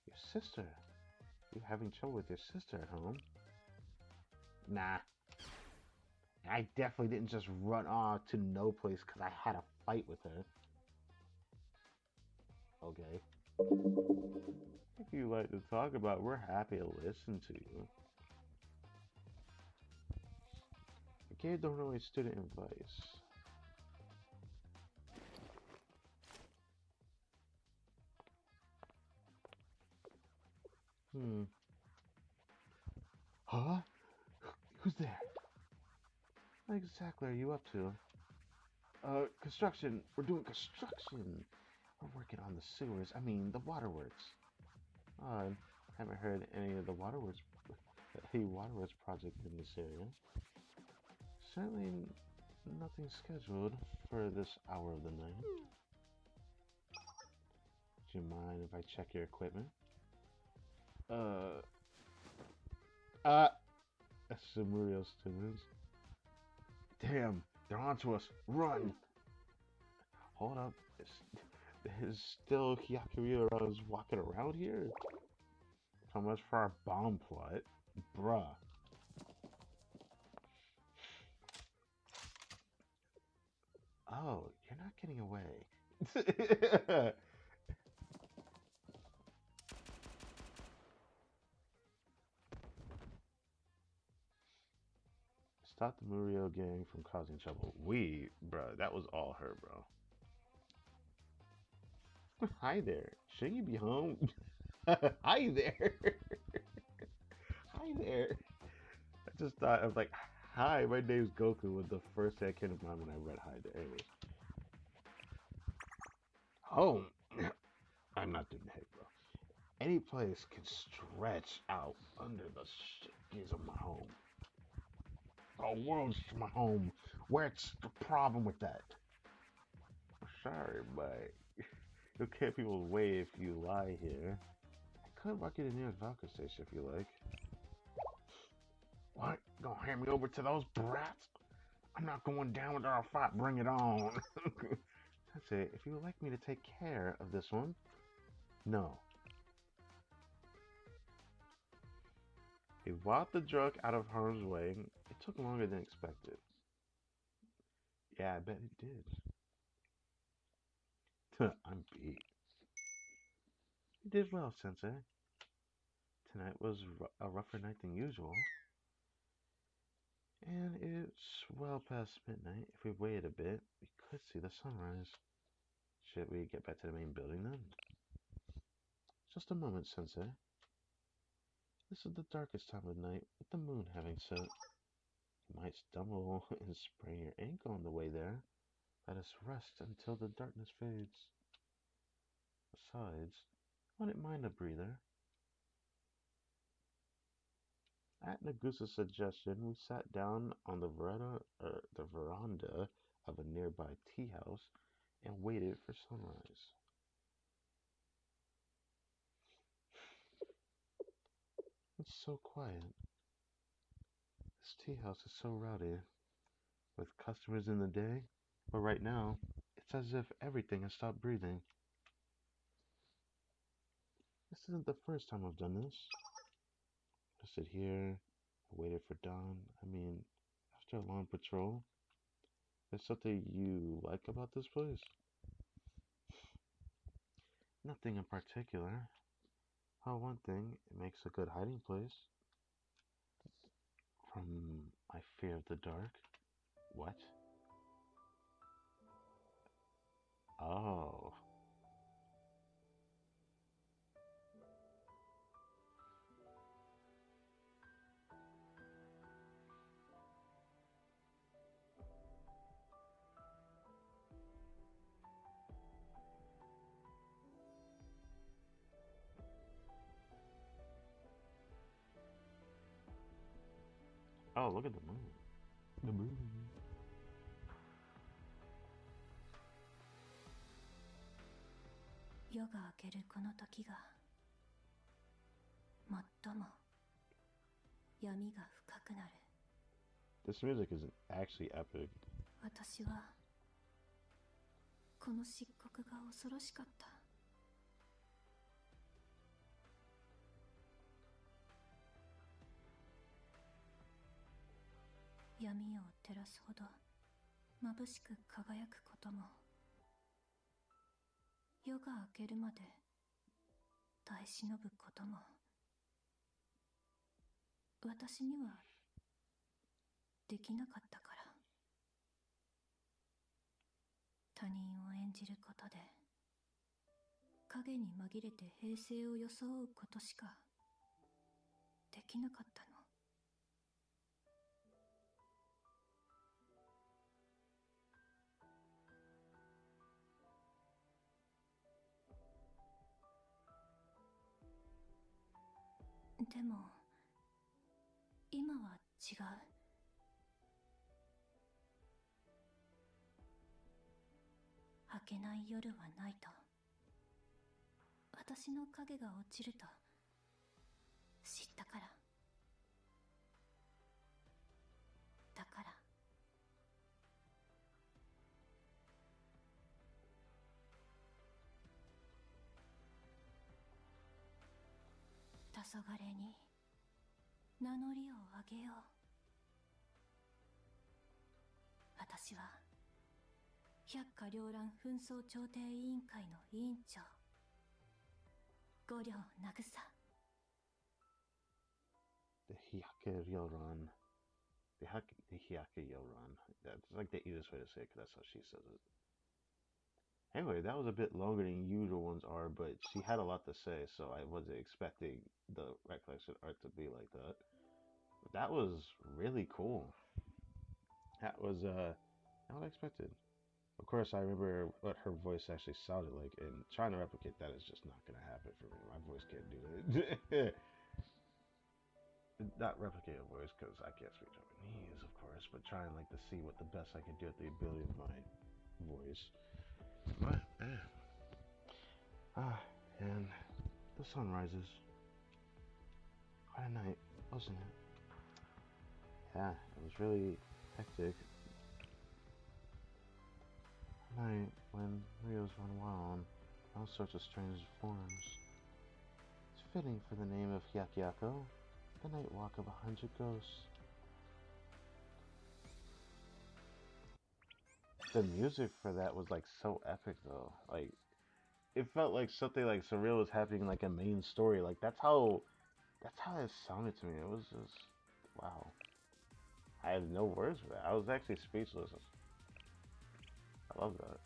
Your sister? You having trouble with your sister at home? Nah, I definitely didn't just run off to no place because I had a fight with her. Okay. If you like to talk about, we're happy to listen to you. I gave the runaway student advice. Hmm. Huh? Who's there? What exactly are you up to? Construction. We're doing construction. We're working on the sewers. I mean, the waterworks. I haven't heard any waterworks project in this area. Certainly nothing scheduled for this hour of the night. Do you mind if I check your equipment? Uh, that's Samuriel students. Damn, they're onto us. Run! Hold up. Is still Hyakuryuras walking around here? How much for our bomb plot? Bruh. Oh, you're not getting away. Stop the Murio gang from causing trouble. We, bruh, that was all her, bro. Hi there. Shouldn't you be home? Hi there. Hi there. I just thought I was like, hi, my name's Goku was the first thing that came to mind when I read hi there. Anyways. Home. I'm not doing that, bro. Any place can stretch out under the shitties of my home. The world's my home. What's the problem with that? Sorry, but you'll get people's way if you lie here. I could walk you to the nearest Valka station if you like. What? Gonna hand me over to those brats? I'm not going down without a fight. Bring it on. That's it. If you would like me to take care of this one, no. He walked the drug out of harm's way. It took longer than expected. Yeah, I bet it did. I'm beat. You did well, Sensei. Tonight was a rougher night than usual. And it's well past midnight. If we waited a bit, we could see the sunrise. Should we get back to the main building then? Just a moment, Sensei. This is the darkest time of night, with the moon having set. You might stumble and sprain your ankle on the way there. Let us rest until the darkness fades. Besides, I wouldn't mind a breather. At Nagusa's suggestion, we sat down on the veranda of a nearby tea house and waited for sunrise. It's so quiet. This tea house is so rowdy, with customers in the day, but right now, it's as if everything has stopped breathing. This isn't the first time I've done this. I sit here, I waited for dawn. After a long patrol, there's something you like about this place? Nothing in particular. Oh, one thing, it makes a good hiding place. From my fear of the dark. What? Oh. Oh, look at the moon. The moon. 夜が明けるこの時が最も闇が深くなる。 This music is actually epic. 私はこの漆黒が恐ろしかった。闇を照らすほど眩しく輝くことも、夜が明けるまで耐え忍ぶことも、私にはできなかったから。他人を演じることで影に紛れて平静を装うことしかできなかったの。でも今は違う。明けない夜はないと、私の影が落ちると知ったから。だから黄昏に名乗りを上げよう。私は百花繚乱紛争調停委員会の委員長、五稜渚。The Hyakeryoran. The Hyakuyo run. That's like the easiest way to say it, 'cause that's how she says it. Anyway, that was a bit longer than usual ones are, but she had a lot to say, so I wasn't expecting the recollection art to be like that. That was really cool. That was not expected. Of course, I remember what her voice actually sounded like, and trying to replicate that is just not gonna happen for me. My voice can't do it. Not replicate a voice because I can't speak Japanese, of course, but trying like to see what the best I can do at the ability of my voice. But and the sun rises. Quite a night, wasn't it? Yeah, it was really hectic. A night when Rios run wild in all sorts of strange forms. It's fitting for the name of Hyakyako, the night walk of 100 ghosts. The music for that was like so epic though. Like it felt like something like surreal was happening, like a main story. Like that's how it sounded to me. It was just wow. I have no words for that. I was actually speechless. I love that.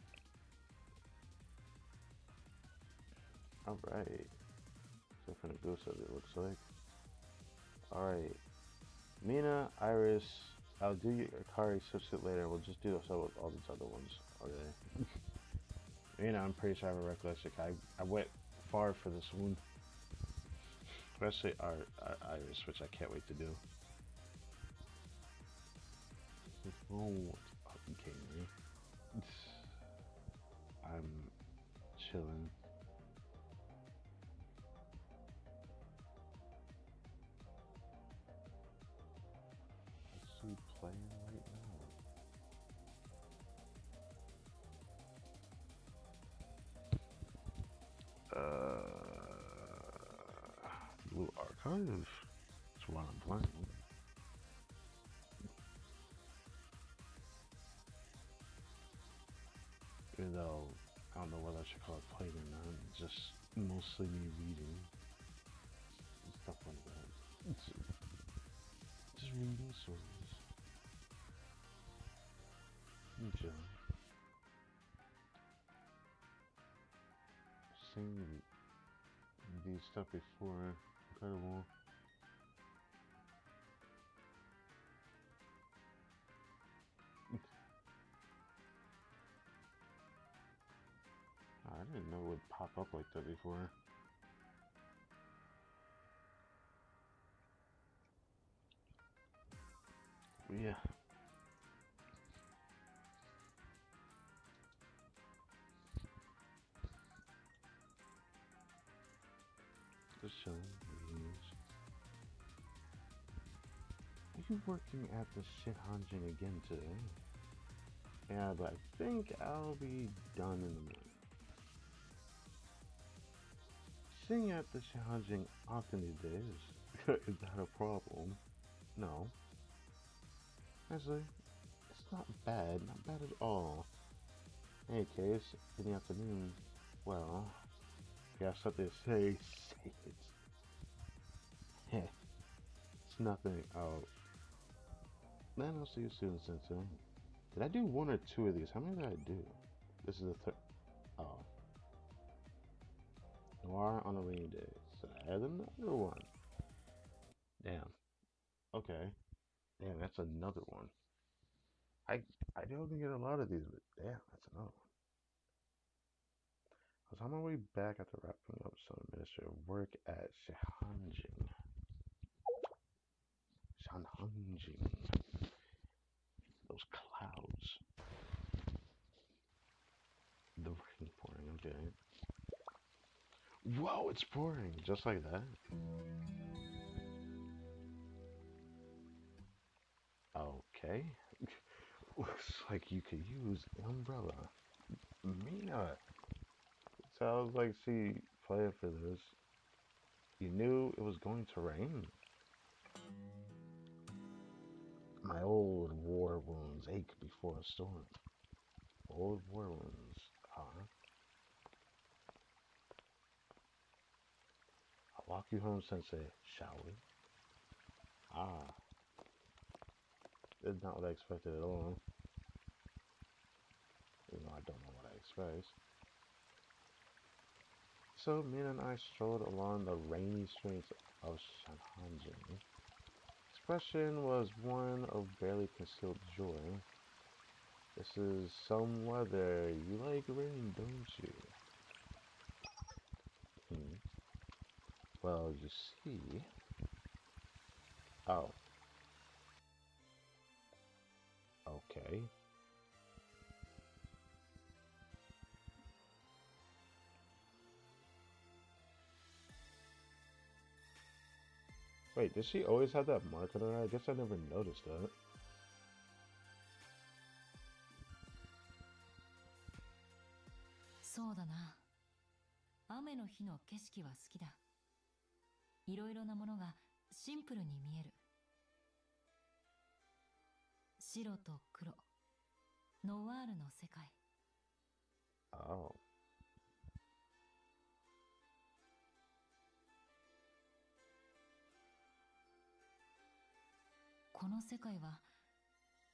All right. So from the goose as it looks like. All right. Mina, Iris, I'll do your Akari substitute later. We'll just do so with all these other ones. Okay. Mina, I'm pretty sure I have a recollection. I went far for this one. Especially Iris, which I can't wait to do. Oh, what's up, King? I'm chilling. What's he playing right now? Blue Archive. That's what I'm playing. Even though I don't know whether I should call it playing or not. Just mostly me reading and stuff like that. Just reading stories. And chilling. Seen these stuff before. Incredible. I didn't know it would pop up like that before. But yeah. Just chilling. Are you working at the shit Hanjin again today? Yeah, but I think I'll be done in the morning. Seeing at the Hanjin often these days, is that a problem? No. Actually, it's not bad at all. In any case, in the afternoon, well, if you have something to say, say it. Heh, it's nothing. Oh, then I'll see you soon, Sensei. Did I do one or two of these? How many did I do? This is the third. Oh. Noir on a rainy day. So I had another one. Damn. Okay. Damn, that's another one. I I don't get a lot of these, but damn, that's another one. I was on my way back after wrapping up some administrative work at Shihanjing. Shanhanjing. Those clouds. The rain pouring, okay. Whoa, it's pouring, just like that. Okay. Looks like you could use an umbrella. Mina. Sounds like she planned for this. You knew it was going to rain? My old war wounds ache before a storm. Old war wounds, huh? I'll walk you home, Sensei, shall we? Ah, It's not what I expected at all. Even though I don't know what I expect. So Mina and I strolled along the rainy streets of Shanhanjin. Expression was one of barely concealed joy. This is some weather. You like rain, don't you? Hmm. Well, you see. Oh, okay. Wait, does she always have that mark on her eye? I guess I never noticed that. そうだな。雨の日の景色は好きだ。いろいろなものがシンプルに見える。白と黒、ノワールの世界。Oh. この世界は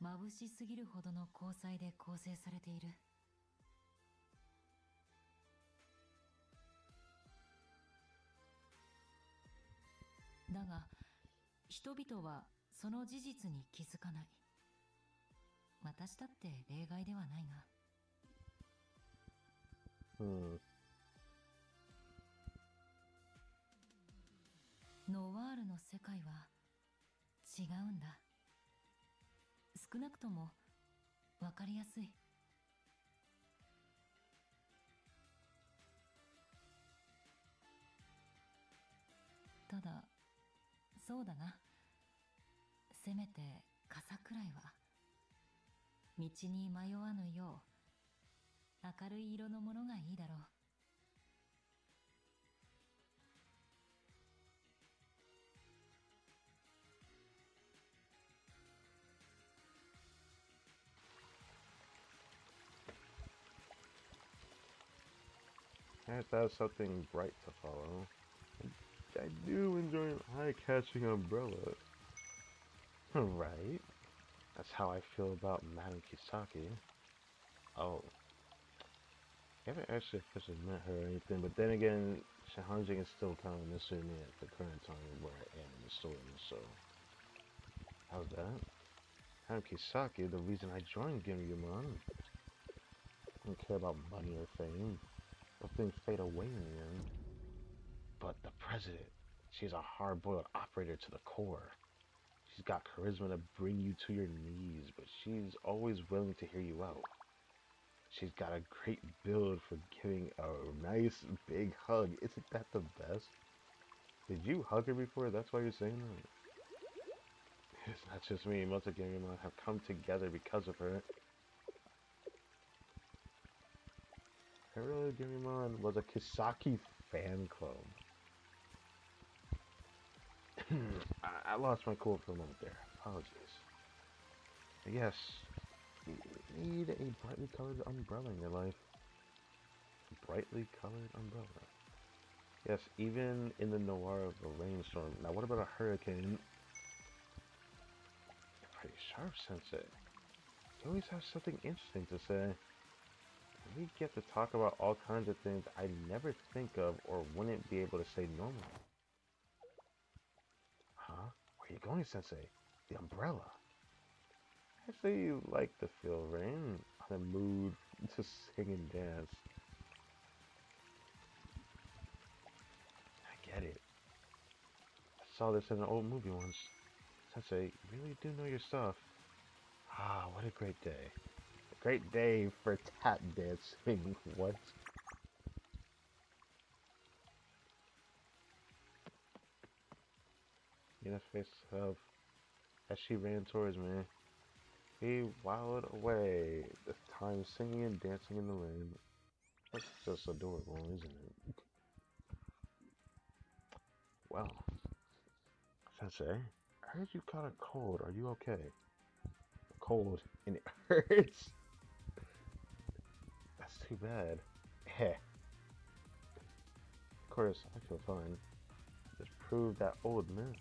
眩しすぎるほどの光彩で構成されている。だが人々はその事実に気づかない。私だって例外ではないが。Hmm. ノワールの世界は違うんだ。少なくともわかりやすい。ただそうだな。せめて傘くらいは道に迷わぬよう明るい色のものがいいだろう。I have to have something bright to follow. I do enjoy an eye-catching umbrella. Right? That's how I feel about Madame Kisaki. Oh. I haven't actually officially met her or anything, but then again, Shahanjin is still kind of mystery to me at the current time where I am in the story, so... How's that? Madame Kisaki, the reason I joined Gimyuman. I don't care about money or fame. Those things fade away in the end. But the president, she's a hard-boiled operator to the core. She's got charisma to bring you to your knees, but she's always willing to hear you out. She's got a great build for giving a nice big hug. Isn't that the best? Did you hug her before? That's why you're saying that? It's not just me. Most of Gangama have come together because of her. Herald Gangama was a Kisaki fan club. I lost my cool for a moment there. Apologies. Yes, you need a brightly colored umbrella in your life. Brightly colored umbrella. Yes, even in the noir of a rainstorm. Now, what about a hurricane? You're pretty sharp, Sensei. You always have something interesting to say. We get to talk about all kinds of things I never think of or wouldn't be able to say normally. Huh? Where are you going, Sensei? The umbrella. I say you like to feel rain, on a mood to sing and dance. I get it. I saw this in an old movie once. Sensei, you really do know your stuff. Ah, what a great day. A great day for tap dancing. What? Mina's face of as she ran towards me. He wowed away, this time singing and dancing in the rain. That's just adorable, isn't it? Well, Sensei, I heard you caught a cold. Are you okay? Cold and it hurts. That's too bad. Heh. Of course, I feel fine. Just prove that old myth.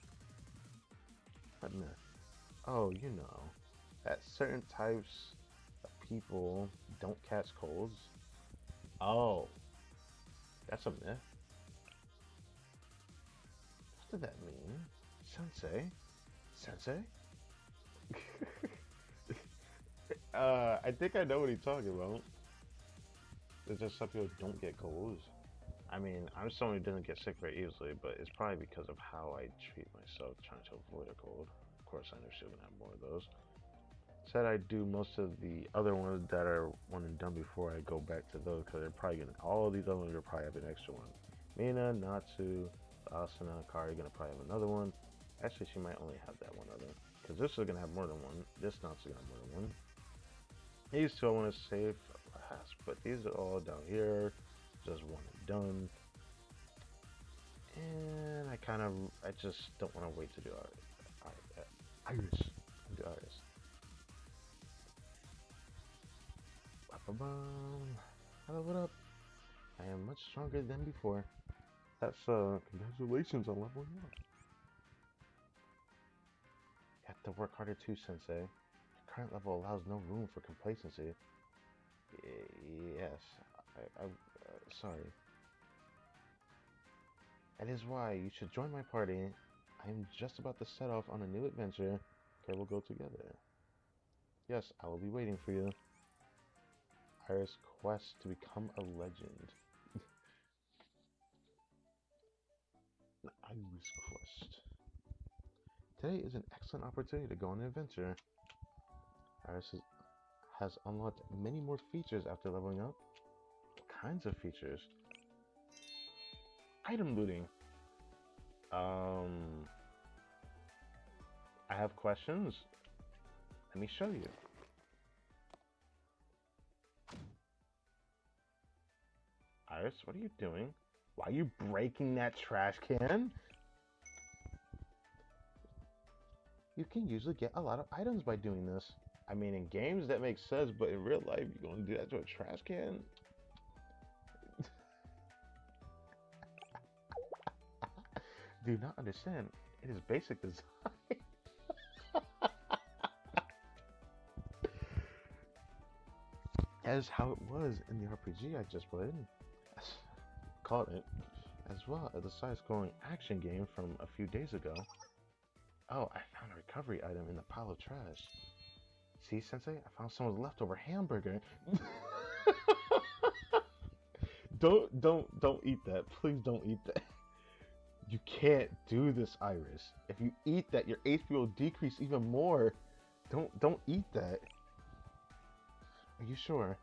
What myth? Oh, you know. that certain types of people don't catch colds. Oh, that's a myth. What did that mean? Sensei? Sensei? I think I know what he's talking about. It's just some people don't get colds. I mean, I'm someone who doesn't get sick very easily, but it's probably because of how I treat myself trying to avoid a cold. Of course, I know she's gonna have more of those. Said I do most of the other ones that are one and done before I go back to those, because they're probably gonna, all these other ones are probably have an extra one. Mina, Natsu, Asuna, Kari gonna probably have another one. Actually, she might only have that one other, because this is gonna have more than one. This Natsu gonna have more than one. These two I want to save for last, but these are all down here, just one and done. And I just don't want to wait to do Iris. Do Iris. Hello, what up? I am much stronger than before. That's congratulations on leveling up. You have to work harder too, Sensei. Your current level allows no room for complacency. Yes, sorry. That is why you should join my party. I am just about to set off on a new adventure. Okay, we'll go together. Yes, I will be waiting for you. Iris quest to become a legend. The Iris quest. Today is an excellent opportunity to go on an adventure. Iris has unlocked many more features after leveling up. What kinds of features? Item looting. I have questions. Let me show you. Iris, what are you doing? Why are you breaking that trash can? You can usually get a lot of items by doing this. I mean, in games that makes sense, but in real life, you're going to do that to a trash can? Do not understand. It is basic design. That is how it was in the RPG I just played. Caught it. As well as the side-scrolling action game from a few days ago. Oh, I found a recovery item in the pile of trash. See, Sensei? I found someone's leftover hamburger. Don't eat that. Please don't eat that. You can't do this, Iris. If you eat that, your HP will decrease even more. Don't eat that. Are you sure?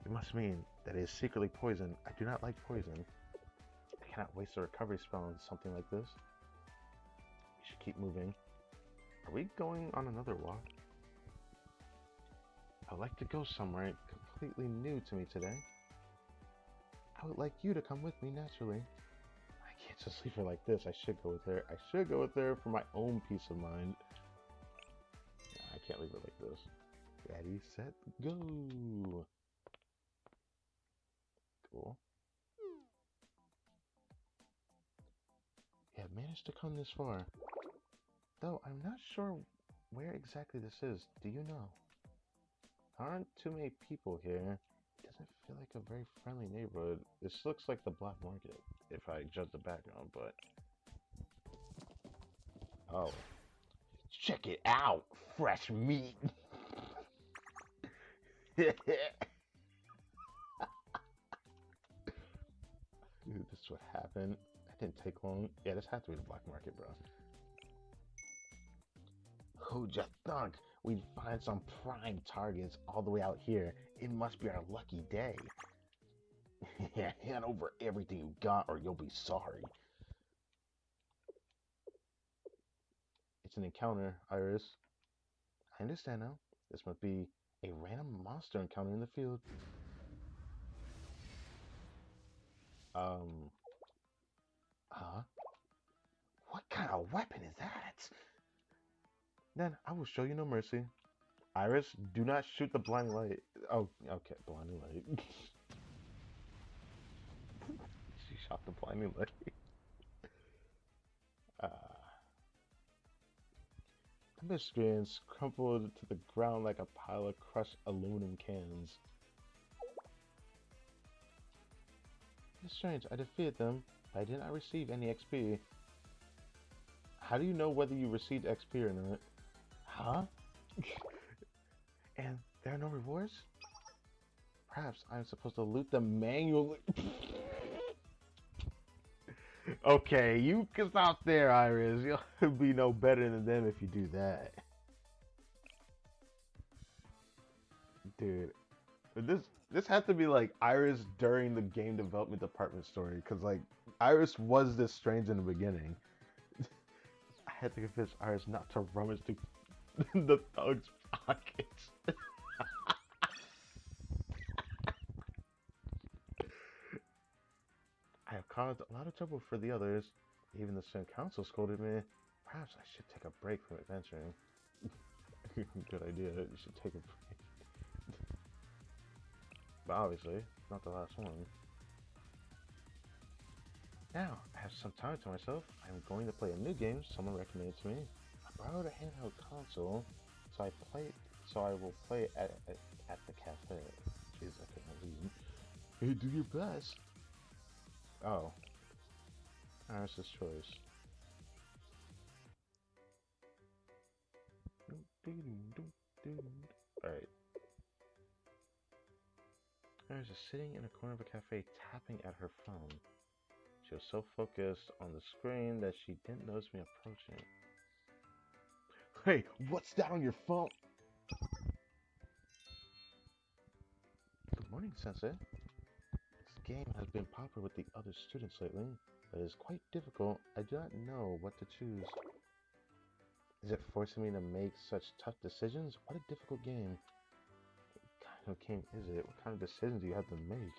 It must mean that it is secretly poison. I do not like poison. I cannot waste a recovery spell on something like this. We should keep moving. Are we going on another walk? I'd like to go somewhere completely new to me today. I would like you to come with me naturally. I can't just leave her like this. I should go with her. I should go with her for my own peace of mind. No, I can't leave her like this. Ready, set, go. Cool. You have managed to come this far. Though I'm not sure where exactly this is. Do you know? There aren't too many people here. It doesn't feel like a very friendly neighborhood. This looks like the black market, if I judge the background, but... Oh. Check it out! Fresh meat! Dude, this is what happened. That didn't take long. Yeah, this had to be the black market, bro. Who'd you thunk we'd find some prime targets all the way out here? It must be our lucky day. Hand over everything you got or you'll be sorry. It's an encounter, Iris. I understand now. This must be a random monster encounter in the field. Huh? What kind of weapon is that? Then I will show you no mercy. Iris, do not shoot the blinding light. Oh, okay, blinding light. She shot the blinding light. The miscreants crumpled to the ground like a pile of crushed aluminum cans. It's strange, I defeated them, but I did not receive any XP. How do you know whether you received XP or not? Huh? And there are no rewards? Perhaps I'm supposed to loot them manually. Okay, you can stop there, Iris. You'll be no better than them if you do that. Dude, this had to be like Iris during the game development department story, because like Iris was this strange in the beginning. I had to convince Iris not to rummage through the thug's pockets. I have caused a lot of trouble for the others. Even the Student Council scolded me. Perhaps I should take a break from adventuring. Good idea. You should take a break. But obviously, not the last one. Now, I have some time to myself. I'm going to play a new game someone recommended to me. I borrowed a handheld console, so I will play at the cafe. Jeez, I couldn't read. Hey, do your best. Oh, Iris' choice. Alright. Iris is sitting in a corner of a cafe tapping at her phone. She was so focused on the screen that she didn't notice me approaching. Hey, what's that on your phone? Good morning, Sensei. This game has been popular with the other students lately, but it is quite difficult. I do not know what to choose. Is it forcing me to make such tough decisions? What a difficult game. What kind of game is it? What kind of decisions do you have to make?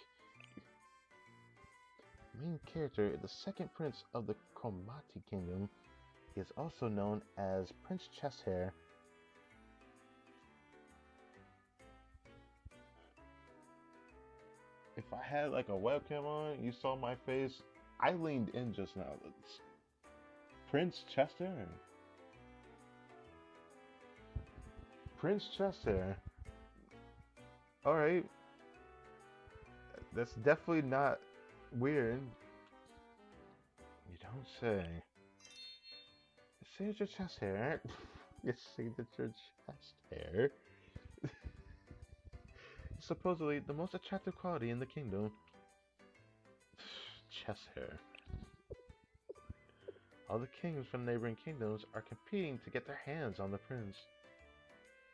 Main character is the second prince of the Cromarty Kingdom. He is also known as Prince Chesshair. If I had like a webcam on, you saw my face, I leaned in just now. It's Prince Chesshair. Prince Chesshair. Alright. That's definitely not weird. You don't say. Signature chest hair. Your signature chest hair. Supposedly the most attractive quality in the kingdom. Chest hair. All the kings from neighboring kingdoms are competing to get their hands on the prince.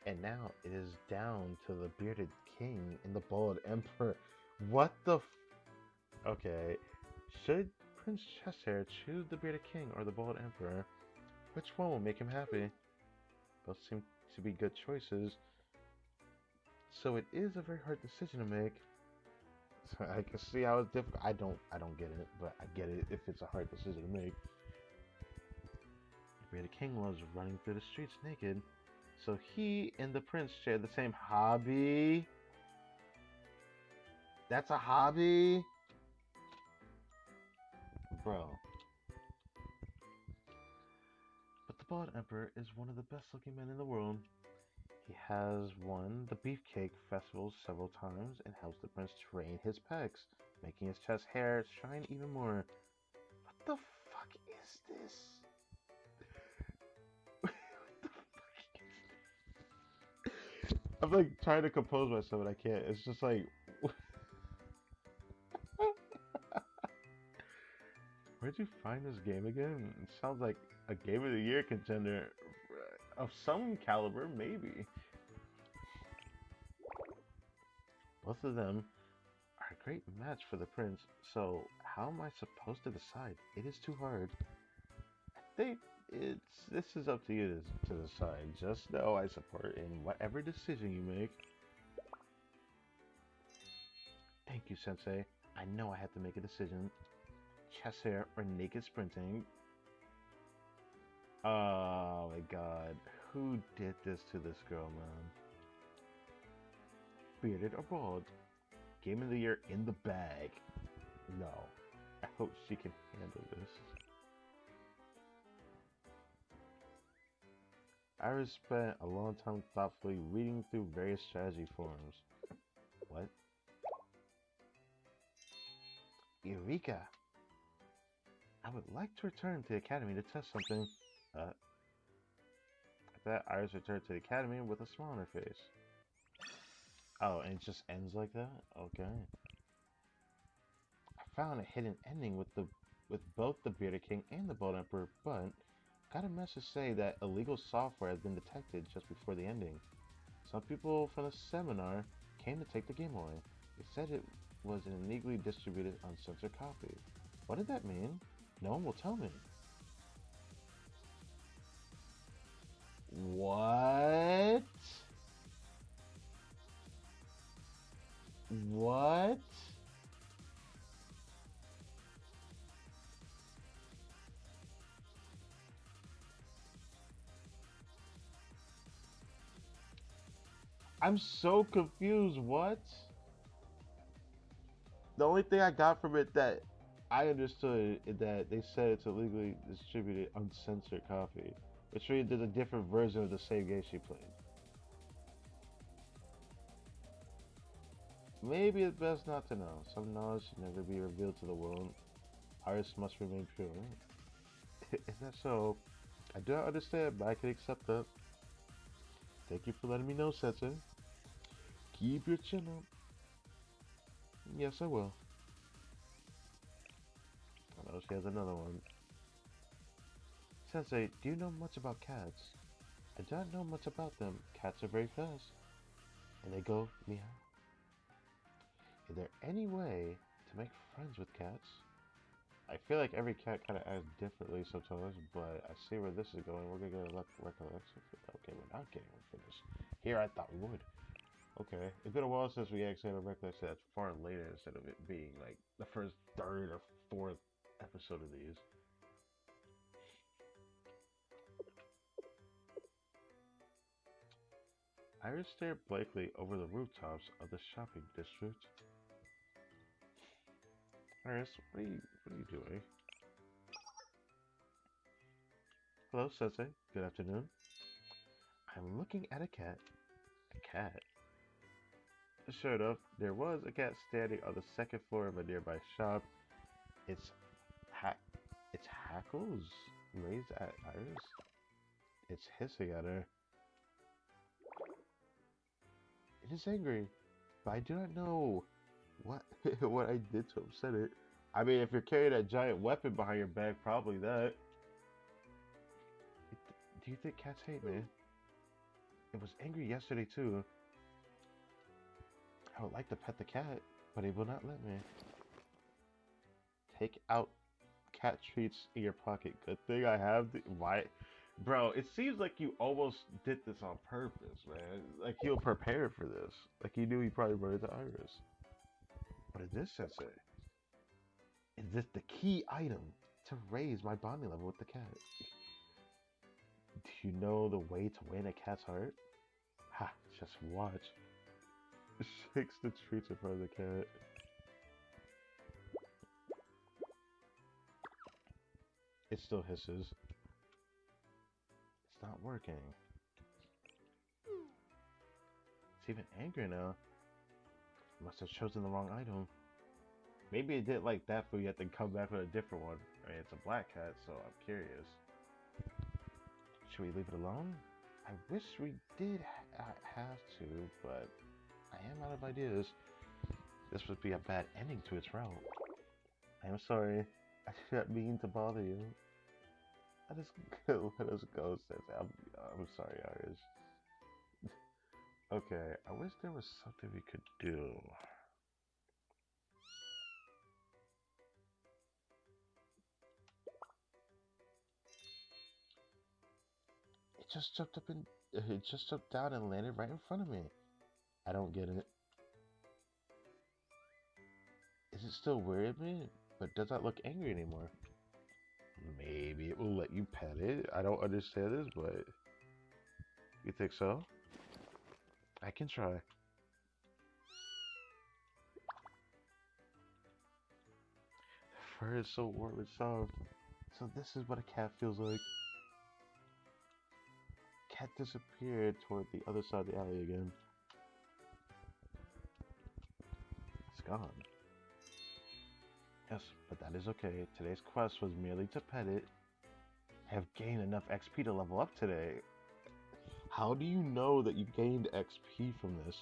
And now it is down to the bearded king and the bald emperor. What the Okay. Should Prince Chesshair choose the bearded king or the bald emperor? Which one will make him happy? Both seem to be good choices. So it is a very hard decision to make. So I can see how it's difficult. I don't get it, but I get it if it's a hard decision to make. The bearded king loves running through the streets naked. So he and the prince share the same hobby. That's a hobby? Bro. But the bald emperor is one of the best looking men in the world. He has won the Beefcake Festival several times and helps the prince train his pecs, making his chest hair shine even more. What the fuck is this? What the fuck is this? I'm like trying to compose myself and I can't. It's just like... Where'd you find this game again? It sounds like a Game of the Year contender of some caliber, maybe. Both of them are a great match for the prince, so how am I supposed to decide? It is too hard. I think this is up to you to decide. Just know I support in whatever decision you make. Thank you, Sensei. I know I have to make a decision. Chest hair or naked sprinting? Oh my god. Who did this to this girl, man? Bearded or bald? Game of the Year in the bag. No. I hope she can handle this. Iris spent a long time thoughtfully reading through various strategy forums. What? Eureka! I would like to return to the academy to test something. At that, Iris returned to the academy with a smile on her face. Oh, and it just ends like that? Okay. I found a hidden ending with both the Bearded King and the Bold Emperor, but got a message saying that illegal software has been detected just before the ending. Some people from the seminar came to take the game away. They said it was an illegally distributed uncensored copy. What did that mean? No one will tell me. What? What? I'm so confused. What? The only thing I got from it that I understood is that they said it's a legally distributed uncensored copy, which means there's a different version of the same game she played. Maybe it's best not to know. Some knowledge should never be revealed to the world. Iris must remain pure. Is that so? I do not understand, but I can accept that. Thank you for letting me know, Sensei. Keep your chin up. Yes, I will. I know she has another one. Sensei, do you know much about cats? I do not know much about them. Cats are very fast. And they go meow. Is there any way to make friends with cats? I feel like every cat kind of acts differently sometimes, but I see where this is going. We're gonna get a recollection. Okay, we're not getting one for this. Here, I thought we would. Okay, it's been a while since we actually had a recollection that's far later instead of it being like the first third or fourth episode of these. Iris stared blankly over the rooftops of the shopping district. Iris, what are you doing? Hello, Sensei. Good afternoon. I'm looking at a cat. A cat? Sure enough, there was a cat standing on the second floor of a nearby shop. Its ha- its hackles raised at Iris. It's hissing at her. It is angry, but I do not know what what I did to upset it. I mean, if you're carrying a giant weapon behind your back, probably that. Do you think cats hate me? It was angry yesterday too. I would like to pet the cat, but it will not let me. Take out cat treats in your pocket. Good thing I have the why, bro. It seems like you almost did this on purpose, man. Like you prepared for this. Like you knew he probably brought it to Iris. What is this, Sensei? Is this the key item to raise my bonding level with the cat? Do you know the way to win a cat's heart? Ha! Just watch. Shakes the treats in front of the cat. It still hisses. It's not working. It's even angry now. Must have chosen the wrong item. Maybe it didn't like that food yet, then come back with a different one. I mean, it's a black cat, so I'm curious. Should we leave it alone? I wish we did have to, but I am out of ideas. This would be a bad ending to its route. I am sorry. I did not mean to bother you. Let us go, Sensei. I'm sorry, Iris. Okay, I wish there was something we could do. It just jumped down and landed right in front of me. I don't get it. Is it still weird me? But does not look angry anymore. Maybe it will let you pet it. I don't understand this, but you think so? I can try. The fur is so warm and soft. So this is what a cat feels like. cat disappeared toward the other side of the alley again. It's gone. Yes, but that is okay. Today's quest was merely to pet it. I have gained enough XP to level up today. How do you know that you gained XP from this?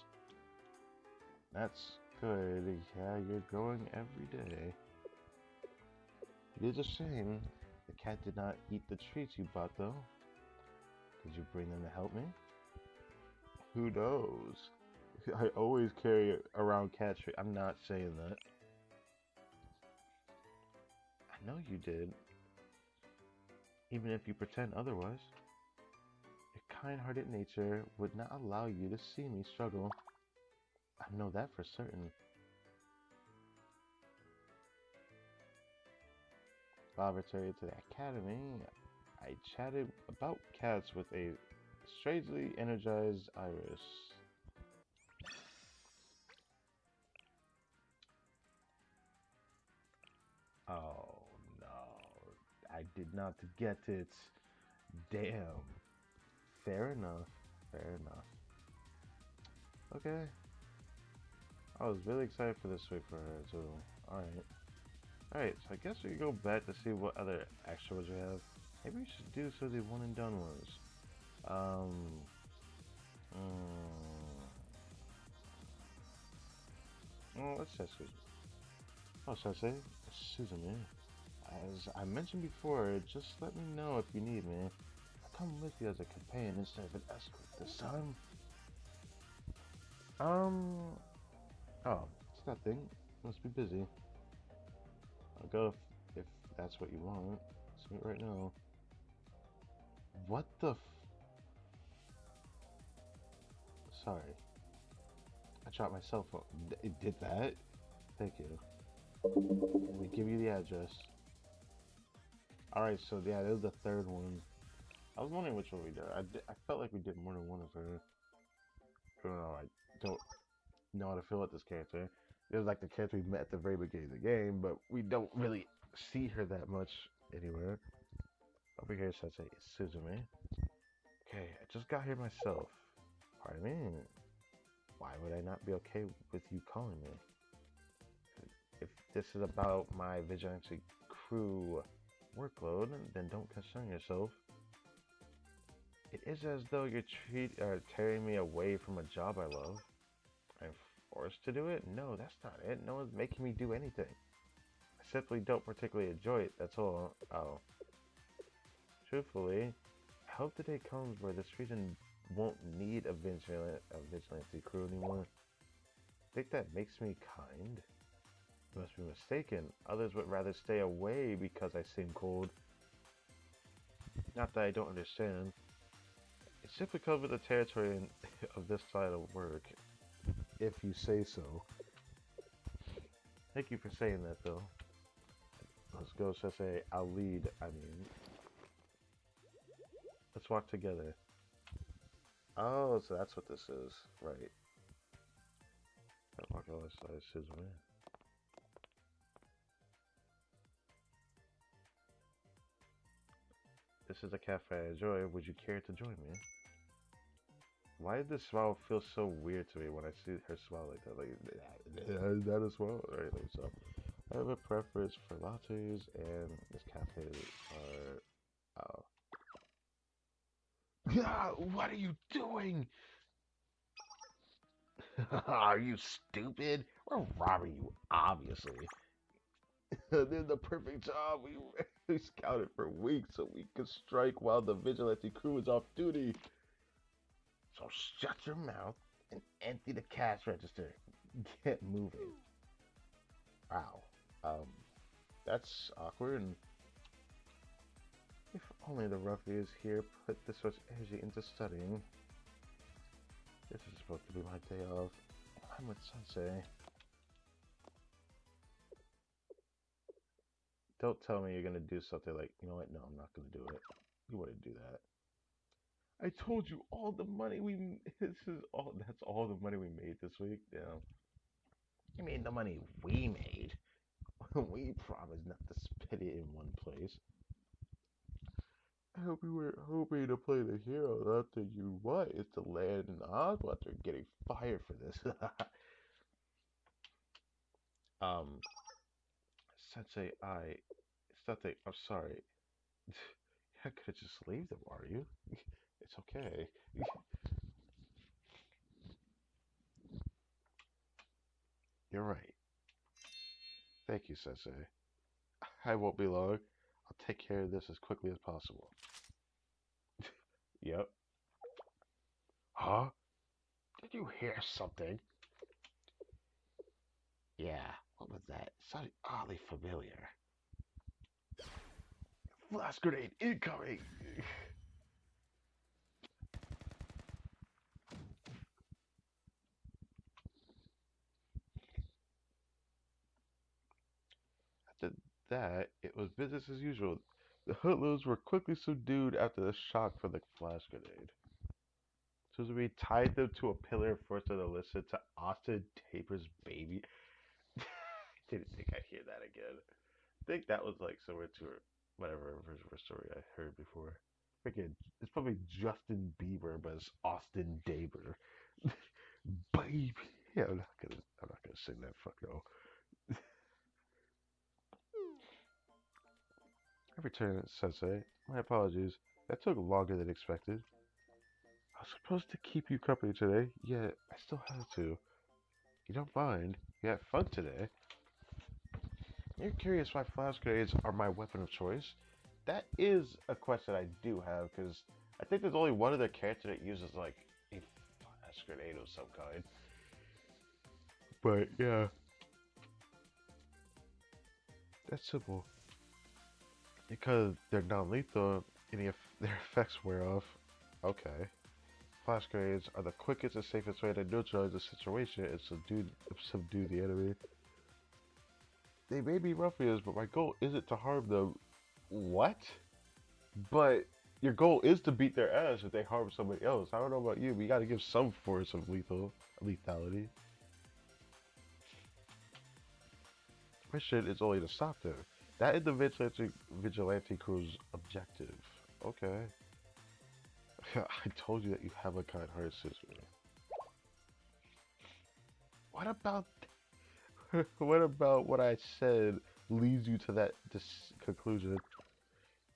That's good. Yeah, you're growing every day. It is a shame the cat did not eat the treats you bought, though. Did you bring them to help me? Who knows? I always carry around cat treats. I'm not saying that. I know you did. Even if you pretend otherwise. Your kind-hearted nature would not allow you to see me struggle. I know that for certain. Laboratory to the academy, I chatted about cats with a strangely energized Iris. Oh no, I did not get it. Damn. Fair enough. Fair enough. Okay. I was really excited for this week for her too. Alright. Alright, so I guess we can go back to see what other extras we have. Maybe we should do some of the one and done ones. Let's say Susan. Oh, should I say? Susan, man. As I mentioned before, just let me know if you need me. I'll come with you as a companion instead of an escort this time. Oh, it's nothing. Must be busy. I'll go if that's what you want. See it right now. What the Sorry. I dropped my cell phone. It did that? Thank you. Let me give you the address. Alright, so yeah, this is the third one. I was wondering which one we did. I felt like we did more than one of her. I don't know, I don't know how to feel about this character. It was like the character we met at the very beginning of the game, but we don't really see her that much anywhere. Over here, Sensei, it's Suzume. Okay, I just got here myself. Pardon me? Why would I not be okay with you calling me? If this is about my vigilante crew workload, then don't concern yourself. It is as though you're tearing me away from a job I love. I'm forced to do it? No, that's not it. No one's making me do anything. I simply don't particularly enjoy it, that's all. Oh. Truthfully, I hope the day comes where this region won't need a vigilante crew anymore. Think that makes me kind? You must be mistaken. Others would rather stay away because I seem cold. Not that I don't understand. It's simply covered the territory of this side of work. If you say so. Thank you for saying that, though. Let's go, Sensei. I'll lead, I mean. Let's walk together. Oh, so that's what this is. Right. Walk on this side, Suzume. This is a cafe I enjoy. Would you care to join me? Why did this smile feel so weird to me when I see her smile like that? Like, is that a smile? Alright, so I have a preference for lattes, and this cafe are. Oh. What are you doing? Are you stupid? We're robbing you, obviously. They're the perfect job. We scouted for weeks so we could strike while the vigilante crew is off duty. So shut your mouth and empty the cash register. Get moving. Wow. That's awkward. If only the ruffians here put this much energy into studying. This is supposed to be my day off. I'm with Sensei. Don't tell me you're gonna do something like, you know what? No, I'm not gonna do it. You wouldn't do that. I told you all the money that's all the money we made this week. Yeah. You mean the money we made? We promised not to spend it in one place. I hope you were hoping to play the hero. Not that you want is to land in the hospital after getting fired for this. um, Sensei, Sensei, I'm sorry. You're not gonna just leave them, are you? It's okay. You're right. Thank you, Sensei. I won't be long. I'll take care of this as quickly as possible. Yep. Huh? Did you hear something? Yeah, what was that? It sounded oddly familiar. Flash grenade incoming! After that, it was business as usual. The hoodlums were quickly subdued after the shock from the flash grenade. So we tied them to a pillar first on the listen to Austin Taper's baby. Didn't think I'd hear that again. I think that was like similar to whatever version of a story I heard before. Freaking, it's probably Justin Bieber, but it's Austin Daber. Baby, yeah, I'm not gonna sing that. Fuck no. I returned, Sensei. My apologies. That took longer than expected. I was supposed to keep you company today, yet I still have to. You don't mind? You had fun today. You're curious why flash grenades are my weapon of choice? That is a question I do have, because I think there's only one other character that uses, like, a flash grenade of some kind. But, yeah. That's simple. Because they're non-lethal, their effects wear off. Okay. Flash grenades are the quickest and safest way to neutralize the situation and subdue the enemy. They may be ruffians, but my goal isn't to harm them. What? But your goal is to beat their ass if they harm somebody else. I don't know about you, but you gotta give some force of lethality. Mission is only to stop them. That is the vigilante crew's objective. Okay. I told you that you have a kind heart, sister. What about what about what I said leads you to this conclusion?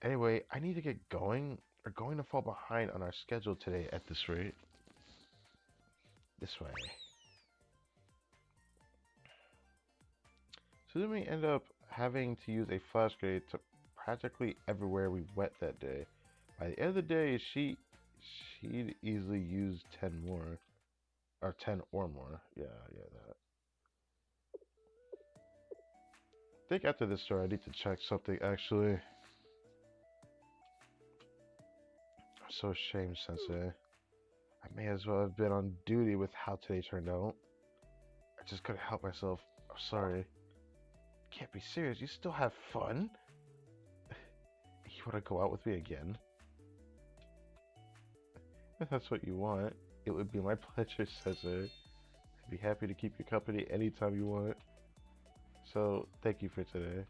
Anyway, I need to get going. We're going to fall behind on our schedule today at this rate. This way. So then we end up having to use a flash grenade to practically everywhere we went that day. By the end of the day, she'd easily use 10 more. Or 10 or more. Yeah, that. I think after this story, I need to check something actually. I'm so ashamed, Sensei. I may as well have been on duty with how today turned out. I just couldn't help myself. I'm sorry. Can't be serious. You still have fun? You want to go out with me again? If that's what you want, it would be my pleasure, Sensei. I'd be happy to keep you company anytime you want. So, thank you for today.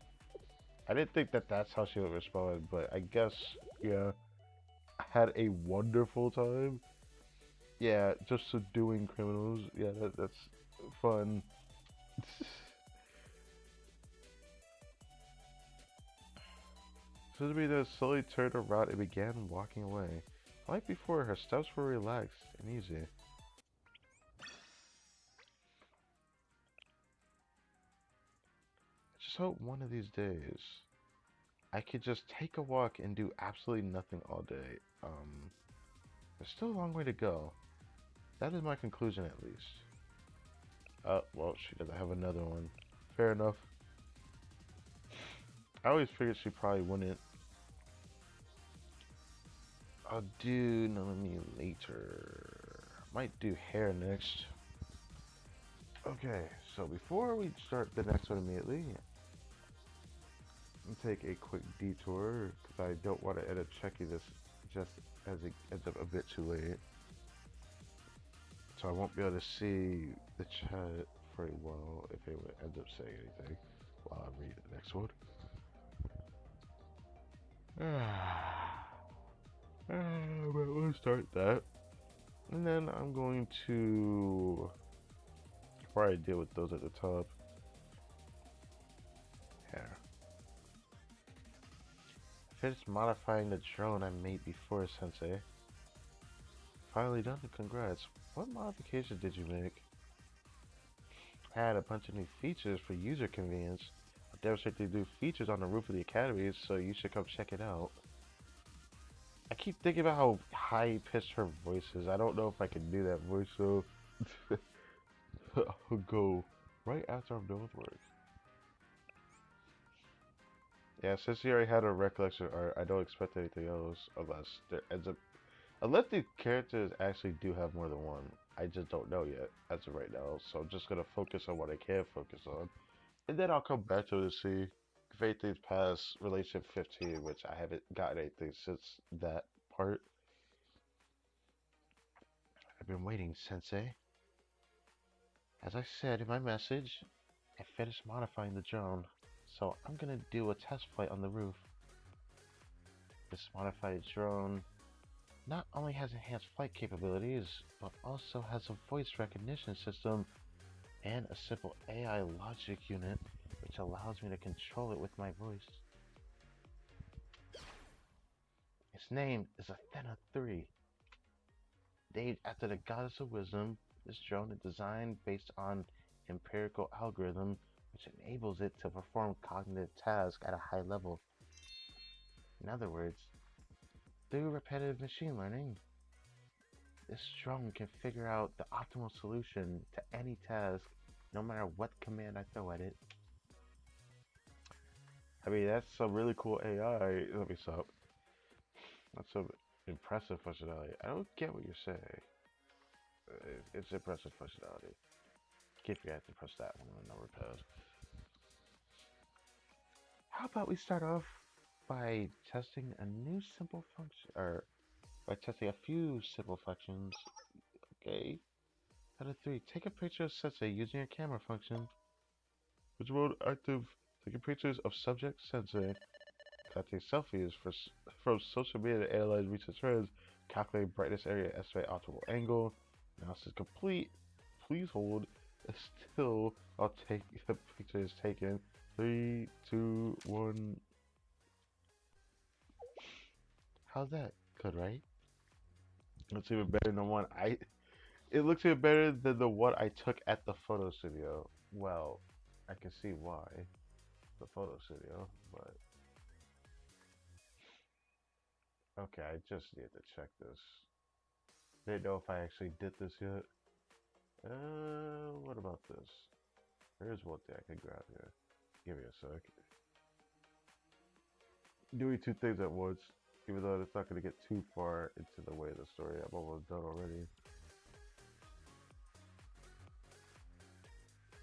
I didn't think that that's how she would respond, but I guess, yeah. I had a wonderful time. Yeah, just subduing criminals. Yeah, that's fun. Suzume then slowly turned around and began walking away. Like before, her steps were relaxed and easy. I just hope one of these days I could just take a walk and do absolutely nothing all day. There's still a long way to go. That is my conclusion at least. Well, she doesn't have another one. Fair enough. I always figured she probably wouldn't. I'll do Nanami later. Might do hair next. Okay, so before we start the next one immediately, I'm gonna take a quick detour because I don't want to end up checking this just as it ends up a bit too late. So I won't be able to see the chat very well if anyone ends up saying anything while I read the next one. But we'll start that. And then I'm going to, before I deal with those at the top, here. Finished modifying the drone I made before, Sensei. Finally done, congrats. What modifications did you make? I had a bunch of new features for user convenience. I'll demonstrate these new features on the roof of the academy, so you should come check it out. I keep thinking about how high-pitched her voice is. I don't know if I can do that voice, so I'll go right after I'm done with work. Yeah, since you already had a recollection art, I don't expect anything else unless there ends up, unless the characters actually do have more than one. I just don't know yet as of right now, so I'm just gonna focus on what I can focus on, and then I'll come back to it to see if anything's past relationship 15, which I haven't gotten anything since that part. I've been waiting, Sensei. As I said in my message, I finished modifying the drone, so I'm gonna do a test flight on the roof. This modified drone not only has enhanced flight capabilities, but also has a voice recognition system and a simple AI logic unit which allows me to control it with my voice. Its name is Athena 3. Named after the goddess of wisdom, this drone is designed based on empirical algorithm which enables it to perform cognitive tasks at a high level. In other words, through repetitive machine learning, this drone can figure out the optimal solution to any task no matter what command I throw at it. I mean, that's some really cool AI. Let me stop. That's some impressive functionality. I don't get what you're saying. It's impressive functionality. Keep forgetting to press that one on the number pad. How about we start off by testing a new simple function, or by testing a few simple functions. Okay. Out of 3, take a picture of Sensei using your camera function. Which mode active? Taking pictures of subject Sensei. Collecting selfies from social media to analyze recent trends. Calculate brightness area, estimate optimal angle. Analysis complete. Please hold. Still, I'll take the picture is taken. 3, 2, 1. How's that? Good, right? Looks even better than the one I. It looks even better than the one I took at the photo studio. Well, I can see why. The photo studio, but okay, I just need to check this. Didn't know if I actually did this yet. What about this? There's one thing I can grab here. Give me a sec. Doing two things at once, even though it's not going to get too far into the way of the story. I'm almost done already.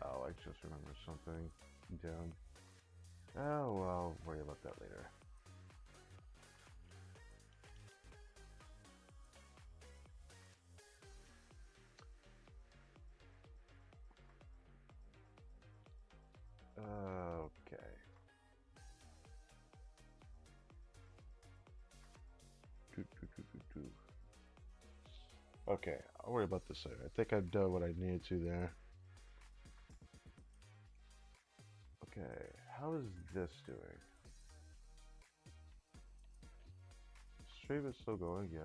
Oh, I just remembered something down. Oh, well, I'll worry about that later. Okay. Okay, I'll worry about this later. I think I've done what I needed to there. Okay, how is this doing? Stream is still going, yes.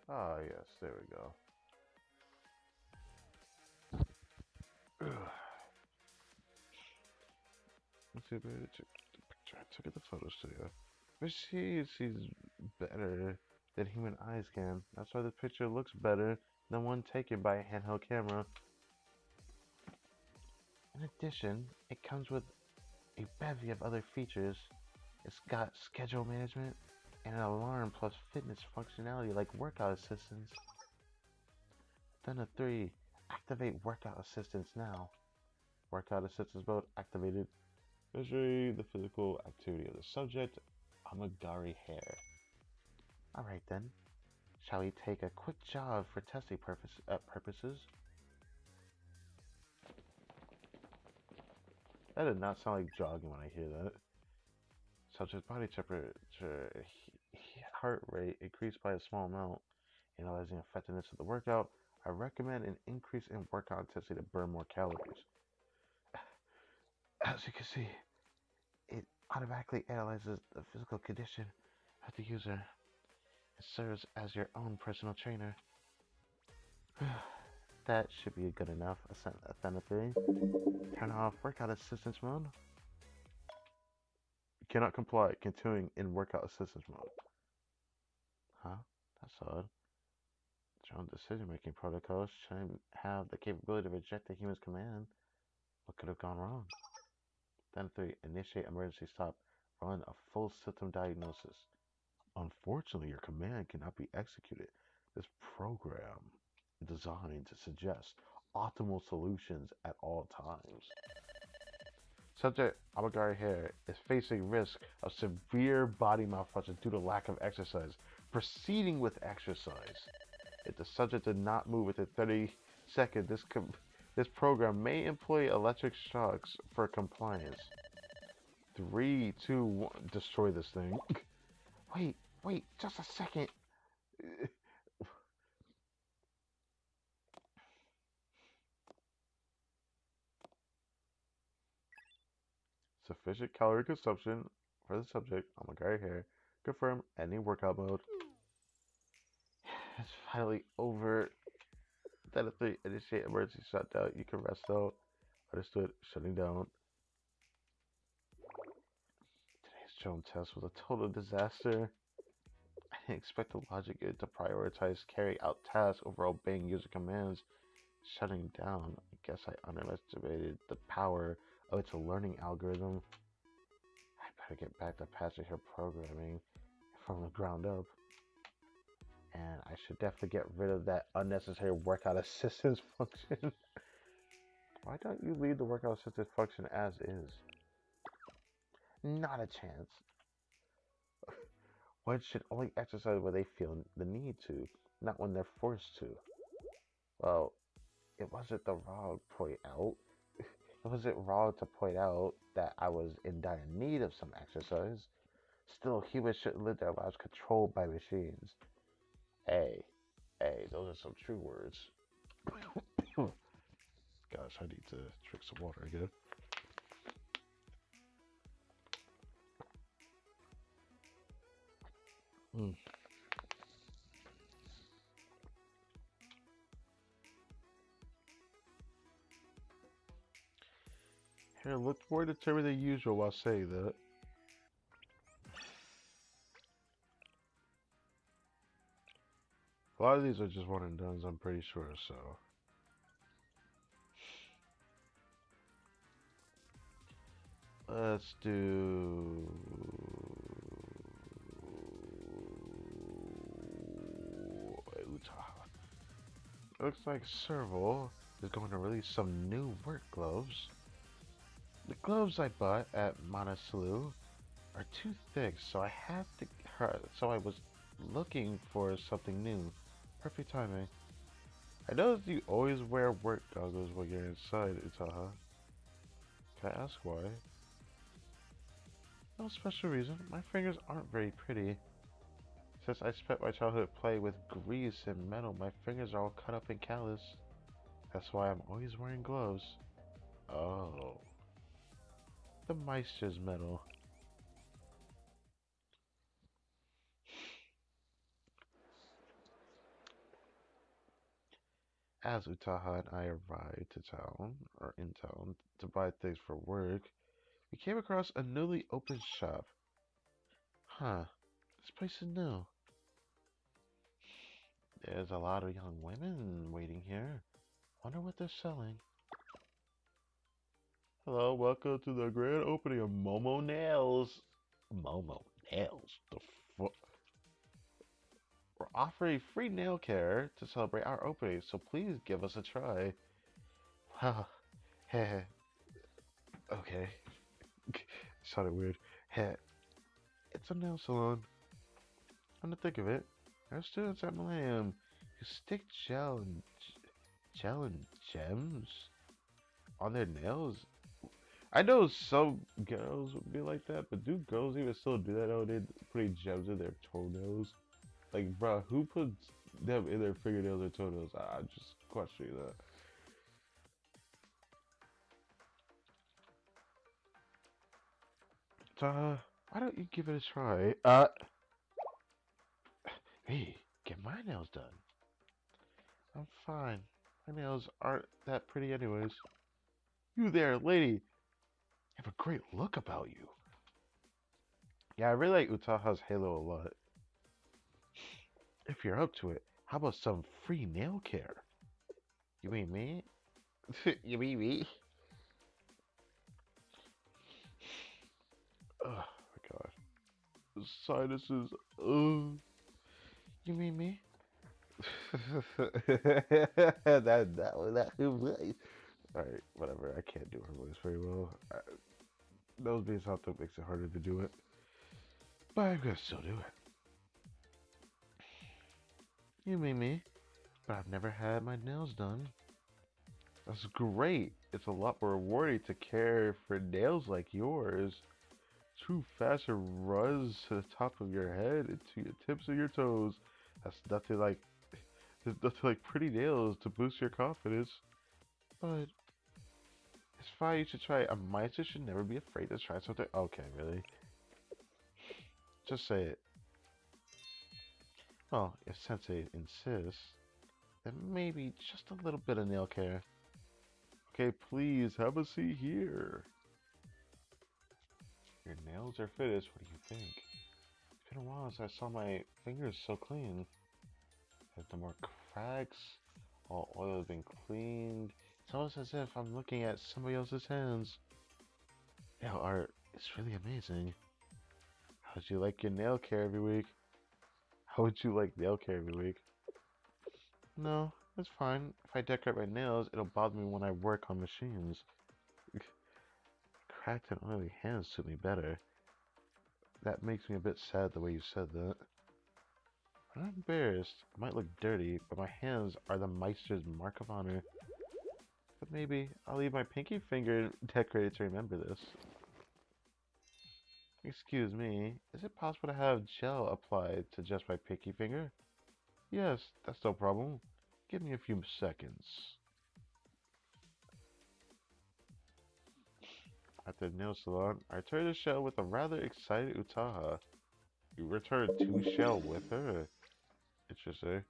Ah, yes, there we go. Let's see, baby, the picture I took at the photo studio. But she sees better than human eyes can. That's why the picture looks better than one taken by a handheld camera. In addition, it comes with a bevy of other features. It's got schedule management and an alarm plus fitness functionality like workout assistance. Then a 3, activate workout assistance now. Workout assistance mode activated. Measuring the physical activity of the subject. Amagari hair. Alright then. Shall we take a quick jog for testing purposes? That did not sound like jogging when I hear that. Such as body temperature, heart rate increased by a small amount, analyzing effectiveness of the workout. I recommend an increase in workout intensity to burn more calories. As you can see, it automatically analyzes the physical condition of the user. It serves as your own personal trainer. That should be good enough. Authentically. Turn off workout assistance mode. You cannot comply. Continuing in workout assistance mode. Huh? That's odd. Your own decision-making protocols shouldn't have the capability to reject a human's command. What could have gone wrong? Then 3. Initiate emergency stop. Run a full system diagnosis. Unfortunately, your command cannot be executed. This program is designed to suggest optimal solutions at all times. Subject Amagari here is facing risk of severe body malfunction due to lack of exercise. Proceeding with exercise. If the subject did not move within 30 seconds, this program may employ electric shocks for compliance. 3, 2, 1, destroy this thing. Wait, just a second. Sufficient calorie consumption for the subject. Oh my god, here. Confirm ending workout mode. It's finally over. Then 3, initiate emergency shutdown. You can rest though. Understood. Shutting down. Today's drone test was a total disaster. I didn't expect the logic to prioritize carrying out tasks over obeying user commands. Shutting down. I guess I underestimated the power of its learning algorithm. I better get back to passenger programming from the ground up. And I should definitely get rid of that unnecessary workout assistance function. Why don't you leave the workout assistance function as is? Not a chance. One should only exercise when they feel the need to, not when they're forced to. Well, it wasn't the wrong point out. It wasn't wrong to point out that I was in dire need of some exercise. Still, humans shouldn't live their lives controlled by machines. Hey, those are some true words. Gosh, I need to drink some water again. Mm. Here, look more determined than usual while saying that. A lot of these are just one and dones, I'm pretty sure, so. Let's do... Utah. Looks like Serval is going to release some new work gloves. The gloves I bought at Monaslu are too thick, so I was looking for something new. Perfect timing. I noticed you always wear work goggles when you're inside, Utaha. Can I ask why? No special reason. My fingers aren't very pretty. Since I spent my childhood playing with grease and metal, my fingers are all cut up and calloused. That's why I'm always wearing gloves. Oh. The Meister's medal. As Utaha and I arrived in town, to buy things for work, we came across a newly opened shop. Huh, this place is new. There's a lot of young women waiting here. Wonder what they're selling. Hello, welcome to the grand opening of Momo Nails. Momo Nails? The fuck? We're offering free nail care to celebrate our opening, so please give us a try. Wow. Heh. Okay. Sounded weird. Heh. It's a nail salon. Come to think of it, our students at Millennium who stick gel and gems on their nails. I know some girls would be like that, but do girls even still do that nowadays? Putting gems in their toenails? Like, bruh, who puts them in their fingernails or toenails? I'm just questioning that. Why don't you give it a try? Hey, get my nails done. I'm fine. My nails aren't that pretty anyways. You there, lady. You have a great look about you. Yeah, I really like Utaha's halo a lot. If you're up to it, how about some free nail care? You mean me? You mean me? Oh my god. Sinuses. Ugh. You mean me? that voice. Alright, whatever. I can't do her voice very well. Nose being soft up makes it harder to do it. But I'm gonna still do it. You mean me? But I've never had my nails done. That's great. It's a lot more rewarding to care for nails like yours. True faster runs to the top of your head and to your tips of your toes. That's nothing like there's nothing like pretty nails to boost your confidence. But it's fine, you should try it. A miser should never be afraid to try something. Okay, really? Just say it. Well, if Sensei insists, then maybe just a little bit of nail care. Okay, please have a seat here. Your nails are finished. What do you think? It's been a while since I saw my fingers so clean. There's no more cracks. All oil has been cleaned. It's almost as if I'm looking at somebody else's hands. Nail art is really amazing. How would you like your nail care every week? How would you like nail care every week? No, it's fine. If I decorate my nails, it'll bother me when I work on machines. Cracked and oily hands suit me better. That makes me a bit sad the way you said that. I'm not embarrassed. I might look dirty, but my hands are the Meister's mark of honor. But maybe I'll leave my pinky finger decorated to remember this. Excuse me, is it possible to have gel applied to just my pinky finger? Yes, that's no problem. Give me a few seconds. At the nail salon, I returned to Shell with a rather excited Utaha. You returned to Shell with her? Interesting.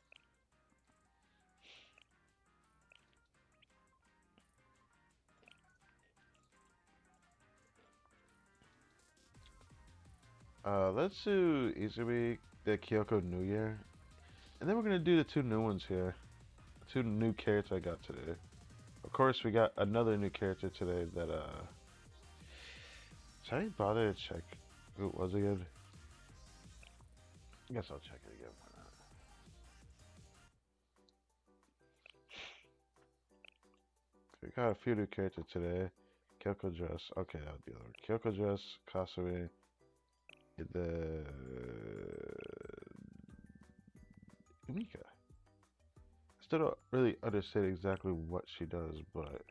Let's do Izumi, the Kyoko New Year. And then we're gonna do the two new ones here. Two new characters I got today. Of course, we got another new character today that, should I bother to check who it was again? I guess I'll check it again. Why not? We got a few new characters today. Kyoko Dress. Okay, that was the other one. Kyoko Dress, Kasumi, the Umika. Still don't really understand exactly what she does, but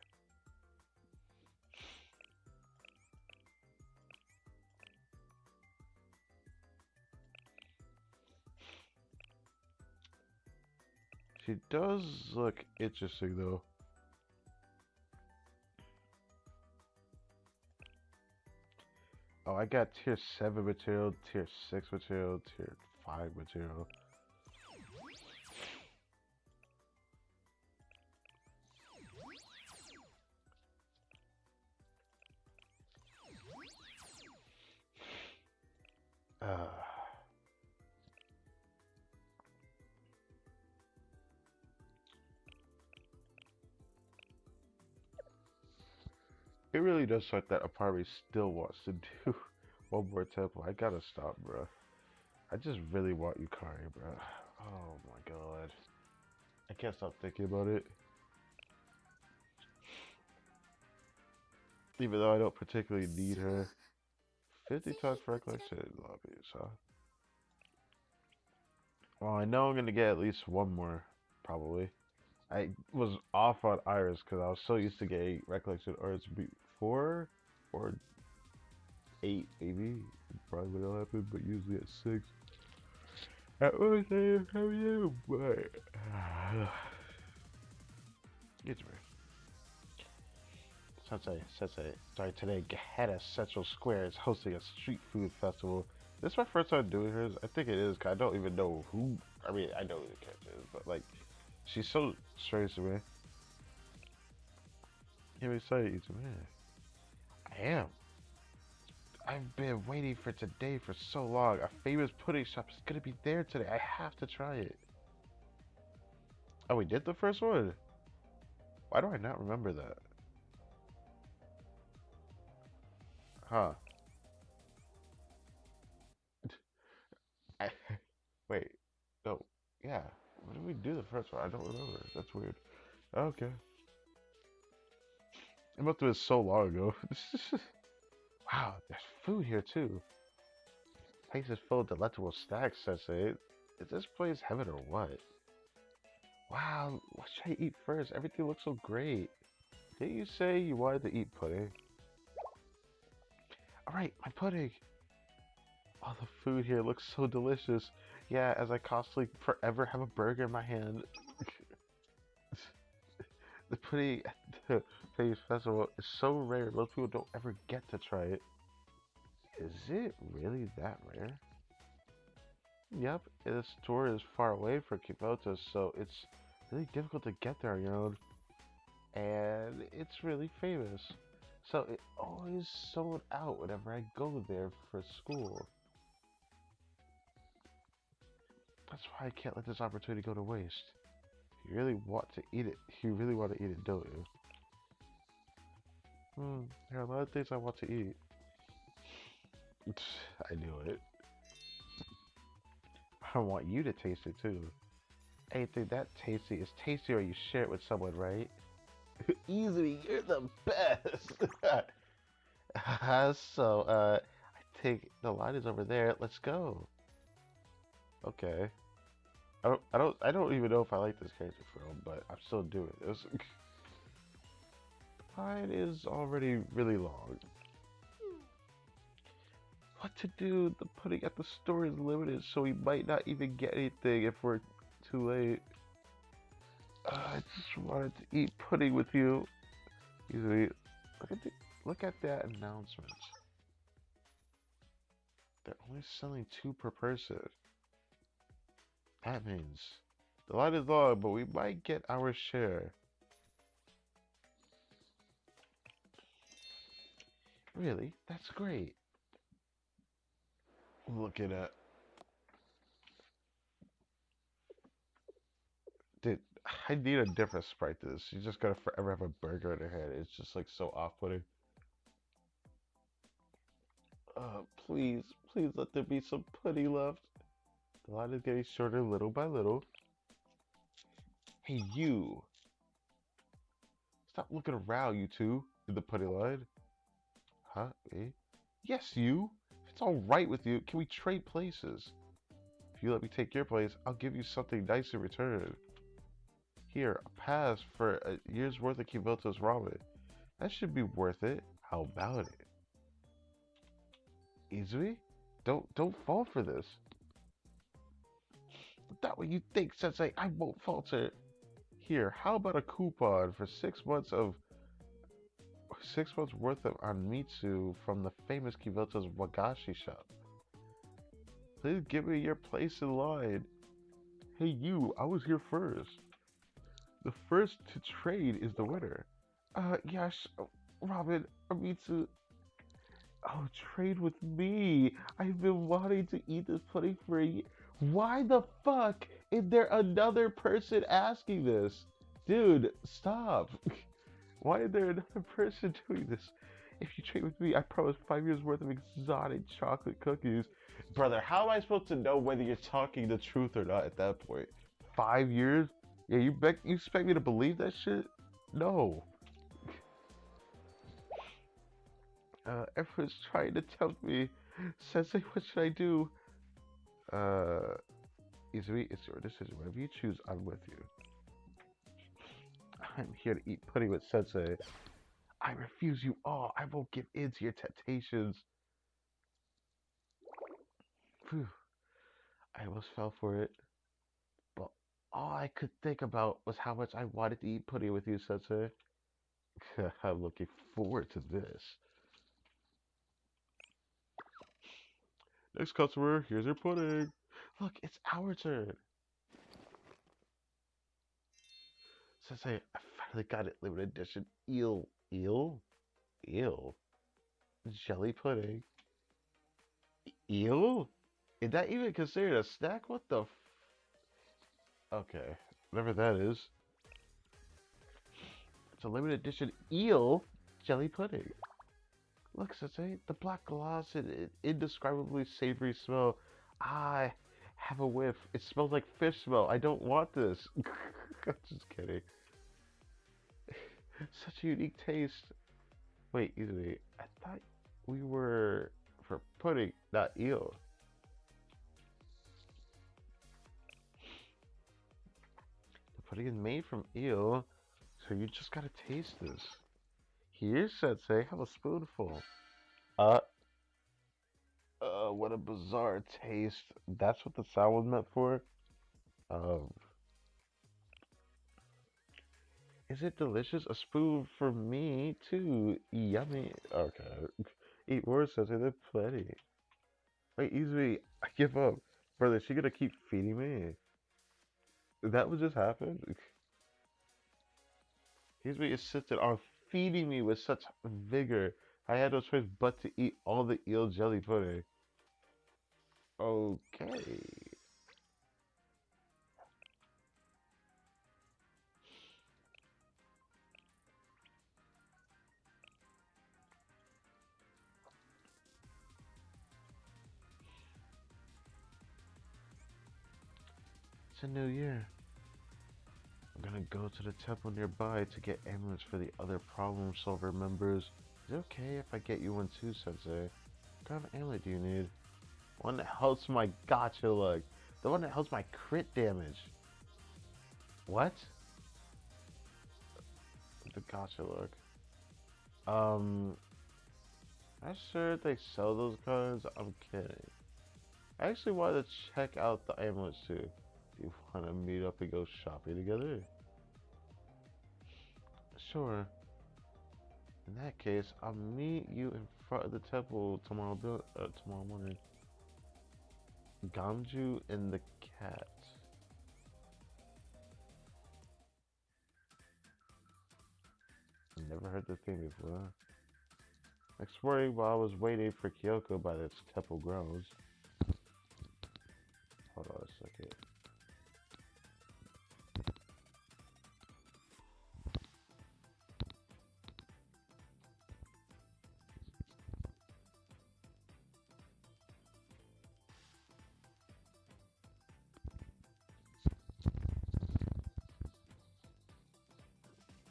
she does look interesting though. Oh, I got tier 7 material, tier 6 material, tier 5 material. Uh, it really does suck that Apari still wants to do one more temple. I gotta stop, bro. I just really want Yukari, bro. Oh my god. I can't stop thinking about it. Even though I don't particularly need her. 50 times for recollection lobby, so. Well, I know I'm gonna get at least one more, probably. I was off on Iris because I was so used to getting recollection arts before. or 8 maybe. Probably when it'll happen, but usually at 6. At most I have you, but it's weird. Sensei, sorry, today Gahetta Central Square is hosting a street food festival. This is my first time doing hers. I think it is, 'cause I don't even know who, I mean, I know who the character is, but like, she's so strange to me. I'm excited to man. I am. I've been waiting for today for so long. A famous pudding shop is gonna be there today. I have to try it. Oh, we did the first one? Why do I not remember that? Huh. I, wait. No. Yeah. When did we do the first one? I don't remember. That's weird. Okay. It must have been so long ago. Wow, there's food here too. Place is full of delectable snacks, Sensei. Is this place heaven or what? Wow, what should I eat first? Everything looks so great. Didn't you say you wanted to eat pudding? Alright, my pudding! All the food here looks so delicious. Yeah, as I constantly forever have a burger in my hand. The pudding at the Phase Festival is so rare, most people don't ever get to try it. Is it really that rare? Yep, the store is far away from Kyoto, so it's really difficult to get there on your own. And it's really famous. So it always sold out whenever I go there for school. That's why I can't let this opportunity go to waste. You really want to eat it. You really want to eat it, don't you? There are a lot of things I want to eat. I knew it. I want you to taste it too. Anything that tasty is tasty or you share it with someone, right? Easily, you're the best! So, I think the line is over there. Let's go. Okay. I don't even know if I like this character from, but I'm still doing this. The line is already really long. What to do? The pudding at the store is limited, so we might not even get anything if we're too late. I just wanted to eat pudding with you. Easily. Look at that announcement. They're only selling 2 per person. That means the line is long, but we might get our share. Really? That's great. Looking at... Dude, I need a different sprite to this. You just gotta forever have a burger in her head. It's just like so off-putting. Please, please let there be some pudding left. The line is getting shorter little by little. Hey, you! Stop looking around, you two, in the pudding line. Huh? Me? Yes, you! If it's alright with you, can we trade places? If you let me take your place, I'll give you something nice in return. Here, a pass for a year's worth of Kiboto's ramen. That should be worth it. How about it? Izui? Don't fall for this. That way you think, Sensei, I won't falter. Here, how about a coupon for 6 months worth of Anmitsu from the famous Kiboto's Wagashi shop. Please give me your place in line. Hey you, I was here first. The first to trade is the winner. Yes, Robin, Anmitsu. Oh, trade with me. I've been wanting to eat this pudding for a year. Why the fuck is there another person asking this? Dude, stop. Why is there another person doing this? If you trade with me, I promise 5 years worth of exotic chocolate cookies. Brother, how am I supposed to know whether you're talking the truth or not at that point? 5 years? Yeah, you expect me to believe that shit? No. Everyone's trying to tempt me. Sensei, what should I do? Izui, it's your decision. Whatever you choose, I'm with you. I'm here to eat pudding with Sensei. I refuse you all. I won't give in to your temptations. Phew, I almost fell for it. But all I could think about was how much I wanted to eat pudding with you, Sensei. I'm looking forward to this. Next customer, here's your pudding. Look, it's our turn. Sensei, I finally got it. Limited edition eel. Eel? Eel? Jelly pudding. Eel? Is that even considered a snack? What the Okay, whatever that is. It's a limited edition eel jelly pudding. Look, Sensei, the black gloss and indescribably savory smell. I have a whiff. It smells like fish smell. I don't want this. I'm just kidding. Such a unique taste. Wait, easily. I thought we were for pudding, not eel. The pudding is made from eel, so you just gotta taste this. Here, Sensei, have a spoonful. Uh, what a bizarre taste. That's what the sound was meant for? Um, is it delicious? A spoon for me, too. Yummy. Okay. Eat more, Sensei, there's plenty. Wait, easy. I give up. Brother, is she gonna keep feeding me? That what just happened? Izumi insisted on feeding me with such vigor. I had no choice but to eat all the eel jelly pudding. Okay. It's a new year. I'm gonna go to the temple nearby to get amulets for the other problem solver members. Is it okay if I get you one too, Sensei? What kind of amulet do you need? One that helps my gotcha luck. The one that helps my crit damage. What? The gotcha luck. I'm sure they sell those cards. I'm kidding. I actually wanted to check out the amulets too. Do you want to meet up and go shopping together? Sure. In that case, I'll meet you in front of the temple tomorrow morning. Gamju and the cat. Never heard the thing before. Next morning, while I was waiting for Kyoko by the temple grounds. Hold on a second.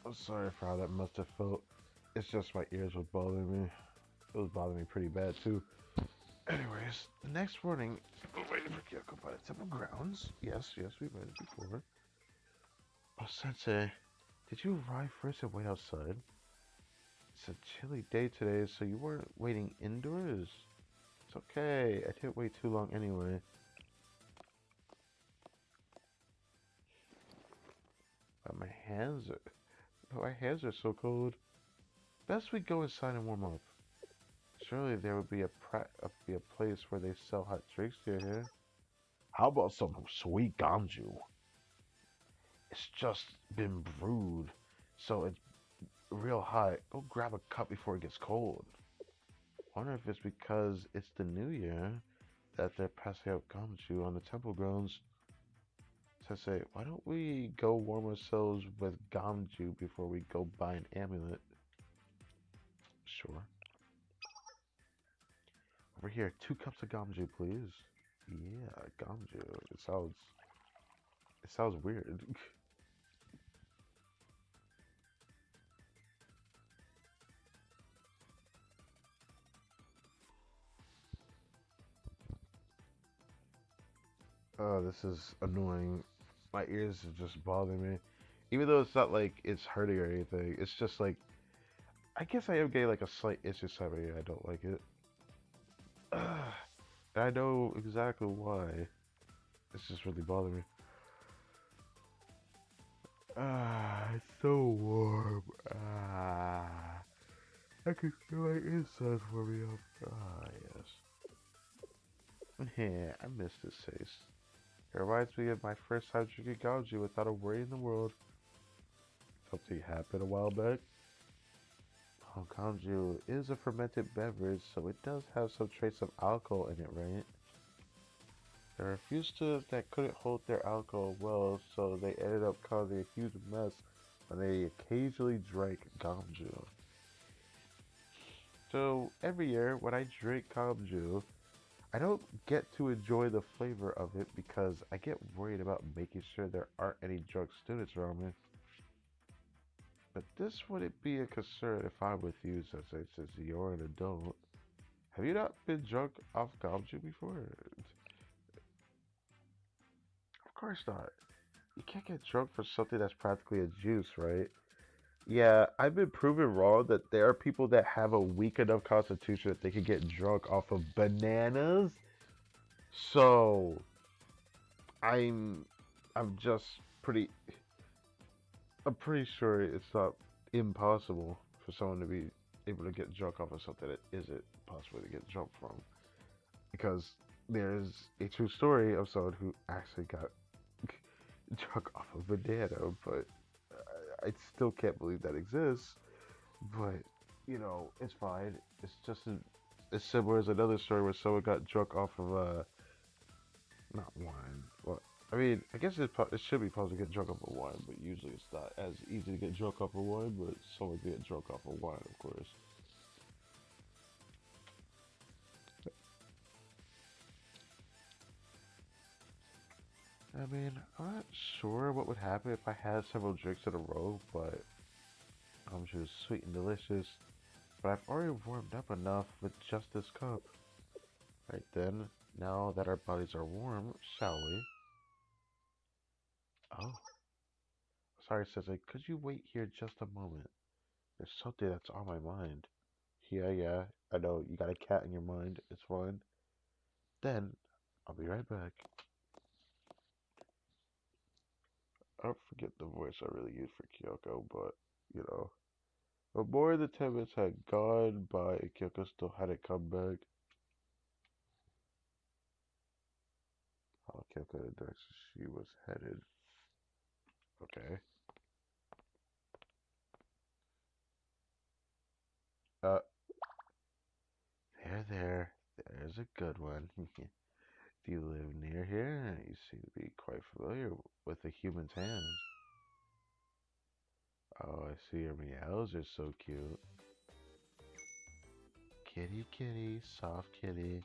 I'm sorry for how that must have felt. It's just my ears were bothering me. It was bothering me pretty bad too. Anyways, the next morning, we're waiting for Kyoko by the temple grounds. Yes, we read it before. Oh, Sensei, did you arrive first and wait outside? It's a chilly day today, so you weren't waiting indoors? It's okay, I didn't wait too long anyway. But my hands are so cold. Best we go inside and warm up. Surely there would be a place where they sell hot drinks near here. How about some sweet gamju? It's just been brewed, so it's real hot. Go grab a cup before it gets cold. Wonder if it's because it's the new year that they're passing out gamju on the temple grounds. So I say, why don't we go warm ourselves with gamju before we go buy an amulet? Sure. Over here, 2 cups of gamju, please. Yeah, gamju. It sounds weird. Oh, this is annoying. My ears are just bothering me. Even though it's not like it's hurting or anything, it's just like I guess I am getting like a slight itch inside my ear. I don't like it. I know exactly why. It's just really bothering me. It's so warm. I can feel my insides warming up. Yes. Yeah, I miss this taste. It reminds me of my first time drinking Gauju without a worry in the world. Something happened a while back. Gauju is a fermented beverage, so it does have some trace of alcohol in it, right? There were a few students that couldn't hold their alcohol well, so they ended up causing a huge mess when they occasionally drank Gamju. So every year when I drink Gamju, I don't get to enjoy the flavor of it because I get worried about making sure there aren't any drunk students around me. But this wouldn't be a concern if I'm with you, since you're an adult. Have you not been drunk off Gamju before? Of course not. You can't get drunk for something that's practically a juice, right? Yeah, I've been proven wrong that there are people that have a weak enough constitution that they can get drunk off of bananas. So I'm I'm just pretty I'm pretty sure it's not impossible for someone to be able to get drunk off of something that isn't possible to get drunk from. Because there's a true story of someone who actually got drunk off of banana, but I still can't believe that exists. But it's fine. It's just as similar as another story where someone got drunk off of not wine. Well, I mean, I guess it should be possible to get drunk off of wine, but usually it's not as easy to get drunk off of wine. But someone can get drunk off of wine, of course. I mean, I'm not sure what would happen if I had several drinks in a row, but I'm just sweet and delicious. But I've already warmed up enough with just this cup. Right then, now that our bodies are warm, shall we? Oh, sorry, Sensei. Could you wait here just a moment? There's something that's on my mind. Yeah, I know. You got a cat in your mind. It's fine. Then, I'll be right back. I don't forget the voice I really use for Kyoko, but, you know. But more than 10 minutes had gone by and Kyoko still hadn't come back. Oh, Kyoko in the direction she was headed. Okay. Uh, there. There's a good one. Do you live near here? You seem to be quite familiar with a human's hands. Oh, I see your meows are so cute. Kitty, kitty, soft kitty.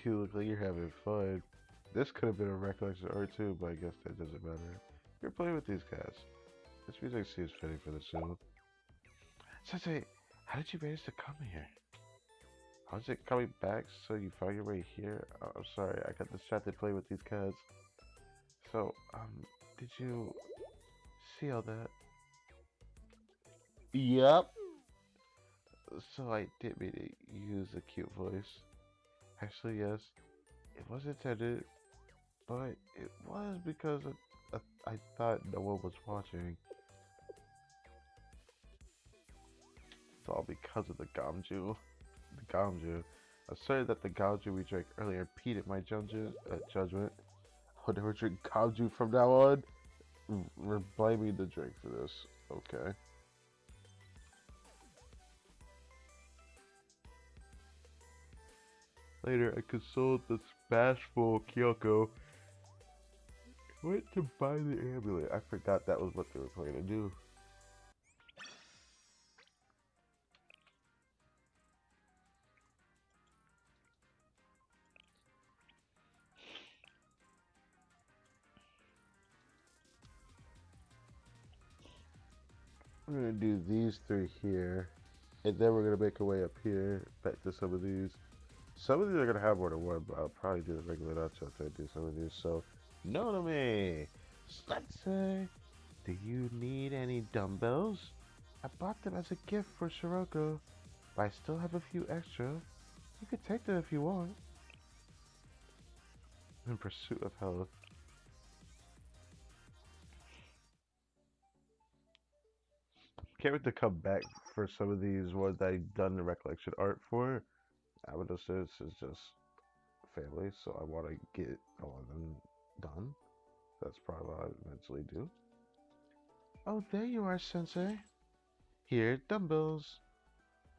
You look like you're having fun. This could have been a recollection or two, but I guess that doesn't matter. You're playing with these cats. This music seems fitting for the show. Sensei, how did you manage to come here? How's it coming back so you found your way here? Oh, I'm sorry, I got distracted playing with these cats. So, did you see all that? Yep. So I did mean to use a cute voice. Actually, yes, it was intended, but it was because I thought no one was watching. It's all because of the Gamju. The Gamju. I'm sorry that the Gamju we drank earlier impeded my judgment. I'll never drink Gamju from now on. We're blaming the drink for this. Okay. Later, I consoled the bashful Kyoko. Went to buy the amulet. I forgot that was what they were planning to do. We're gonna do these three here, and then we're gonna make our way up here back to some of these. Some of these are gonna have more than one, but I'll probably do the regular nacho after I do some of these. So, no to me. Let's say, do you need any dumbbells? I bought them as a gift for Shiroko, but I still have a few extra. You could take them if you want. In pursuit of health. Can't wait to come back for some of these ones I've done the recollection art for. Amados is just family, so I want to get all of them done. That's probably what I eventually do. Oh, there you are, Sensei. Here, dumbbells.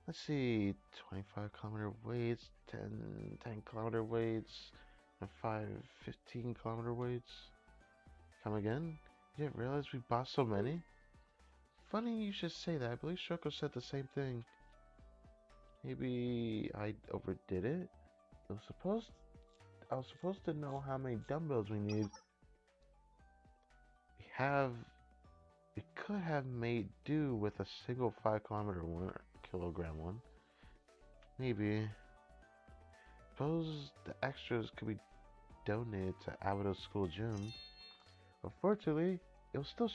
Let's see, 25-kilometer weights, 10-kilometer weights, and 15-kilometer weights. Come again? You didn't realize we bought so many? Funny you should say that. I believe Shoko said the same thing. Maybe I overdid it? I was supposed to know how many dumbbells we need. We could have made do with a single 5-kilometer one or kilogram one. Maybe. Suppose the extras could be donated to Abado's school gym. Unfortunately, it's still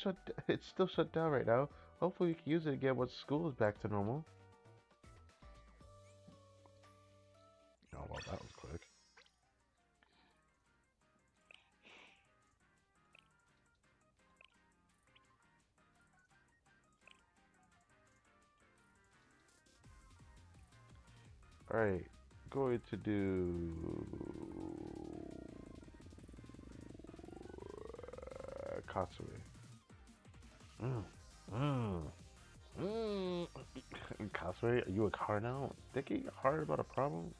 shut down right now. Hopefully we can use it again once school is back to normal. Oh well, that was quick. Alright, going to do Katsumi. Katsumi, are you a car now? Thinking hard about a problem?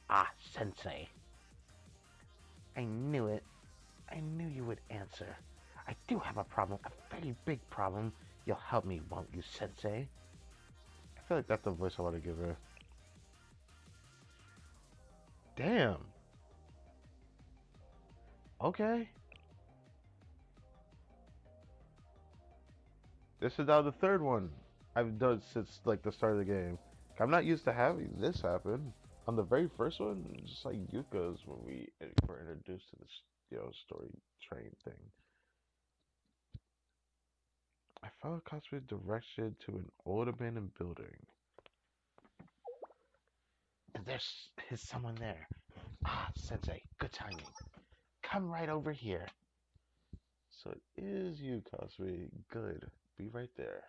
Ah, Sensei. I knew it. I knew you would answer. I do have a problem, a very big problem. You'll help me, won't you, Sensei? I feel like that's the voice I want to give her. Damn. Okay. This is now the third one I've done since like the start of the game. I'm not used to having this happen. On the very first one, just like Yuka's when we were introduced to this, story train thing. I followed Katsumi's direction to an old abandoned building. There's someone there. Ah, Sensei, good timing. Come right over here. So it is you, Katsumi. Good. Be right there.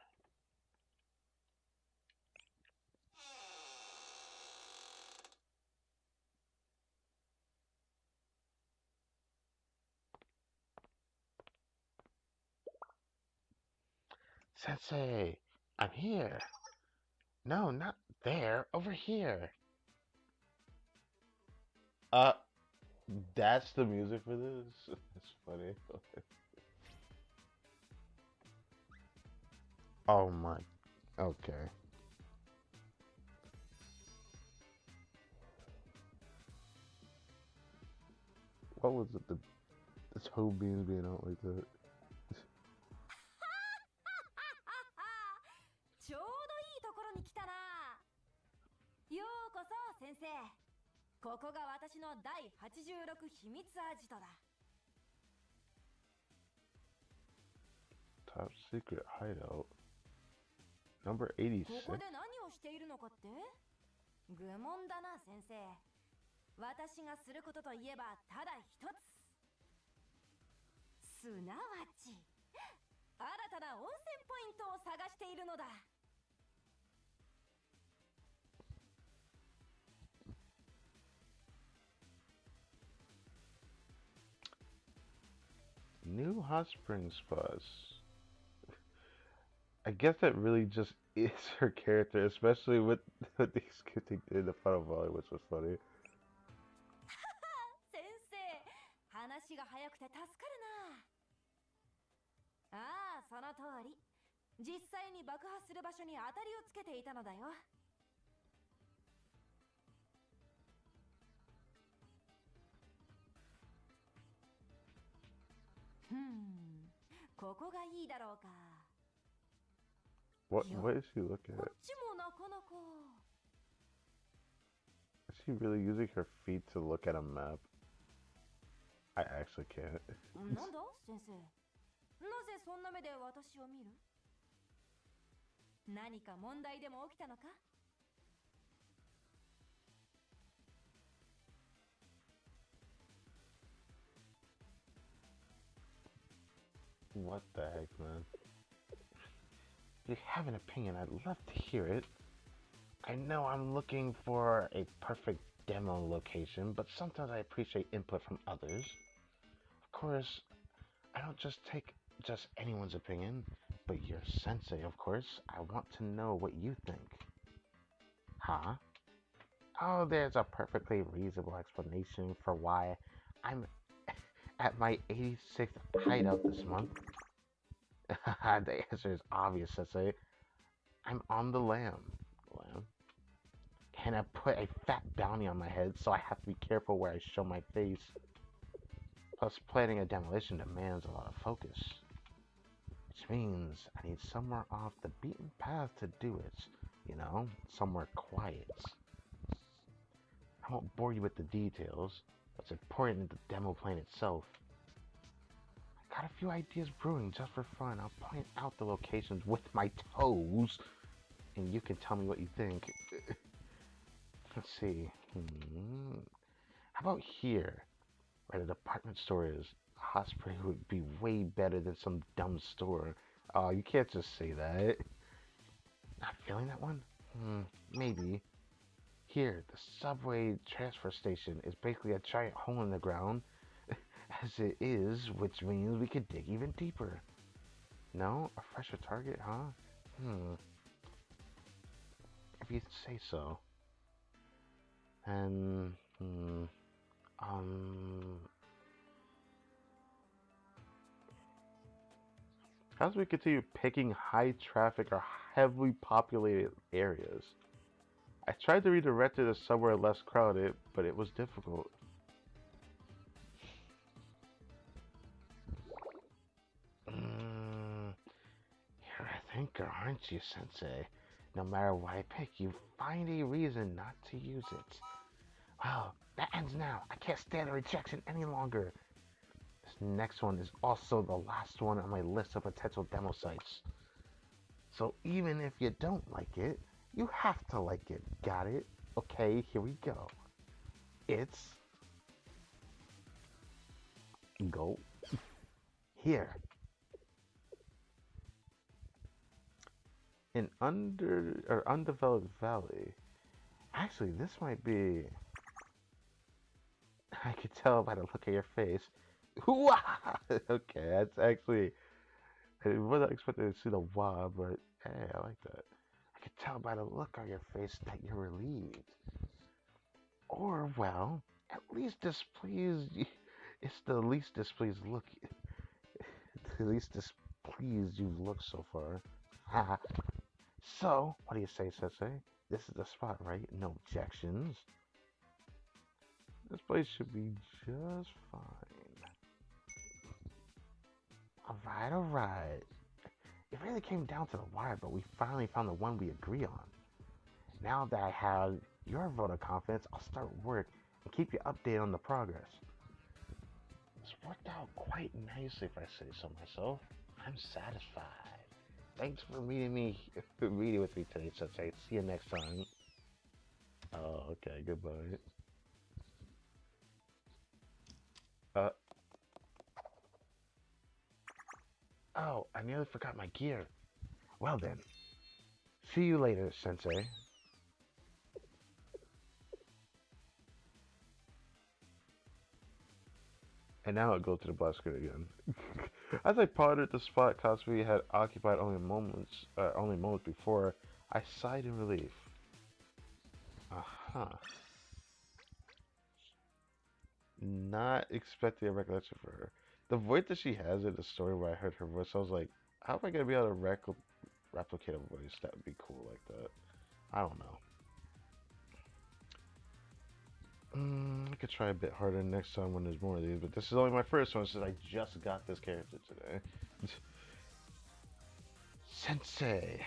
Sensei, I'm here. No, not there. Over here. Uh, that's the music for this? That's funny. Oh my. Okay. What was it? The toe beans being out like that. ちょうどいいところに来たな。ようこそ先生。ここが私の第86秘密アジトだ。Top secret hideout. Number 86. ここで何をしているのかって？愚問だな先生。私がすることといえばただ一つ。すなわち、新たな温泉ポイントを探しているのだ。New hot spring spots. I guess that really just is her character, especially with the skipping in the final volley, which was funny. 先生、話が早くて助かるな。ああ、その通り。実際に爆破する場所に当たりをつけていたのだよ。ここがいいだろうか。What is she looking こ at? っちもなかなか。Is she really using her feet to look at a map? I actually can't. なんだ先生。なぜそんな目で私を見る？何か問題でも起きたのか？ What the heck, man? If you have an opinion, I'd love to hear it. I know I'm looking for a perfect demo location, but sometimes I appreciate input from others. Of course, I don't just take just anyone's opinion, but your sensei, of course. I want to know what you think. Huh? Oh, there's a perfectly reasonable explanation for why I'm at my 86th hideout this month. The answer is obvious, Sensei. I'm on the lamb. Lamb? And I put a fat bounty on my head, so I have to be careful where I show my face. Plus, planning a demolition demands a lot of focus. Which means I need somewhere off the beaten path to do it. You know, somewhere quiet. I won't bore you with the details. What's important is the demo plan itself. I got a few ideas brewing just for fun. I'll point out the locations with my toes, and you can tell me what you think. Let's see. How about here, where the department store is? A hot spray would be way better than some dumb store. Oh, you can't just say that. Not feeling that one? Maybe. Here, the subway transfer station is basically a giant hole in the ground, as it is, which means we could dig even deeper. No? A fresher target, huh? If you say so. And, as we continue picking high traffic or heavily populated areas, I tried to redirect it to somewhere less crowded, but it was difficult. You're a thinker, aren't you, Sensei? No matter what I pick, you find a reason not to use it. Well, that ends now. I can't stand the rejection any longer. This next one is also the last one on my list of potential demo sites. So even if you don't like it, you have to like it. Got it? Okay, here we go. It's... Go. Here. An undeveloped valley. Actually, this might be... I could tell by the look of your face. Okay, that's actually... I wasn't expecting to see the wah, but hey, I like that. I could tell by the look on your face that you're relieved. Or, well, at least displeased. It's the least displeased look. The least displeased you've looked so far. Haha. So, what do you say, Sensei? This is the spot, right? No objections. This place should be just fine. Alright, alright. It really came down to the wire, but we finally found the one we agree on. Now that I have your vote of confidence, I'll start work and keep you updated on the progress. It's worked out quite nicely if I say so myself. I'm satisfied. Thanks for meeting with me today, Sensei. See you next time. Oh, okay, goodbye. Oh, I nearly forgot my gear. Well then, see you later, Sensei. And now it goes to the black screen again. As I pondered the spot Kasumi had occupied only moments before, I sighed in relief. Uh-huh. Not expecting a recollection for her. The voice that she has in the story where I heard her voice, I was like, how am I gonna be able to replicate a voice that would be cool like that? I don't know. I could try a bit harder next time when there's more of these, but this is only my first one since I just got this character today. Sensei!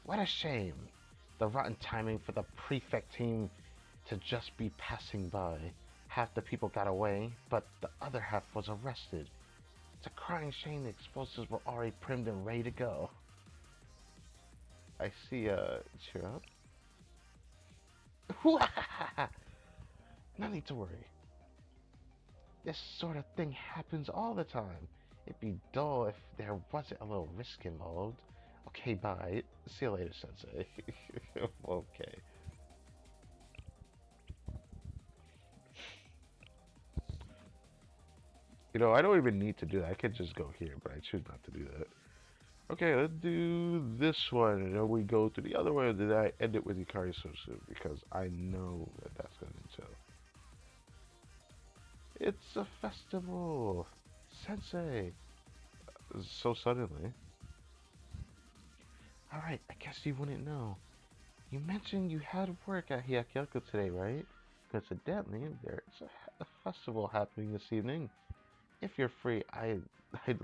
What a shame. The rotten timing for the prefect team to just be passing by. Half the people got away, but the other half was arrested. It's a crying shame the explosives were already primed and ready to go. I see, cheer up. No need to worry. This sort of thing happens all the time. It'd be dull if there wasn't a little risk involved. Okay, bye. See you later, Sensei. Okay. You know, I don't even need to do that. I could just go here, but I choose not to do that. Okay, let's do this one, and then we go to the other one, and then I end it with Ikari Sosu, because I know that that's going to entail. It's a festival! Sensei! So suddenly. Alright, I guess you wouldn't know. You mentioned you had work at Hyakyoko today, right? Coincidentally, there's a festival happening this evening. If you're free, I'd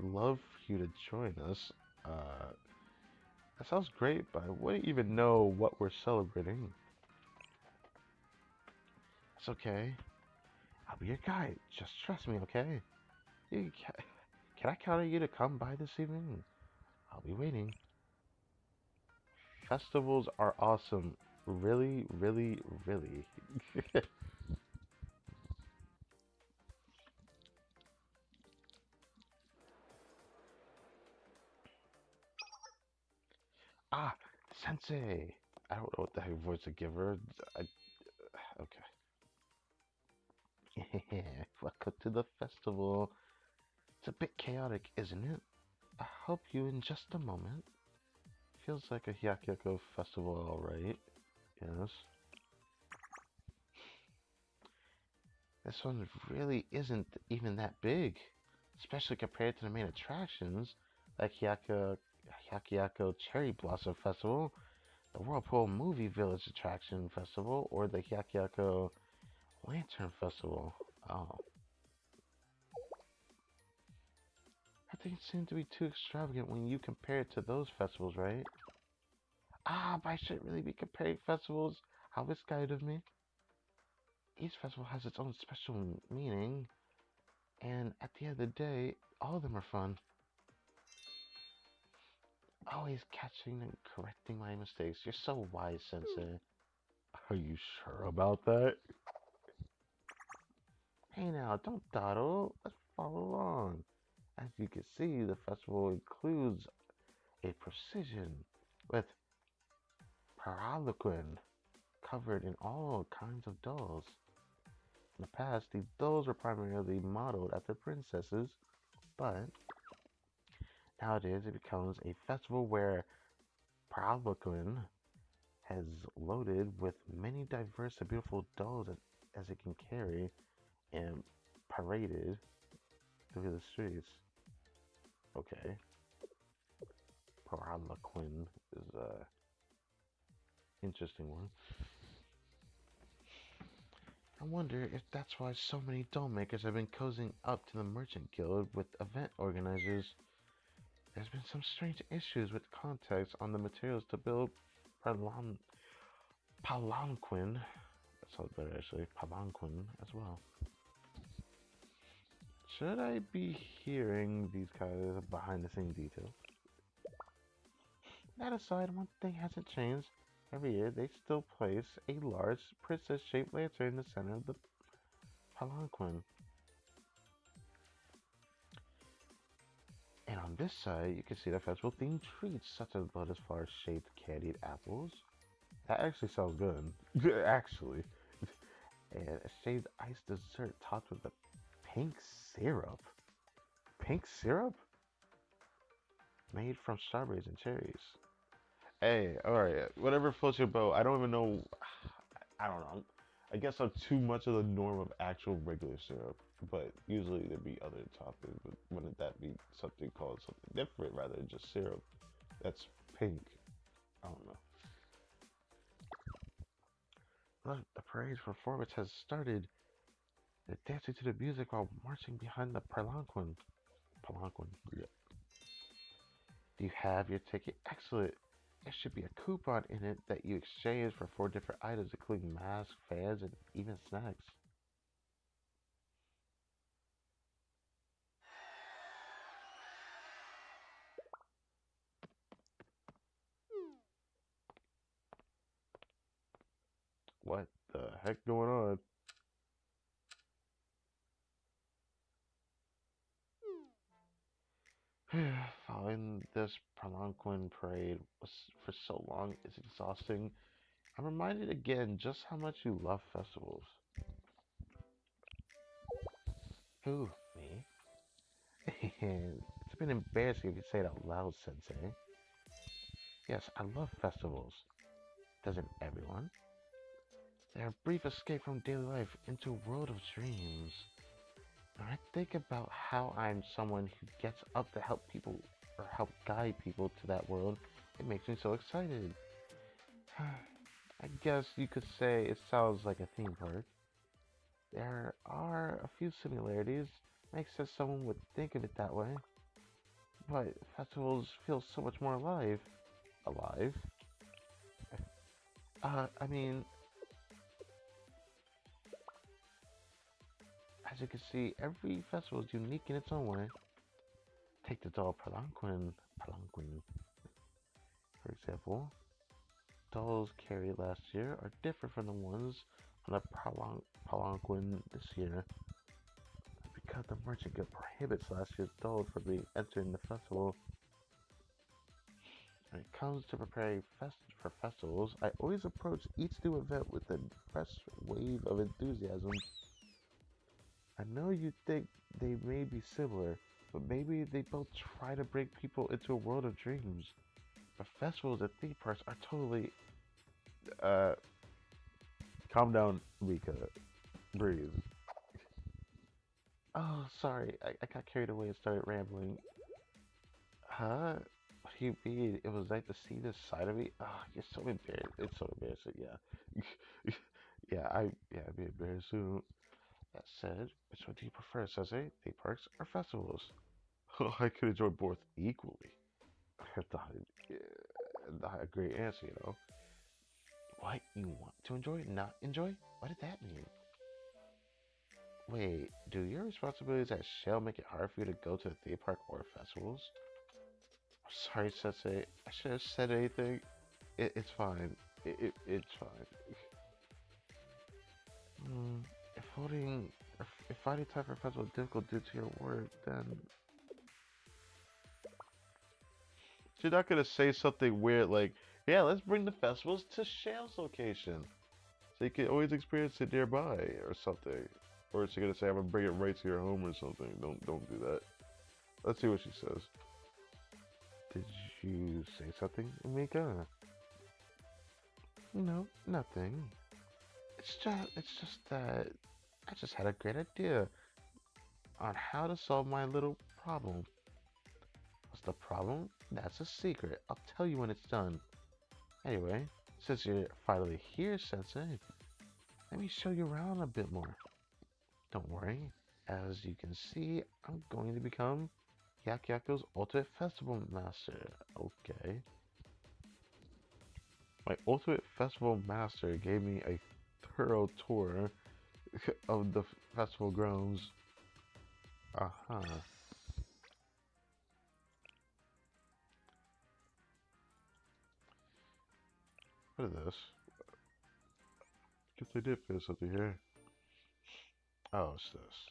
love for you to join us. Uh, that sounds great, but I wouldn't even know what we're celebrating. It's okay. I'll be your guide. Just trust me, okay? You, can I count on you to come by this evening? I'll be waiting. Festivals are awesome. Really, really, really. Ah, Sensei. I don't know what the heck voice to give her. Okay. Welcome to the festival. It's a bit chaotic, isn't it? I'll help you in just a moment. Feels like a Hyakyoko festival, alright. Yes. This one really isn't even that big, especially compared to the main attractions like Hyakyoko Cherry Blossom Festival, the Whirlpool Movie Village Attraction Festival, or the Hyakyoko Lantern Festival. Oh. I think it seemed to be too extravagant when you compare it to those festivals, right? Ah, but I shouldn't really be comparing festivals. How misguided of me. Each festival has its own special meaning, and at the end of the day, all of them are fun. Always catching and correcting my mistakes. You're so wise, Sensei. Are you sure about that? Hey now, don't dawdle. Let's follow along. As you can see, the festival includes a precision with Paraliquin covered in all kinds of dolls. In the past, these dolls were primarily modeled after princesses, but nowadays it becomes a festival where Paraliquin has loaded with many diverse and beautiful dolls as it can carry and paraded through the streets. Okay. Paraliquin is a interesting one. I wonder if that's why so many doll makers have been cozying up to the Merchant Guild with event organizers. There's been some strange issues with context on the materials to build Palanquin. That sounds better actually. Palanquin as well. Should I be hearing these kind of behind the scene details? That aside, one thing hasn't changed. Every year, they still place a large princess-shaped lantern in the center of the palanquin. And on this side, you can see the festival-themed treats, such as lotus flower-shaped candied apples. That actually sounds good. Actually. And a shaved ice dessert topped with a pink syrup. Pink syrup? Made from strawberries and cherries. Hey, alright, whatever floats your boat. I don't even know. I don't know. I guess I'm too much of the norm of actual regular syrup, but usually there'd be other toppings. But wouldn't that be something called something different rather than just syrup? That's pink. I don't know. Look, the parade's performance has started. They're dancing to the music while marching behind the palanquin. Palanquin. Yeah. Do you have your ticket? Excellent. There should be a coupon in it that you exchange for 4 different items, including masks, fans, and even snacks. heck going on? Following this Palanquin parade was for so long is exhausting. I'm reminded again just how much you love festivals. Who, me? It's been embarrassing if you say it out loud, Sensei. Yes, I love festivals. Doesn't everyone? They're a brief escape from daily life into a world of dreams. When I think about how I'm someone who gets up to help people or help guide people to that world, it makes me so excited. I guess you could say it sounds like a theme park. There are a few similarities. Makes sense someone would think of it that way. But festivals feel so much more alive. Alive? I mean, as you can see, every festival is unique in its own way. Take the doll Palanquin, for example. Dolls carried last year are different from the ones on the Palanquin this year. Because the merchant guild prohibits last year's dolls from being entered in the festival. When it comes to preparing for festivals, I always approach each new event with a fresh wave of enthusiasm. I know you think they may be similar, but maybe they both try to bring people into a world of dreams. But festivals and theme parks are totally. Uh, Calm down, Mika. Breathe. Oh, sorry, I got carried away and started rambling. Huh? What do you mean? It was nice to see this side of me. Oh, you're so embarrassed. It's so embarrassing. Yeah. Yeah, I'd be embarrassed soon. That said, which one do you prefer, Sensei? Theme parks or festivals? Oh, I could enjoy both equally. Not, not a great answer, you know. What you want to enjoy, not enjoy? What did that mean? Wait, do your responsibilities at Shell make it hard for you to go to the theme park or festivals? Sorry, Sensei. I should have said anything. It's fine. It's fine. Hmm, if holding, if finding time for a festival is difficult due to your work, then you're not gonna say something weird like, "Yeah, let's bring the festivals to Shell's location, so you can always experience it nearby," or something. Or is she gonna say, "I'm gonna bring it right to your home" or something? Don't do that. Let's see what she says. Did you say something, Mika? No, nothing. It's just that I just had a great idea on how to solve my little problem. What's the problem? That's a secret. I'll tell you when it's done. Anyway, since you're finally here, Sensei, let me show you around a bit more. Don't worry. As you can see, I'm going to become Yak Yako's Ultimate Festival Master. Okay. My Ultimate Festival Master gave me a thorough tour of the festival grounds. Uh-huh. What is this? Guess I did feel something here. Oh, it's this.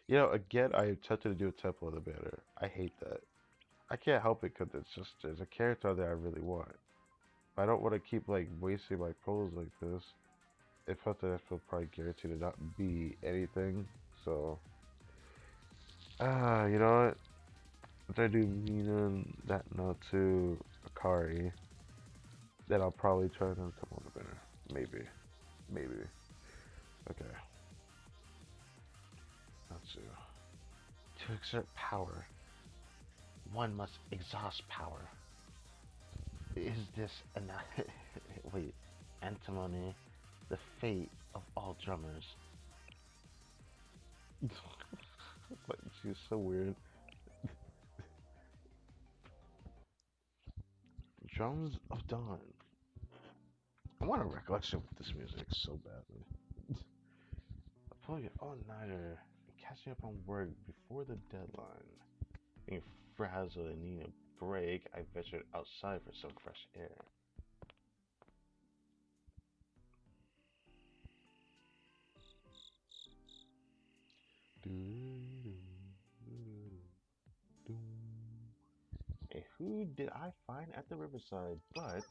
You know, again, I attempted to do a temple of the banner. I hate that. I can't help it because it's just, there's a character that I really want. I don't want to keep, like, wasting my pose like this. If something that's probably guaranteed to not be anything. So, you know what? If I do Mina that note to Akari, then I'll probably try to temple of the banner. Maybe. Maybe. Okay. Let's see. To exert power, one must exhaust power. Is this an wait, antimony, the fate of all drummers? Like, she's so weird. Drums of Dawn. I want a recollection with this music so badly. Pulling an all-nighter and catching up on work before the deadline. Being frazzled and needing a break, I ventured outside for some fresh air. And who did I find at the riverside but...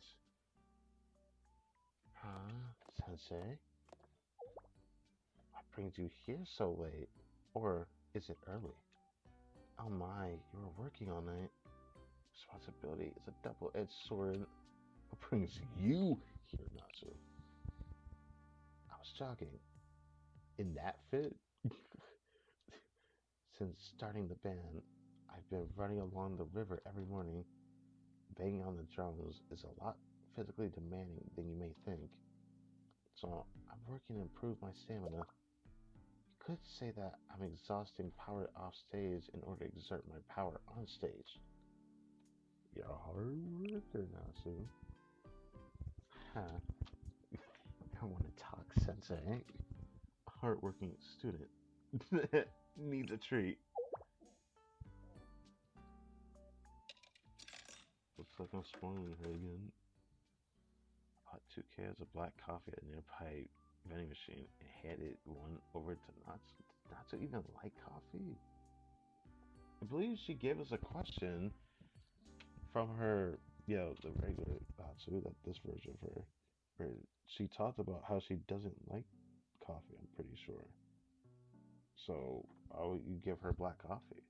Huh, Sensei? What brings you here so late? Or is it early? Oh my, you were working all night. Responsibility is a double-edged sword. What brings you here, Natsu? I was jogging. In that fit? Since starting the band, I've been running along the river every morning. Banging on the drums is a lot physically demanding than you may think. So I'm working to improve my stamina. You could say that I'm exhausting power off stage in order to exert my power on stage. You're a hard worker, Natsu. Huh. I want to talk, Sensei. A hardworking student needs a treat. Looks like I'm spoiling her again. I bought 2 cans of black coffee at a nearby vending machine and handed one over to Natsu. Does Natsu even like coffee? I believe she gave us a question from her, the regular Natsu, that this version of her, where she talked about how she doesn't like coffee, I'm pretty sure. So, why would you give her black coffee?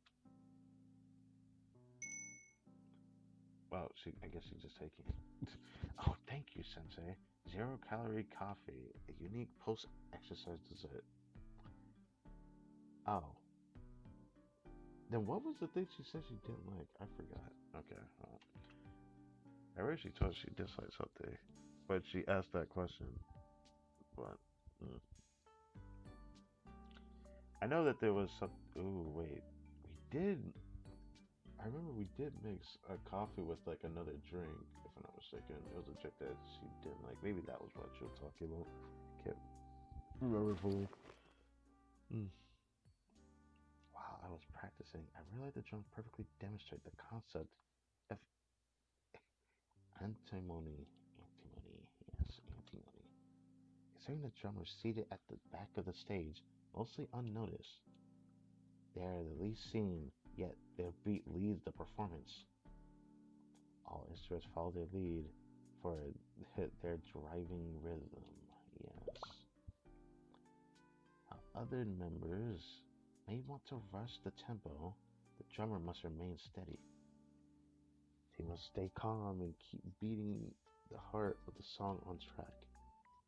Well, I guess she's just taking it. Oh, thank you, Sensei. 0-calorie coffee, a unique post-exercise dessert. Oh. Then what was the thing she said she didn't like? I forgot. Okay. I read she told she disliked something, but she asked that question. But I know that there was some. Ooh, wait. We did. I remember we did mix a coffee with like another drink, if I'm not mistaken. It was a drink that she didn't like. Maybe that was what she was talking about. Can't remember fully. While I was practicing, I realized the drum perfectly demonstrated the concept of antimony. Antimony, yes, antimony. Considering the drummer seated at the back of the stage, mostly unnoticed, they are the least seen, yet their beat leads the performance. All instruments follow their lead for their driving rhythm. Yes. While other members may want to rush the tempo, the drummer must remain steady. He must stay calm and keep beating the heart of the song on track.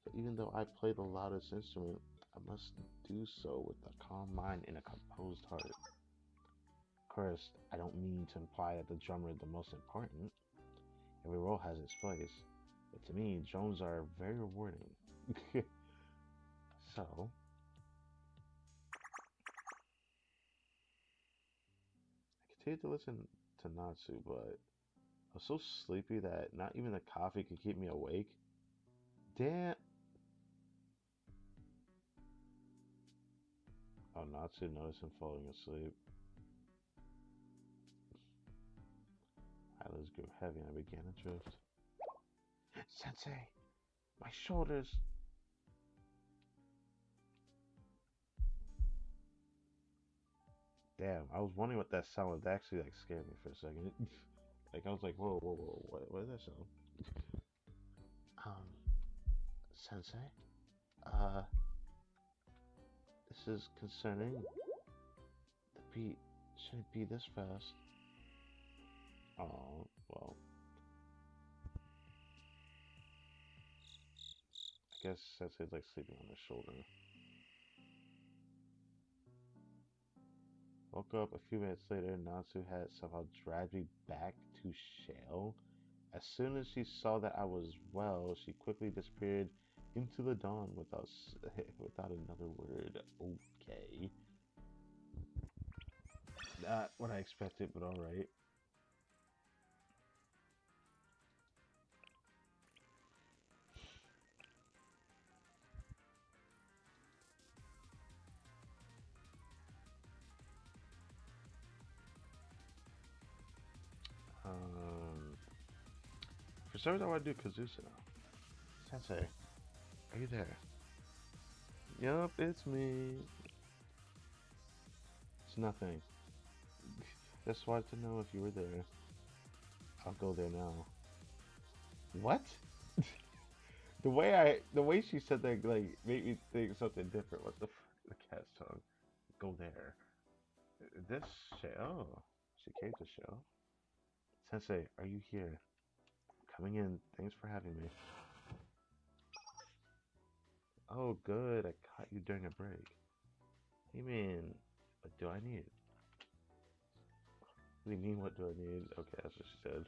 So even though I play the loudest instrument, I must do so with a calm mind and a composed heart. Of course, I don't mean to imply that the drummer is the most important. Every role has its place, but to me, drums are very rewarding. So, I continued to listen to Natsu, but I was so sleepy that not even the coffee could keep me awake. Damn. Oh, Natsu noticed him falling asleep. Eyelids grew heavy and I began to drift. Sensei, my shoulders. Damn, I was wondering what that sound was. That actually like scared me for a second. Like I was like, whoa, whoa, whoa, what is that sound? Um, Sensei, uh, this is concerning. The beat shouldn't be this fast. Oh, well. I guess Sensei's like sleeping on his shoulder. Woke up a few minutes later, Natsu had somehow dragged me back to Shale. As soon as she saw that I was well, she quickly disappeared into the dawn without another word. Okay. Not what I expected, but alright. some reason I want to do Kazusa now. Sensei, are you there? Yup, it's me. It's nothing. Just wanted to know if you were there. I'll go there now. What? The way she said that like made me think something different. What the the cat's tongue? Go there. This oh, she came to show. Sensei, are you here? Coming in. Thanks for having me. Oh, good. I caught you during a break. You mean, what do I need? What do you mean, what do I need? Okay, that's what she said.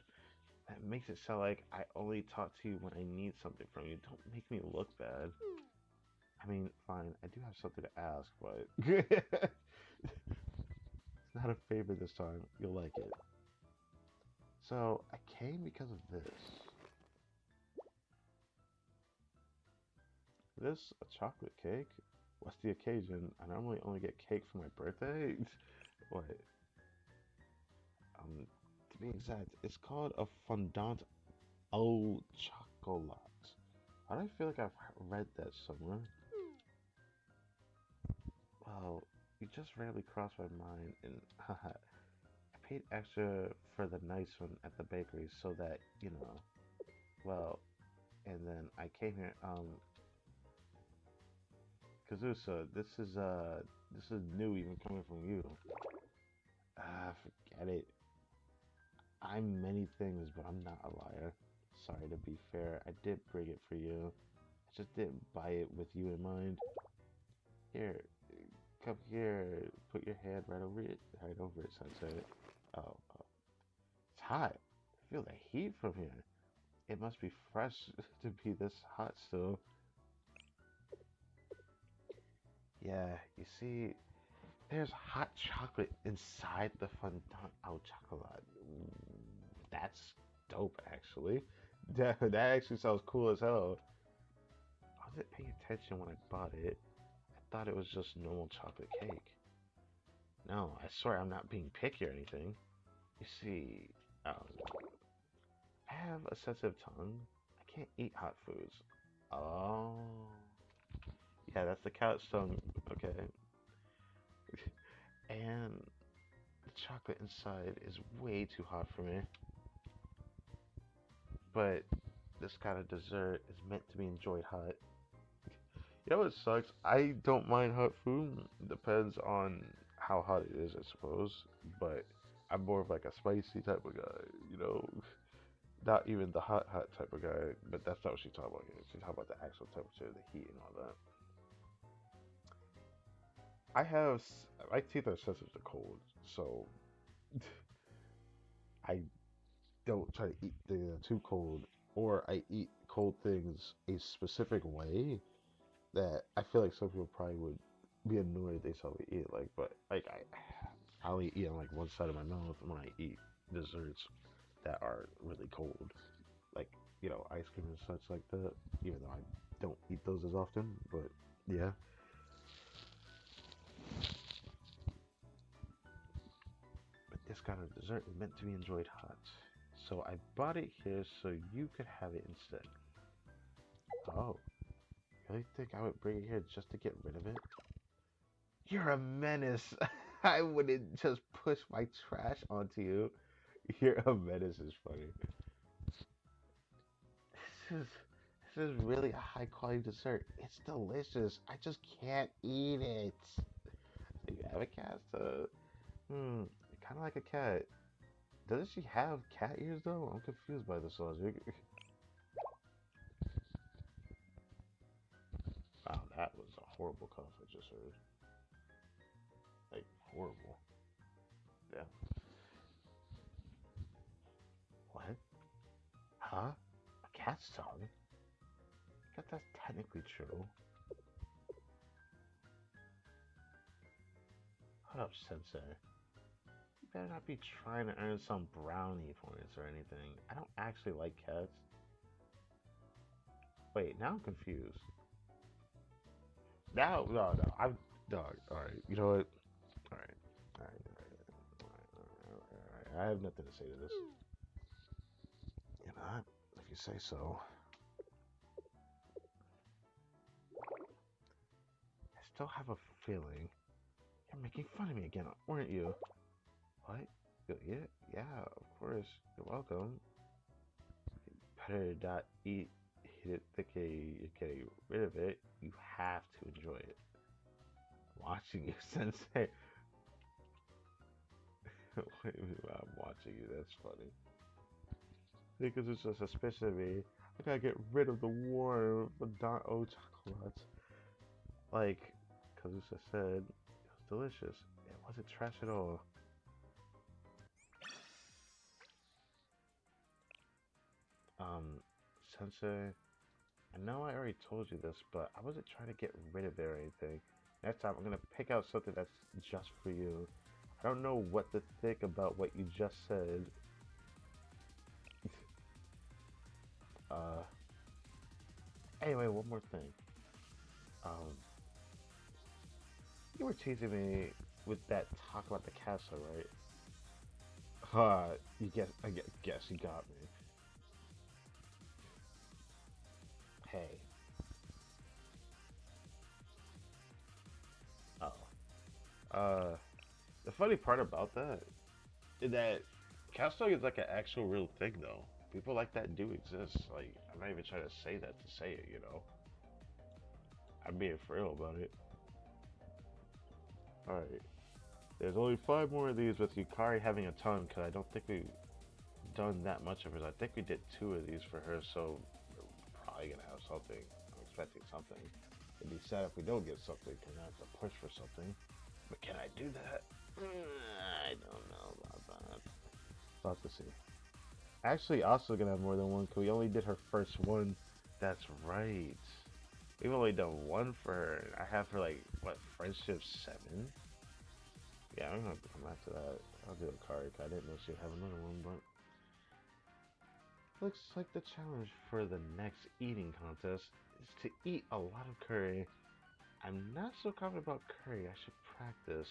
That makes it sound like I only talk to you when I need something from you. Don't make me look bad. I mean, fine, I do have something to ask, but it's not a favor this time. You'll like it. So, I came because of this. This, a chocolate cake? What's the occasion? I normally only get cake for my birthday? What? To be exact, it's called a fondant au chocolat. Why do I feel like I've read that somewhere? Well, you just randomly crossed my mind, and haha, I paid extra for the nice one at the bakery so that, you know, well, and then I came here, Kazusa, this is new even coming from you. Ah, forget it. I'm many things, but I'm not a liar. Sorry to be fair, I did bring it for you. I just didn't buy it with you in mind. Here, come here. Put your hand right over it. Right over it, Sensei. Oh, oh. It's hot. I feel the heat from here. It must be fresh to be this hot still. Yeah, you see, there's hot chocolate inside the fondant au chocolat. That's dope, actually. That actually sounds cool as hell. I wasn't paying attention when I bought it. I thought it was just normal chocolate cake. No, I swear I'm not being picky or anything. You see, um, I have a sensitive tongue. I can't eat hot foods. Oh, yeah, that's the couch tongue. Okay, and the chocolate inside is way too hot for me. But this kind of dessert is meant to be enjoyed hot. You know what sucks? I don't mind hot food. Depends on how hot it is, I suppose. But I'm more of like a spicy type of guy, you know? Not even the hot type of guy, but that's not what she's talking about here. She's talking about the actual temperature, the heat, and all that. My teeth are sensitive to cold, so I don't try to eat things that are too cold, or I eat cold things a specific way that I feel like some people probably would be annoyed if they saw me eat. Like, but like I only eat on like one side of my mouth when I eat desserts that are really cold, like ice cream and such like that. Even though I don't eat those as often, but yeah. But this kind of dessert is meant to be enjoyed hot, so I bought it here so you could have it instead. Oh, you really think I would bring it here just to get rid of it? You're a menace. I wouldn't just push my trash onto you. You're a menace is funny. This is this is really a high quality dessert. It's delicious. I just can't eat it. You have a cat, so kind of like a cat. Doesn't she have cat ears though? I'm confused by this logic. Wow, that was a horrible cough I just heard. Like horrible. Yeah. What? Huh? A cat's tongue? Guess that's technically true. Hold up, Sensei. You better not be trying to earn some brownie points or anything. I don't actually like cats. Wait, now I'm confused. Now, no, I'm dog. All right, you know what? All right, all right, all right, all right, all right, all right. I have nothing to say to this. You know, if you say so. I still have a feeling you're making fun of me again, weren't you? What? You'll eat it? Yeah, of course. You're welcome. Better not eat it thinking you're getting rid of it. You have to enjoy it. Watching you, Sensei. Wait, I'm watching you. That's funny. Because it's a suspicion of me. I gotta get rid of the warm Madano chocolate. Like Kazusa said, it was delicious. It wasn't trash at all. Sensei, I know I already told you this, but I wasn't trying to get rid of it or anything. Next time, I'm gonna pick out something that's just for you. I don't know what to think about what you just said. uh, anyway, one more thing. Um, you were teasing me with that talk about the castle, right? I guess you got me. Hey. Oh. The funny part about that is that castle is like an actual real thing, though. People like that do exist. Like, I'm not even trying to say that to say it, you know? I'm being for real about it. Alright. There's only 5 more of these with Yukari having a ton, because I don't think we've done that much of hers. I think we did 2 of these for her, so we're probably gonna have something. I'm expecting something. It'd be sad if we don't get something, because I have to push for something. But can I do that? I don't know about that. We'll have to see. Actually, also gonna have more than one, because we only did her first one. That's right. We've only done one for her. I have her, like, what, Friendship 7? Yeah, I'm gonna come after that. I'll do a card. I didn't know she'd have another one, but looks like the challenge for the next eating contest is to eat a lot of curry. I'm not so confident about curry. I should practice.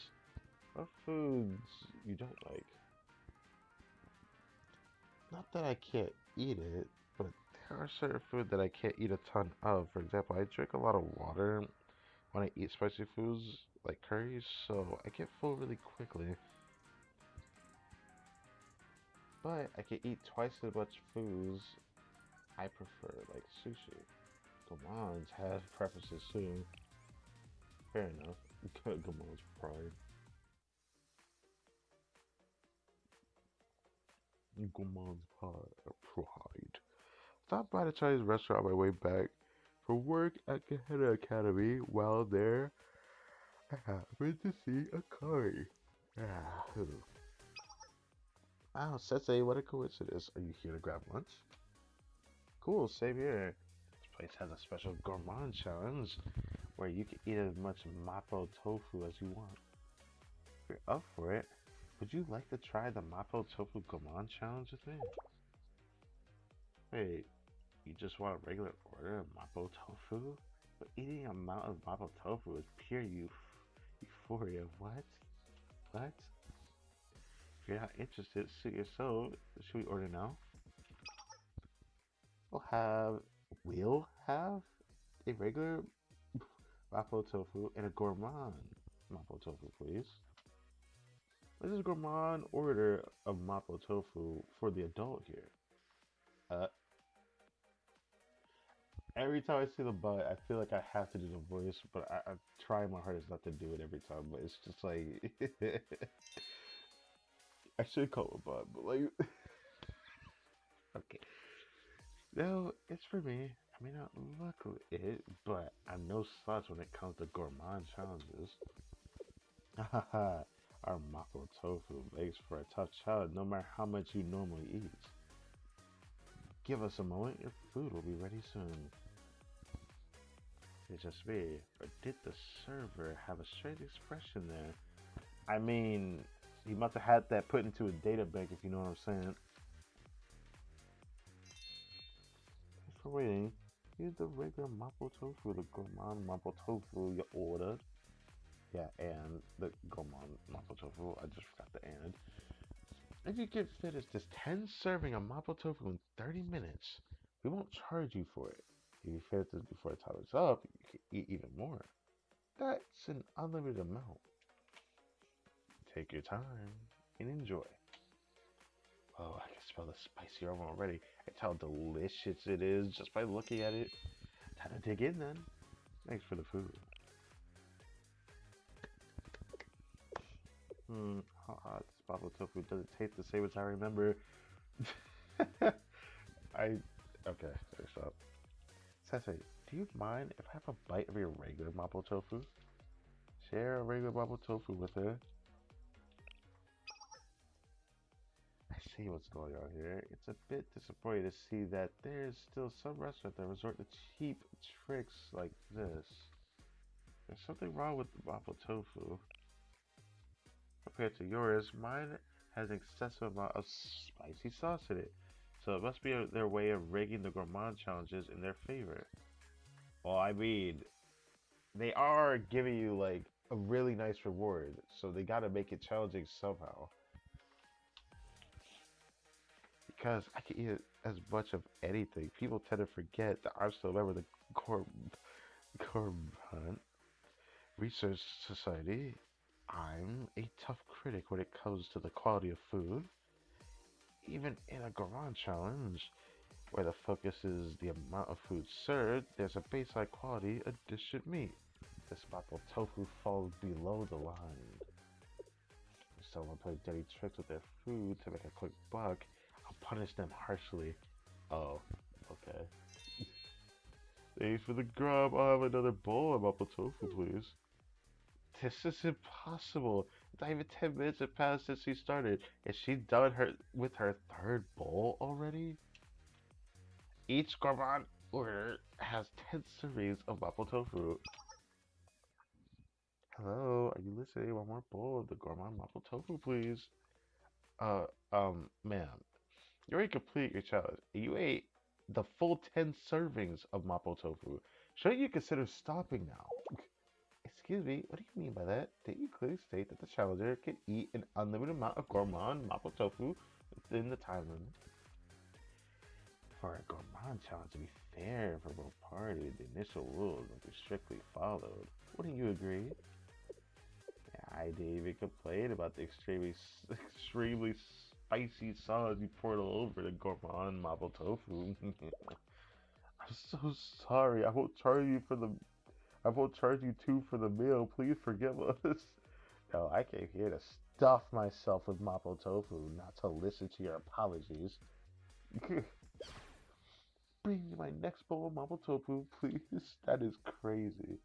What foods you don't like? Not that I can't eat it, but there are certain foods that I can't eat a ton of. For example, I drink a lot of water when I eat spicy foods like curries, so I get full really quickly. But I can eat twice as much foods I prefer, like sushi. Gomon's has preferences too. Fair enough. Gomon's pride. Gomon's pride. Stopped by the Chinese restaurant on my way back from work at Gehenna Academy. While there, I happened to see a curry. Wow, Sensei, what a coincidence. Are you here to grab lunch? Cool, same here. This place has a special gourmand challenge where you can eat as much mapo tofu as you want. If you're up for it, would you like to try the mapo tofu gourmand challenge with me? Wait, you just want a regular order of mapo tofu? But eating a amount of mapo tofu is pure euphoria. What? What? If you're not interested, suit your soul. Should we order now? We'll have a regular mapo tofu and a gourmand mapo tofu, please. This is a gourmand order of mapo tofu for the adult here. Uh, every time I see the butt, I feel like I have to do the voice, but I try my hardest not to do it every time. But it's just like I should call it a butt, but like okay. No, it's for me. I may not look it, but I'm no slouch when it comes to gourmand challenges. Haha, our mapo tofu makes for a tough challenge no matter how much you normally eat. Give us a moment, your food will be ready soon. It's just me, or did the server have a strange expression there? I mean, he must have had that put into a data bank, if you know what I'm saying. Thanks for waiting. Here's the regular mapo tofu, the gourmand mapo tofu you ordered. Yeah, and the gourmand mapo tofu, I just forgot the and. If you can finish this 10 serving of mapo tofu in 30 minutes, We won't charge you for it. If you finish this before the time is up, you can eat even more. That's an unlimited amount. Take your time and enjoy. Oh, I can smell the spicy aroma already. It's how delicious it is just by looking at it. Time to dig in then. Thanks for the food. How hot this bubble tofu doesn't taste the same as I remember. I okay, stop. Sensei, do you mind if I have a bite of your regular mapo tofu? Share a regular mapo tofu with her. I see what's going on here. It's a bit disappointing to see that there's still some restaurants that resort to cheap tricks like this. There's something wrong with the mapo tofu. Compared to yours, mine has an excessive amount of spicy sauce in it. So it must be their way of rigging the gourmand challenges in their favor. Well, I mean, they are giving you like a really nice reward, so they gotta make it challenging somehow. Because I can eat as much of anything. People tend to forget that I'm still a member of the Gourmand Research Society. I'm a tough critic when it comes to the quality of food. Even in a gourmand challenge, where the focus is the amount of food served, there's a baseline quality a dish should meet. This mapo tofu falls below the line. If someone plays dirty tricks with their food to make a quick buck, I'll punish them harshly. Oh, okay. Thanks for the grub. I'll have another bowl of mapo tofu, please. This is impossible. Not even 10 minutes have passed since she started. Is she done with her third bowl already? Each gourmand order has 10 servings of mapo tofu. Hello, are you listening? One more bowl of the gourmand mapo tofu, please. Ma'am, you already completed your challenge. You ate the full 10 servings of mapo tofu. Shouldn't you consider stopping now? Excuse me, what do you mean by that? Did you clearly state that the challenger can eat an unlimited amount of gourmand mapo tofu within the time limit? For a gourmand challenge to be fair for both parties, the initial rules must be strictly followed. Wouldn't you agree? I didn't even complain about the extremely spicy sauce you poured all over the gourmand mapo tofu. I'm so sorry. I won't charge you two for the meal. Please forgive us. No, I came here to stuff myself with mapo tofu, not to listen to your apologies. Bring me my next bowl of mapo tofu, please. That is crazy.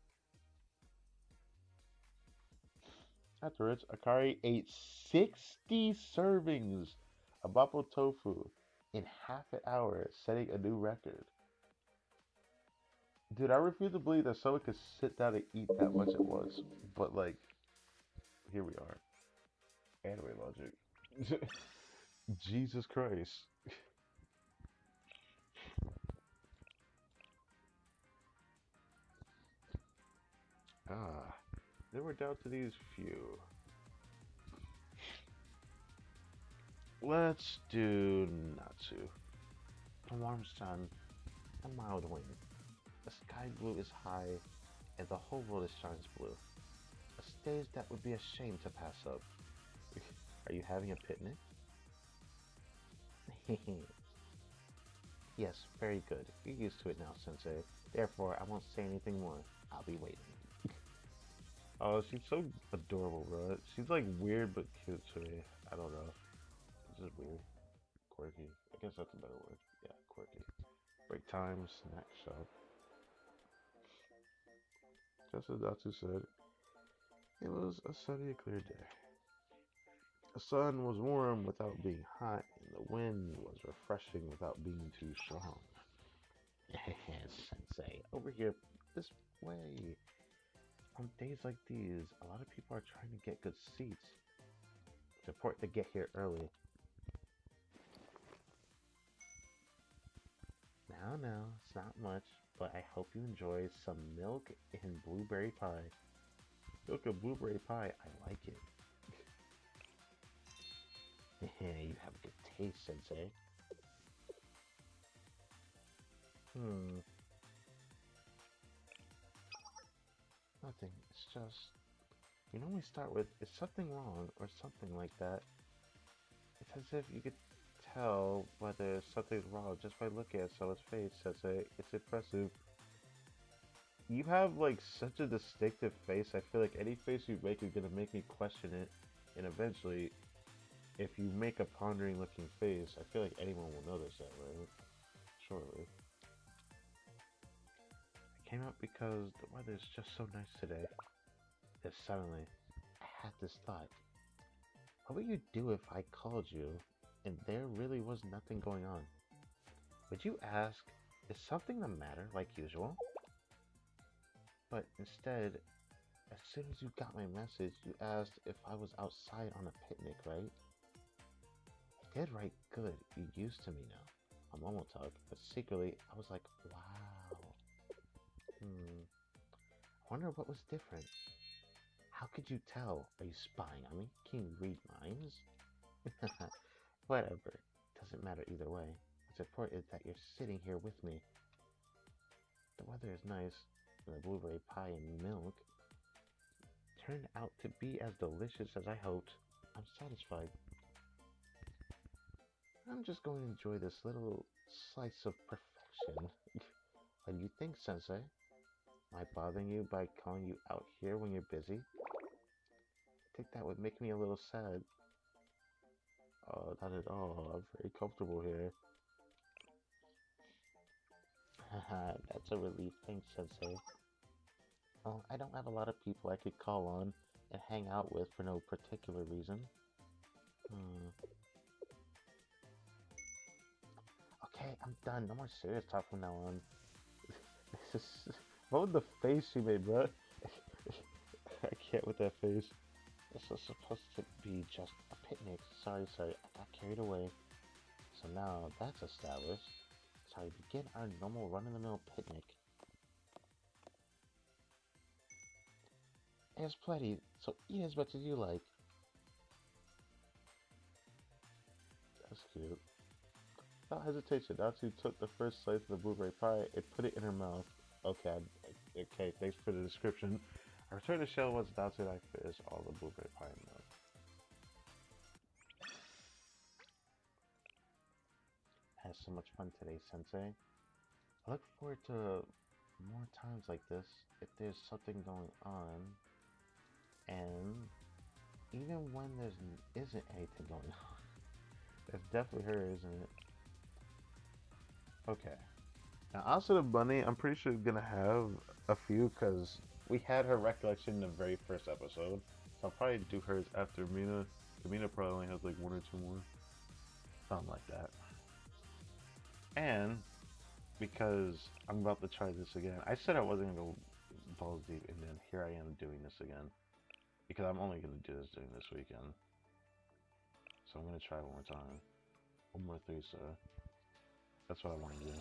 Afterwards, Akari ate 60 servings of mapo tofu in half an hour, setting a new record. Dude, I refuse to believe that someone could sit down and eat that much at once. But, like, here we are. Anime logic. Jesus Christ. Ah, then we're down to these few. Let's do Natsu. A warm sun, a mild wind. The sky blue is high, and the whole world is shines blue. A stage that would be a shame to pass up. Are you having a picnic? Yes, very good. You're used to it now, Sensei. Therefore, I won't say anything more. I'll be waiting. Oh, she's so adorable, bro. She's like weird but cute to me. I don't know. It's just weird. Quirky. I guess that's a better word. Yeah, quirky. Break time, snack shop. Just as Datsu said, it was a sunny, clear day. The sun was warm without being hot, and the wind was refreshing without being too strong. Sensei, over here, this way. On days like these, a lot of people are trying to get good seats. It's important to get here early. Now, it's not much, but I hope you enjoy some milk and blueberry pie. Milk and blueberry pie, I like it. You have a good taste, Sensei. Hmm. Nothing. It's just, you normally start with, is something wrong or something like that. It's as if you could tell whether something's wrong just by looking at someone's face, Sensei. It's impressive. You have like such a distinctive face. I feel like any face you make is gonna make me question it. And eventually, if you make a pondering looking face, I feel like anyone will notice that, right? Surely. I came out because the weather's just so nice today. Then suddenly, I had this thought. What would you do if I called you and there really was nothing going on? Would you ask, is something the matter like usual? But instead, as soon as you got my message, you asked if I was outside on a picnic, right? I did right good. You used to me now. I'm almost talk, but secretly I was like, wow. I wonder what was different. How could you tell? Are you spying on me? Can you read minds? Whatever. Doesn't matter either way. What's important is that you're sitting here with me. The weather is nice, and the blueberry pie and milk turned out to be as delicious as I hoped. I'm satisfied. I'm just going to enjoy this little slice of perfection. What do you think, Sensei? Am I bothering you by calling you out here when you're busy? I think that would make me a little sad. Oh, not at all. I'm very comfortable here. Haha, that's a relief. Thanks, Sensei. Oh, I don't have a lot of people I could call on and hang out with for no particular reason. Okay, I'm done. No more serious talk from now on. This is... What was the face she made, bro? I can't with that face. This was supposed to be just a picnic. Sorry, I got carried away. So now that's established. Sorry, begin our normal run-of-the-mill picnic. There's plenty, so eat as much as you like. That's cute. Without hesitation, Natsu took the first slice of the blueberry pie and put it in her mouth. Okay, okay, thanks for the description. I returned the shell once Natsu and I finished all the blueberry pie and milk. I had so much fun today, Sensei. I look forward to more times like this if there's something going on, and even when there isn't anything going on. That's definitely her, isn't it? Okay. Now, also the bunny, I'm pretty sure is gonna have a few because we had her recollection in the very first episode. So I'll probably do hers after Mina. Mina probably only has like one or two more. Something like that. And because I'm about to try this again. I said I wasn't gonna go balls deep, and then here I am doing this again. Because I'm only gonna do this during this weekend. So I'm gonna try one more time. One more three, so that's what I want to do.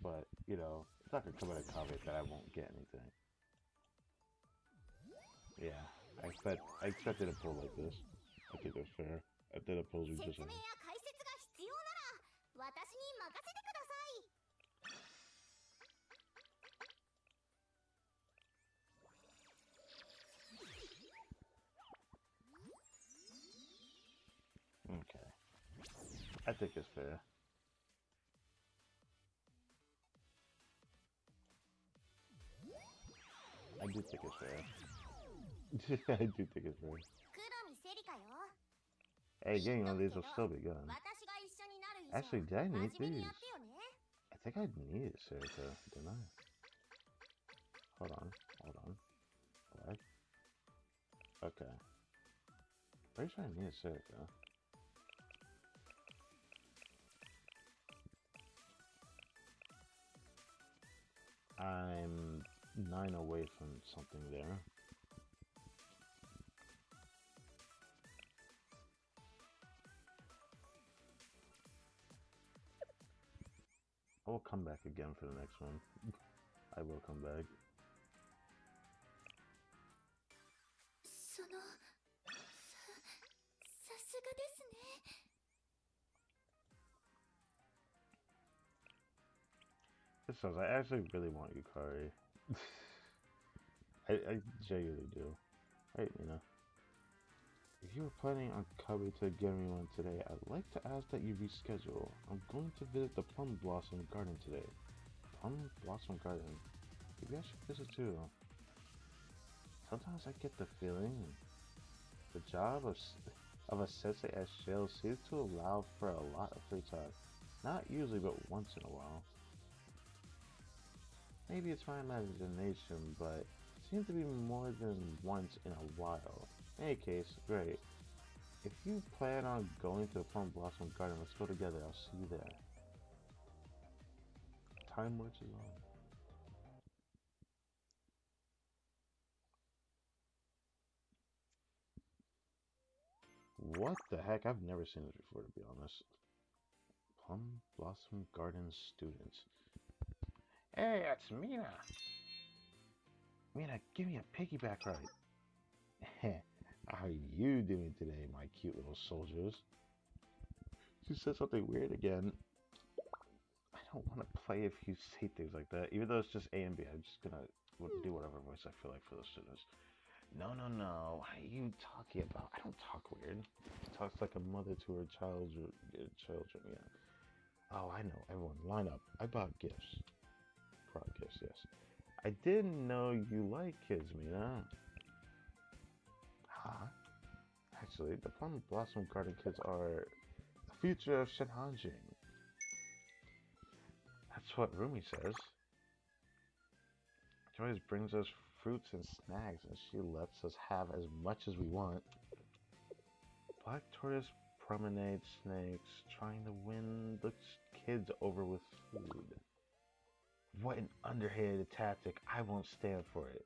But, you know, it's not gonna come in a comment that I won't get anything. Yeah, I expected a pull like this. I think that's fair. I did a pull we just had. Okay. I think it's fair. I do think it's fair. I do think it's fair. Hey, getting on these will still be good. Actually, did I need these? I think I needed Serica, didn't I? Hold on. What? Okay. Pretty sure I needed Serica. I'm 9 away from something there. I will come back again for the next one. I will come back. This says, I actually really want Yukari. I genuinely do. Right, Mina. If you are planning on coming to Genryman today, I'd like to ask that you reschedule. I'm going to visit the Plum Blossom Garden today. Plum Blossom Garden? Maybe I should visit too. Sometimes I get the feeling the job of a sensei as Shale seems to allow for a lot of free time. Not usually, but once in a while. Maybe it's my imagination, but it seems to be more than once in a while. In any case, great. If you plan on going to the Plum Blossom Garden, let's go together. I'll see you there. Time marches on. What the heck? I've never seen this before, to be honest. Plum Blossom Garden students. Hey, it's Mina. Mina, give me a piggyback ride. How are you doing today, my cute little soldiers? She said something weird again. I don't want to play if you say things like that. Even though it's just A and B, I'm just gonna do whatever voice I feel like for those students. No, no, no. What are you talking about? I don't talk weird. Talks like a mother to her children. Yeah. Oh, I know. Everyone, line up. I bought gifts. Brought gifts, yes. I didn't know you like kids, Mina. Huh? Actually, the Plum Blossom Garden kids are the future of Shinhanjin. That's what Rumi says. She always brings us fruits and snacks, and she lets us have as much as we want. Black Tortoise promenade snakes, trying to win the kids over with food. What an underhanded tactic. I won't stand for it.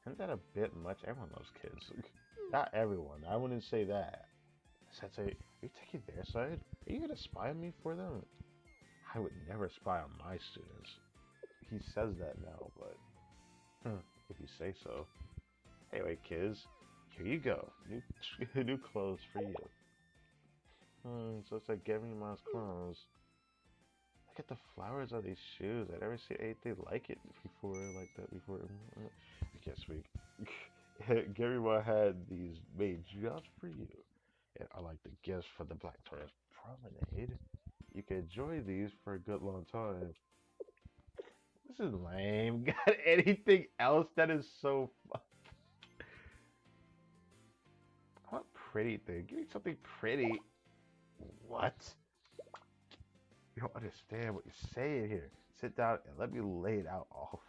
Isn't that a bit much? Everyone loves kids. Not everyone. I wouldn't say that. Sensei, are you taking their side? Are you gonna spy on me for them? I would never spy on my students. He says that now, but if you say so. Anyway, kids, here you go. New clothes for you. So it's like giving Mom's clothes. Look at the flowers on these shoes. I never seen anything like it before, like that before. I can't speak. Garima had these made just for you. And I like the gifts for the Black Tortoise Promenade. You can enjoy these for a good long time. This is lame. Got anything else that is so fun? I want pretty thing. Give me something pretty. What? You don't understand what you're saying here. Sit down and let me lay it out all.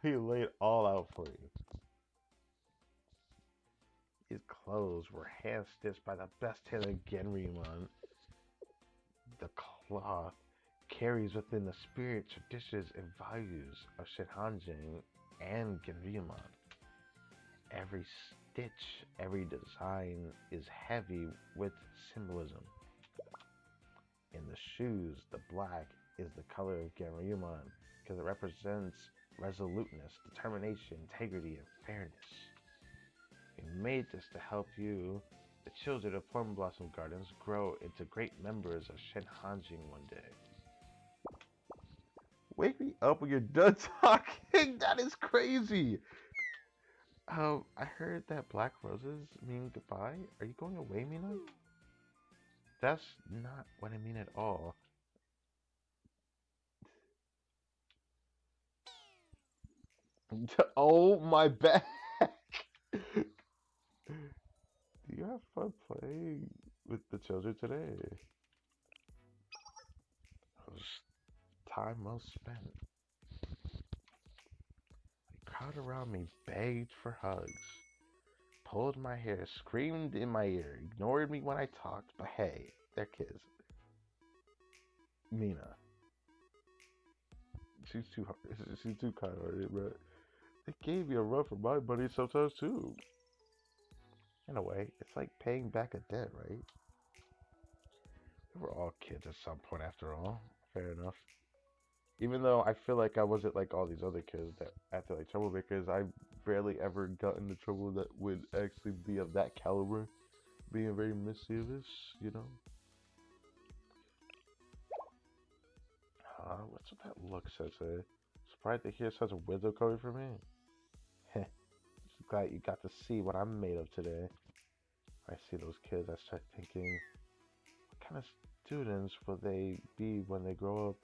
Let me lay it all out for you. His clothes were hand stitched by the best tailor Genryman. The cloth carries within the spirit, traditions, and values of Shinhanjin and Genryman. Every stitch, every design is heavy with symbolism. In the shoes, the black is the color of Genryuman because it represents resoluteness, determination, integrity, and fairness. We made this to help you, the children of Plum Blossom Gardens, grow into great members of Shinhanjin one day. Wake me up when you're done talking! That is crazy! I heard that black roses mean goodbye. Are you going away, Mina? That's not what I mean at all. Oh, my back! Do you have fun playing with the children today? It was time well spent. They crowded around me, begged for hugs, pulled my hair, screamed in my ear, ignored me when I talked, but hey, they're kids. Mina. She's too kind-hearted, but they gave me a run for my money sometimes too. In a way, it's like paying back a debt, right? We were all kids at some point after all. Fair enough. Even though I feel like I wasn't like all these other kids that acted like troublemakers, I barely ever got into trouble that would actually be of that caliber. Being very mischievous, you know? What's with that look, Sensei? surprised to hear such wisdom coming from me. Just glad you got to see what I'm made of today. I see those kids, I start thinking, what kind of students will they be when they grow up?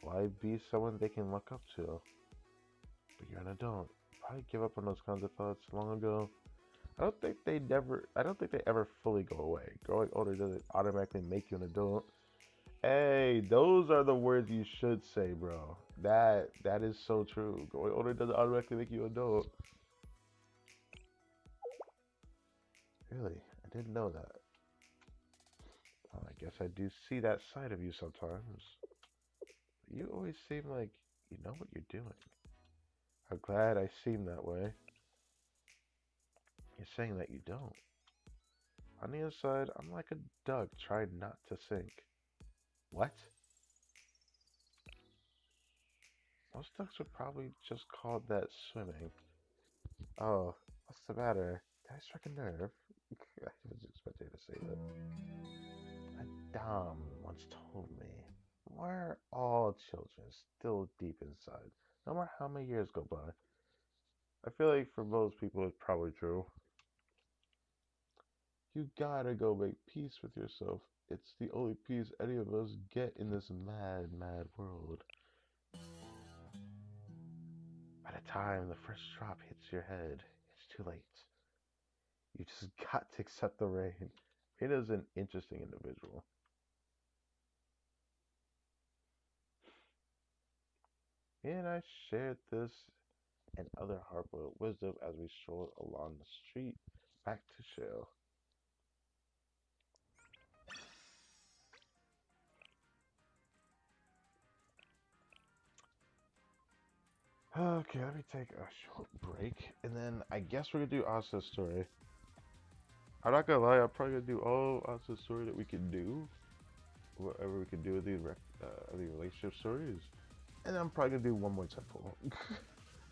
Will I be someone they can look up to? But you're an adult. Probably give up on those kinds of thoughts long ago. I don't think they ever fully go away. Growing older doesn't automatically make you an adult. Hey, those are the words you should say, bro. That is so true. Growing older doesn't automatically make you an adult. Really, I didn't know that. Well, I guess I do see that side of you sometimes. But you always seem like you know what you're doing. I'm glad I seem that way. You're saying that you don't. On the inside, I'm like a duck trying not to sink. What? Most ducks would probably just call that swimming. Oh, what's the matter? Did I strike a nerve? I was expecting to say that. My Dom once told me, we're all children, still deep inside, no matter how many years go by. I feel like for most people it's probably true. You gotta go make peace with yourself. It's the only peace any of us get in this mad, mad world. By the time the first drop hits your head, it's too late. You just got to accept the rain. Rain is an interesting individual. Me and I shared this and other hard-boiled wisdom as we strolled along the street back to Shale. Okay, let me take a short break, and then I guess we're gonna do Asa's story. I'm not gonna lie, I'm probably gonna do all Asa's story that we can do, whatever we can do with the relationship stories, and I'm probably gonna do one more temple.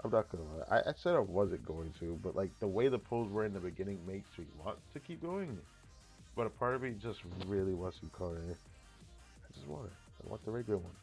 I'm not gonna lie, I said I wasn't going to, but like the way the polls were in the beginning makes me want to keep going, but a part of me just really wants to call it. I just want it. I want the regular one.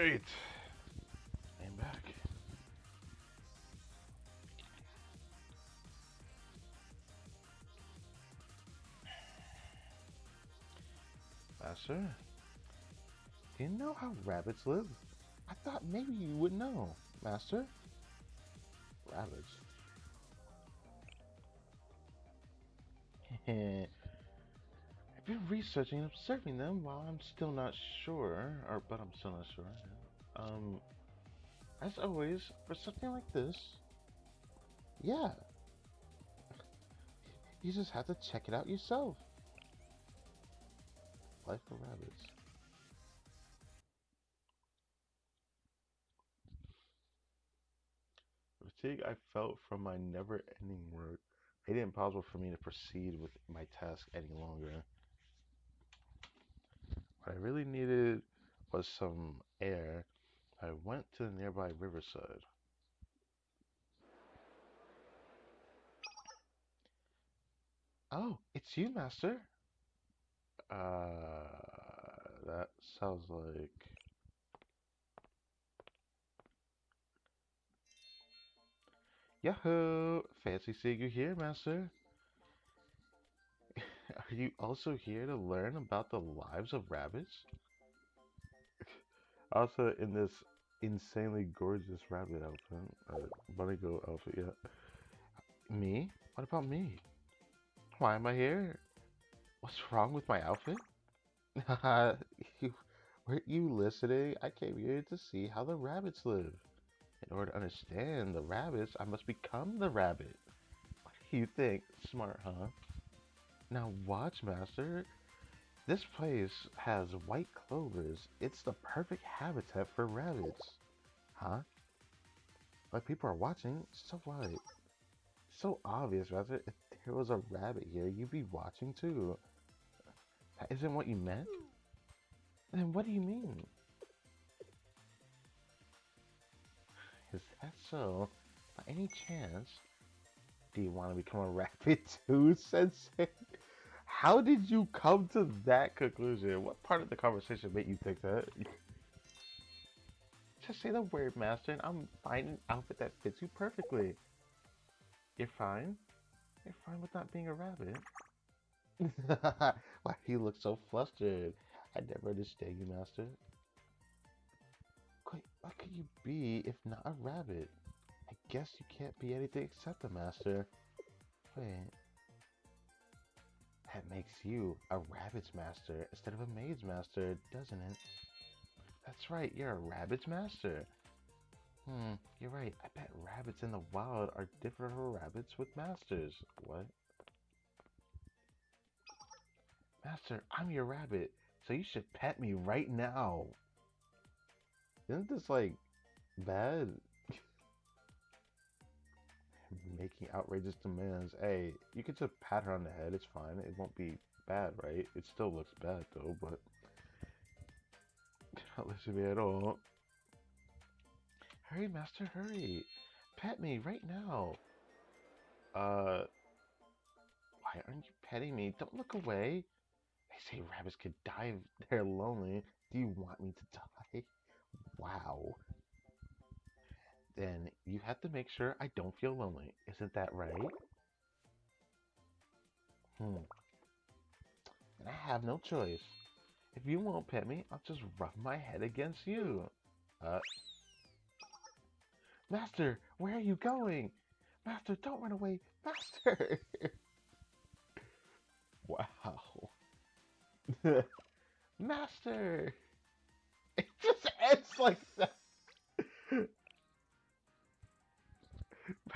Alright. I'm back. Master, do you know how rabbits live? I thought maybe you would know, Master. Rabbits. I've been researching and observing them while I'm still not sure, but I'm still not sure. As always, for something like this, yeah, you just have to check it out yourself. Life of rabbits. The fatigue I felt from my never-ending work made it impossible for me to proceed with my task any longer. What I really needed was some air. I went to the nearby riverside. Oh, it's you, Master. That sounds like... Yahoo! Fancy seeing you here, Master. Are you also here to learn about the lives of rabbits? Also in this insanely gorgeous rabbit outfit, bunny goat outfit, yeah. Me? What about me? Why am I here? What's wrong with my outfit? you, weren't you listening? I came here to see how the rabbits live. In order to understand the rabbits, I must become the rabbit. What do you think? Smart, huh? Now watch, Master. This place has white clovers. It's the perfect habitat for rabbits. Huh? Like people are watching? So what? So obvious, Master. If there was a rabbit here, you'd be watching too. That isn't what you meant? Then what do you mean? Is that so? By any chance, do you want to become a rabbit too, Sensei? How did you come to that conclusion? What part of the conversation made you think that? Just say the word, Master, and I'm finding an outfit that fits you perfectly. You're fine? You're fine with not being a rabbit? Why do you look so flustered? I never understand you, Master. Wait, what could you be if not a rabbit? I guess you can't be anything except a master. Wait. That makes you a rabbit's master instead of a maid's master, doesn't it? That's right, you're a rabbit's master. You're right. I bet rabbits in the wild are different from rabbits with masters. What? Master, I'm your rabbit, so you should pet me right now. Isn't this like bad? Making outrageous demands. Hey, you could just pat her on the head, it's fine. It won't be bad, right? It still looks bad though, but not listen to me at all. Hurry, Master, hurry. Pet me right now. Why aren't you petting me? Don't look away. They say rabbits could die if they're lonely. Do you want me to die? Wow. Then you have to make sure I don't feel lonely. Isn't that right? And I have no choice. If you won't pet me, I'll just rub my head against you. Uh, Master, where are you going? Master, don't run away. Master! Wow. Master! It just ends like that.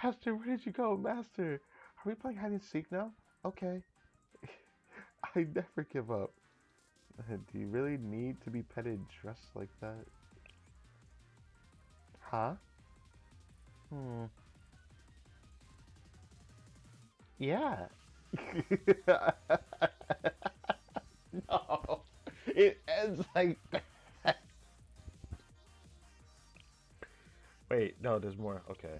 Master, where did you go? Master! Are we playing hide and seek now? Okay. I never give up. Do you really need to be petted dressed like that? Huh? Yeah. No. It ends like that. Wait, no, there's more. Okay.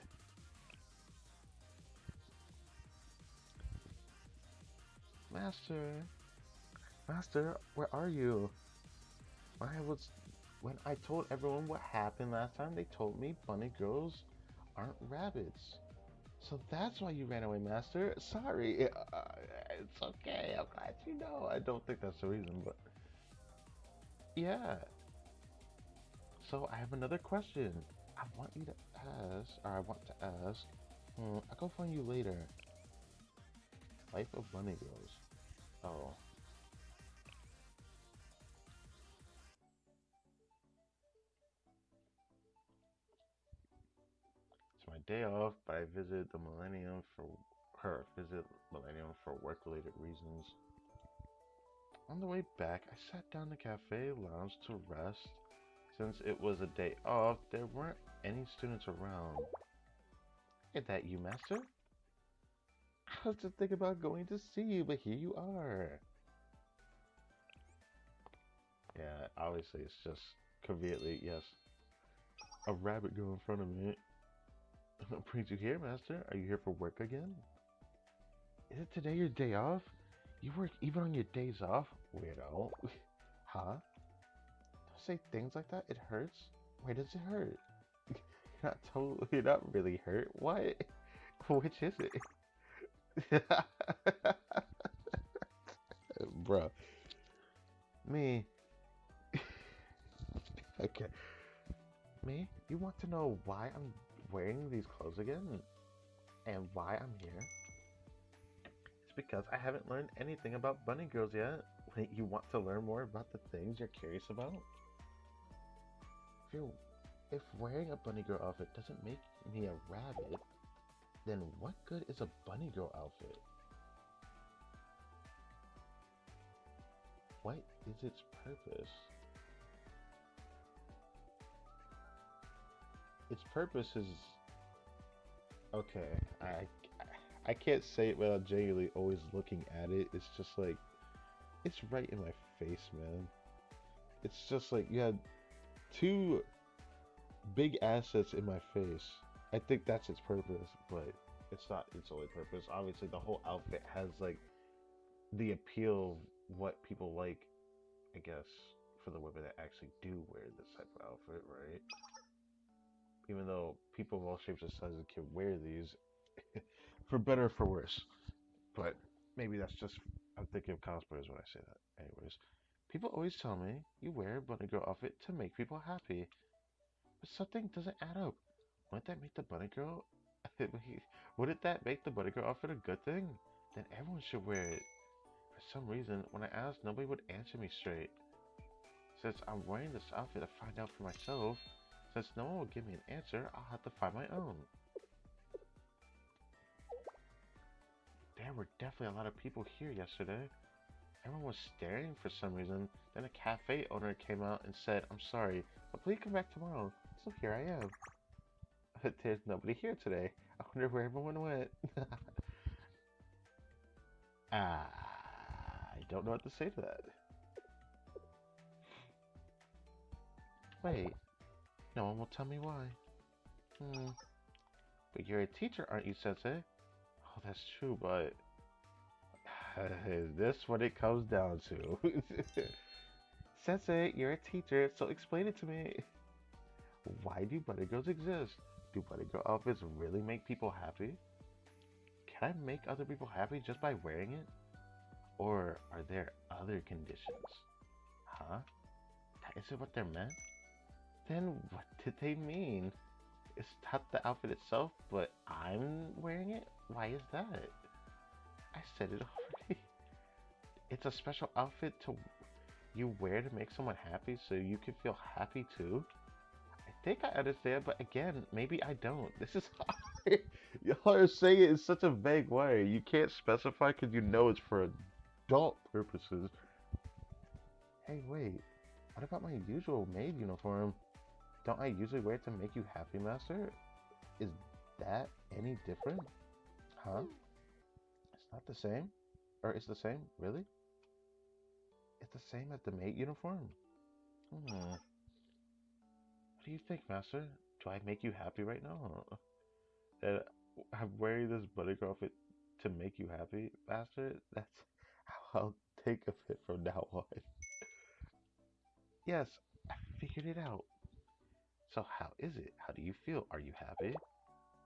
Master. Master, where are you? I was When I told everyone what happened last time, they told me bunny girls aren't rabbits. So that's why you ran away, Master. Sorry. It's okay. I'm glad you know. I don't think that's the reason, but yeah. So I have another question. I want you to ask, or I want to ask. I'll go find you later. Life of bunny girls. Oh, it's my day off, but I visit the Millennium for visit Millennium for work-related reasons. On the way back, I sat down in the cafe lounge to rest. Since it was a day off, there weren't any students around. Is that you, Master? I was just thinking about going to see you, but here you are. Yeah, obviously it's just conveniently, yes. A rabbit girl in front of me. What brings you here, Master? Are you here for work again? Is it today your day off? You work even on your days off? Weirdo. Huh? Don't say things like that. It hurts. Why does it hurt? You're not really hurt. What? Which is it? Bruh. Me. Okay. Me? You want to know why I'm wearing these clothes again? And why I'm here? It's because I haven't learned anything about bunny girls yet. Wait, you want to learn more about the things you're curious about? If you're, if wearing a bunny girl outfit doesn't make me a rabbit, then what good is a bunny girl outfit? What is its purpose? Its purpose is okay. I can't say it without genuinely always looking at it. It's just like it's right in my face, man. It's just like you had two big assets in my face. I think that's its purpose, but it's not its only purpose. Obviously, the whole outfit has like the appeal of what people like, I guess, for the women that actually do wear this type of outfit, right? Even though people of all shapes and sizes can wear these, for better or for worse. But maybe that's just I'm thinking of cosplayers when I say that. Anyways, people always tell me you wear a bunny girl outfit to make people happy, but something doesn't add up. Wouldn't that make the bunny girl? Wouldn't that make the bunny girl outfit a good thing? Then everyone should wear it. For some reason, when I asked, nobody would answer me straight. Since I'm wearing this outfit to find out for myself, since no one will give me an answer, I'll have to find my own. There were definitely a lot of people here yesterday. Everyone was staring for some reason. Then a cafe owner came out and said, I'm sorry, but please come back tomorrow. So here I am. But there's nobody here today. I wonder where everyone went. I don't know what to say to that. Wait, no one will tell me why. But you're a teacher, aren't you, Sensei? Oh, that's true, but is this what it comes down to? Sensei, you're a teacher, so explain it to me. Why do bunny girls exist? Do bunny girl outfits really make people happy? Can I make other people happy just by wearing it? Or are there other conditions? Huh? Is it what they're meant? Then what did they mean? It's not the outfit itself, but I'm wearing it? Why is that? I said it already. It's a special outfit to you wear to make someone happy so you can feel happy too. I think I understand, but again, maybe I don't. This is hard. Y'all are saying it in such a vague way. You can't specify because you know it's for adult purposes. Hey, wait. What about my usual maid uniform? Don't I usually wear it to make you happy, Master? Is that any different? Huh? It's not the same? Or it's the same? Really? It's the same as the maid uniform? What do you think, Master? Do I make you happy right now? And I'm wearing this bunny girl outfit to make you happy, Master? That's how I'll think of it from now on. Yes, I figured it out. So how is it? How do you feel? Are you happy?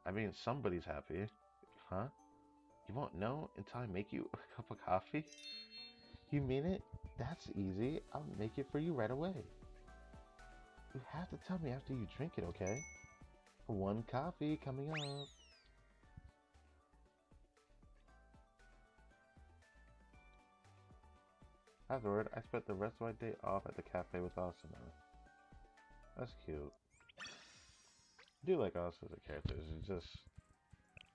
I mean, somebody's happy. Huh? You won't know until I make you a cup of coffee? You mean it? That's easy. I'll make it for you right away. You have to tell me after you drink it, okay? One coffee coming up. Afterward, I spent the rest of my day off at the cafe with Asuna. That's cute. I do like Asuna as a character. She's just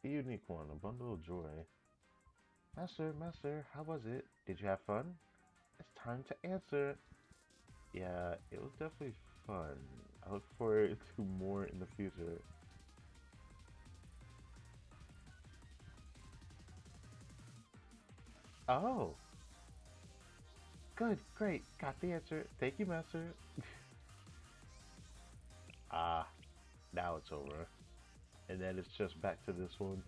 a unique one, a bundle of joy. Master, how was it? Did you have fun? It's time to answer. Yeah, it was definitely fun. I look forward to more in the future. Oh, good, great, got the answer. Thank you, Master. Ah, now it's over. And then it's just back to this one.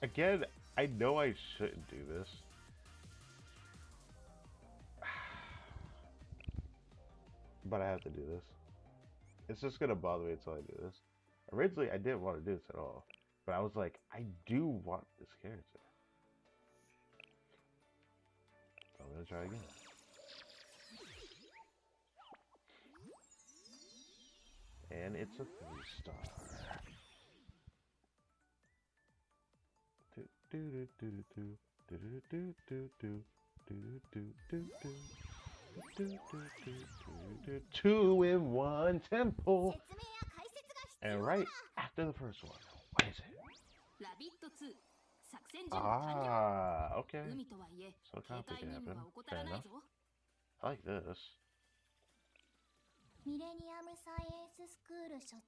Again, I know I shouldn't do this. But I have to do this. It's just gonna bother me until I do this. Originally, I didn't want to do this at all. But I was like, I do want this character. So I'm gonna try again. And it's a 3-star. Two in one temple. And right after the first one, what is it? Ah, okay. So conflict can happen. Fair enough. I like this. ミレニアムサイエンススクール所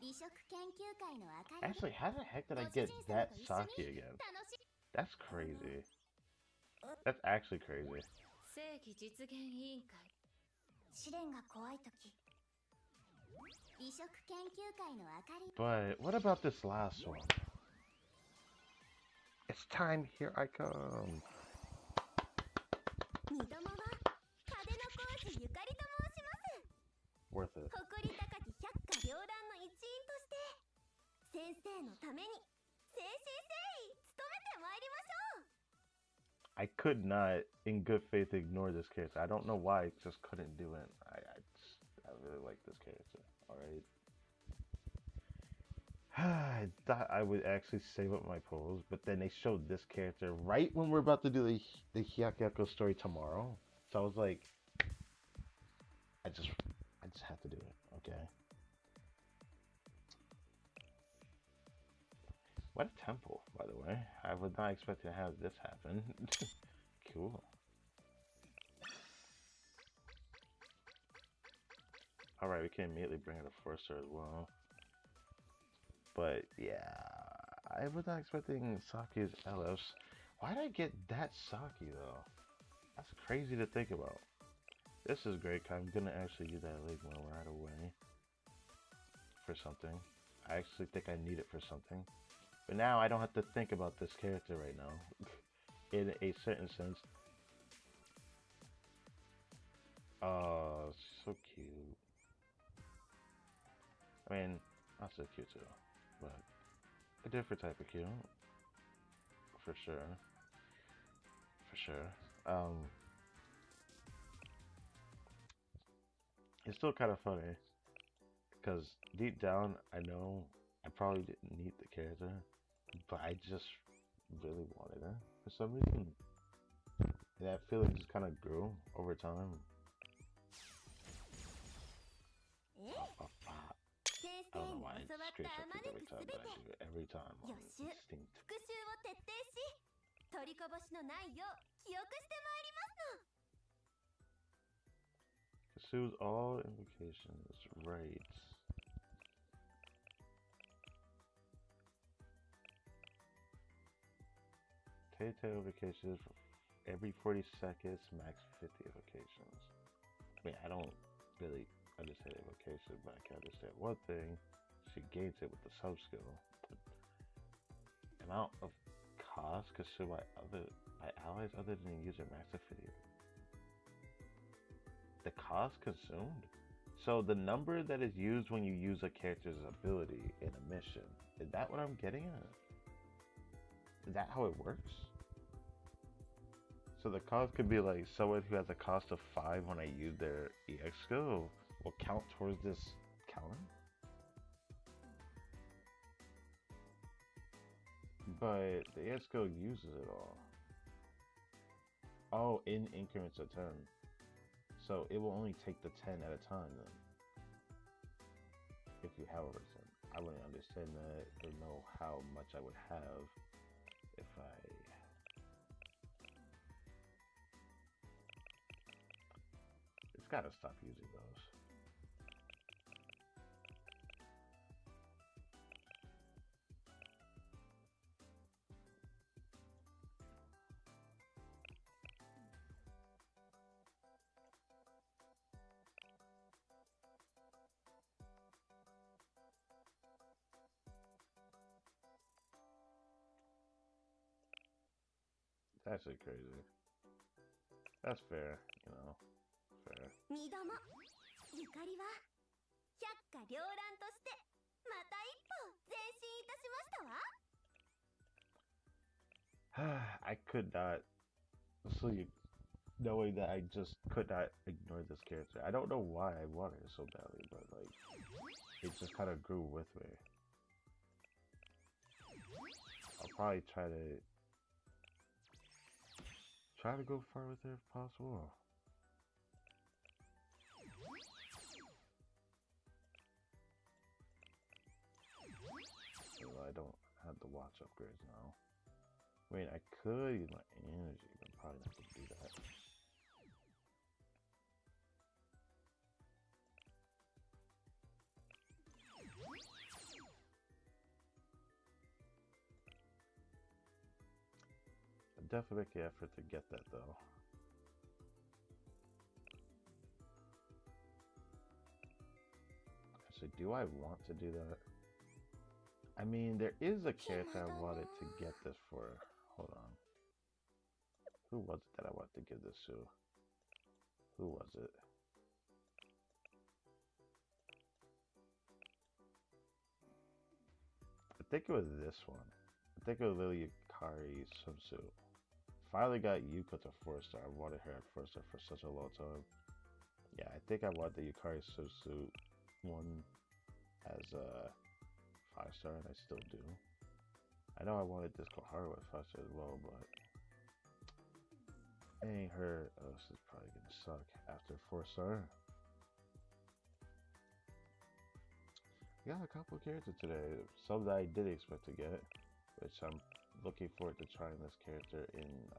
美食研究会の明かり Actually, how the heck did I get that sake again? That's crazy. That's actually crazy. 正規実現委員会試練が怖いとき美食研究会の明かり But what about this last one? It's time, here I come. 二度もは派手の講師ゆかりと申します Worth it. 誇り高き百花繚乱の一員として先生のために誠心誠意努めてまいりましょう I could not, in good faith, ignore this character. I don't know why, I just couldn't do it. I really like this character. Alright. I thought I would actually save up my pose, but then they showed this character right when we're about to do the Hyakyako story tomorrow. So I was like, I just have to do it, okay? What a temple, by the way. I was not expecting to have this happen. Cool. Alright, we can immediately bring in a 4-star as well. But yeah, I was not expecting Saki's LFs. Why did I get that Saki though? That's crazy to think about. This is great, cause I'm gonna actually use that Ligma right away. For something. I actually think I need it for something. But now I don't have to think about this character right now. In a certain sense. Oh, so cute. I mean, not so cute too, but a different type of cute. For sure. For sure. It's still kind of funny. Because deep down, I know I probably didn't need the character. But I just really wanted her for some reason. And that feeling just kind of grew over time. I don't know why I straight up every time, but I do it every time on instinct. 復習を徹底し取りこぼしのないよう記憶してまいりますの Pursues all invocations, right. Tay invocations for every 40 seconds, max 50 invocations. I mean, I don't really understand invocation, but I can understand one thing. She gains it with the sub skill. The amount of cost consumed by allies other than the user max affinity. The cost consumed? So the number that is used when you use a character's ability in a mission. Is that what I'm getting at? Is that how it works? So the cost could be like someone who has a cost of 5 when I use their EX skill will count towards this counter? But the EX skill uses it all. Oh, in increments of 10. So it will only take the 10 at a time then. If you have over 10. I wouldn't understand that or know how much I would have if I... It's gotta stop using those. It's actually crazy. That's fair, you know. Fair. 身玉ゆかりは百花繚乱としてまた一歩前進いたしましたわ。 I could not sleep knowing that I just could not ignore this character. I don't know why I wanted it so badly, but like it just kind of grew with me. I'll probably try to go far with her if possible. So I don't have the watch upgrades now. I mean, I could use my energy, but I'm probably not gonna do that. I'll definitely make the effort to get that though. Actually, do I want to do that? I mean, there is a character I wanted to get this for. Hold on. Who was it that I wanted to give this to? Who was it? I think it was this one. I think it was Lily Yukari swimsuit. Finally got Yuko to 4-star. I wanted her at 4-star for such a long time. Yeah, I think I want the Yukari swimsuit one as a 5-star, and I still do. I know I wanted this Koharu at 5-star as well, but ain't her. Oh, this is probably gonna suck after 4-star. I got a couple of characters today. Some that I did expect to get, which I'm looking forward to trying this character in.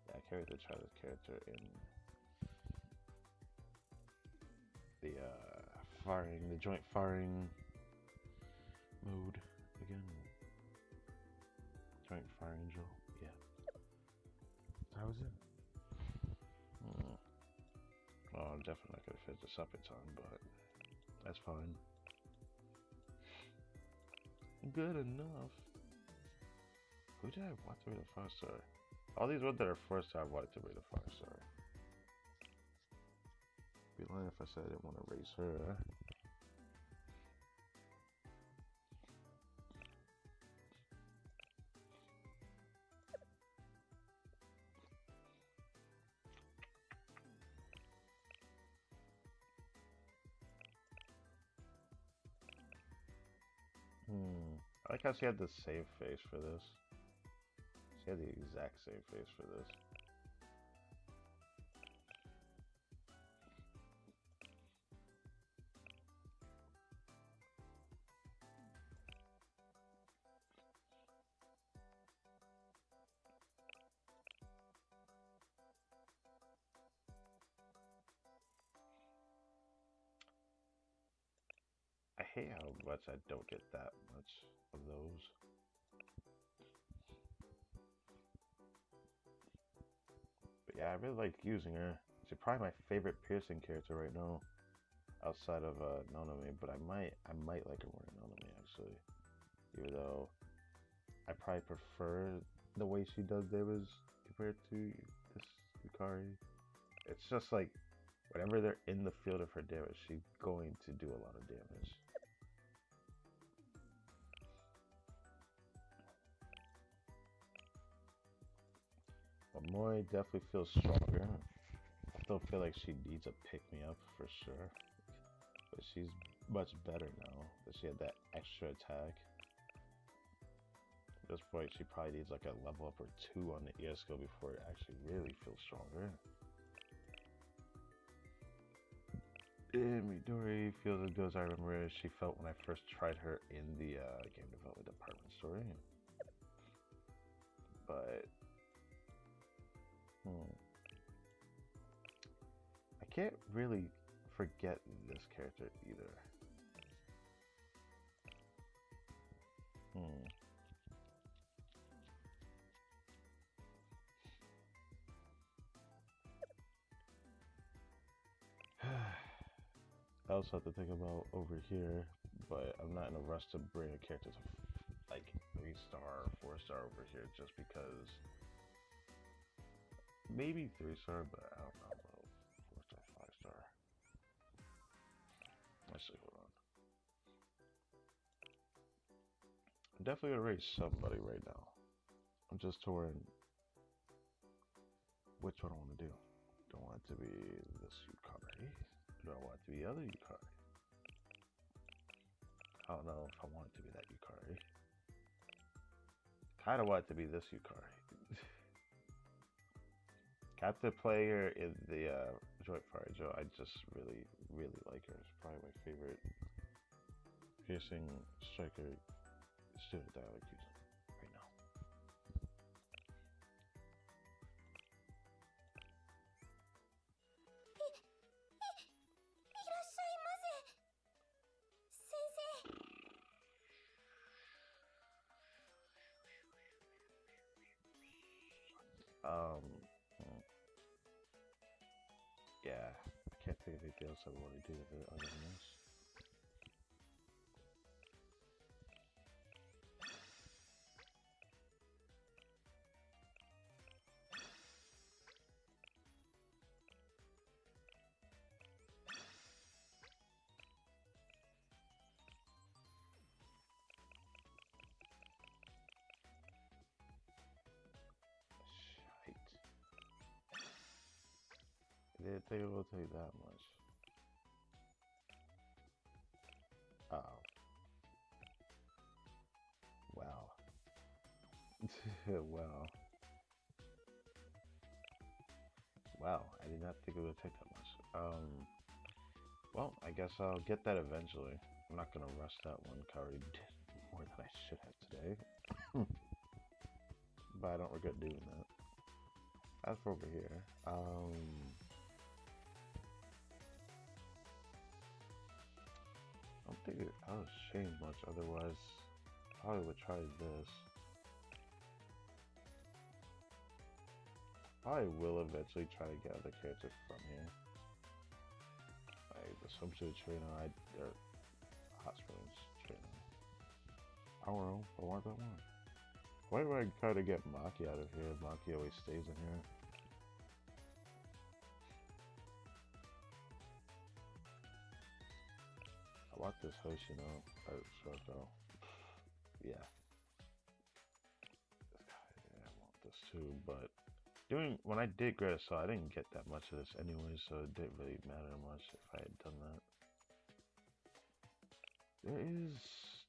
Yeah, I can't wait to try this character in the the joint firing mode again. Joint firing drill. Yeah. How was it? Well, I'm definitely not gonna finish this up in time, but that's fine. Good enough. Who did I want to be the 5-star? All these ones that are 4-star, I wanted to be the 5-star. Be lying if I said I didn't want to raise her. I like how she had the same face for this. She had the exact same face for this. I hate how much I don't get that much of those. But yeah, I really like using her. She's probably my favorite piercing character right now, outside of Nanami. But I might like her more than Nanami actually, even though I probably prefer the way she does damage compared to this Yukari. It's just like whenever they're in the field of her damage, she's going to do a lot of damage. But Moi definitely feels stronger. I still feel like she needs a pick me up for sure. But she's much better now that she had that extra attack. At this point, she probably needs like a level up or 2 on the ESCO before it actually really feels stronger. And Midori feels as good as I remember as she felt when I first tried her in the game development department story. But I can't really forget this character either. I also have to think about over here, but I'm not in a rush to bring a character to like 3-star, 4-star over here just because maybe 3-star, but I don't know about 4-star, 5-star. Actually, hold on. I'm definitely gonna rate somebody right now. I'm just touring which one I want to do. Do I want it to be this Yukari? Do I want it to be the other Yukari? I don't know if I want it to be that Yukari. Kinda want it to be this Yukari. Captain player in the Joint Fire Joe, I just really, really like her. It's probably my favorite piercing striker student that I like using right now. Yeah, I can't think of anything else I want to do with it other than this. I didn't think it would take that much. Uh-oh. Wow. Wow. Wow, I did not think it would take that much. Well, I guess I'll get that eventually. I'm not gonna rush that one. I already did more than I should have today. But I don't regret doing that. As for over here, I don't think I'll change much, otherwise I probably would try this. I will eventually try to get other characters from here. Like the Swimsuit Trainer, or Hot Springs Trainer. I don't know, I want that one. Why do I try to get Maki out of here? Maki always stays in here. I want this Hoshino, or Shoko. Yeah. I want this too, but when I did Great Assault, I didn't get that much of this anyway, so it didn't really matter much if I had done that. There is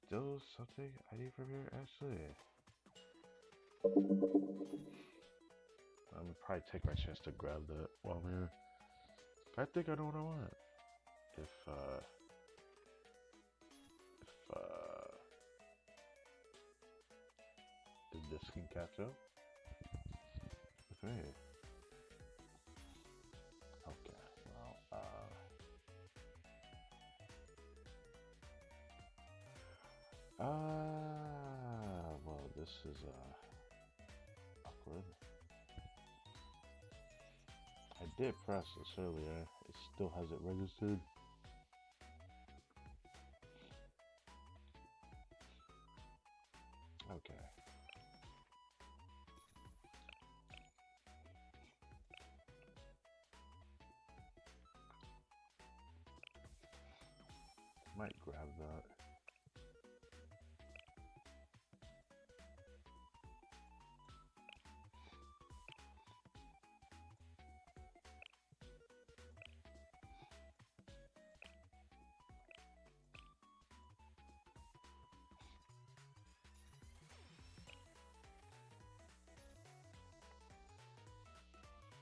still something I need from here, actually. I'm gonna probably take my chance to grab that while I'm here. I think I know what I want. If this can catch up with me. Okay, well, this is awkward. I did press this earlier. It still hasn't registered. Okay. Might grab that.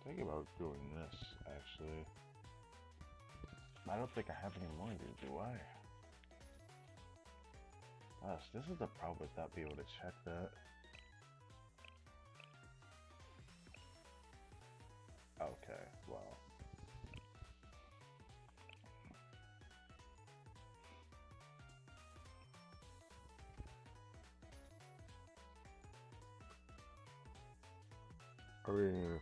Thinking about doing this actually. I don't think I have any more, do I? Gosh, this is the problem with not being able to check that. Okay, well. I mean,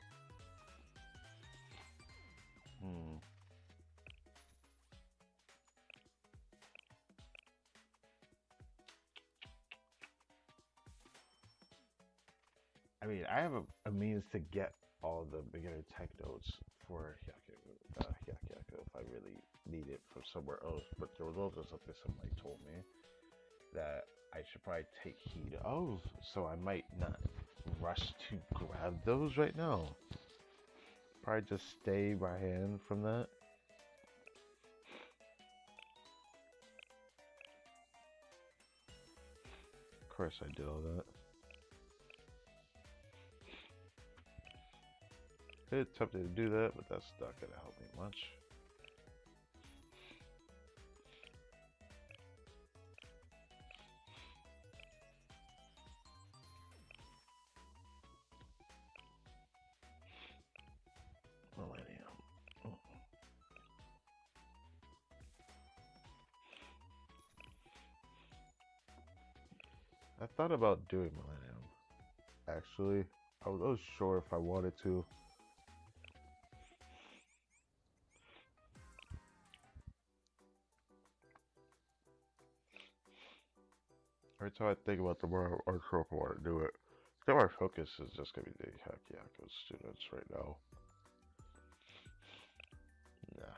I mean, I have a means to get all the beginner tech notes for Hyaku if I really need it from somewhere else. But there was also something somebody told me that I should probably take heed of, so I might not rush to grab those right now. Probably just stay by hand from that. Of course I did all that. It's tempted to do that, but that's not gonna help me much. Millennium. Oh. I thought about doing Millennium. Actually, I wasn't sure if I wanted to. Every time I think about the more I'm unsure if I want to do it. I think my focus is just gonna be the Hyaku students right now. Yeah.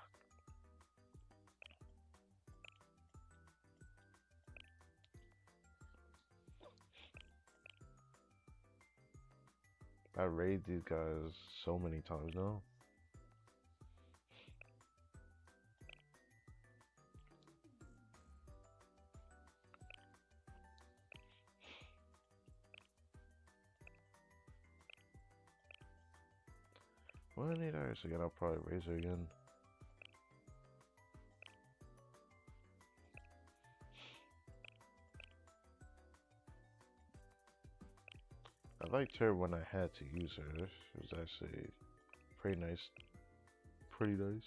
I raid these guys so many times now. Well, I need Iris again. I'll probably raise her again. I liked her when I had to use her. She was actually pretty nice. Pretty nice.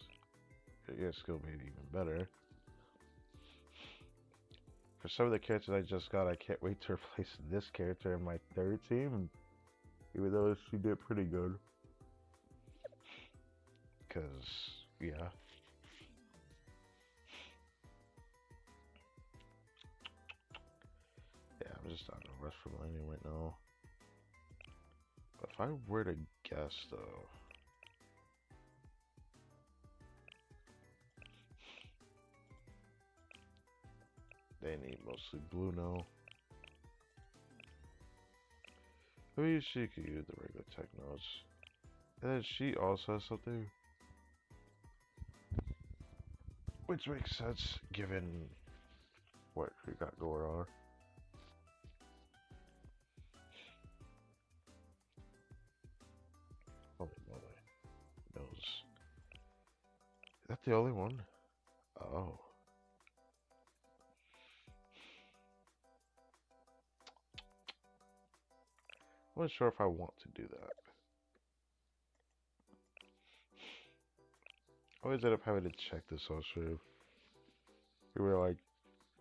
I guess skill made it even better. For some of the characters I just got, I can't wait to replace this character in my third team. Even though she did pretty good. Cause, yeah. Yeah, I'm just not gonna rush for Millennium right now. But if I were to guess though, they need mostly blue now. Maybe she could use the regular tech notes. And then she also has something. Which makes sense given what we got going on. Holy moly. Nose. Is that the only one? Oh. I'm not sure if I want to do that. I always end up having to check this on stream. We were like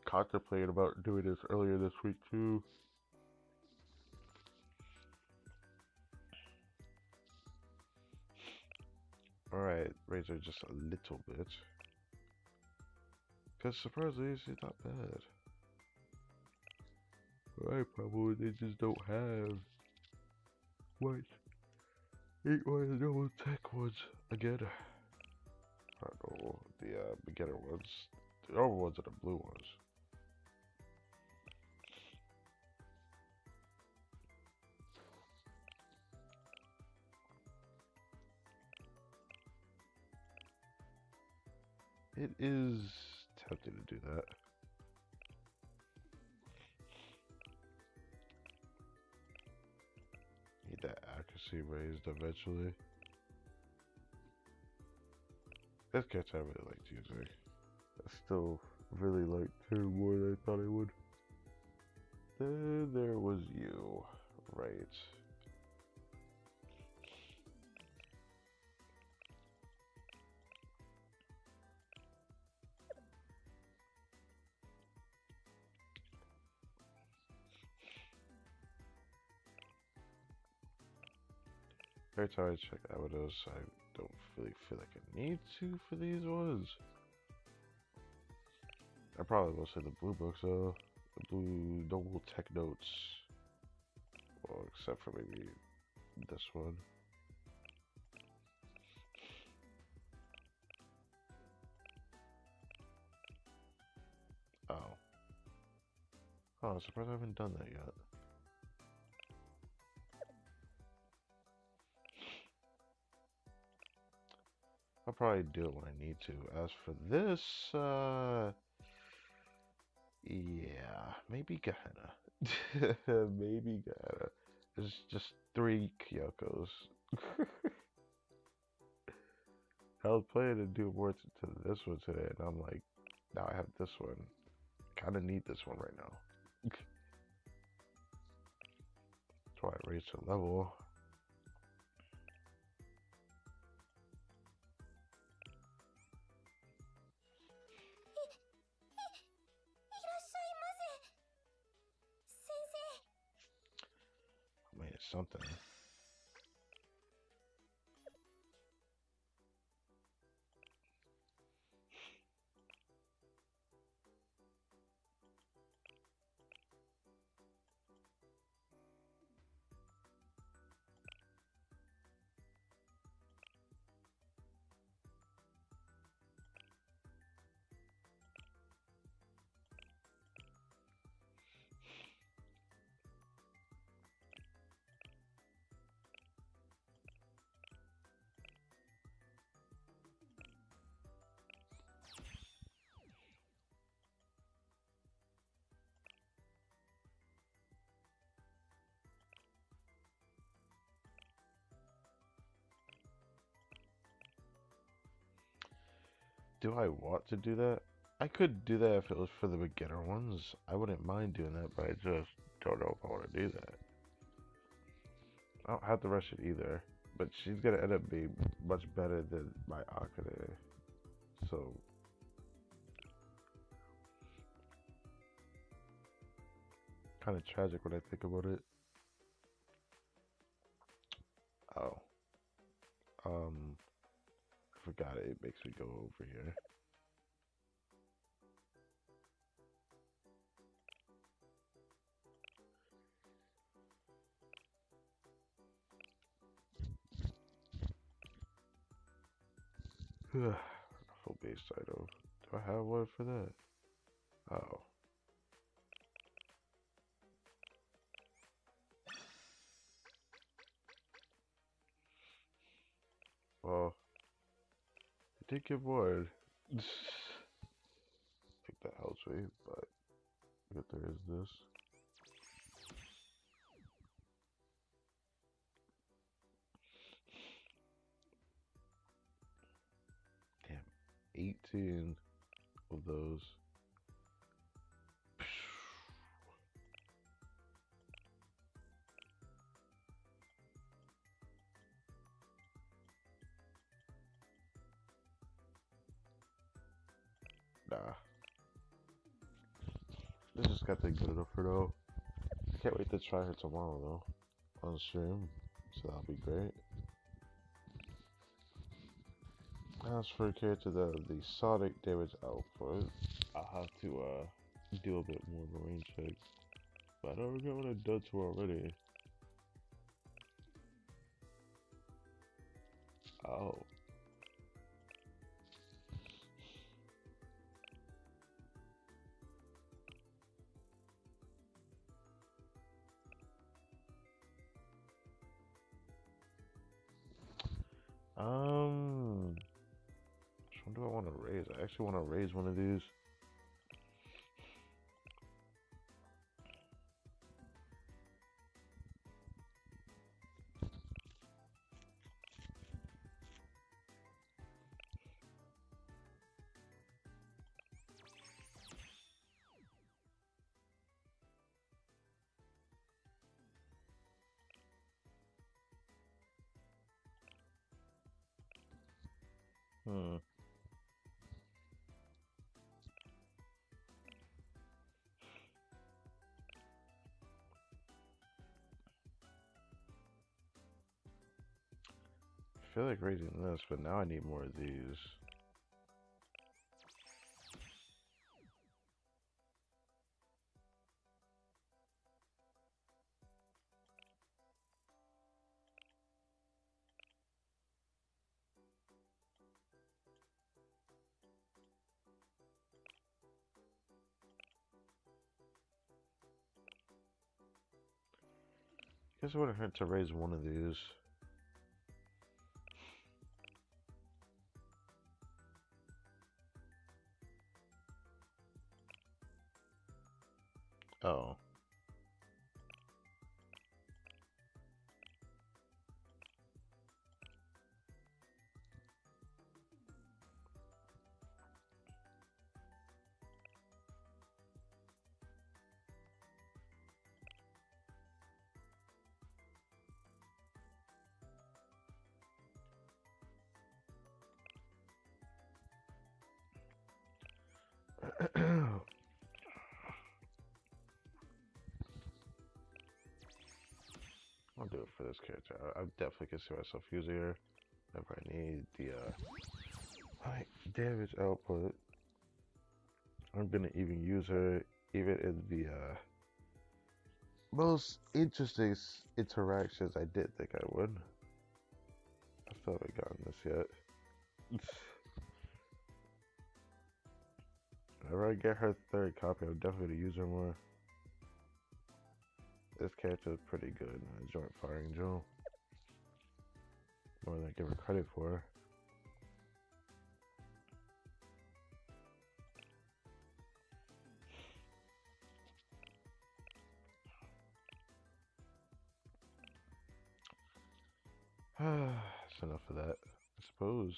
contemplating about doing this earlier this week too. Alright, raise her just a little bit. Because surprisingly, she's not bad. My problem is they just don't have much. 8 one of those tech ones again. I don't know, the beginner ones. The over ones are the blue ones. It is tempting to do that. Need that accuracy raised eventually. This catch I really liked using. I still really liked her more than I thought I would. Then there was you. Right. Every time I check Amados, I don't really feel like I need to for these ones. I probably will say the blue books though. The blue noble tech notes. Well, except for maybe this one. Oh. Oh, I'm surprised I haven't done that yet. I'll probably do it when I need to. As for this, yeah, maybe Gehenna. Maybe Gehenna. There's just 3 Kyokos. I was planning to do more to this one today, and I'm like, now I have this one. Kind of need this one right now. That's why I raised the level. I mean, it's something. Do I want to do that? I could do that if it was for the beginner ones. I wouldn't mind doing that, but I just don't know if I want to do that. I don't have to rush it either, but she's gonna end up being much better than my Akane. So kind of tragic when I think about it. Oh, I forgot it. It makes me go over here. Full base item. Do I have one for that? Oh. Well, I did get one. I think that helps me, but if there is this. Damn, 18 of those. Nah. This just got to be good enough for now. Can't wait to try her tomorrow though. On stream. So that'll be great. As for a character that the Sonic damage output, I'll have to do a bit more of a range check. But I don't regret what I've done to her already. Oh. do I want to raise? I actually want to raise one of these. Hmm. I feel like raising this, but now I need more of these. Guess it wouldn't hurt to raise one of these. Oh. I'll do it for this character. I definitely can see myself using her whenever I need the high damage output. I'm gonna even use her even in the most interesting interactions I did think I would. I still haven't gotten this yet. Whenever I get her third copy, I'm definitely gonna use her more. This character is pretty good. Joint firing Joe. More than I give her credit for. That's enough of that, I suppose.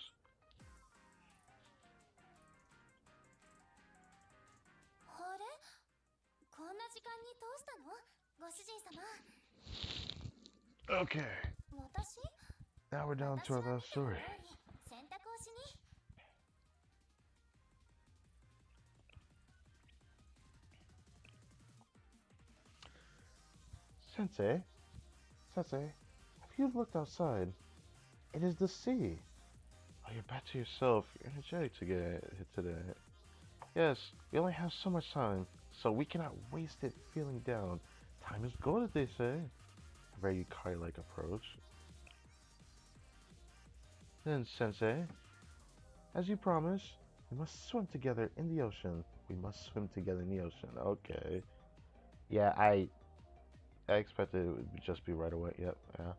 あれこんな時間にどうしたのご主人様 Okay, 私 now we're down 私 to は our 見 last ての通 story. り洗濯をしに Sensei, Sensei, have you looked outside? It is the sea. Oh, you're back to yourself. You're energetic to get hit today. Yes, we only have so much time, so we cannot waste it feeling down. Time is gold, as they say. A very Yukari-like approach. Then, Sensei, as you promised, we must swim together in the ocean. We must swim together in the ocean. Okay. Yeah, I expected it would just be right away. Yep. Yeah.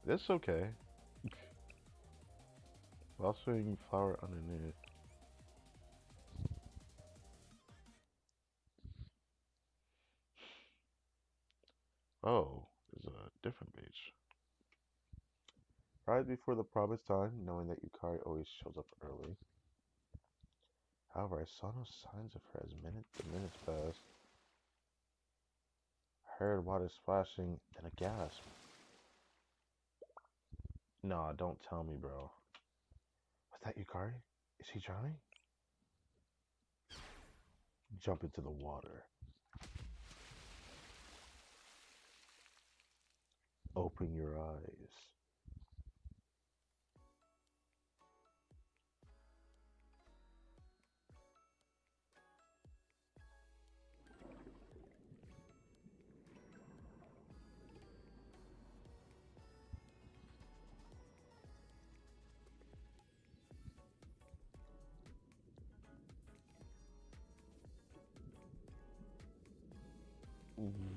It's okay. While swinging flower underneath. Oh, there's a different beach. Right before the promised time, knowing that Yukari always shows up early. However, I saw no signs of her as the minutes passed. I heard water splashing, then a gasp. Nah, don't tell me, bro. Was that Yukari? Is she drowning? Jump into the water. Open your eyes.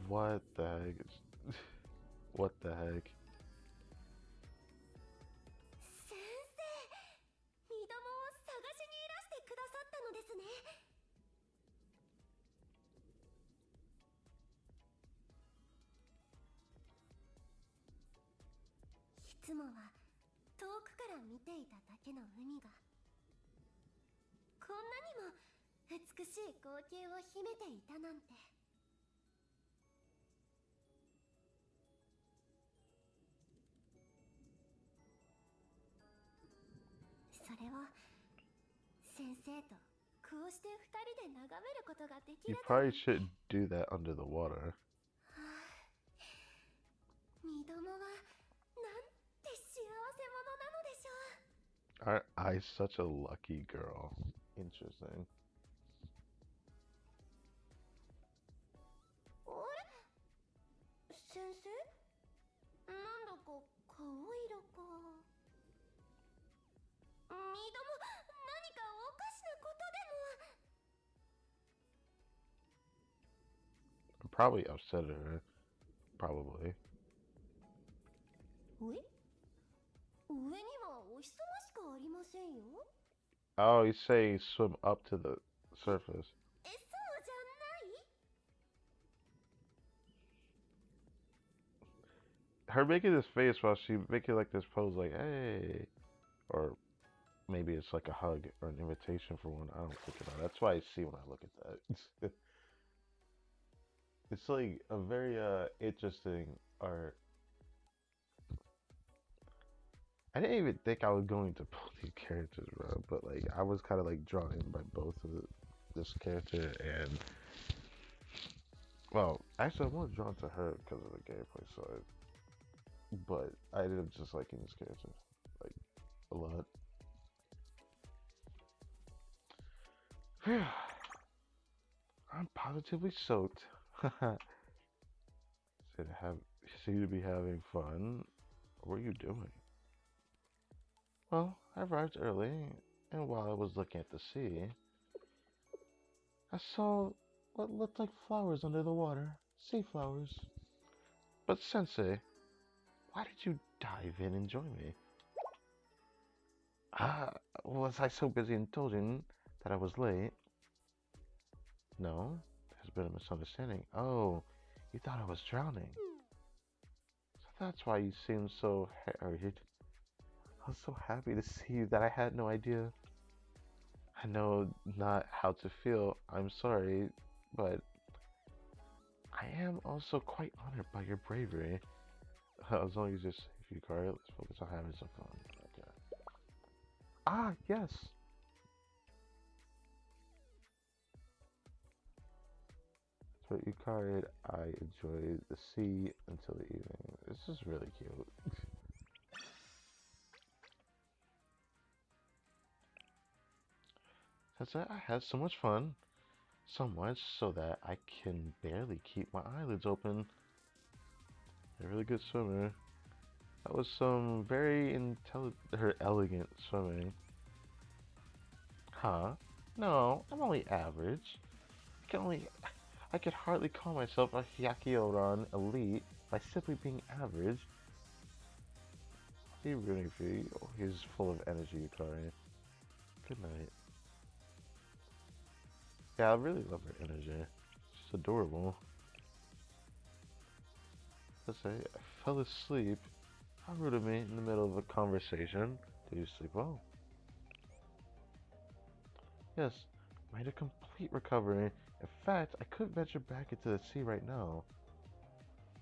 What the heck? What the heck? いつもは遠くから見ていただけの海がこんなにも美しい光景を秘めていたなんて。それを先生とこうして二人で眺めることができ You る probably shouldn't do that under the water. 二度もはなんて幸せ者なのでしょう。 Aren't I such a lucky girl? Interesting. あれ先生なんだか顔色が。二度も何かおかしなことでも。 I'm probably upset at her. Probably. おい上にはお日様しかありませんよ。 Oh, he's saying swim up to the surface. そうじゃない。 Her making this face while she making like this pose like, hey. Or maybe it's like a hug or an invitation for one. I don't think about it. That's why I see when I look at that. It's like a very interesting art. I didn't even think I was going to pull these characters, bro. But like, I was kind of like drawn in by both of this character and, well, actually, I'm more drawn to her because of the gameplay side. But I ended up just liking this character like a lot. I'm positively soaked. Said have seem to be having fun. What are you doing? Well, I arrived early, and while I was looking at the sea, I saw what looked like flowers under the water. Sea flowers. But Sensei, why did you dive in and join me? Ah, was I so busy indulging that I was late? No, there's been a misunderstanding. Oh, you thought I was drowning. So that's why you seemed so harried. I was so happy to see you that I had no idea. I know not how to feel. I'm sorry, but I am also quite honored by your bravery. As long as you're safe, Yukari, let's focus on having some fun. Okay. Ah, yes. So Yukari, I enjoyed the sea until the evening. This is really cute. That's it. I had so much fun. So much so that I can barely keep my eyelids open. A really good swimmer. That was some very elegant swimming. Huh? No, I'm only average. I could hardly call myself a Hyakioran elite by simply being average. What are you rooting for? Oh, he's full of energy, Yukari. Good night. Yeah, I really love her energy. She's adorable. Let's say, I fell asleep. How rude of me in the middle of a conversation. Did you sleep well? Yes, made a complete recovery. In fact, I could venture back into the sea right now.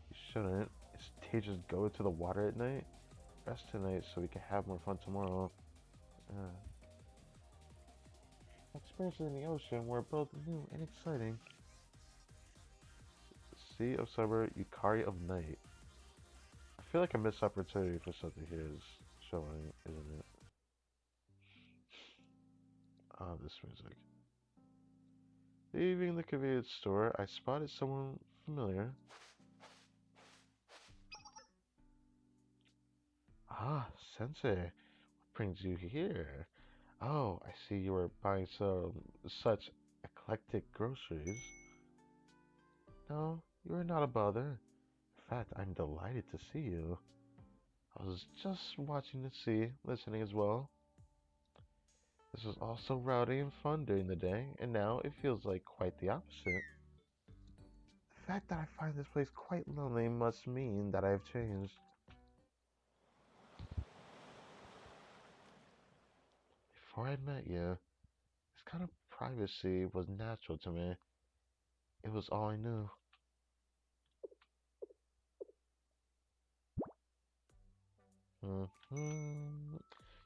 You shouldn't. It's dangerous go into the water at night. Rest tonight so we can have more fun tomorrow. Especially in the ocean, we're both new and exciting. Sea of summer, Yukari of night. I feel like a missed opportunity for something here is showing, isn't it? Ah, this music. Leaving the convenience store, I spotted someone familiar. Ah, Sensei, what brings you here? Oh, I see you were buying some such eclectic groceries. No, you are not a bother. In fact, I'm delighted to see you. I was just watching the sea, listening as well. This was all so rowdy and fun during the day, and now it feels like quite the opposite. The fact that I find this place quite lonely must mean that I have changed. Before I met you, this kind of privacy was natural to me. It was all I knew. hmm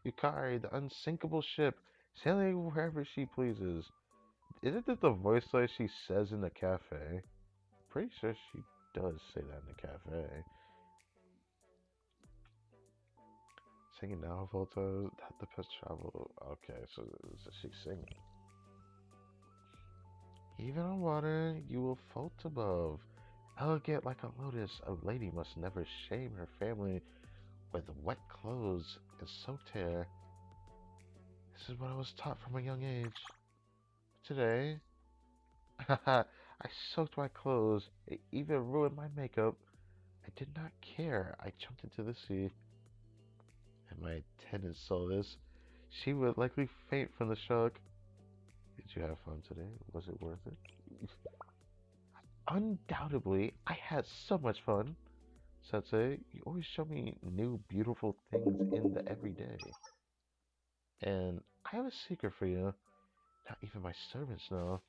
Yukari, the unsinkable ship, sailing wherever she pleases. Isn't it the voice like she says in the cafe? Pretty sure she does say that in the cafe. Singing now, Volta, that the best travel. Okay, so she's singing. Even on water, you will float above. Elegant like a lotus, a lady must never shame her family with wet clothes and soaked hair. This is what I was taught from a young age. Today, I soaked my clothes. It even ruined my makeup. I did not care. I jumped into the sea. And my attendant saw this. She would likely faint from the shock. Did you have fun today? Was it worth it? Undoubtedly, I had so much fun. Sensei, you always show me new beautiful things in the everyday. And I have a secret for you. Not even my servants know.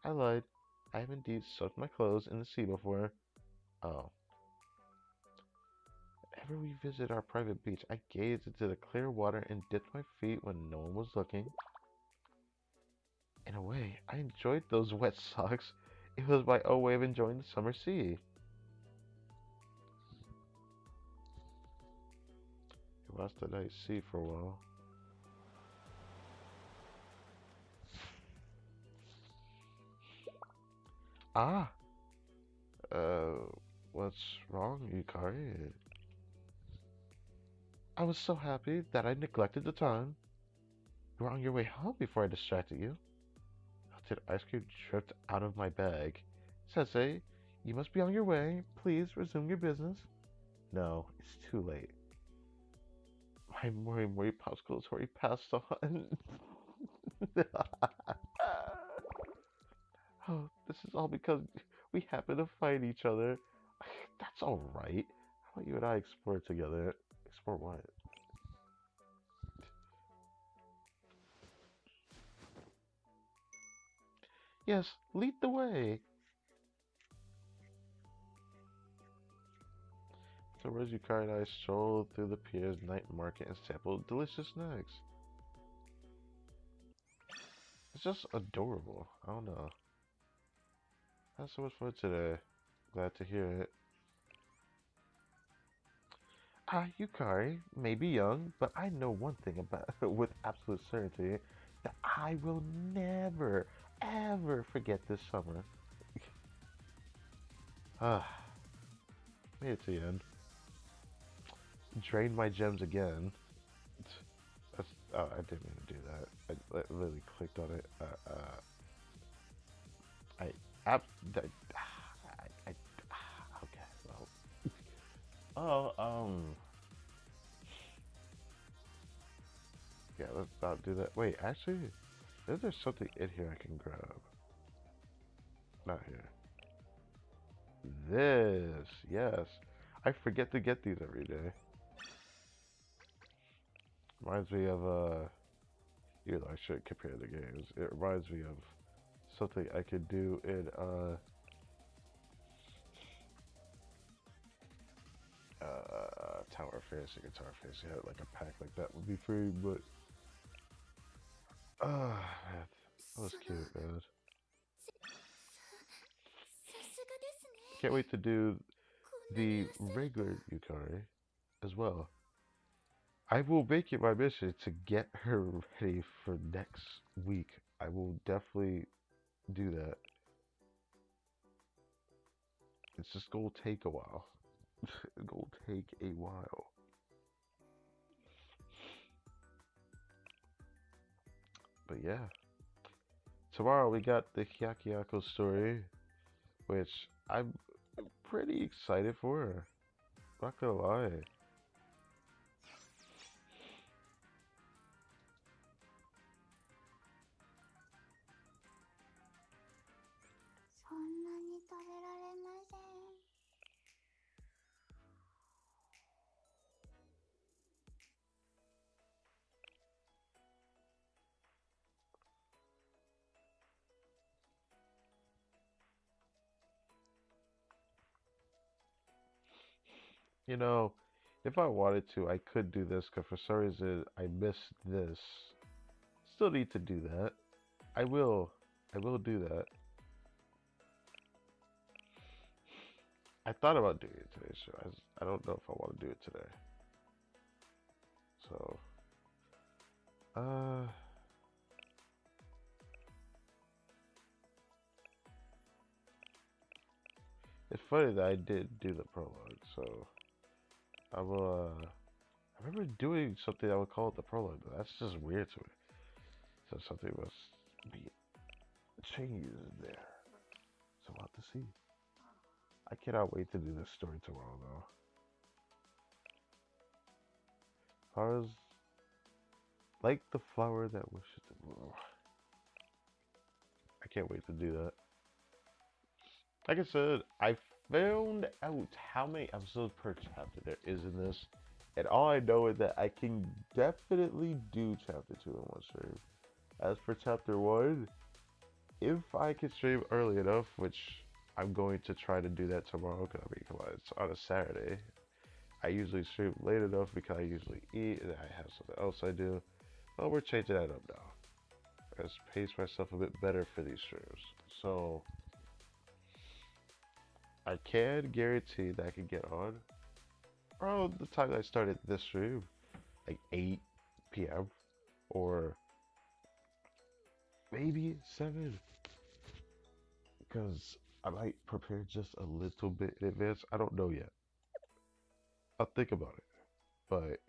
I lied. I have indeed soaked my clothes in the sea before. Oh. Whenever we visit our private beach, I gazed into the clear water and dipped my feet when no one was looking. In a way, I enjoyed those wet socks. It was my own way of enjoying the summer sea. We watched the night sea for a while. Ah! Uh, what's wrong, Yukari? I was so happy that I neglected the time. You were on your way home before I distracted you. Melted ice cream dripped out of my bag. Sensei, you must be on your way. Please resume your business. No, it's too late. My Mori Mori popsicles already passed on. Oh, this is all because we happen to fight each other. That's alright. How about you and I explore together? Explore what? Yes, lead the way. So Rose Yukari and I strolled through the pier's night market and sampled delicious snacks. It's just adorable. I don't know. That's so much fun today. Glad to hear it. Ah, Yukari may be young, but I know one thing about with absolute certainty that I will never, ever forget this summer. Ah, made it to the end. Drained my gems again. That's, oh, I didn't mean to do that. I literally clicked on it. I, app, okay, well. Oh, yeah, let's not do that. Wait, actually, is there something in here I can grab? Not here. This, yes. I forget to get these every day. Reminds me of, even though I shouldn't compare the games, it reminds me of something I could do in, Tower of Fantasy, Guitar Fantasy. Had like a pack like that would be free, but, man, that was cute, man. Can't wait to do the regular Yukari as well. I will make it my mission to get her ready for next week. I will definitely do that. It's just gonna take a while. It's gonna take a while. But yeah. Tomorrow we got the Hyakyako story, which I'm pretty excited for. Not gonna lie. You know, if I wanted to, I could do this because for some reason I missed this. Still need to do that. I will. I will do that. I thought about doing it today, so I don't know if I want to do it today. So, uh, it's funny that I did do the prologue, so I will, I remember doing something I would call it the prologue, but that's just weird to me. So something must be changed there. So we'll have to see. I cannot wait to do this story tomorrow, though. Flowers like the flower that wishes to bloom. I can't wait to do that. Like I said, I found out how many episodes per chapter there is in this, and all I know is that I can definitely do chapter 2 in one stream. As for chapter 1, if I can stream early enough, which I'm going to try to do that tomorrow, because I mean, come on, it's on a Saturday. I usually stream late enough because I usually eat and I have something else I do. Well, we're changing that up now. Let's pace myself a bit better for these streams. So, I can guarantee that I can get on around the time that I started this stream, like 8 p.m. or maybe 7, because I might prepare just a little bit in advance. I don't know yet. I'll think about it. But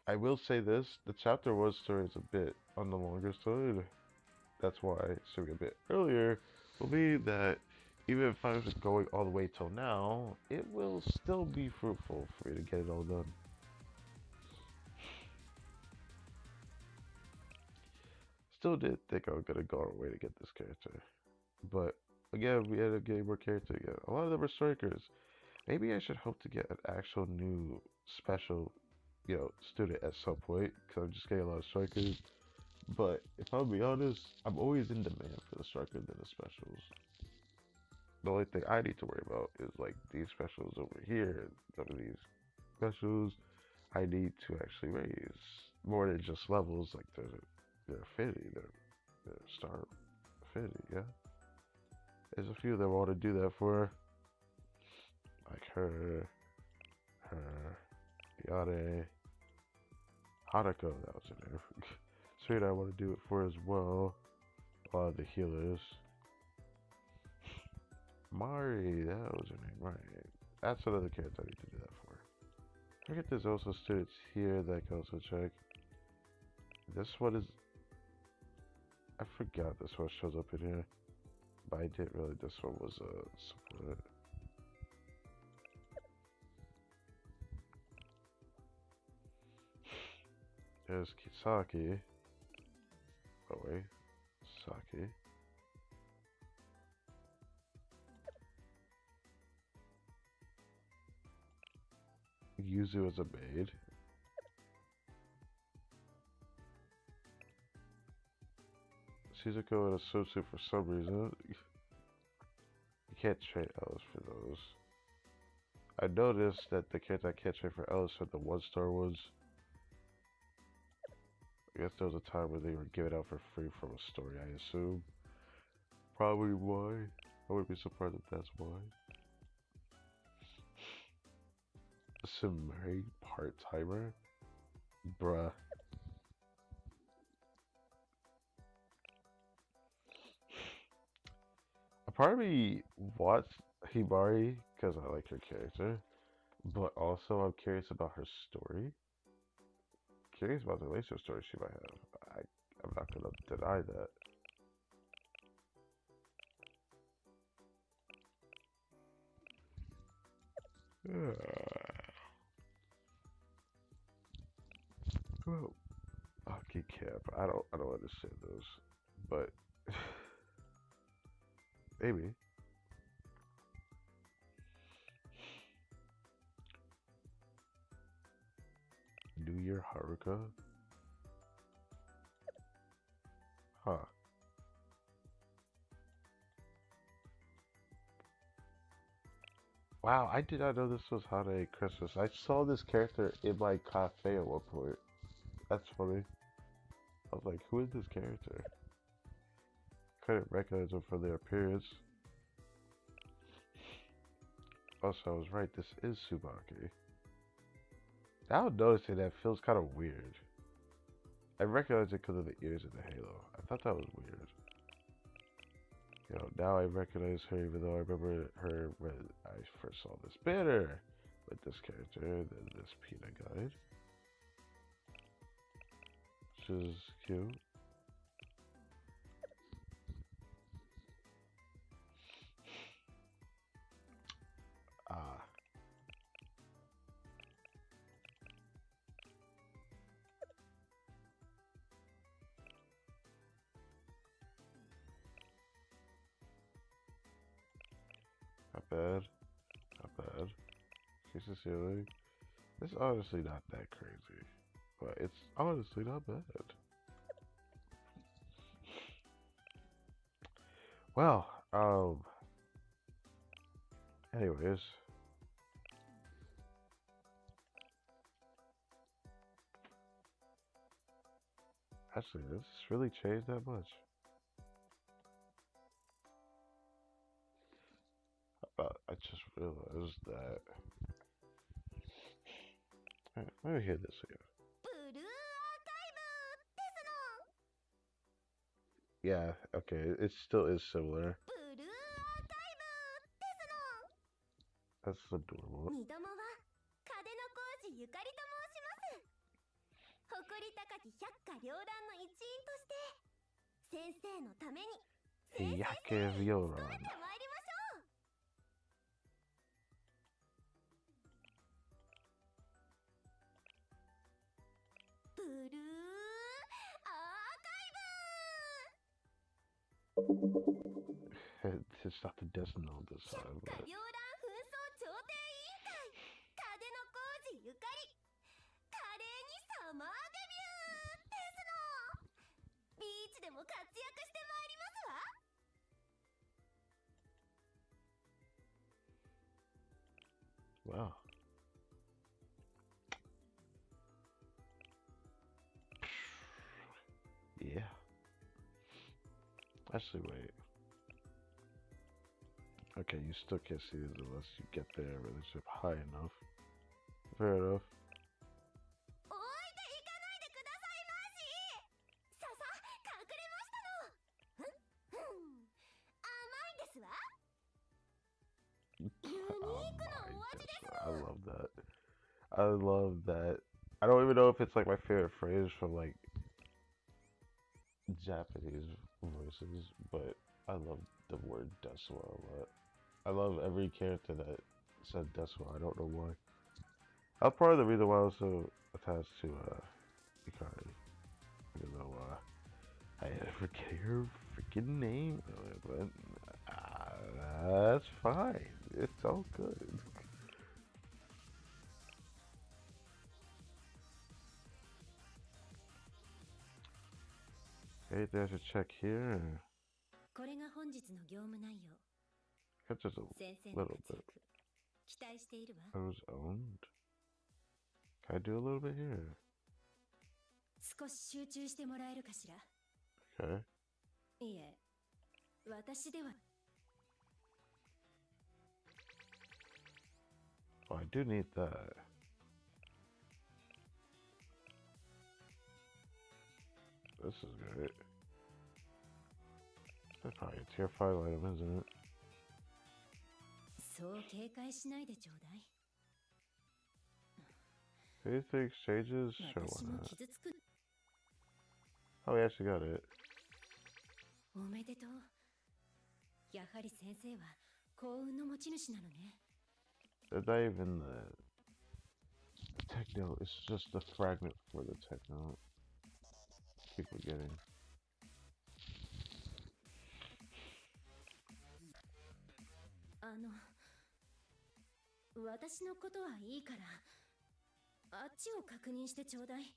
I will say this, the chapter 1 story is a bit on the longer side. That's why starting a bit earlier will mean that even if I was going all the way till now, it will still be fruitful for me to get it all done. Still did think I was gonna go our way to get this character. But again, we ended up getting more characters again. A lot of them are strikers. Maybe I should hope to get an actual new special, student at some point, because I'm just getting a lot of strikers. But if I'll be honest, I'm always in demand for the strikers than the specials. The only thing I need to worry about is like these specials over here, some of these specials I need to actually raise more than just levels, like their affinity, their star affinity, yeah. There's a few that I want to do that for, like her, Yade, Hanako, that was her name. Straight I want to do it for as well. A lot of the healers. Mari, that was her name, right. That's another character I need to do that for. I forget there's also students here that I can also check. This one is... I forgot this one shows up in here. But I didn't really, this one was a support. There's Kisaki. Oh wait, Saki. Yuzu as a maid. Shizuko in a swimsuit for some reason. You can't trade Ellis for those. I noticed that the character I can't trade for Ellis are the 1-star ones. I guess there was a time where they were given out for free from a story, I assume. Probably why. I wouldn't be surprised if that's why. Sumeri part-timer? Bruh. A part of me wants Hibari because I like her character, but also I'm curious about her story. Curious about the relationship story she might have. I'm not gonna deny that. Well, Aki Camp. I don't understand those, but maybe. New Year Haruka? Huh. Wow, I did not know this was holiday Christmas. I saw this character in my cafe at one point. That's funny. I was like, who is this character? Couldn't recognize them from their appearance. Also, I was right, this is Tsubaki. Now noticing that feels kind of weird. I recognize it because of the ears and the halo. I thought that was weird. You know, now I recognize her even though I remember her when I first saw this banner with this character and then this peanut guide. Which is cute. Ah. Not bad. Not bad. Kiss the ceiling. It's honestly not that crazy. But it's honestly not bad. Well, anyways. Actually, does this really change that much? I just realized that. Let me hear this again. ブルーアーカイブですの Yeah, okay, it still is similar. ブルーアーカイブですの That's adorable. 二度もは風の工事ゆかりと申します誇り高き百花繚乱の一員として先生のために先生 Yake に Viola. 努めてまいりましょうブルーアーカイブ It's not the Death Note this 百 time, 花 but 繚乱紛争調停委員会風の工事ゆかり華麗にサマーデビューですのビーチでも活躍してまいりますわ wow. Yeah. Actually, wait. Okay, you still can't see it unless you get their relationship high enough. Fair enough. 置いていかないでくださいましささ隠れましたの甘いですわユニークなお味ですの I love that. I love that. I don't even know if it's like my favorite phrase from like Japanese voices, but I love the word Desuwa a lot. I love every character that said Desuwa. I don't know why. That's part of the reason why I was so attached to Ikari. Even though I forget her freaking name, but that's fine. It's all good. Anything I should check here? これが本日の業務内容 Just a 先生の little 活 bit. 躍期待しているわ I was owned. Can I do a little bit here? 少し集中してもらえるかしら Okay. いえ私では Oh, I do need that. This is great. That's probably a tier 5 item, isn't it? そう警戒しないでちょうだい Anything exchanges? Sure, 私 why も not? 傷つく Oh, we actually got it. おめでとうやはり先生は幸運の持ち主なのね It's not even the tech note, it's just the fragment for the tech note. Keep forgetting. 私のことはいいからあっちを確認してちょうだい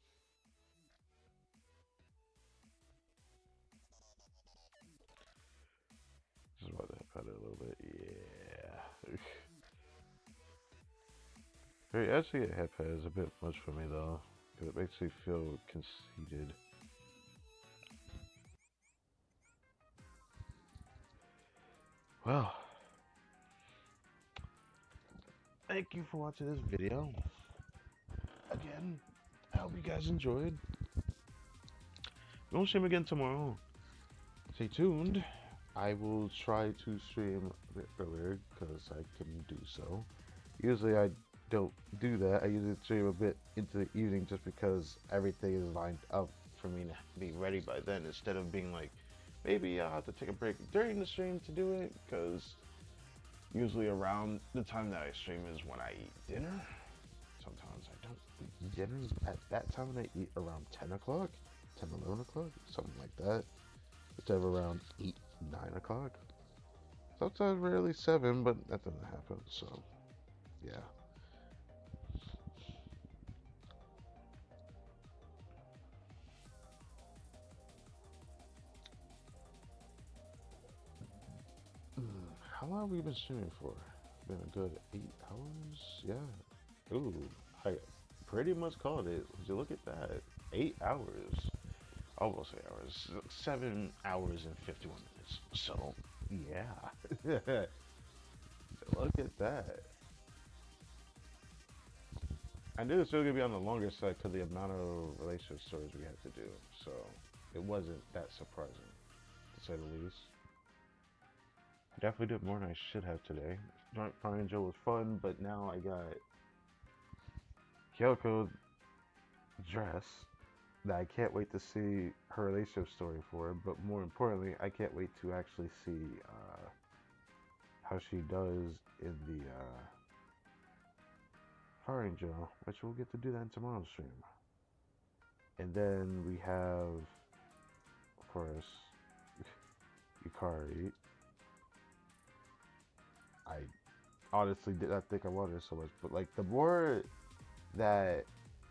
Just about to cut it a little bit. Yeah. Very actually, a headpad is a bit much for me though, because it makes me feel conceited. Well, thank you for watching this video. Again, I hope you guys enjoyed. We'll stream again tomorrow. Stay tuned. I will try to stream a bit earlier because I can do so. Usually I don't do that. I usually stream a bit into the evening just because everything is lined up for me to be ready by then, instead of being like, maybe I'll have to take a break during the stream to do it, because usually around the time that I stream is when I eat dinner. Sometimes I don't eat dinner at that time, and I eat around 10 o'clock, 10, 11 o'clock, something like that, instead of around 8, 9 o'clock. Sometimes rarely 7, but that doesn't happen, so yeah. How long have we been streaming for? Been a good 8 hours? Yeah. Ooh, I pretty much called it. Would you look at that? 8 hours. Almost 8 hours. 7 hours and 51 minutes. So, yeah. Look at that. I knew this was going to be on the longer side because the amount of relationship stories we had to do. So, it wasn't that surprising, to say the least. I definitely did more than I should have today. Joint Fire Joe was fun, but now I got Kyoko dress that I can't wait to see her relationship story for. But more importantly, I can't wait to actually see how she does in the Fire Angel, which we'll get to do that in tomorrow's stream. And then we have, of course, Yukari. I honestly did not think I wanted her so much, but like the more that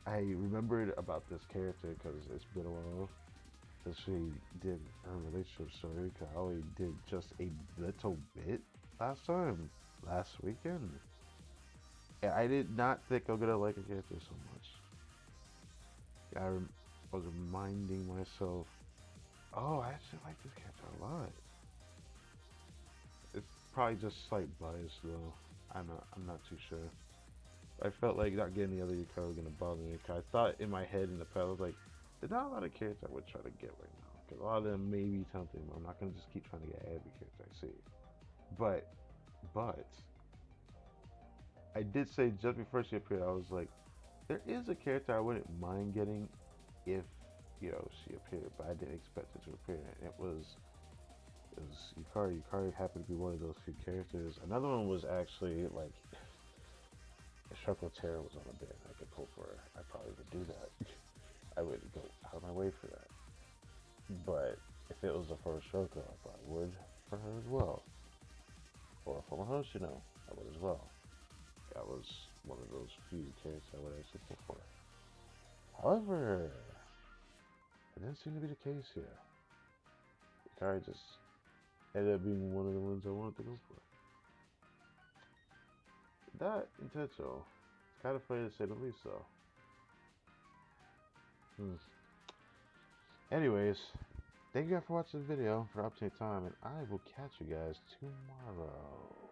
I remembered about this character, because it's been a while since she did her relationship story, because I only did just a little bit last weekend. And I did not think I'm gonna like a character so much. I was reminding myself, oh, I actually like this character a lot. It's probably just slight bias though. I'm not too sure. I felt like not getting the other Yukari was gonna bother me, because I thought in my head in the past, I was like, there's not a lot of characters I would try to get right now, because a lot of them may be something. I'm not gonna just keep trying to get every character I see. But I did say just before she appeared, I was like, there is a character I wouldn't mind getting if, you know, she appeared, but I didn't expect it to appear. And it was Yukari. Yukari happened to be one of those few characters. Another one was actually like, if Shuckle Terror was on a bed I could pull for her, I probably would do that. I would go out of my way for that. But if it was the first Shoko, I probably would for her as well. Or for my Hoshino, I would as well. That was one of those few characters I would actually pull for. However, it didn't seem to be the case here. Yukari just ended up being one of the ones I wanted to go for. That intentional. It's kind of funny to say the least, though. Anyways, thank you guys for watching the video for update time, and I will catch you guys tomorrow.